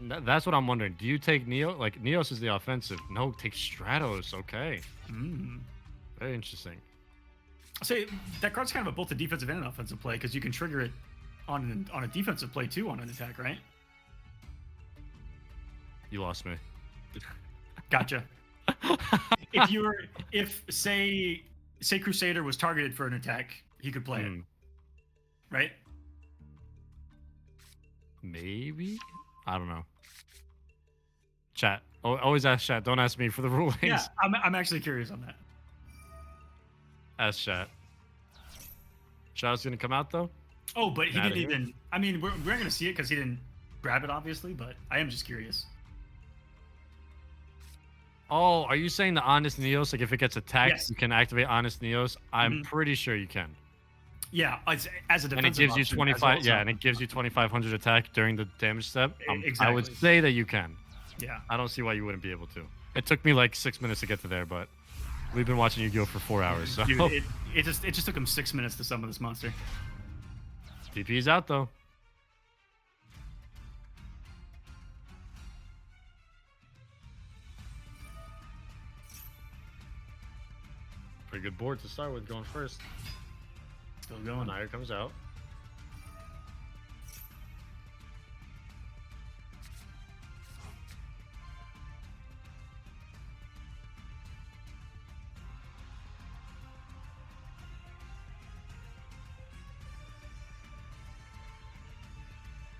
That's what I'm wondering. Do you take Neo? Like, Neos is the offensive. No, take Stratos. Okay. Very interesting. I'll say that card's kind of both a defensive and an offensive play because you can trigger it on a defensive play too on an attack, right? You lost me. Gotcha. if say Crusader was targeted for an attack, he could play it, right? Maybe? I don't know. Chat. Always ask chat. Don't ask me for the rulings. Yeah, I'm actually curious on that. Ask chat. Shadow's gonna come out though? Oh, but he didn't even. I mean, we're not gonna see it because he didn't grab it, obviously. But I am just curious. Oh, are you saying the Honest Neos? Like, if it gets attacked, Yes. you can activate Honest Neos? I'm pretty sure you can. Yeah, as a defensive And it gives you option 25. as well, Yeah, so- and it gives you 2,500 attack during the damage step. I would Exactly. say that you can. Yeah. I don't see why you wouldn't be able to. It took me like 6 minutes to get to there, but we've been watching Yu-Gi-Oh for 4 hours. So Dude, it just took him 6 minutes to summon this monster. DP's out though. Pretty good board to start with, going first. Still going. Nair comes out.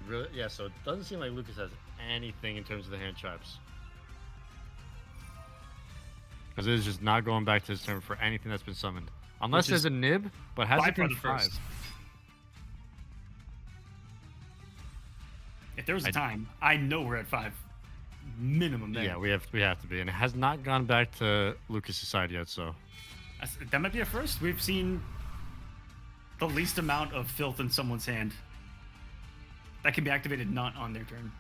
Really? Yeah, so it doesn't seem like Lucas has anything in terms of the hand traps. Because it is just not going back to his turn for anything that's been summoned. Unless Which there's is a nib, but has by it far been the 5? first. If there was a time, I know we're at 5 minimum. There. Yeah, we have to be, and it has not gone back to Lucas's side yet. So That might be a first. We've seen the least amount of filth in someone's hand that can be activated not on their turn.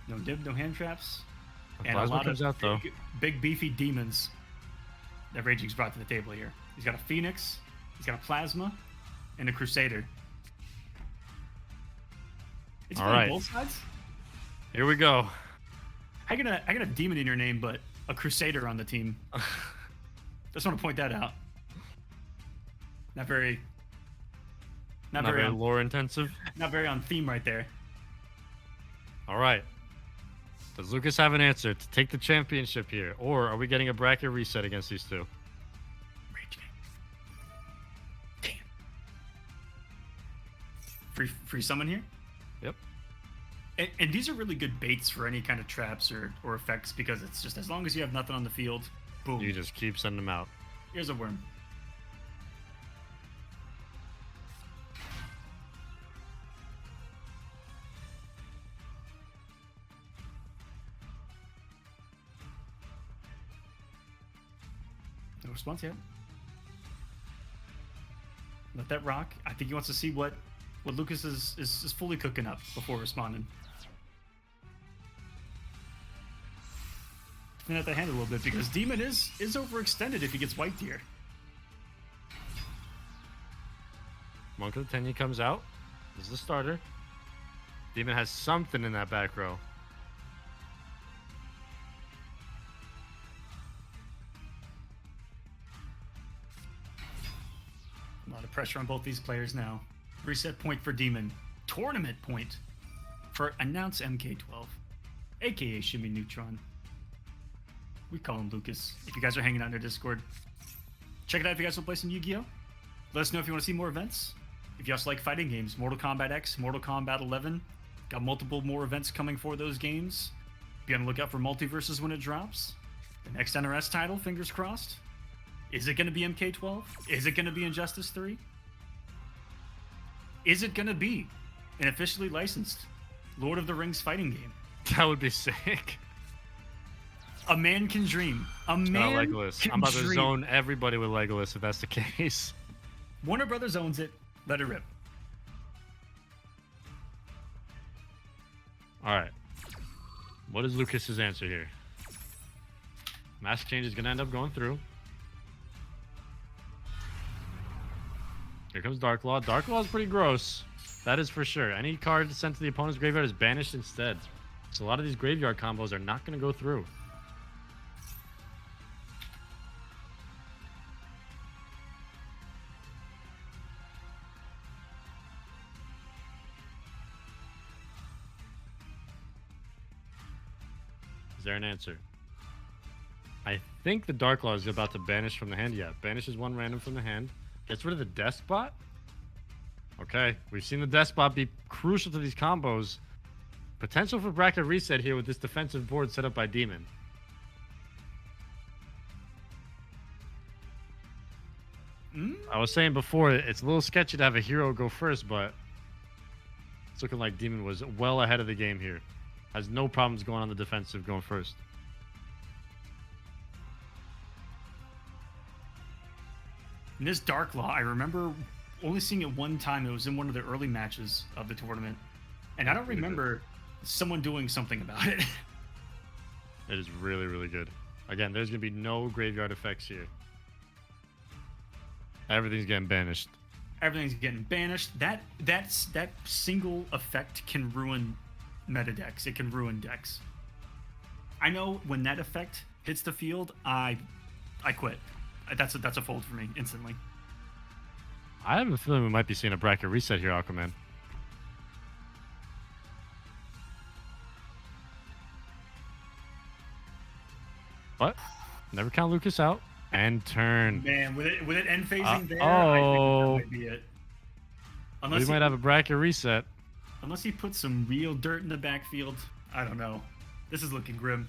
No dib, no hand traps, and a Plasma lot comes of out though. big beefy demons that Raging's brought to the table here. He's got a Phoenix, he's got a Plasma, and a Crusader. It's All playing right. both sides. Here we go. I got a demon in your name, but a Crusader on the team. Just want to point that out. Not very Lore intensive. not very on theme right there. All right. Does Lucas have an answer to take the championship here, or are we getting a bracket reset against these two? Raging. Damn. Free summon here. Yep. And these are really good baits for any kind of traps or effects because it's just as long as you have nothing on the field, boom. You just keep sending them out. Here's a worm. No response yet. Let that rock. I think he wants to see what Lucas is fully cooking up before responding. Clean out the hand a little bit because Demon is overextended if he gets wiped here. Monk of the Tenyi comes out. This is the starter. Demon has something in that back row. A lot of pressure on both these players now. Reset point for Demon. Tournament point for Announce MK12, aka Shimmy Neutron. We call him Lucas. If you guys are hanging out in our Discord, check it out if you guys will play some Yu-Gi-Oh! Let us know if you want to see more events. If you also like fighting games, Mortal Kombat X, Mortal Kombat 11, got multiple more events coming for those games. Be on the lookout for Multiverses when it drops. The next NRS title, fingers crossed. Is it going to be MK12? Is it going to be Injustice 3? Is it going to be an officially licensed Lord of the Rings fighting game? That would be sick. A man can dream. A man Legolas. can I'm about to dream. zone everybody with Legolas if that's the case. Warner Brothers owns it. Let it rip. All right. What is Lucas's answer here? Mask change is going to end up going through. Here comes Dark Law. Dark Law is pretty gross. That is for sure. Any card sent to the opponent's graveyard is banished instead. So a lot of these graveyard combos are not going to go through. Is there an answer? I think the Dark Law is about to banish from the hand. Yeah, banishes one random from the hand. Gets rid of the Despot. Okay, we've seen the Despot be crucial to these combos. Potential for bracket reset here with this defensive board set up by Demon. I was saying before, it's a little sketchy to have a hero go first, but it's looking like Demon was well ahead of the game here. Has no problems going on the defensive going first. And this Dark Law, I remember only seeing it one time. It was in one of the early matches of the tournament. And I don't remember someone doing something about it. It is really, really good. Again, there's going to be no graveyard effects here. Everything's getting banished. Everything's getting banished. That single effect can ruin meta decks. It can ruin decks. I know when that effect hits the field, I quit. That's a fold for me instantly. I have a feeling we might be seeing a bracket reset here, Aquaman. But never count Lucas out and turn. Man, with it end phasing there, oh. I think that might be it. We might have a bracket reset. Unless he puts some real dirt in the backfield. I don't know. This is looking grim.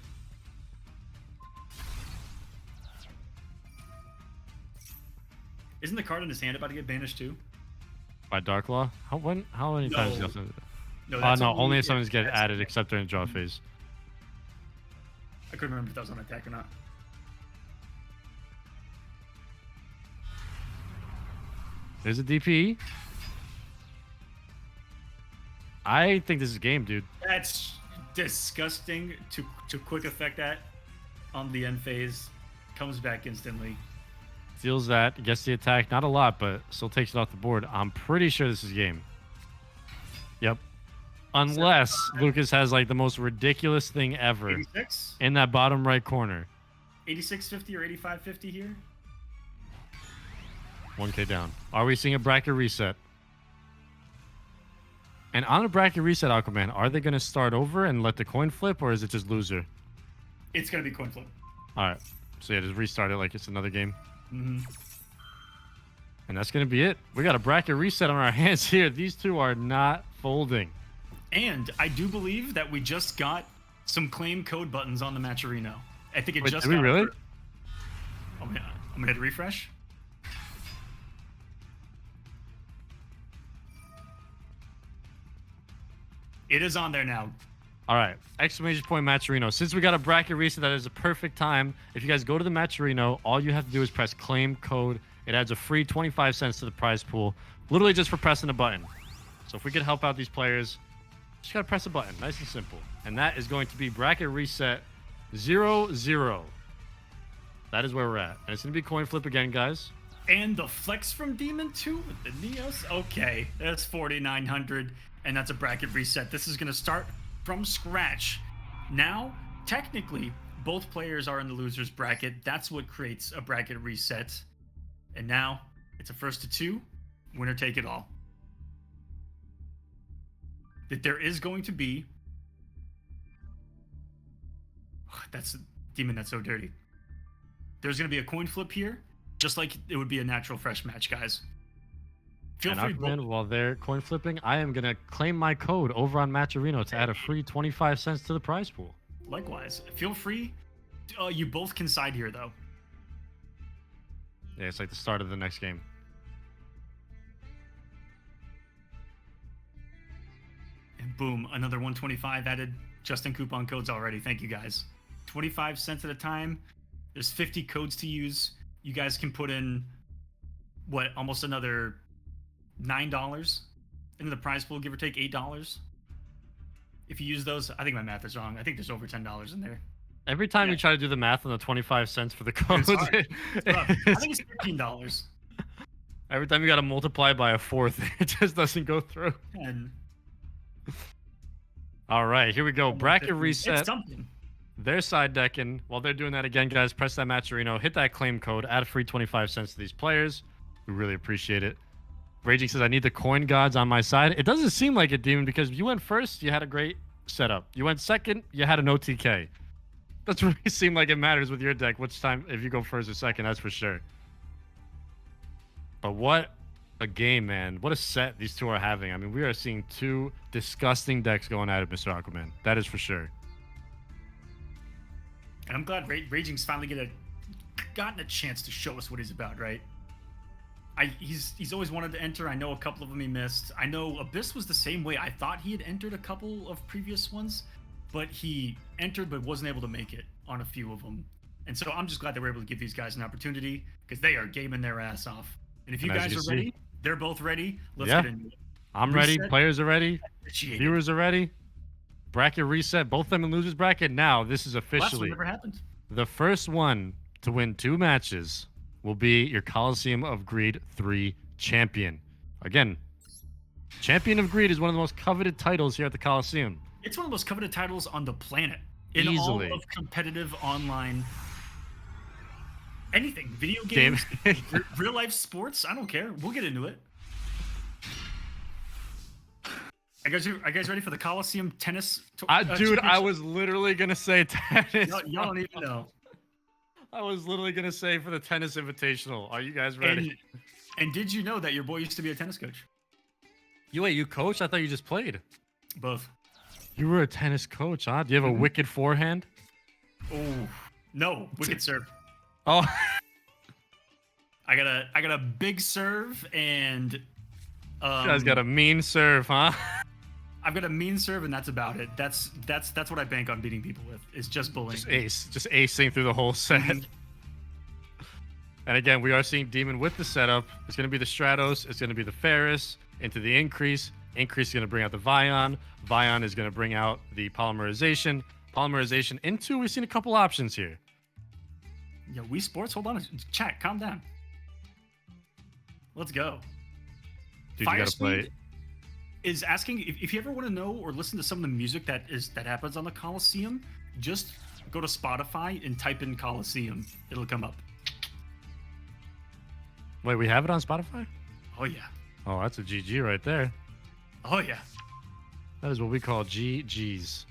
Isn't the card in his hand about to get banished too? By Dark Law? How many times? No, No, only if something's get added except during draw phase. I couldn't remember if that was on attack or not. There's a DP. I think this is game, dude. That's disgusting to quick effect that on the end phase. Comes back instantly. Steals that, gets the attack. Not a lot, but still takes it off the board. I'm pretty sure this is game. Yep. Unless Lucas has like the most ridiculous thing ever 86? in that bottom right corner. 8650 or 8550 here? 1K down. Are we seeing a bracket reset? And on a bracket reset, Aquaman, are they going to start over and let the coin flip, or is it just loser? It's going to be coin flip. All right. So yeah, just restart it like it's another game. Mm-hmm. And that's going to be it. We got a bracket reset on our hands here. These two are not folding. And I do believe that we just got some claim code buttons on the Matcherino. I think it Wait, just did we got really? I'm gonna hit refresh. It is on there now. All right. Exclamation point Matcherino. Since we got a bracket reset, that is a perfect time. If you guys go to the Matcherino, all you have to do is press claim code It adds a free 25 cents to the prize pool, literally just for pressing a button. So if we could help out these players, just gotta press a button, nice and simple. And that is going to be bracket reset 0-0. That is where we're at. And it's gonna be coin flip again, guys. And the flex from Demon 2 with the Neos? Okay, that's 4,900, and that's a bracket reset. This is going to start from scratch. Now, technically, both players are in the loser's bracket. That's what creates a bracket reset. And now, it's a first to two, winner take it all. That there is going to be... That's... Demon, that's so dirty. There's going to be a coin flip here. Just like it would be a natural fresh match, guys. Feel free. While they're coin flipping, I am gonna claim my code over on Matcherino to add a free 25 cents to the prize pool. Likewise, feel free. You both can side here, though. Yeah, it's like the start of the next game. And boom, another 125 added just in coupon codes already. Thank you, guys. 25 cents at a time. There's 50 codes to use. You guys can put in, what, almost another $9 into the prize pool, give or take $8. If you use those, I think my math is wrong. I think there's over $10 in there. Every time you try to do the math on the 25 cents for the codes, I think it's $15. Every time you got to multiply by a fourth, it just doesn't go through. And all right, here we go. Bracket reset. It's something. They're side decking. While they're doing that again, guys, press that Matcherino, hit that claim code, add a free 25 cents to these players. We really appreciate it. Raging says, I need the coin gods on my side. It doesn't seem like it, Demon, because you went first, you had a great setup. You went second, you had an OTK. Doesn't really seem like it matters with your deck which time, if you go first or second, that's for sure. But what a game, man. What a set these two are having. I mean, we are seeing two disgusting decks going at it, Mr. Aquaman. That is for sure. And I'm glad Raging's finally gotten a chance to show us what he's about, right? He's always wanted to enter. I know a couple of them he missed. I know Abyss was the same way. I thought he had entered a couple of previous ones, but he entered but wasn't able to make it on a few of them. And so I'm just glad they were able to give these guys an opportunity because they are gaming their ass off. And if you guys are ready, they're both ready. Let's get into it. I'm ready. Players are ready. Appreciate Viewers are ready. Bracket reset. Both of them in losers bracket. Now, this is officially never happened. The first one to win 2 matches will be your Kolosseum of Greed 3 champion. Again, Champion of Greed is one of the most coveted titles here at the Kolosseum. It's one of the most coveted titles on the planet. In Easily. all of competitive online anything. Video games, real life sports, I don't care. We'll get into it. Are you guys ready for the Kolosseum tennis? Dude, I was literally going to say tennis. Y'all don't even know. I was literally going to say for the tennis invitational. Are you guys ready? And did you know that your boy used to be a tennis coach? You coach? I thought you just played. Both. You were a tennis coach, huh? Do you have a wicked forehand? Oh, no. Wicked serve. Oh. I got a big serve and... You guys got a mean serve, huh? I've got a mean serve, and that's about it. That's what I bank on beating people with. Is just bullying. Just acing through the whole set. And again, we are seeing Demon with the setup. It's going to be the Stratos. It's going to be the Ferris into the Increase. Increase is going to bring out the Vion. Vion is going to bring out the Polymerization. Polymerization into. We've seen a couple options here. Yo, Wii Sports. Hold on, chat. Calm down. Let's go. Dude, you gotta play. Is asking if you ever want to know or listen to some of the music that happens on the Kolosseum, just go to Spotify and type in Kolosseum. It'll come up. Wait, we have it on Spotify? Oh yeah. Oh, that's a GG right there. Oh yeah. That is what we call GGs.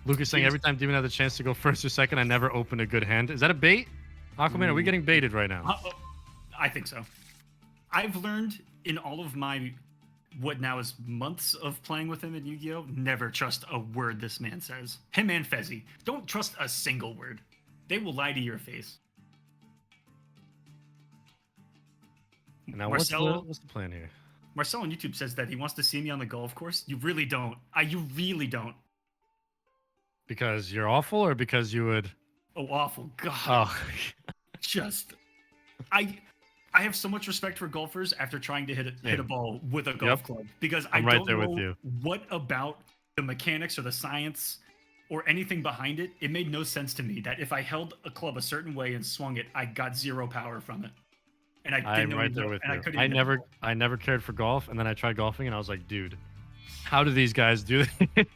Lucas saying every time Demon had the chance to go first or second, I never opened a good hand. Is that a bait? Aquaman, are we getting baited right now? I think so. I've learned in all of my what now is months of playing with him in Yu-Gi-Oh! Never trust a word this man says. Him and Fezzy. Don't trust a single word. They will lie to your face. Now, what's the plan here? Marcel on YouTube says that he wants to see me on the golf course. You really don't. You really don't. Because you're awful or because you would... Oh, awful. God. Oh. Just... I have so much respect for golfers after trying to hit a ball with a golf club because I'm I right don't there know with you. what about the mechanics or the science or anything behind it. It made no sense to me that if I held a club a certain way and swung it, I got zero power from it. And I'm right there with you. I never cared for golf, and then I tried golfing, and I was like, dude, how do these guys do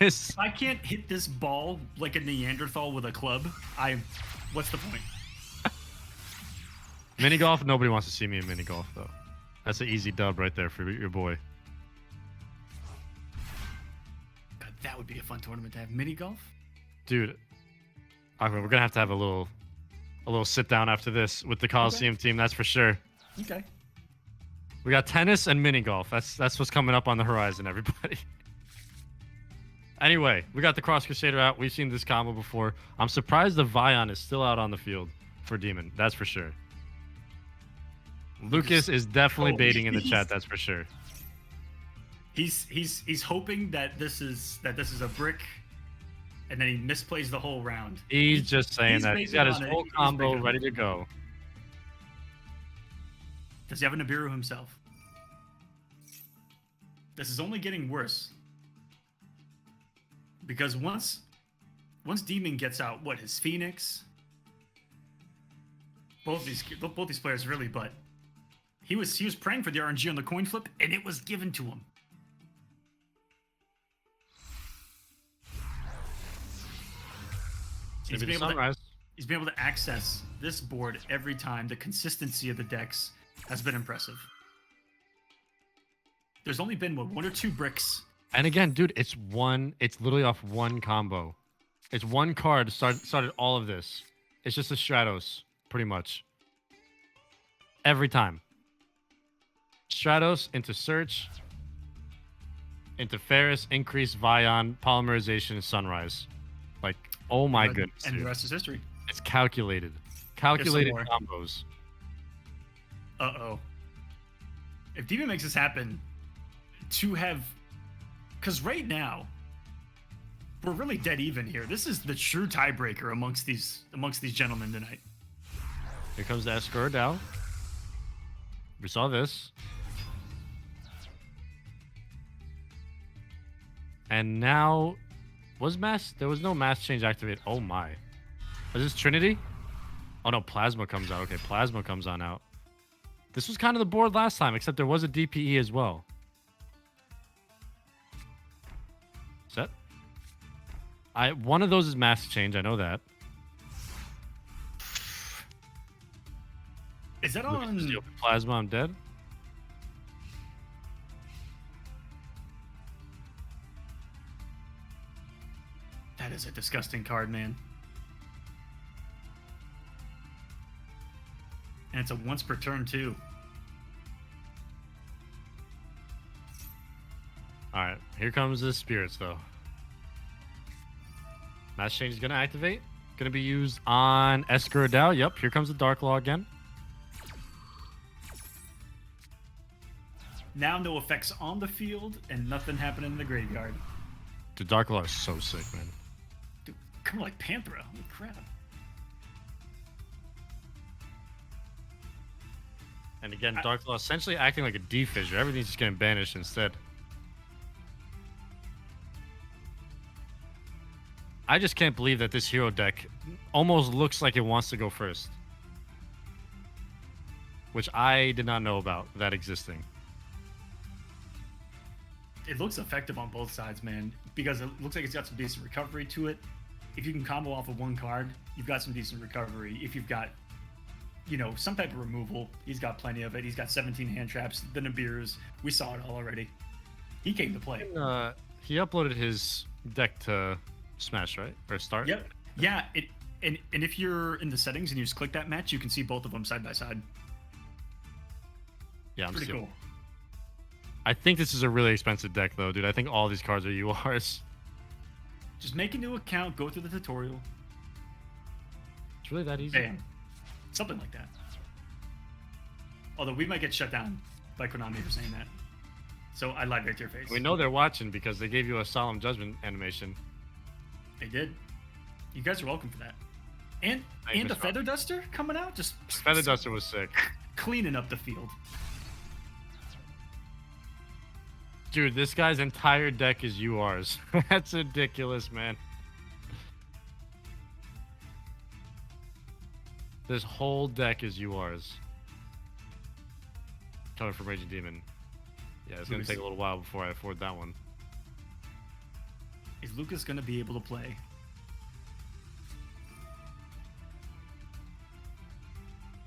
this? If I can't hit this ball like a Neanderthal with a club, what's the point? Mini golf, nobody wants to see me in mini golf, though. That's an easy dub right there for your boy. God, that would be a fun tournament to have. Mini golf? Dude, I mean, we're going to have a little sit down after this with the Kolosseum team, that's for sure. Okay. We got tennis and mini golf. That's what's coming up on the horizon, everybody. Anyway, we got the Cross Crusader out. We've seen this combo before. I'm surprised the Vion is still out on the field for Demon. That's for sure. Lucas is definitely baiting in the chat. That's for sure. He's hoping that this is a brick, and then he misplays the whole round. He's just saying that he's got his whole combo ready to go. Does he have a Nibiru himself? This is only getting worse. Because once Demon gets out, his Phoenix? Both these players really, but he was praying for the RNG on the coin flip, and it was given to him. He's been able to access this board every time. The consistency of the decks has been impressive. There's only been one or two bricks. And again, dude, it's literally off one combo. It's one card started all of this. It's just a Stratos, pretty much. Every time. Stratos into Search, into Ferris, Increase, Vion, Polymerization, Sunrise. Like, oh my goodness. And dude. the rest is history. It's calculated. Calculated combos. Uh-oh. If Demon makes this happen, because right now, we're really dead even here. This is the true tiebreaker amongst these gentlemen tonight. Here comes the Escort Dow. We saw this. And now, there was no mass change activate. Oh my. Is this Trinity? Oh no, Plasma comes out. Okay, Plasma comes on out. This was kind of the board last time, except there was a DPE as well. Set. One of those is mass change, I know that. Is that on Plasma? I'm dead. That is a disgusting card, man. And it's a once per turn too. All right, here comes the spirits though. Mass change is gonna activate. Gonna be used on Escuridao. Yep, here comes the Dark Law again. Now no effects on the field and nothing happening in the graveyard. The Dark Law is so sick, man. Dude, come on, like Panthera. Holy crap. And again, Dark Law essentially acting like a defissure. Everything's just getting banished instead. I just can't believe that this hero deck almost looks like it wants to go first. Which I did not know about that existing. It looks effective on both sides, man, because it looks like it's got some decent recovery to it. If you can combo off of one card, you've got some decent recovery. If you've got, some type of removal, he's got plenty of it. He's got 17 hand traps, the Nibirus. We saw it all already. He came to play. He uploaded his deck to Smash, right? Or Start? Yep. Yeah. And if you're in the settings and you just click that match, you can see both of them side by side. Yeah, I'm pretty cool. I think this is a really expensive deck, though, dude. I think all these cards are URs. Just make a new account, go through the tutorial. It's really that easy. Bam. Something like that. Although we might get shut down by Konami for saying that. So I lied right to your face. We know they're watching because they gave you a Solemn Judgment animation. They did. You guys are welcome for that. And a Feather Duster coming out, just Feather Duster was sick. cleaning up the field. Dude, this guy's entire deck is URs. That's ridiculous, man. This whole deck is URs. Coming from Raging Demon. Yeah, it's going to take a little while before I afford that one. Is Lucas going to be able to play?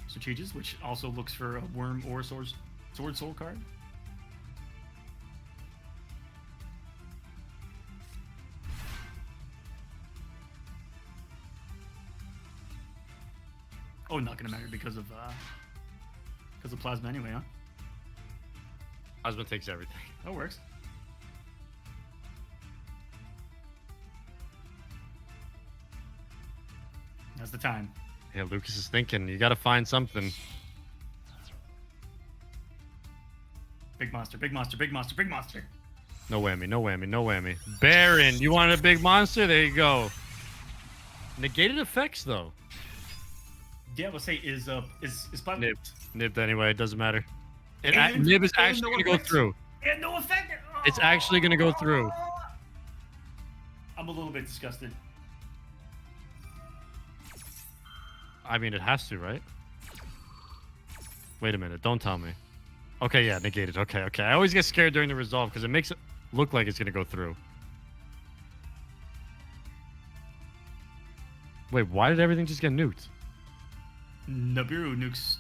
Strategies, which also looks for a Worm or Sword Soul card. Oh, not going to matter because of Plasma anyway, huh? Plasma takes everything. That works. That's the time. Yeah, Lucas is thinking. You got to find something. Big monster, big monster, big monster, big monster. No whammy, no whammy, no whammy. Baron, you want a big monster? There you go. Negated effects, though. Yeah, we'll say is Plasma Nibbed anyway. It doesn't matter. And Nib is and actually no going to go effect. through. Yeah, no effect. Oh. It's actually going to go through. I'm a little bit disgusted. I mean, it has to, right? Wait a minute. Don't tell me. Okay, yeah, negated. Okay. I always get scared during the resolve because it makes it look like it's going to go through. Wait, why did everything just get nuked? Nibiru nukes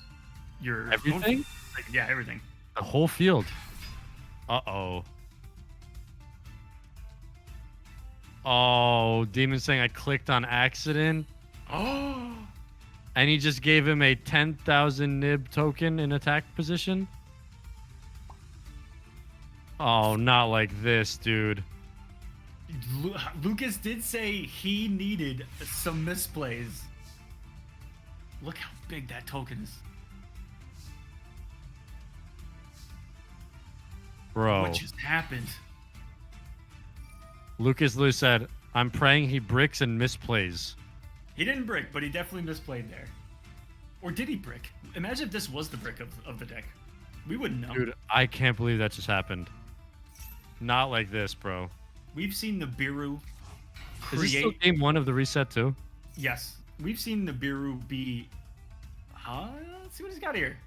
your Everything? Yeah, everything. The whole field. Uh-oh. Oh, Demon saying I clicked on accident. Oh. And he just gave him a 10,000 nib token in attack position. Oh, not like this, dude. Lucas did say he needed some misplays. Look how big that token is. Bro. What just happened? Lucas Lou said, I'm praying he bricks and misplays. He didn't brick, but he definitely misplayed there. Or did he brick? Imagine if this was the brick of the deck. We wouldn't know. Dude, I can't believe that just happened. Not like this, bro. We've seen Nibiru Is this still game 1 of the reset too? Yes. We've seen Nibiru be... let's see what he's got here.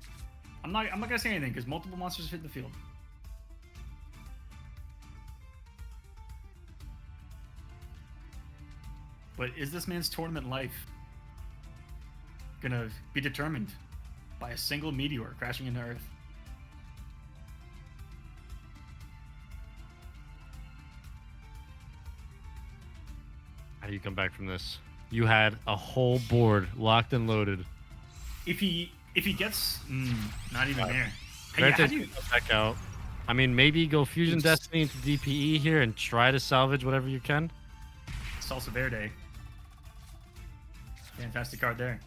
I'm not gonna say anything because multiple monsters hit the field. But is this man's tournament life gonna be determined by a single meteor crashing into Earth? How do you come back from this? You had a whole board locked and loaded. If he gets not even there. Hey, Vertex how do you... back out. I mean, maybe go Fusion Destiny into DPE here and try to salvage whatever you can. Salsa Verde. Fantastic card there.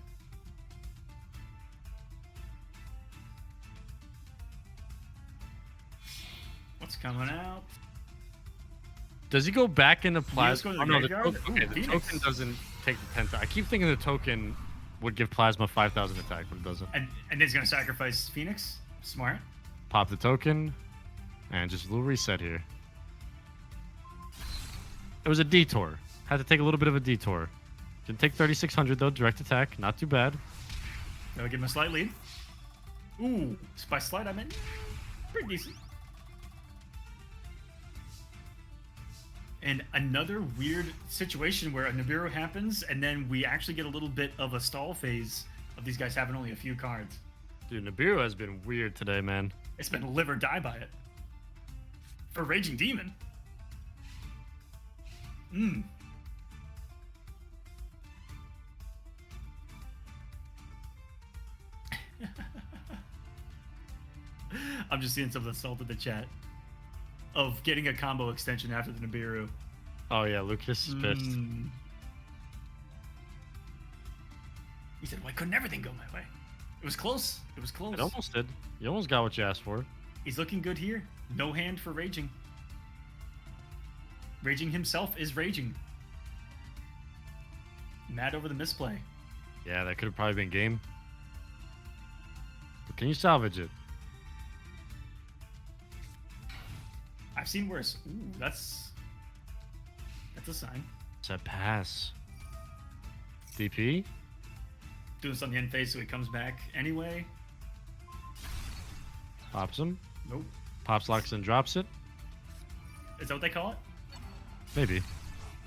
What's coming out? Does he go back into Let's go Plasma? to the Oh, no, graveyard. the token doesn't take the 10,000. I keep thinking the token would give Plasma 5,000 attack, but it doesn't. And he's gonna sacrifice Phoenix. Smart. Pop the token, and just a little reset here. It was a detour. Had to take a little bit of a detour. Didn't take 3,600 though. Direct attack, not too bad. That'll give him a slight lead. Ooh, by slight I meant pretty decent. And another weird situation where a Nibiru happens, and then we actually get a little bit of a stall phase of these guys having only a few cards. Dude, Nibiru has been weird today, man. It's been live or die by it. For Raging Demon. I'm just seeing some of the salt in the chat of getting a combo extension after the Nibiru. Oh yeah, Lucas is pissed. He said, why couldn't everything go my way? It was close. It was close. It almost did. You almost got what you asked for. He's looking good here. No hand for Raging. Raging himself is raging. Mad over the misplay. Yeah, that could have probably been game. But can you salvage it? I've seen worse. Ooh, that's a sign. It's a pass. DP? Doing something in phase so he comes back anyway. Pops him. Nope. Pops, locks, and drops it. Is that what they call it? Maybe.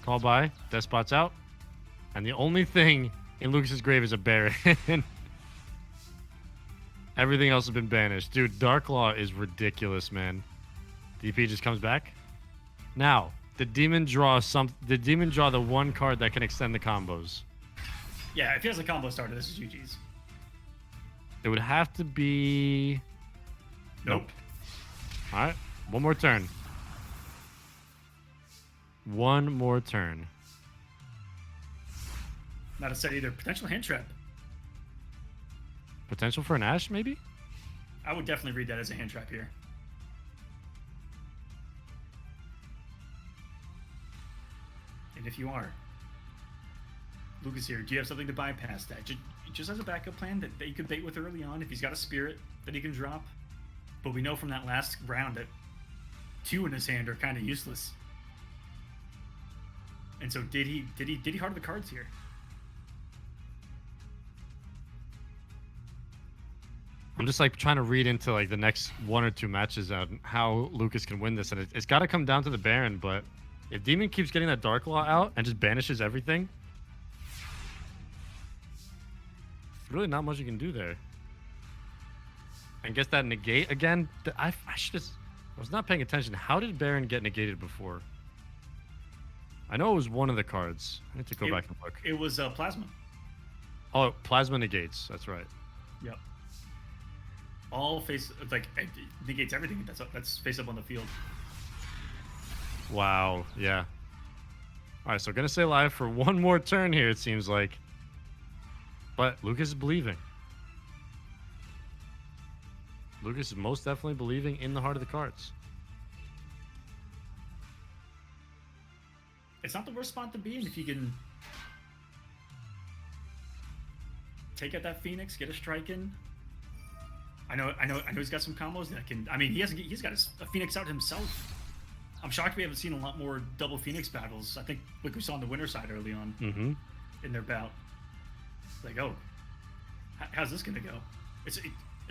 Call by. Despot's out. And the only thing in Lucas's grave is a Baron. Everything else has been banished. Dude, Dark Law is ridiculous, man. DP just comes back. Now, did Demon draw the one card that can extend the combos? Yeah, if he has a combo starter, this is GG's. It would have to be... Nope. All right. One more turn. One more turn. Not a set either. Potential hand trap. Potential for an Ash, maybe? I would definitely read that as a hand trap here. And if you are, Lucas here, do you have something to bypass that? Just as a backup plan that you could bait with early on if he's got a spirit that he can drop. But we know from that last round that 2 in his hand are kind of useless. And so did he hard the cards here? I'm just like trying to read into like the next 1 or 2 matches out and how Lucas can win this, and it's got to come down to the Baron. But if Demon keeps getting that Dark Law out and just banishes everything, really not much you can do there. And gets that negate again. I was not paying attention. How did Baron get negated before? I know it was one of the cards. I need to go back and look. It was Plasma. Oh, Plasma negates. That's right. Yep. All face like it negates everything. That's face up on the field. Wow. Yeah. All right. So gonna stay live for one more turn here. It seems like. But Lucas is believing. Lucas is most definitely believing in the heart of the cards. It's not the worst spot to be in if you can take out that Phoenix, get a strike in. I know he's got some combos that can. I mean, he's got a Phoenix out himself. I'm shocked we haven't seen a lot more double Phoenix battles. I think like we saw on the winner side early on in their bout. Like, oh, how's this gonna go? It's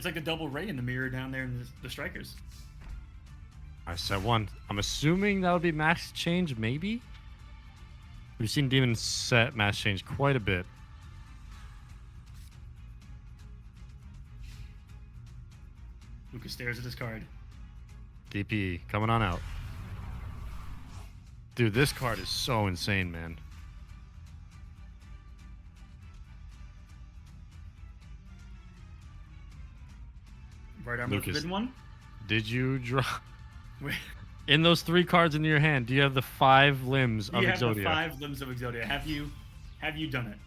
like the double Ray in the mirror down there in the strikers. I set 1. I'm assuming that would be max change, maybe. We've seen Demon set max change quite a bit. Lucas stares at his card. DP coming on out. Dude, this card is so insane, man. Right arm Lucas, forbidden one. Did you draw? Wait. In those 3 cards in your hand, do you have the 5 limbs of You have Exodia? the 5 limbs of Exodia. Have you done it?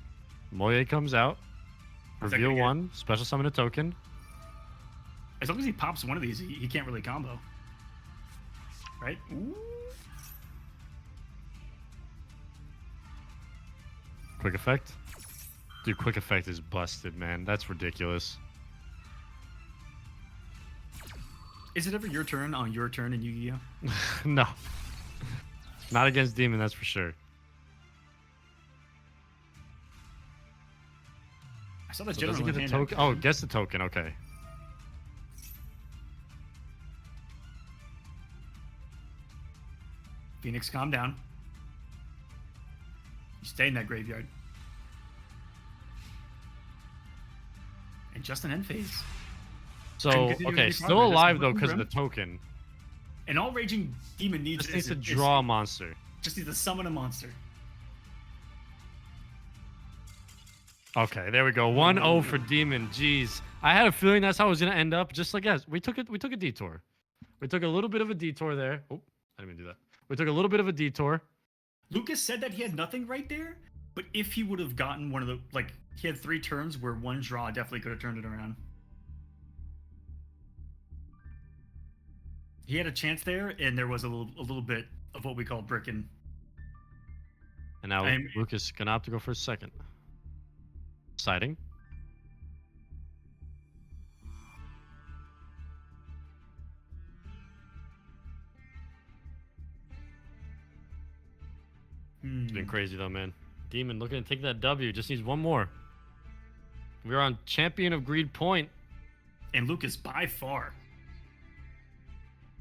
Moye comes out. Is that Reveal gonna get- 1. Special summon a token. As long as he pops one of these, he can't really combo. Right? Ooh. Quick effect. Dude, quick effect is busted, man. That's ridiculous. Is it ever your turn on your turn in Yu-Gi-Oh? No. Not against Demon, that's for sure. I saw the So general does he get the hand token? Oh, gets the token. Okay. Phoenix, calm down. You stay in that graveyard. And just an end phase. So, continue okay, to be still progress. alive though There's because no of the token. And all Raging Demon needs Just needs to is draw a monster. just needs to summon a monster. Okay, there we go. 1-0 for Demon. Jeez. I had a feeling that's how it was gonna end up. Just like, yes, we took a detour. We took a little bit of a detour there. Oh, I didn't even do that. We took a little bit of a detour. Lucas said that he had nothing right there, but if he would have gotten one of the, like, he had 3 turns where one draw definitely could have turned it around. He had a chance there, and there was a little bit of what we call bricking. And now Lucas gonna opt to go for a second. Siding. It's been crazy though, man. Demon looking to take that W. Just needs one more. We're on Champion of Greed point. And Lucas, by far,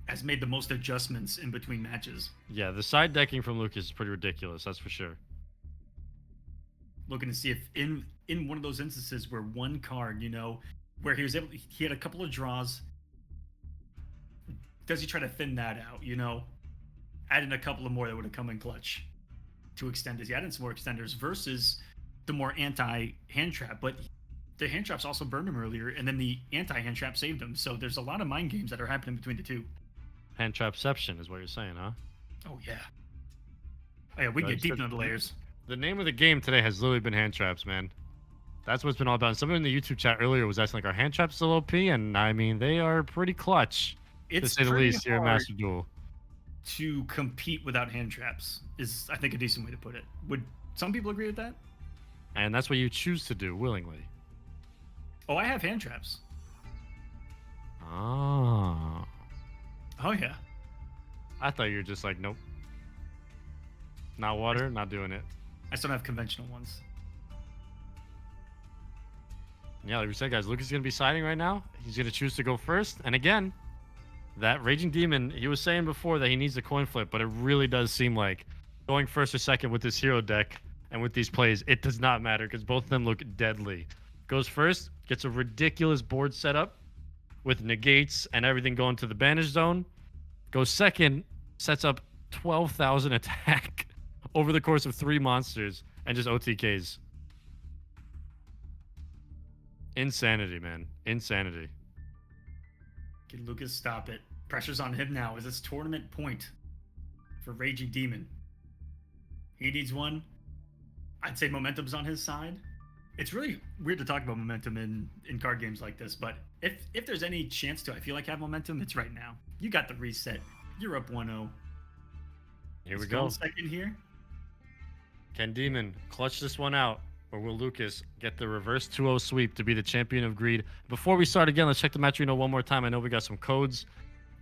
has made the most adjustments in between matches. Yeah, the side decking from Lucas is pretty ridiculous. That's for sure. Looking to see if in one of those instances where one card, you know, where he had a couple of draws, does he try to thin that out? You know, add in a couple of more that would have come in clutch to extend his. He added some more extenders versus the more anti-hand trap, but the hand traps also burned him earlier, and then the anti-hand trap saved him. So there's a lot of mind games that are happening between the two. Hand trapception is what you're saying, huh? Oh yeah. Oh, yeah, we can get deep into the layers. The name of the game today has literally been hand traps, man. That's what it's been all about. And someone in the YouTube chat earlier was asking, like, are hand traps still OP? And I mean, they are pretty clutch, to say the least, here in Master Duel. To compete without hand traps is, I think, a decent way to put it. Would some people agree with that? And that's what you choose to do willingly. Oh, I have hand traps. Oh. Oh yeah. I thought you were just like, nope. Not water, not doing it. I still have conventional ones. Yeah, like we said, guys, Lucas is going to be siding right now. He's going to choose to go first. And again, that Raging Demon, he was saying before that he needs a coin flip, but it really does seem like going first or second with this hero deck and with these plays, it does not matter because both of them look deadly. Goes first, gets a ridiculous board setup with negates and everything going to the banish zone. Goes second, sets up 12,000 attack over the course of 3 monsters and just OTKs. Insanity, man. Insanity. Can Lucas stop it? Pressure's on him now as it's tournament point for Raging Demon. He needs one. I'd say momentum's on his side. It's really weird to talk about momentum in card games like this, but if there's any chance to, I feel like, have momentum, it's right now. You got the reset. You're up 1-0. Here we go. Second here. Can Demon clutch this one out, or will Lucas get the reverse 2-0 sweep to be the Champion of Greed? Before we start again, let's check the match Reno one more time. I know we got some codes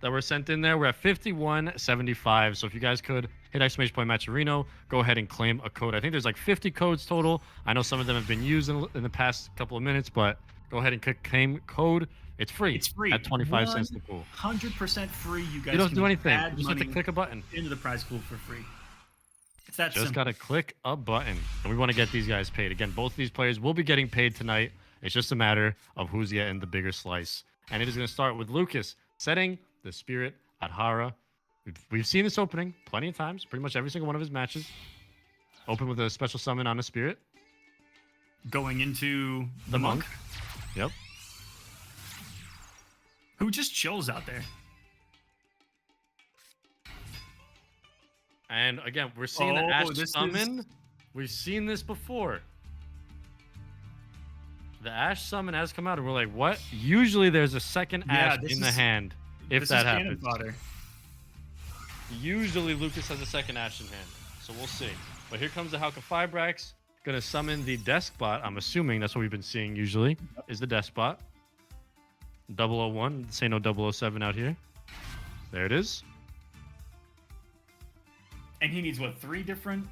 that were sent in there. We're at 5175. So if you guys could hit ! Match Reno, go ahead and claim a code. I think there's like 50 codes total. I know some of them have been used in the past couple of minutes, but go ahead and claim code. It's free. It's free at 25 cents in the pool. 100% free. You guys. You don't do anything. Add You just have to click a button into the prize pool for free. It's that Just simple. gotta click a button, and we want to get these guys paid. Again, both these players will be getting paid tonight. It's just a matter of who's getting the bigger slice. And it is going to start with Lucas setting the Spirit at Hara. We've seen this opening plenty of times. Pretty much every single one of his matches. Open with a special summon on a Spirit. Going into the monk. Yep. Who just chills out there. And again, we're seeing the Ash summon. We've seen this before. The Ash summon has come out, and we're like, what? Usually there's a second Ash in the hand, if that happens. Usually Lucas has a second Ash in hand, so we'll see. But here comes the Halka Fibrax. Going to summon the Deskbot. I'm assuming that's what we've been seeing usually, is the Deskbot. 001, say no 007 out here. There it is. And he needs what, 3 different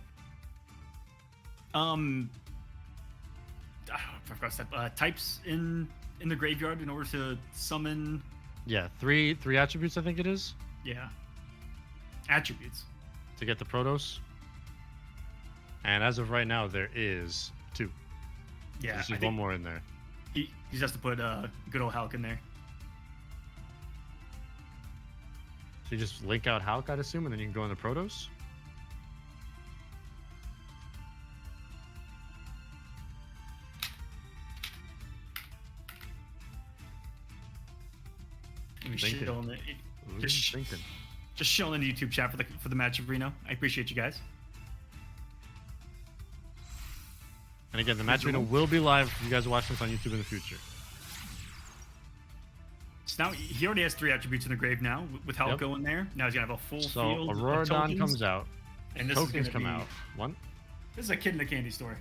types in the graveyard in order to summon. Yeah, three attributes, I think it is. Yeah, attributes to get the Protos. And as of right now, there is 2. Yeah, there's just one more in there. He just has to put good old Hulk in there. So you just link out Hulk, I'd assume, and then you can go in the Protos. Just showing in the YouTube chat for the match of Reno. I appreciate you guys. And again, the match Reno will be live if you guys are watching this on YouTube in the future. So now he already has 3 attributes in the grave now with Hulk going there. Now he's gonna have a full field. So Aurora Dawn comes out. And this tokens is come out. One. This is a kid in the candy store.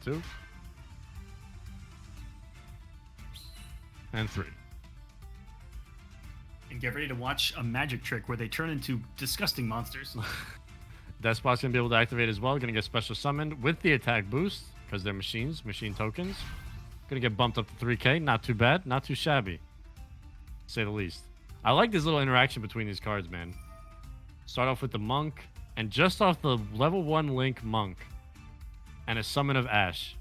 2. And 3. And get ready to watch a magic trick where they turn into disgusting monsters. Despot's going to be able to activate as well. Going to get special summoned with the attack boost because they're machine tokens. Going to get bumped up to 3k. Not too bad. Not too shabby, to say the least. I like this little interaction between these cards, man. Start off with the Monk, and just off the level 1 Link Monk and a Summon of Ash,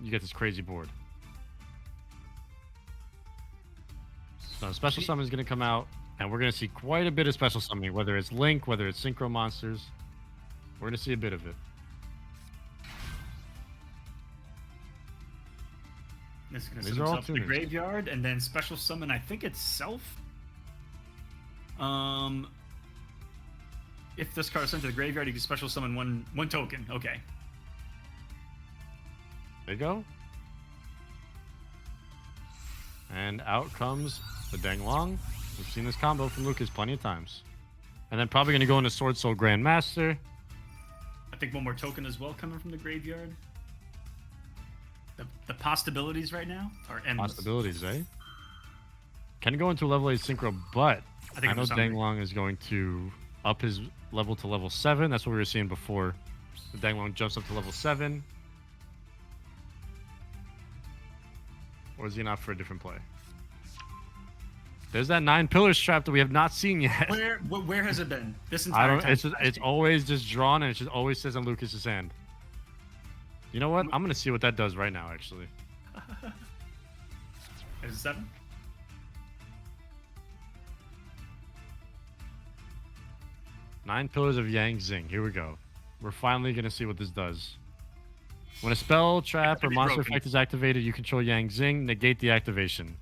you get this crazy board. So special summon is going to come out, and we're going to see quite a bit of special summoning, whether it's Link, whether it's Synchro Monsters. We're going to see a bit of it. This is going to These send are all himself to the tuners. graveyard, and then special summon, I think it's Self. If this card is sent to the graveyard, you can special summon one token. Okay. There you go. And out comes the Dang Long. We've seen this combo from Lucas plenty of times. And then probably going to go into Sword Soul Grandmaster. I think one more token as well coming from the graveyard. The possibilities right now are endless. Possibilities, eh? Can go into level 8 Synchro, but I think I know Dang Long is going to up his level to level 7. That's what we were seeing before. The Dang Long jumps up to level 7. Or is he not for a different play? There's that 9 pillars trap that we have not seen yet. Where has it been? This I entire don't. time. It's always just drawn, and it just always says on Lucas's hand. You know what? I'm gonna see what that does right now. Actually, Is it 7? Nine pillars of Yang Zing. Here we go. We're finally gonna see what this does. When a spell, trap, or monster effect is activated, you control Yang Zing. Negate the activation.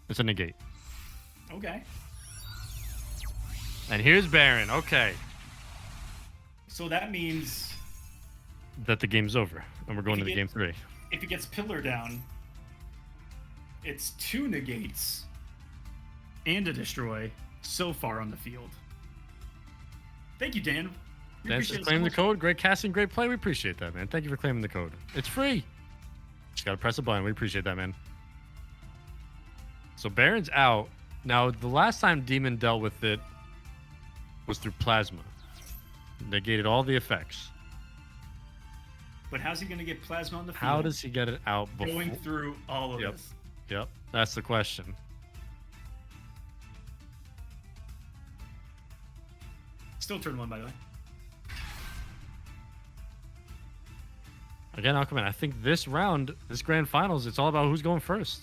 It's a negate. Okay. And here's Baron. Okay, So that means that the game's over, and we're going to the game 3. if he gets pillar down, it's 2 negates and a destroy so far on the field. Thank you, Dan. We Thanks appreciate for it so claiming the much. code. Great casting, great play. We appreciate that, man. Thank you for claiming the code. It's free. Just gotta press a button. We appreciate that, man. So Baron's out. Now, the last time Demon dealt with it was through Plasma. Negated all the effects. But how's he going to get plasma on the field? How does he get it out before? going through all of Yep. this? Yep, that's the question. Still turn 1, by the way. Again, Aquaman, I think this round, this grand finals, it's all about who's going first.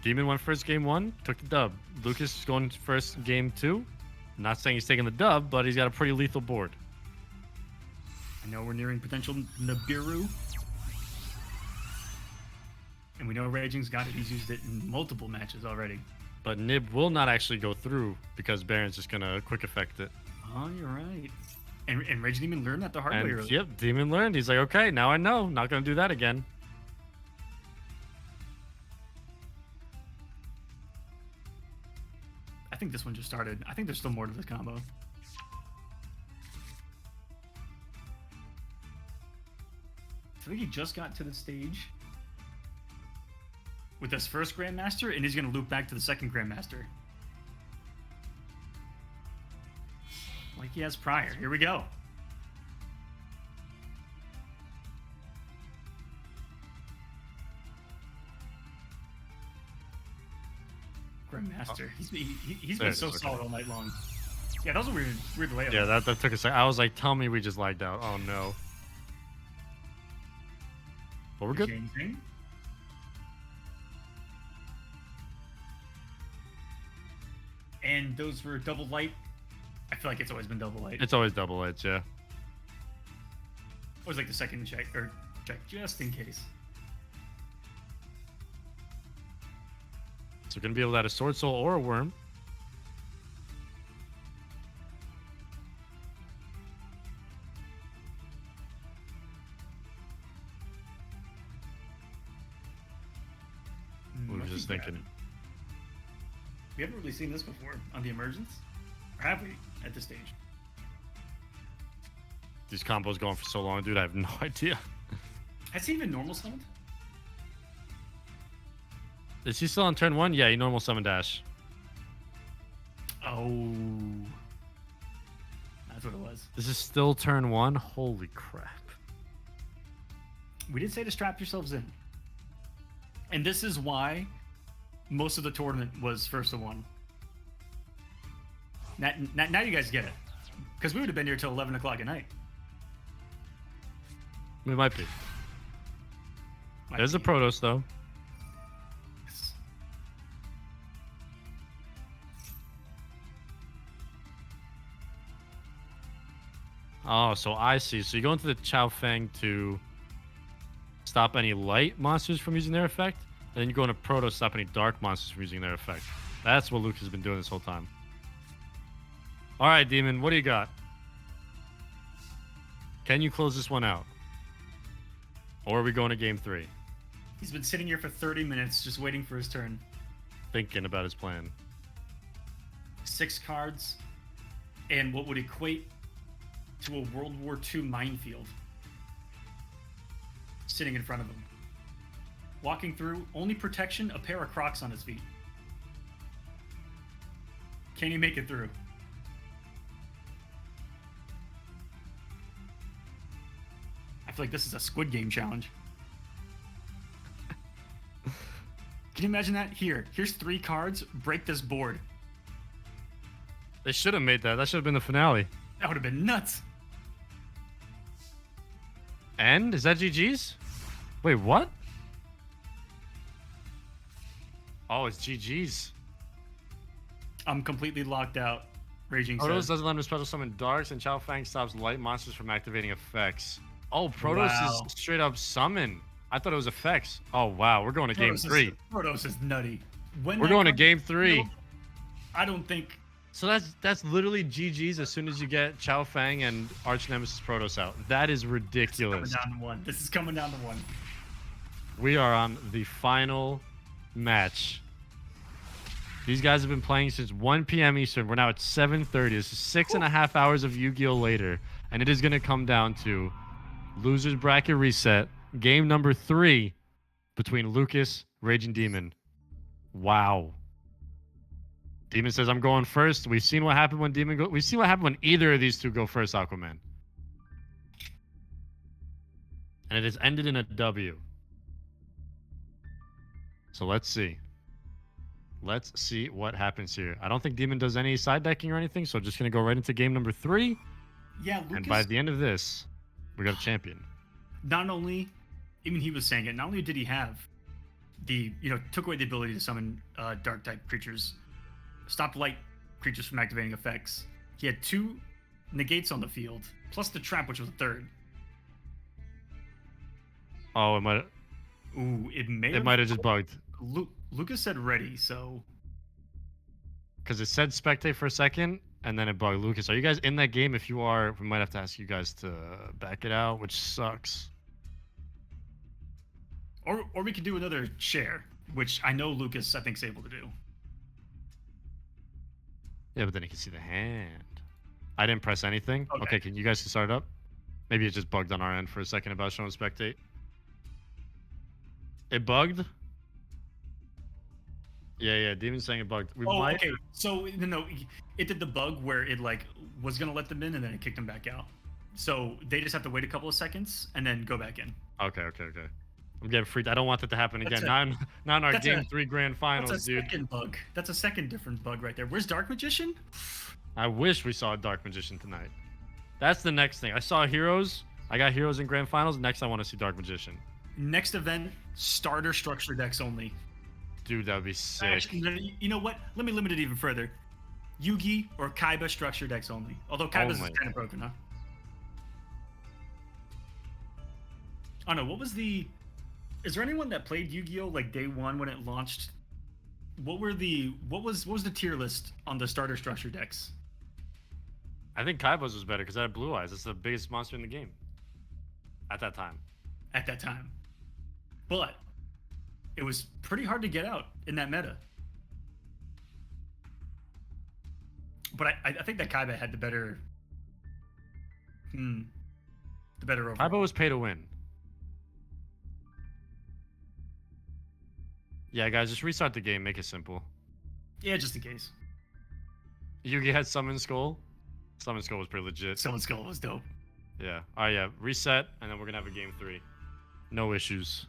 Demon went first game 1, took the dub. Lucas is going first game 2. Not saying he's taking the dub, but he's got a pretty lethal board. I know we're nearing potential Nibiru. And we know Raging's got it. He's used it in multiple matches already. But Nib will not actually go through because Baron's just gonna quick effect it. Oh, you're right. And Raging Demon learned that the hard way And early. yep, Demon learned. He's like, okay, now I know. Not gonna do that again. I think this one just started. I think there's still more to this combo. I think he just got to the stage with this first Grandmaster, and he's going to loop back to the second Grandmaster. Like he has prior. Here we go. Grandmaster. He's There been it so is, okay. solid all night long. Yeah, that was a weird layout. Yeah, that took a second. I was like, tell me we just lagged out. Oh no. But we're good. Changing. And those were double light. I feel like it's always been double light. It's always double edged, yeah. It was like the second check, just in case. So we're gonna be able to add a Sword Soul or a Worm. We were What's just he got? thinking. We haven't really seen this before on the Emergence. Or have we at this stage? these combos going for so long, dude. I have no idea. Has he even normal summoned? Is he still on turn 1? Yeah, he normal summon dash. Oh. That's what it was. This is still turn 1? Holy crap. We did say to strap yourselves in. And this is why most of the tournament was first to 1. Now you guys get it. Because we would have been here till 11 o'clock at night. We might be. Might There's a be. Protoss, though. Oh, so I see. So you go into the Chao Feng to stop any light monsters from using their effect, and then you go into Proto to stop any dark monsters from using their effect. That's what Luke has been doing this whole time. All right, Demon, what do you got? Can you close this one out? Or are we going to game 3? He's been sitting here for 30 minutes just waiting for his turn. Thinking about his plan. 6 cards, and what would equate to a World War II minefield sitting in front of him. Walking through, only protection, a pair of Crocs on his feet. Can he make it through? I feel like this is a Squid Game challenge. Can you imagine that? Here's 3 cards, break this board. They should have made that. That should have been the finale. That would have been nuts. And? Is that GG's? Wait, what? Oh, it's GG's. I'm completely locked out. Raging Protoss says. doesn't let him special summon darks, and Chao Feng stops light monsters from activating effects. Oh, Protoss Wow. is straight up summon. I thought it was effects. Oh, wow. We're going to game 3. Protoss is nutty. When We're that going to comes- game 3. No, I don't think. So that's literally GG's as soon as you get Chao Feng and Arch Nemesis Protoss out. That is ridiculous. Coming down to 1. This is coming down to 1. We are on the final match. These guys have been playing since 1 p.m. Eastern. We're now at 7:30. This is 6.5 hours of Yu-Gi-Oh! Later. And it is going to come down to losers bracket reset. Game number 3 between Lucas, Raging Demon. Wow. Demon says, I'm going first. We've seen what happened when Demon go. We've seen what happened when either of these two go first, Aquaman. And it has ended in a W. So let's see. Let's see what happens here. I don't think Demon does any side decking or anything, so just going to go right into game number 3. Yeah, Lucas. And by the end of this, we got a champion. Not only, even he was saying it. Not only did he have took away the ability to summon dark type creatures, stopped light creatures from activating effects. He had 2 negates on the field, plus the trap, which was a 3rd. Oh, it might. Ooh, it It might have just bugged. Lucas said ready, so Because it said spectate for a second, and then it bugged. Lucas, are you guys in that game? If you are, we might have to ask you guys to back it out, which sucks. or we could do another share, which I know Lucas I think is able to do. Yeah, but then you can see the hand. I didn't press anything. Okay. Okay, can you guys start it up? Maybe it just bugged on our end for a second about showing spectate. It bugged? Yeah, Demon's saying it bugged. We might... Okay. So no, it did the bug where it was gonna let them in and then it kicked them back out. So they just have to wait a couple of seconds and then go back in. Okay. I'm getting freaked. I don't want that to happen again. That's Not in our that's game a- 3 grand finals, That's a dude. second bug. That's a second different bug right there. Where's Dark Magician? I wish we saw a Dark Magician tonight. That's the next thing. I saw Heroes. I got Heroes in grand finals. Next, I want to see Dark Magician. Next event, starter structure decks only. Dude, that would be sick. Actually, no, you know what? Let me limit it even further. Yugi or Kaiba structure decks only. Although Kaiba's my is kind of broken, huh? Oh no, what was the... Is there anyone that played Yu-Gi-Oh! Day 1 when it launched? What was the tier list on the starter structure decks? I think Kaiba's was better because it had blue eyes. It's the biggest monster in the game. At that time. At that time. But it was pretty hard to get out in that meta. But I think that Kaiba had the better... the better overall. Tri-brigade was pay to win. Yeah, guys, just restart the game. Make it simple. Yeah, just in case. Yugi had Summon Skull. Summon Skull was pretty legit. Summon Skull was dope. Yeah. All right, yeah. Reset, and then we're going to have a game 3. No issues.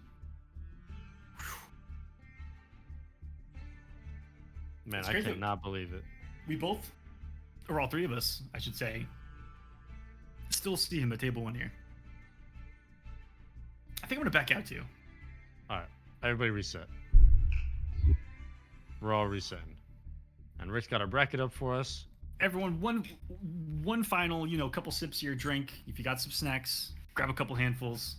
Man, It's I crazy. cannot believe it. We both, or all three of us, I should say, still see him at table 1 here. I think I'm going to back out too. All right. Everybody reset. We're all resetting. And Rick's got our bracket up for us. Everyone, one final, couple sips of your drink. If you got some snacks, grab a couple handfuls.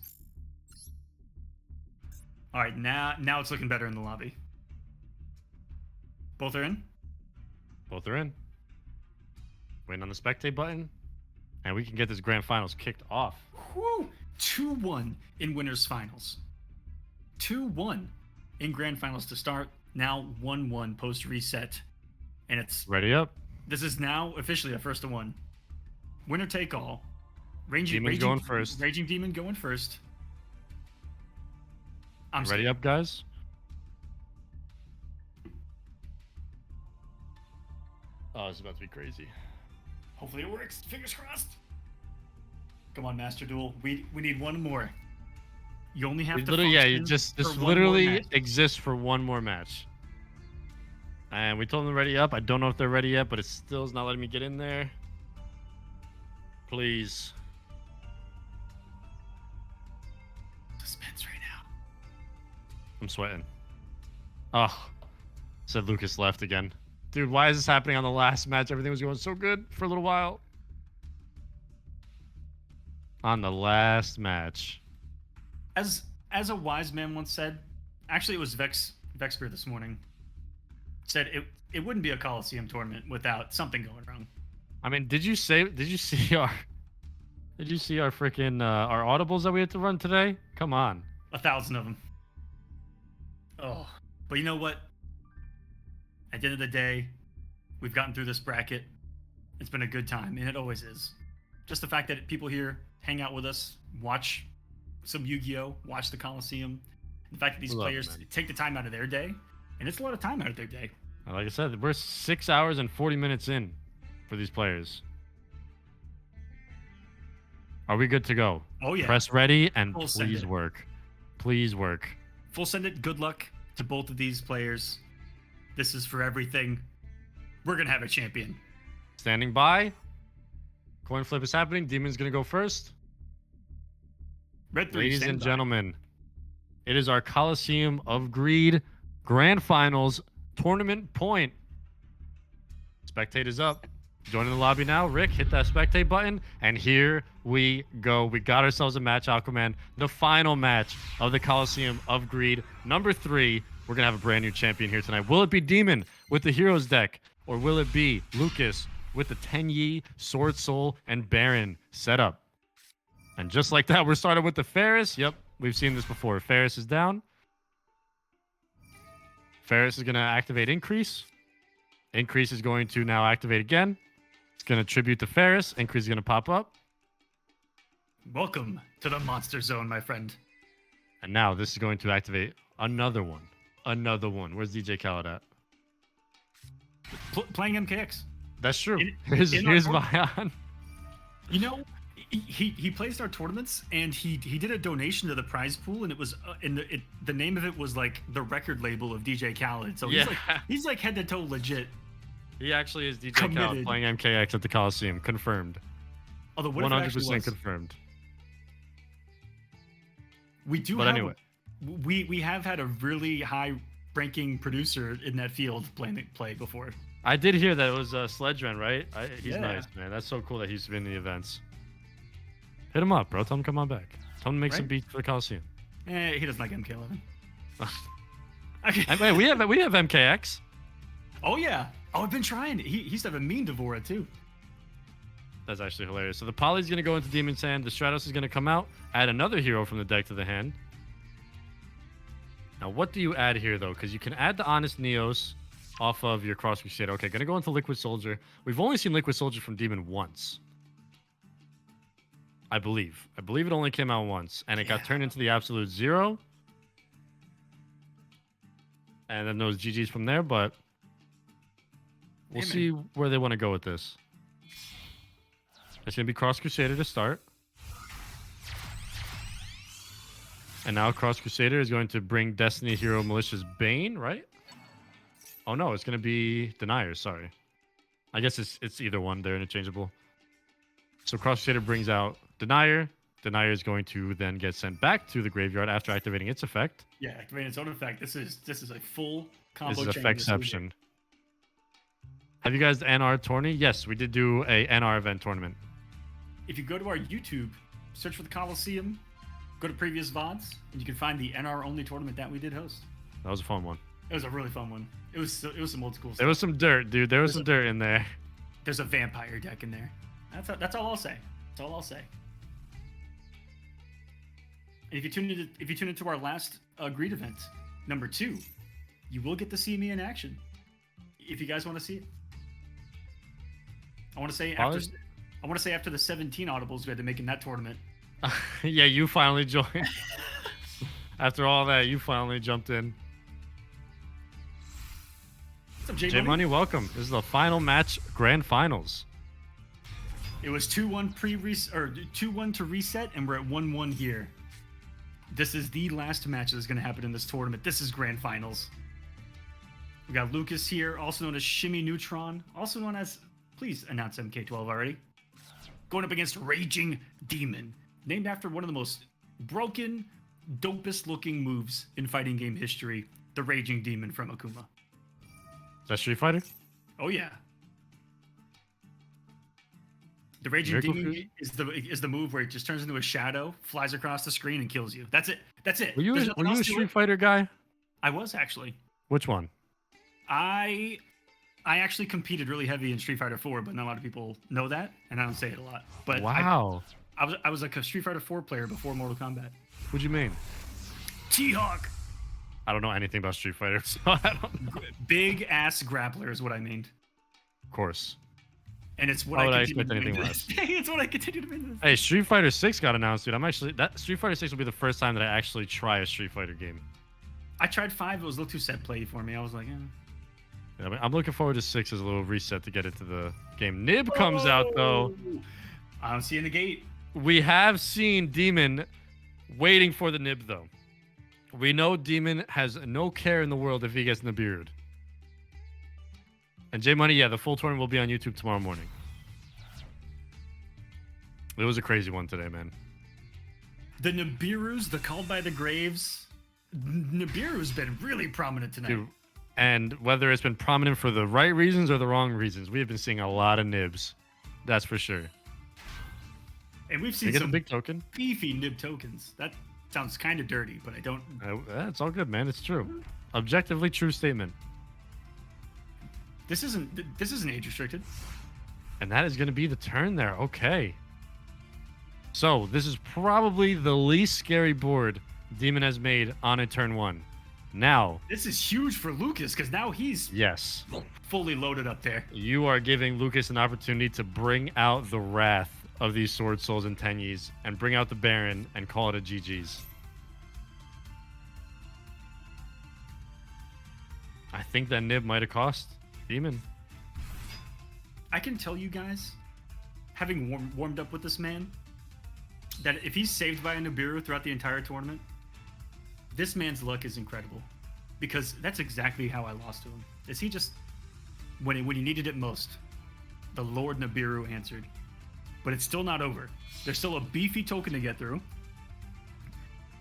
All right, now it's looking better in the lobby. Both are in? Both are in. Waiting on the spectate button. And we can get this grand finals kicked off. Whew! 2-1 in winners finals. 2-1 in grand finals to start. Now 1-1 post reset. And it's Ready up. this is now officially a first to one. Winner take all. Raging going first. Raging Demon going first. I'm Ready scared. up, guys? Oh, it's about to be crazy. Hopefully it works. Fingers crossed. Come on, Master Duel. We need one more. You only have to Literally, yeah, you function just for this one more literally match. exists for one more match. And we told them to ready up. I don't know if they're ready yet, but it still is not letting me get in there. Please. Suspense right now. I'm sweating. Oh, said Lucas left again. Dude, why is this happening on the last match? Everything was going so good for a little while. On the last match. As a wise man once said, actually it was Vexpert this morning, said it wouldn't be a Kolosseum tournament without something going wrong. I mean, did you see our freaking our audibles that we had to run today? Come on. 1,000 of them. Oh, but you know what? At the end of the day, we've gotten through this bracket. It's been a good time, and it always is. Just the fact that people here hang out with us, watch some Yu-Gi-Oh, watch the Kolosseum. The fact that these Love it, players man. take the time out of their day, and it's a lot of time out of their day. Like I said, we're 6 hours and 40 minutes in for these players. Are we good to go? Oh yeah. Press ready and Full send please it. work. Please work. Full send it. Good luck to both of these players. This is for everything. We're gonna have a champion. Standing by. Coin flip is happening. Demon's gonna go first. Red 3, Ladies stand and by. gentlemen, it is our Kolosseum of Greed Grand Finals tournament point. Spectate is up. Join in the lobby now. Rick, hit that spectate button. And here we go. We got ourselves a match, Aquaman. The final match of the Kolosseum of Greed. Number 3. We're going to have a brand new champion here tonight. Will it be Demon with the Heroes deck? Or will it be Lucas with the Tenyi, Sword Soul, and Baron setup? And just like that, we're starting with the Ferris. Yep, we've seen this before. Ferris is down. Ferris is going to activate Increase. Increase is going to now activate again. It's going to tribute to Ferris. Increase is going to pop up. Welcome to the Monster Zone, my friend. And now this is going to activate another one. Another one. Where's DJ Khaled at? Playing MKX. That's true. In Here's our Mayan. You know, he plays our tournaments, and he did a donation to the prize pool, and it was the name of it was like the record label of DJ Khaled. So Yeah. he's like head to toe legit. He actually is DJ Committed. Khaled playing MKX at the Coliseum. Confirmed. Although what if it actually 100% was? confirmed. We do But have anyway. we have had a really high ranking producer in that field play before. I did hear that it was Sledgeman, right? He's Yeah. nice, man. That's so cool that he's been in the events. Hit him up, bro. Tell him to come on back. Tell him to make some Right? beats for the Coliseum. He doesn't like MK11. And wait, we have MKX. Oh yeah. Oh, I've been trying. He used to have a mean Devora too. That's actually hilarious. So the Poly's going to go into Demon's hand. The Stratos is going to come out. Add another hero from the deck to the hand. Now, what do you add here, though? Because you can add the Honest Neos off of your Cross Crusader. Okay, going to go into Liquid Soldier. We've only seen Liquid Soldier from Demon once. I believe it only came out once, and it got Yeah. turned into the absolute 0. And then those GGs from there, but we'll Hey, man. see where they want to go with this. It's going to be Cross Crusader to start. And now Cross Crusader is going to bring Destiny Hero Malicious Bane, right? Oh no, it's going to be Deniers, sorry. I guess it's either one, they're interchangeable. So Cross Crusader brings out Denier. Denier is going to then get sent back to the graveyard after activating its effect. Yeah, activating its own effect. This is a full combo. This is chain Effectception. Have you guys NR tourney? Yes, we did do a NR event tournament. If you go to our YouTube, search for the Kolosseum, go to previous VODs, and you can find the NR only tournament that we did host. That was a fun one. It was a really fun one. It was some old school stuff. There was some dirt, dude. There was some dirt in there. There's a vampire deck in there. That's all I'll say. That's all I'll say. And if you tune into our last Greed event, number 2, you will get to see me in action. If you guys want to see it. I want to say after the 17 audibles we had to make in that tournament. Yeah, you finally joined. After all that, you finally jumped in. What's up, J J-Money? Money, welcome. This is the final match, grand finals. It was 2-1 2-1 to reset, and we're at 1-1 here. This is the last match that's going to happen in this tournament. This is grand finals. We got Lucas here, also known as Shimmy Neutron, also known as, please announce MK12 already. Going up against Raging Demon, named after one of the most broken, dopest looking moves in fighting game history, the Raging Demon from Akuma. Is that Street Fighter? Oh yeah. The Raging Miracle Demon is the move where it just turns into a shadow, flies across the screen, and kills you. That's it. That's it. Were you There's nothing a else to Street it. Fighter guy? I was actually. Which one? I actually competed really heavy in Street Fighter 4, but not a lot of people know that, and I don't say it a lot. But Wow. I was like a Street Fighter 4 player before Mortal Kombat. What'd you mean? T-Hawk. I don't know anything about Street Fighter, so I don't. Big ass grappler is what I mean. Of course. And it's what Why would I continue expect to anything mean. less? It's what I continue to mean. Hey, Street Fighter 6 got announced, dude. That Street Fighter 6 will be the first time that I actually try a Street Fighter game. I tried 5. It was a little too set play for me. I was like, Yeah, I'm looking forward to 6 as a little reset to get into the game. Nib comes out, though. I don't see in the gate. We have seen Demon waiting for the nib, though. We know Demon has no care in the world if he gets Nibiru'd. And J Money, yeah, the full tournament will be on YouTube tomorrow morning. It was a crazy one today, man. The Nibirus, the Called by the Graves. Nibiru's been really prominent tonight. Dude, and whether it's been prominent for the right reasons or the wrong reasons, we have been seeing a lot of nibs. That's for sure. And we've They seen get a some big token. beefy nib tokens. That sounds kind of dirty, but I don't. It's all good, man. It's true. Objectively true statement. This isn't age restricted. And that is going to be the turn there. Okay. So this is probably the least scary board Demon has made on a turn 1. Now, This is huge for Lucas because now he's yes, fully loaded up there. you are giving Lucas an opportunity to bring out the wrath of these Sword Souls and Tenyis and bring out the Baron and call it a GG's. I think that nib might have cost Demon. I can tell you guys, having warmed up with this man, that if he's saved by a Nibiru throughout the entire tournament, this man's luck is incredible. Because that's exactly how I lost to him. Is he just, when he needed it most, the Lord Nibiru answered. But it's still not over. There's still a beefy token to get through.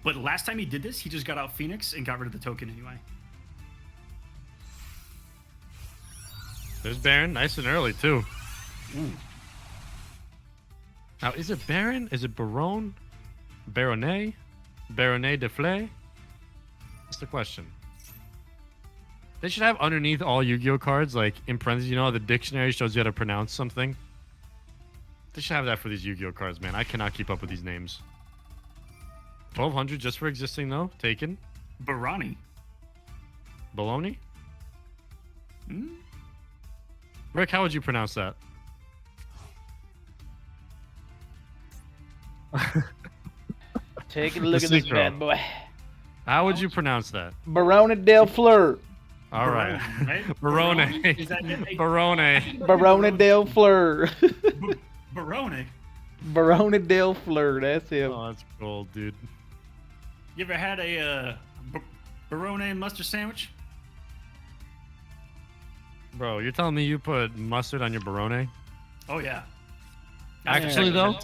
But last time he did this, he just got out Phoenix and got rid of the token anyway. There's Baron, nice and early too. Ooh. Now, is it Baron? Is it Baron? Baronet? Baronet de Flay? That's the question. They should have underneath all Yu-Gi-Oh cards, like in parentheses, you know how the dictionary shows you how to pronounce something? They should have that for these Yu-Gi-Oh cards, man. I cannot keep up with these names. 1200 just for existing, though. Taken. Barani. Baloney? Hmm? Rick, how would you pronounce that? Take a look at this Secro. bad boy. How would you pronounce that? Barone del Fleur. All right. Barone, right? Barone. Is that Barone. Barone del Fleur. Barone? Barone del Fleur. That's him. Oh, that's cool, dude. You ever had a Barone mustard sandwich? Bro, you're telling me you put mustard on your Barone? Oh yeah. Actually, though,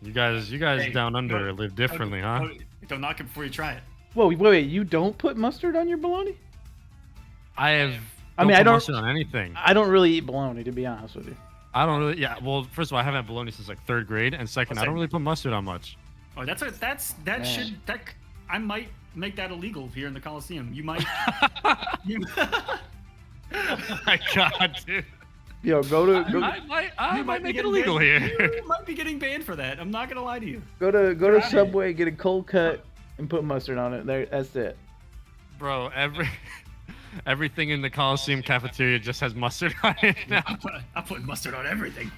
you guys Hey, down under don't- live differently, huh? Don't knock it before you try it. Whoa, wait, you don't put mustard on your bologna? I have. I mean, put I don't- mustard on anything. I don't really eat bologna, to be honest with you. I don't really. Yeah. Well, first of all, I haven't had bologna since like 3rd grade, and second, I don't really put mustard on much. Oh, that Man. should I might make that illegal here in the Coliseum. You might. Oh my god, dude. Yo, go to I you might be make it getting illegal banned. here. You might be getting banned for that. I'm not gonna lie to you. go to Got it. Subway, get a cold cut, and put mustard on it. There, that's it. Bro, everything in the Coliseum cafeteria just has mustard on it now. I put mustard on everything.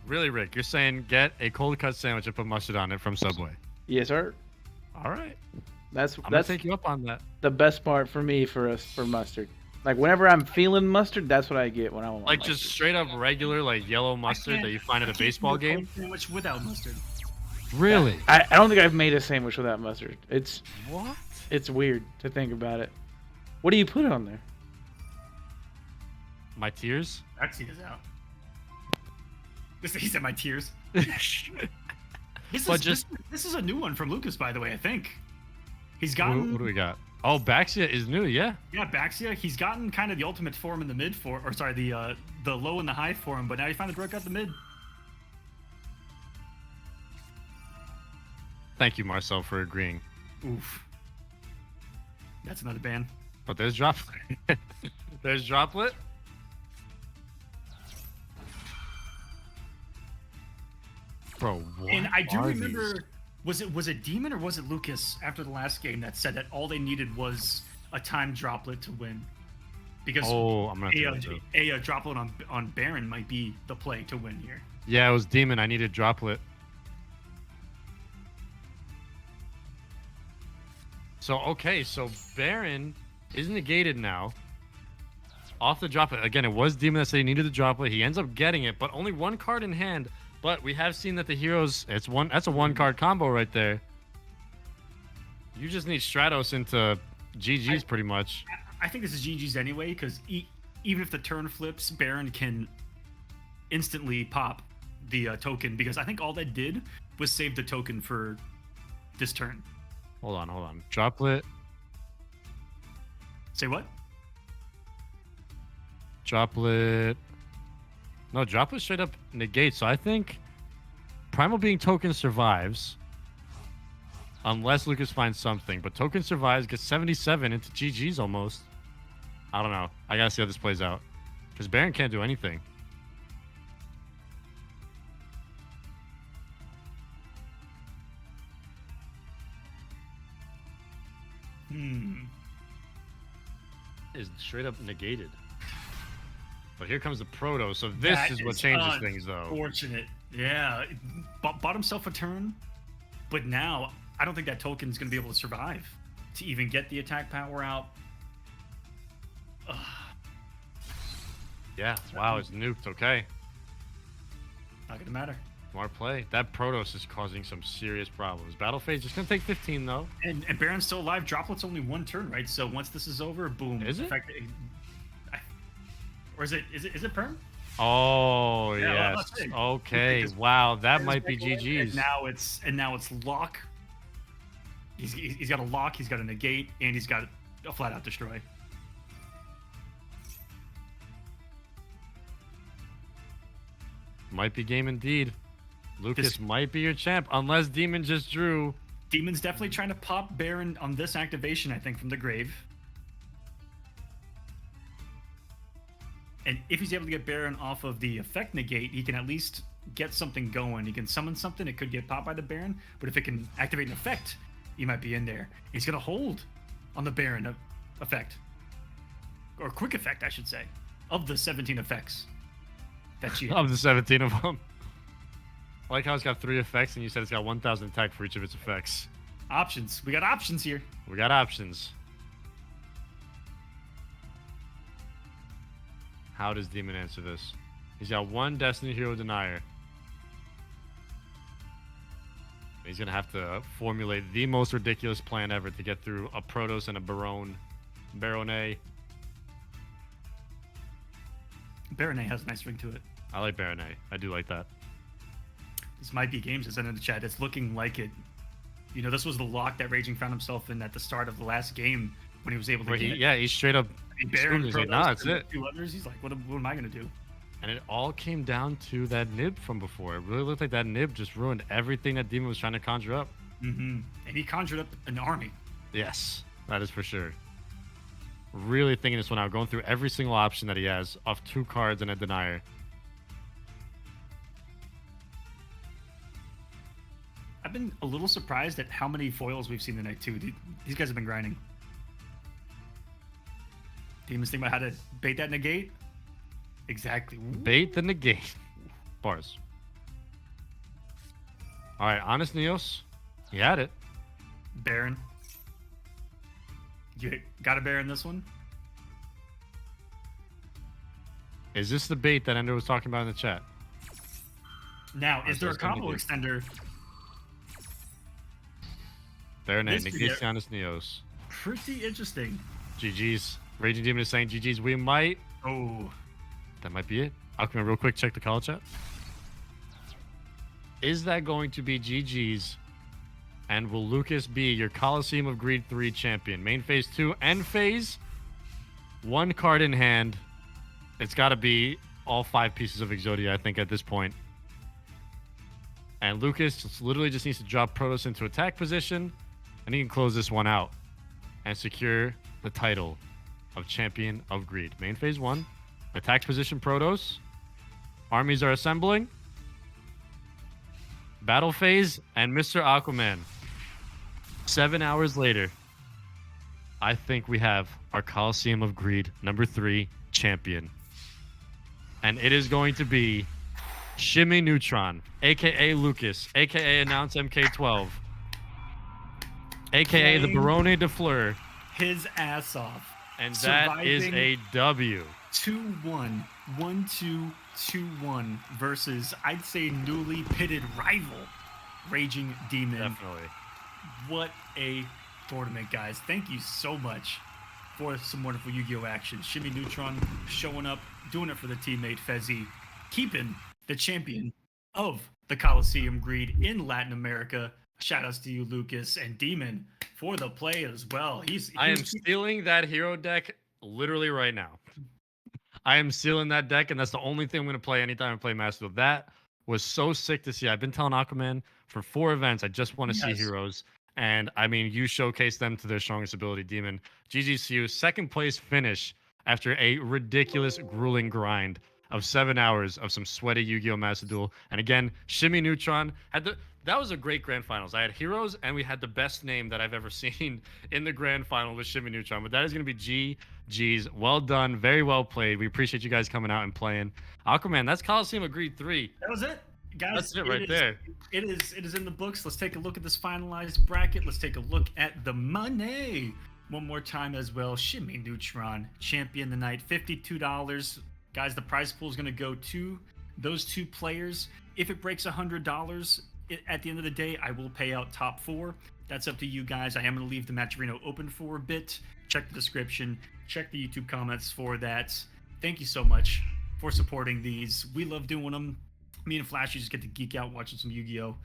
Really, Rick? You're saying get a cold cut sandwich and put mustard on it from Subway? Yes, sir. All right. That's I'm gonna take you up on that. the best part for me for mustard. Like whenever I'm feeling mustard, that's what I get when I want. Like mustard. just straight up regular like yellow mustard that you find at a baseball game. Sandwich without mustard. Really? I don't think I've made a sandwich without mustard. It's What? weird to think about it. What do you put on there? My tears? Actually, is out. He said my tears. But just- this is a new one from Lucas, by the way. I think he's What gotten. do we got? Oh, Baxia is new, yeah. Yeah, Baxia. He's gotten kind of the ultimate form in the mid form, or sorry, the low and the high form. But now he finally broke out the mid. Thank you, Marcel, for agreeing. Oof. That's another ban. But there's Droplet. There's Droplet. Bro, what And I do are remember, these? was it Demon or was it Lucas after the last game that said that all they needed was a time droplet to win? Because Oh, I'm gonna have to a droplet on Baron might be the play to win here. Yeah, it was Demon. I needed Droplet. So, okay, so Baron is negated now. Off the Droplet. Again, it was Demon that said he needed the Droplet. He ends up getting it, but only one card in hand. But we have seen that the heroes, that's a one-card combo right there. You just need Stratos into GG's pretty much. I think this is GG's anyway, because even if the turn flips, Baron can instantly pop the token, because I think all that did was save the token for this turn. Hold on. Droplet. Say what? Droplet. No, Droplet straight up negates. So I think Primal Being Token survives. Unless Lucas finds something. But Token survives, gets 77 into GG's almost. I don't know. I gotta see how this plays out. Because Baron can't do anything. Is straight up negated. But here comes the Proto. So this That is what is changes things, though. Unfortunate. Yeah. Bought himself a turn, but now I don't think that token's going to be able to survive to even get the attack power out. Ugh. Yeah. Wow, it's nuked. Okay. Not going to matter. Smart play. That Protoss is causing some serious problems. Battle phase just gonna take 15 though. And Baron's still alive. Droplet's only one turn, right? So once this is over, boom. Is it? Or is it perm? Oh Yeah, well, yes. that's it. Okay. Because Wow, that Baron's might be back away, GG's. And now it's lock. He's got a lock. He's got a negate, and he's got a flat out destroy. Might be game indeed. Lucas This- might be your champ unless Demon just drew. Demon's definitely trying to pop Baron on this activation, I think, from the grave. And if he's able to get Baron off of the effect negate, he can at least get something going. He can summon something. It could get popped by the Baron, but if it can activate an effect, he might be in there. He's going to hold on the Baron effect. Or quick effect, I should say, of the 17 effects. That you Of the 17 of them. I like how it's got 3 effects, and you said it's got 1,000 attack for each of its effects. options. We got options here. We got options. How does Demon answer this? He's got 1 Destiny Hero Denier. He's going to have to formulate the most ridiculous plan ever to get through a Protoss and a Baronne. Baronne. Baronne has a nice ring to it. I like Baronne. I do like that. This might be games that's in the chat. It's looking like it. You know, this was the lock that Raging found himself in at the start of the last game when he was able to get he's straight up. Baron, He's like, nah, that's it. 2 others. He's like, what am I going to do? And it all came down to that nib from before. It really looked like that nib just ruined everything that Demon was trying to conjure up. And he conjured up an army. Yes, that is for sure. Really thinking this one out, going through every single option that he has off 2 cards and a denier. I've been a little surprised at how many foils we've seen tonight, too. These guys have been grinding. Demon's thinking about how to bait that negate. Exactly. Bait the negate. Bars. All right, Honest Neos. He had it. Baron. You got a Baron this one? Is this the bait that Ender was talking about in the chat? Now, is there a That's what combo it's extender? Baron This negates video- Honest Neos. Pretty interesting. GG's. Raging Demon is saying GG's. We might. Oh. That might be it. I'll come in real quick, check the call chat. Is that going to be GG's? And will Lucas be your Kolosseum of Greed 3 champion? Main phase 2 end phase. 1 card in hand. It's got to be all 5 pieces of Exodia, I think, at this point. And Lucas literally just needs to drop Protoss into attack position, and he can close this one out and secure the title of Champion of Greed. Main phase 1. Attack position Protoss. Armies are assembling. Battle phase and Mr. Aquaman. 7 hours later, I think we have our Kolosseum of Greed number 3 champion. And it is going to be Shimmy Neutron, aka Lucas, aka Announce MK12, aka the Barone de Fleur. His ass off. And that is a W. 2-1, 1-2, 2-1 versus, I'd say, newly pitted rival, Raging Demon. Definitely. What a tournament, guys. Thank you so much for some wonderful Yu-Gi-Oh! Action. Shimmy Neutron showing up, doing it for the teammate Fezzi, keeping the champion of the Kolosseum Greed in Latin America. Shout outs to you, Lucas, and Demon for the play as well. I am stealing that hero deck literally right now. I am stealing that deck, and that's the only thing I'm going to play anytime I play Master Duel. That was so sick to see. I've been telling Aquaman for 4 events, I just want to see heroes. And, I mean, you showcase them to their strongest ability, Demon. GG's to you. 2nd place finish after a ridiculous, grueling grind of 7 hours of some sweaty Yu-Gi-Oh! Master Duel. And again, Shimmy Neutron had that was a great grand finals. I had heroes, and we had the best name that I've ever seen in the grand final with Shimmy Neutron. But that is going to be GG's. Well done. Very well played. We appreciate you guys coming out and playing. Aquaman, that's Kolosseum of Greed 3. That was it. Guys, that's it right there. It is in the books. Let's take a look at this finalized bracket. Let's take a look at the money one more time as well. Shimmy Neutron, champion tonight, $52. Guys, the prize pool is going to go to those 2 players. If it breaks $100 at the end of the day, I will pay out top 4. That's up to you guys. I am going to leave the Matcherino open for a bit. Check the description. Check the YouTube comments for that. Thank you so much for supporting these. We love doing them. Me and Flashy just get to geek out watching some Yu-Gi-Oh!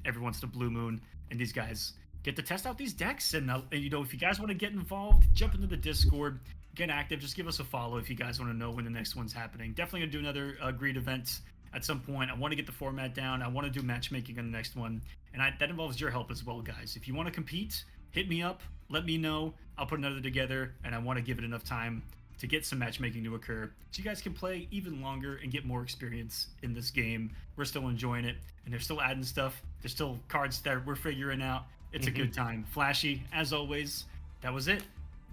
Every once in a blue moon. And these guys get to test out these decks. And you know, if you guys want to get involved, jump into the Discord. Get active. Just give us a follow if you guys want to know when the next one's happening. Definitely going to do another Greed event at some point. I want to get the format down. I want to do matchmaking on the next one. And that involves your help as well, guys. If you want to compete, hit me up. Let me know. I'll put another together. And I want to give it enough time to get some matchmaking to occur so you guys can play even longer and get more experience in this game. We're still enjoying it. And they're still adding stuff. There's still cards that we're figuring out. It's a good time. Flashy, as always, that was it.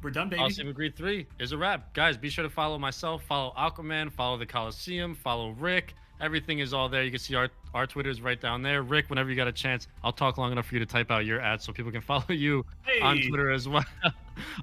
We're done, baby. Colosseum of Greed 3 is a wrap. Guys, be sure to follow myself, follow Aquaman, follow the Colosseum, follow Rick. Everything is all there. You can see our Twitters right down there. Rick, whenever you got a chance, I'll talk long enough for you to type out your ads so people can follow you on Twitter as well.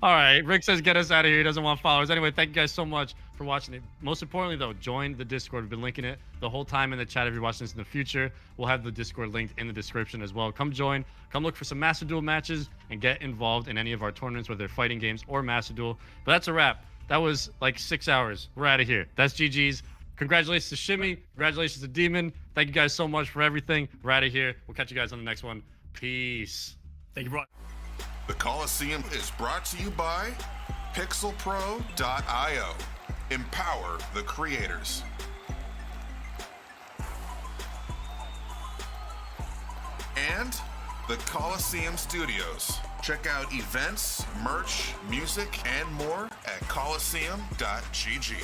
All right. Rick says get us out of here. He doesn't want followers. Anyway, thank you guys so much for watching it. Most importantly, though, join the Discord. We've been linking it the whole time in the chat. If you're watching this in the future, we'll have the Discord linked in the description as well. Come join. Come look for some Master Duel matches and get involved in any of our tournaments, whether they're fighting games or Master Duel. But that's a wrap. That was like 6 hours. We're out of here. That's GG's. Congratulations to Shimmy. Congratulations to Demon. Thank you guys so much for everything. We're out of here. We'll catch you guys on the next one. Peace. Thank you, bro. The Kolosseum is brought to you by pixelpro.io. Empower the creators. And the Kolosseum Studios. Check out events, merch, music, and more at kolosseum.gg.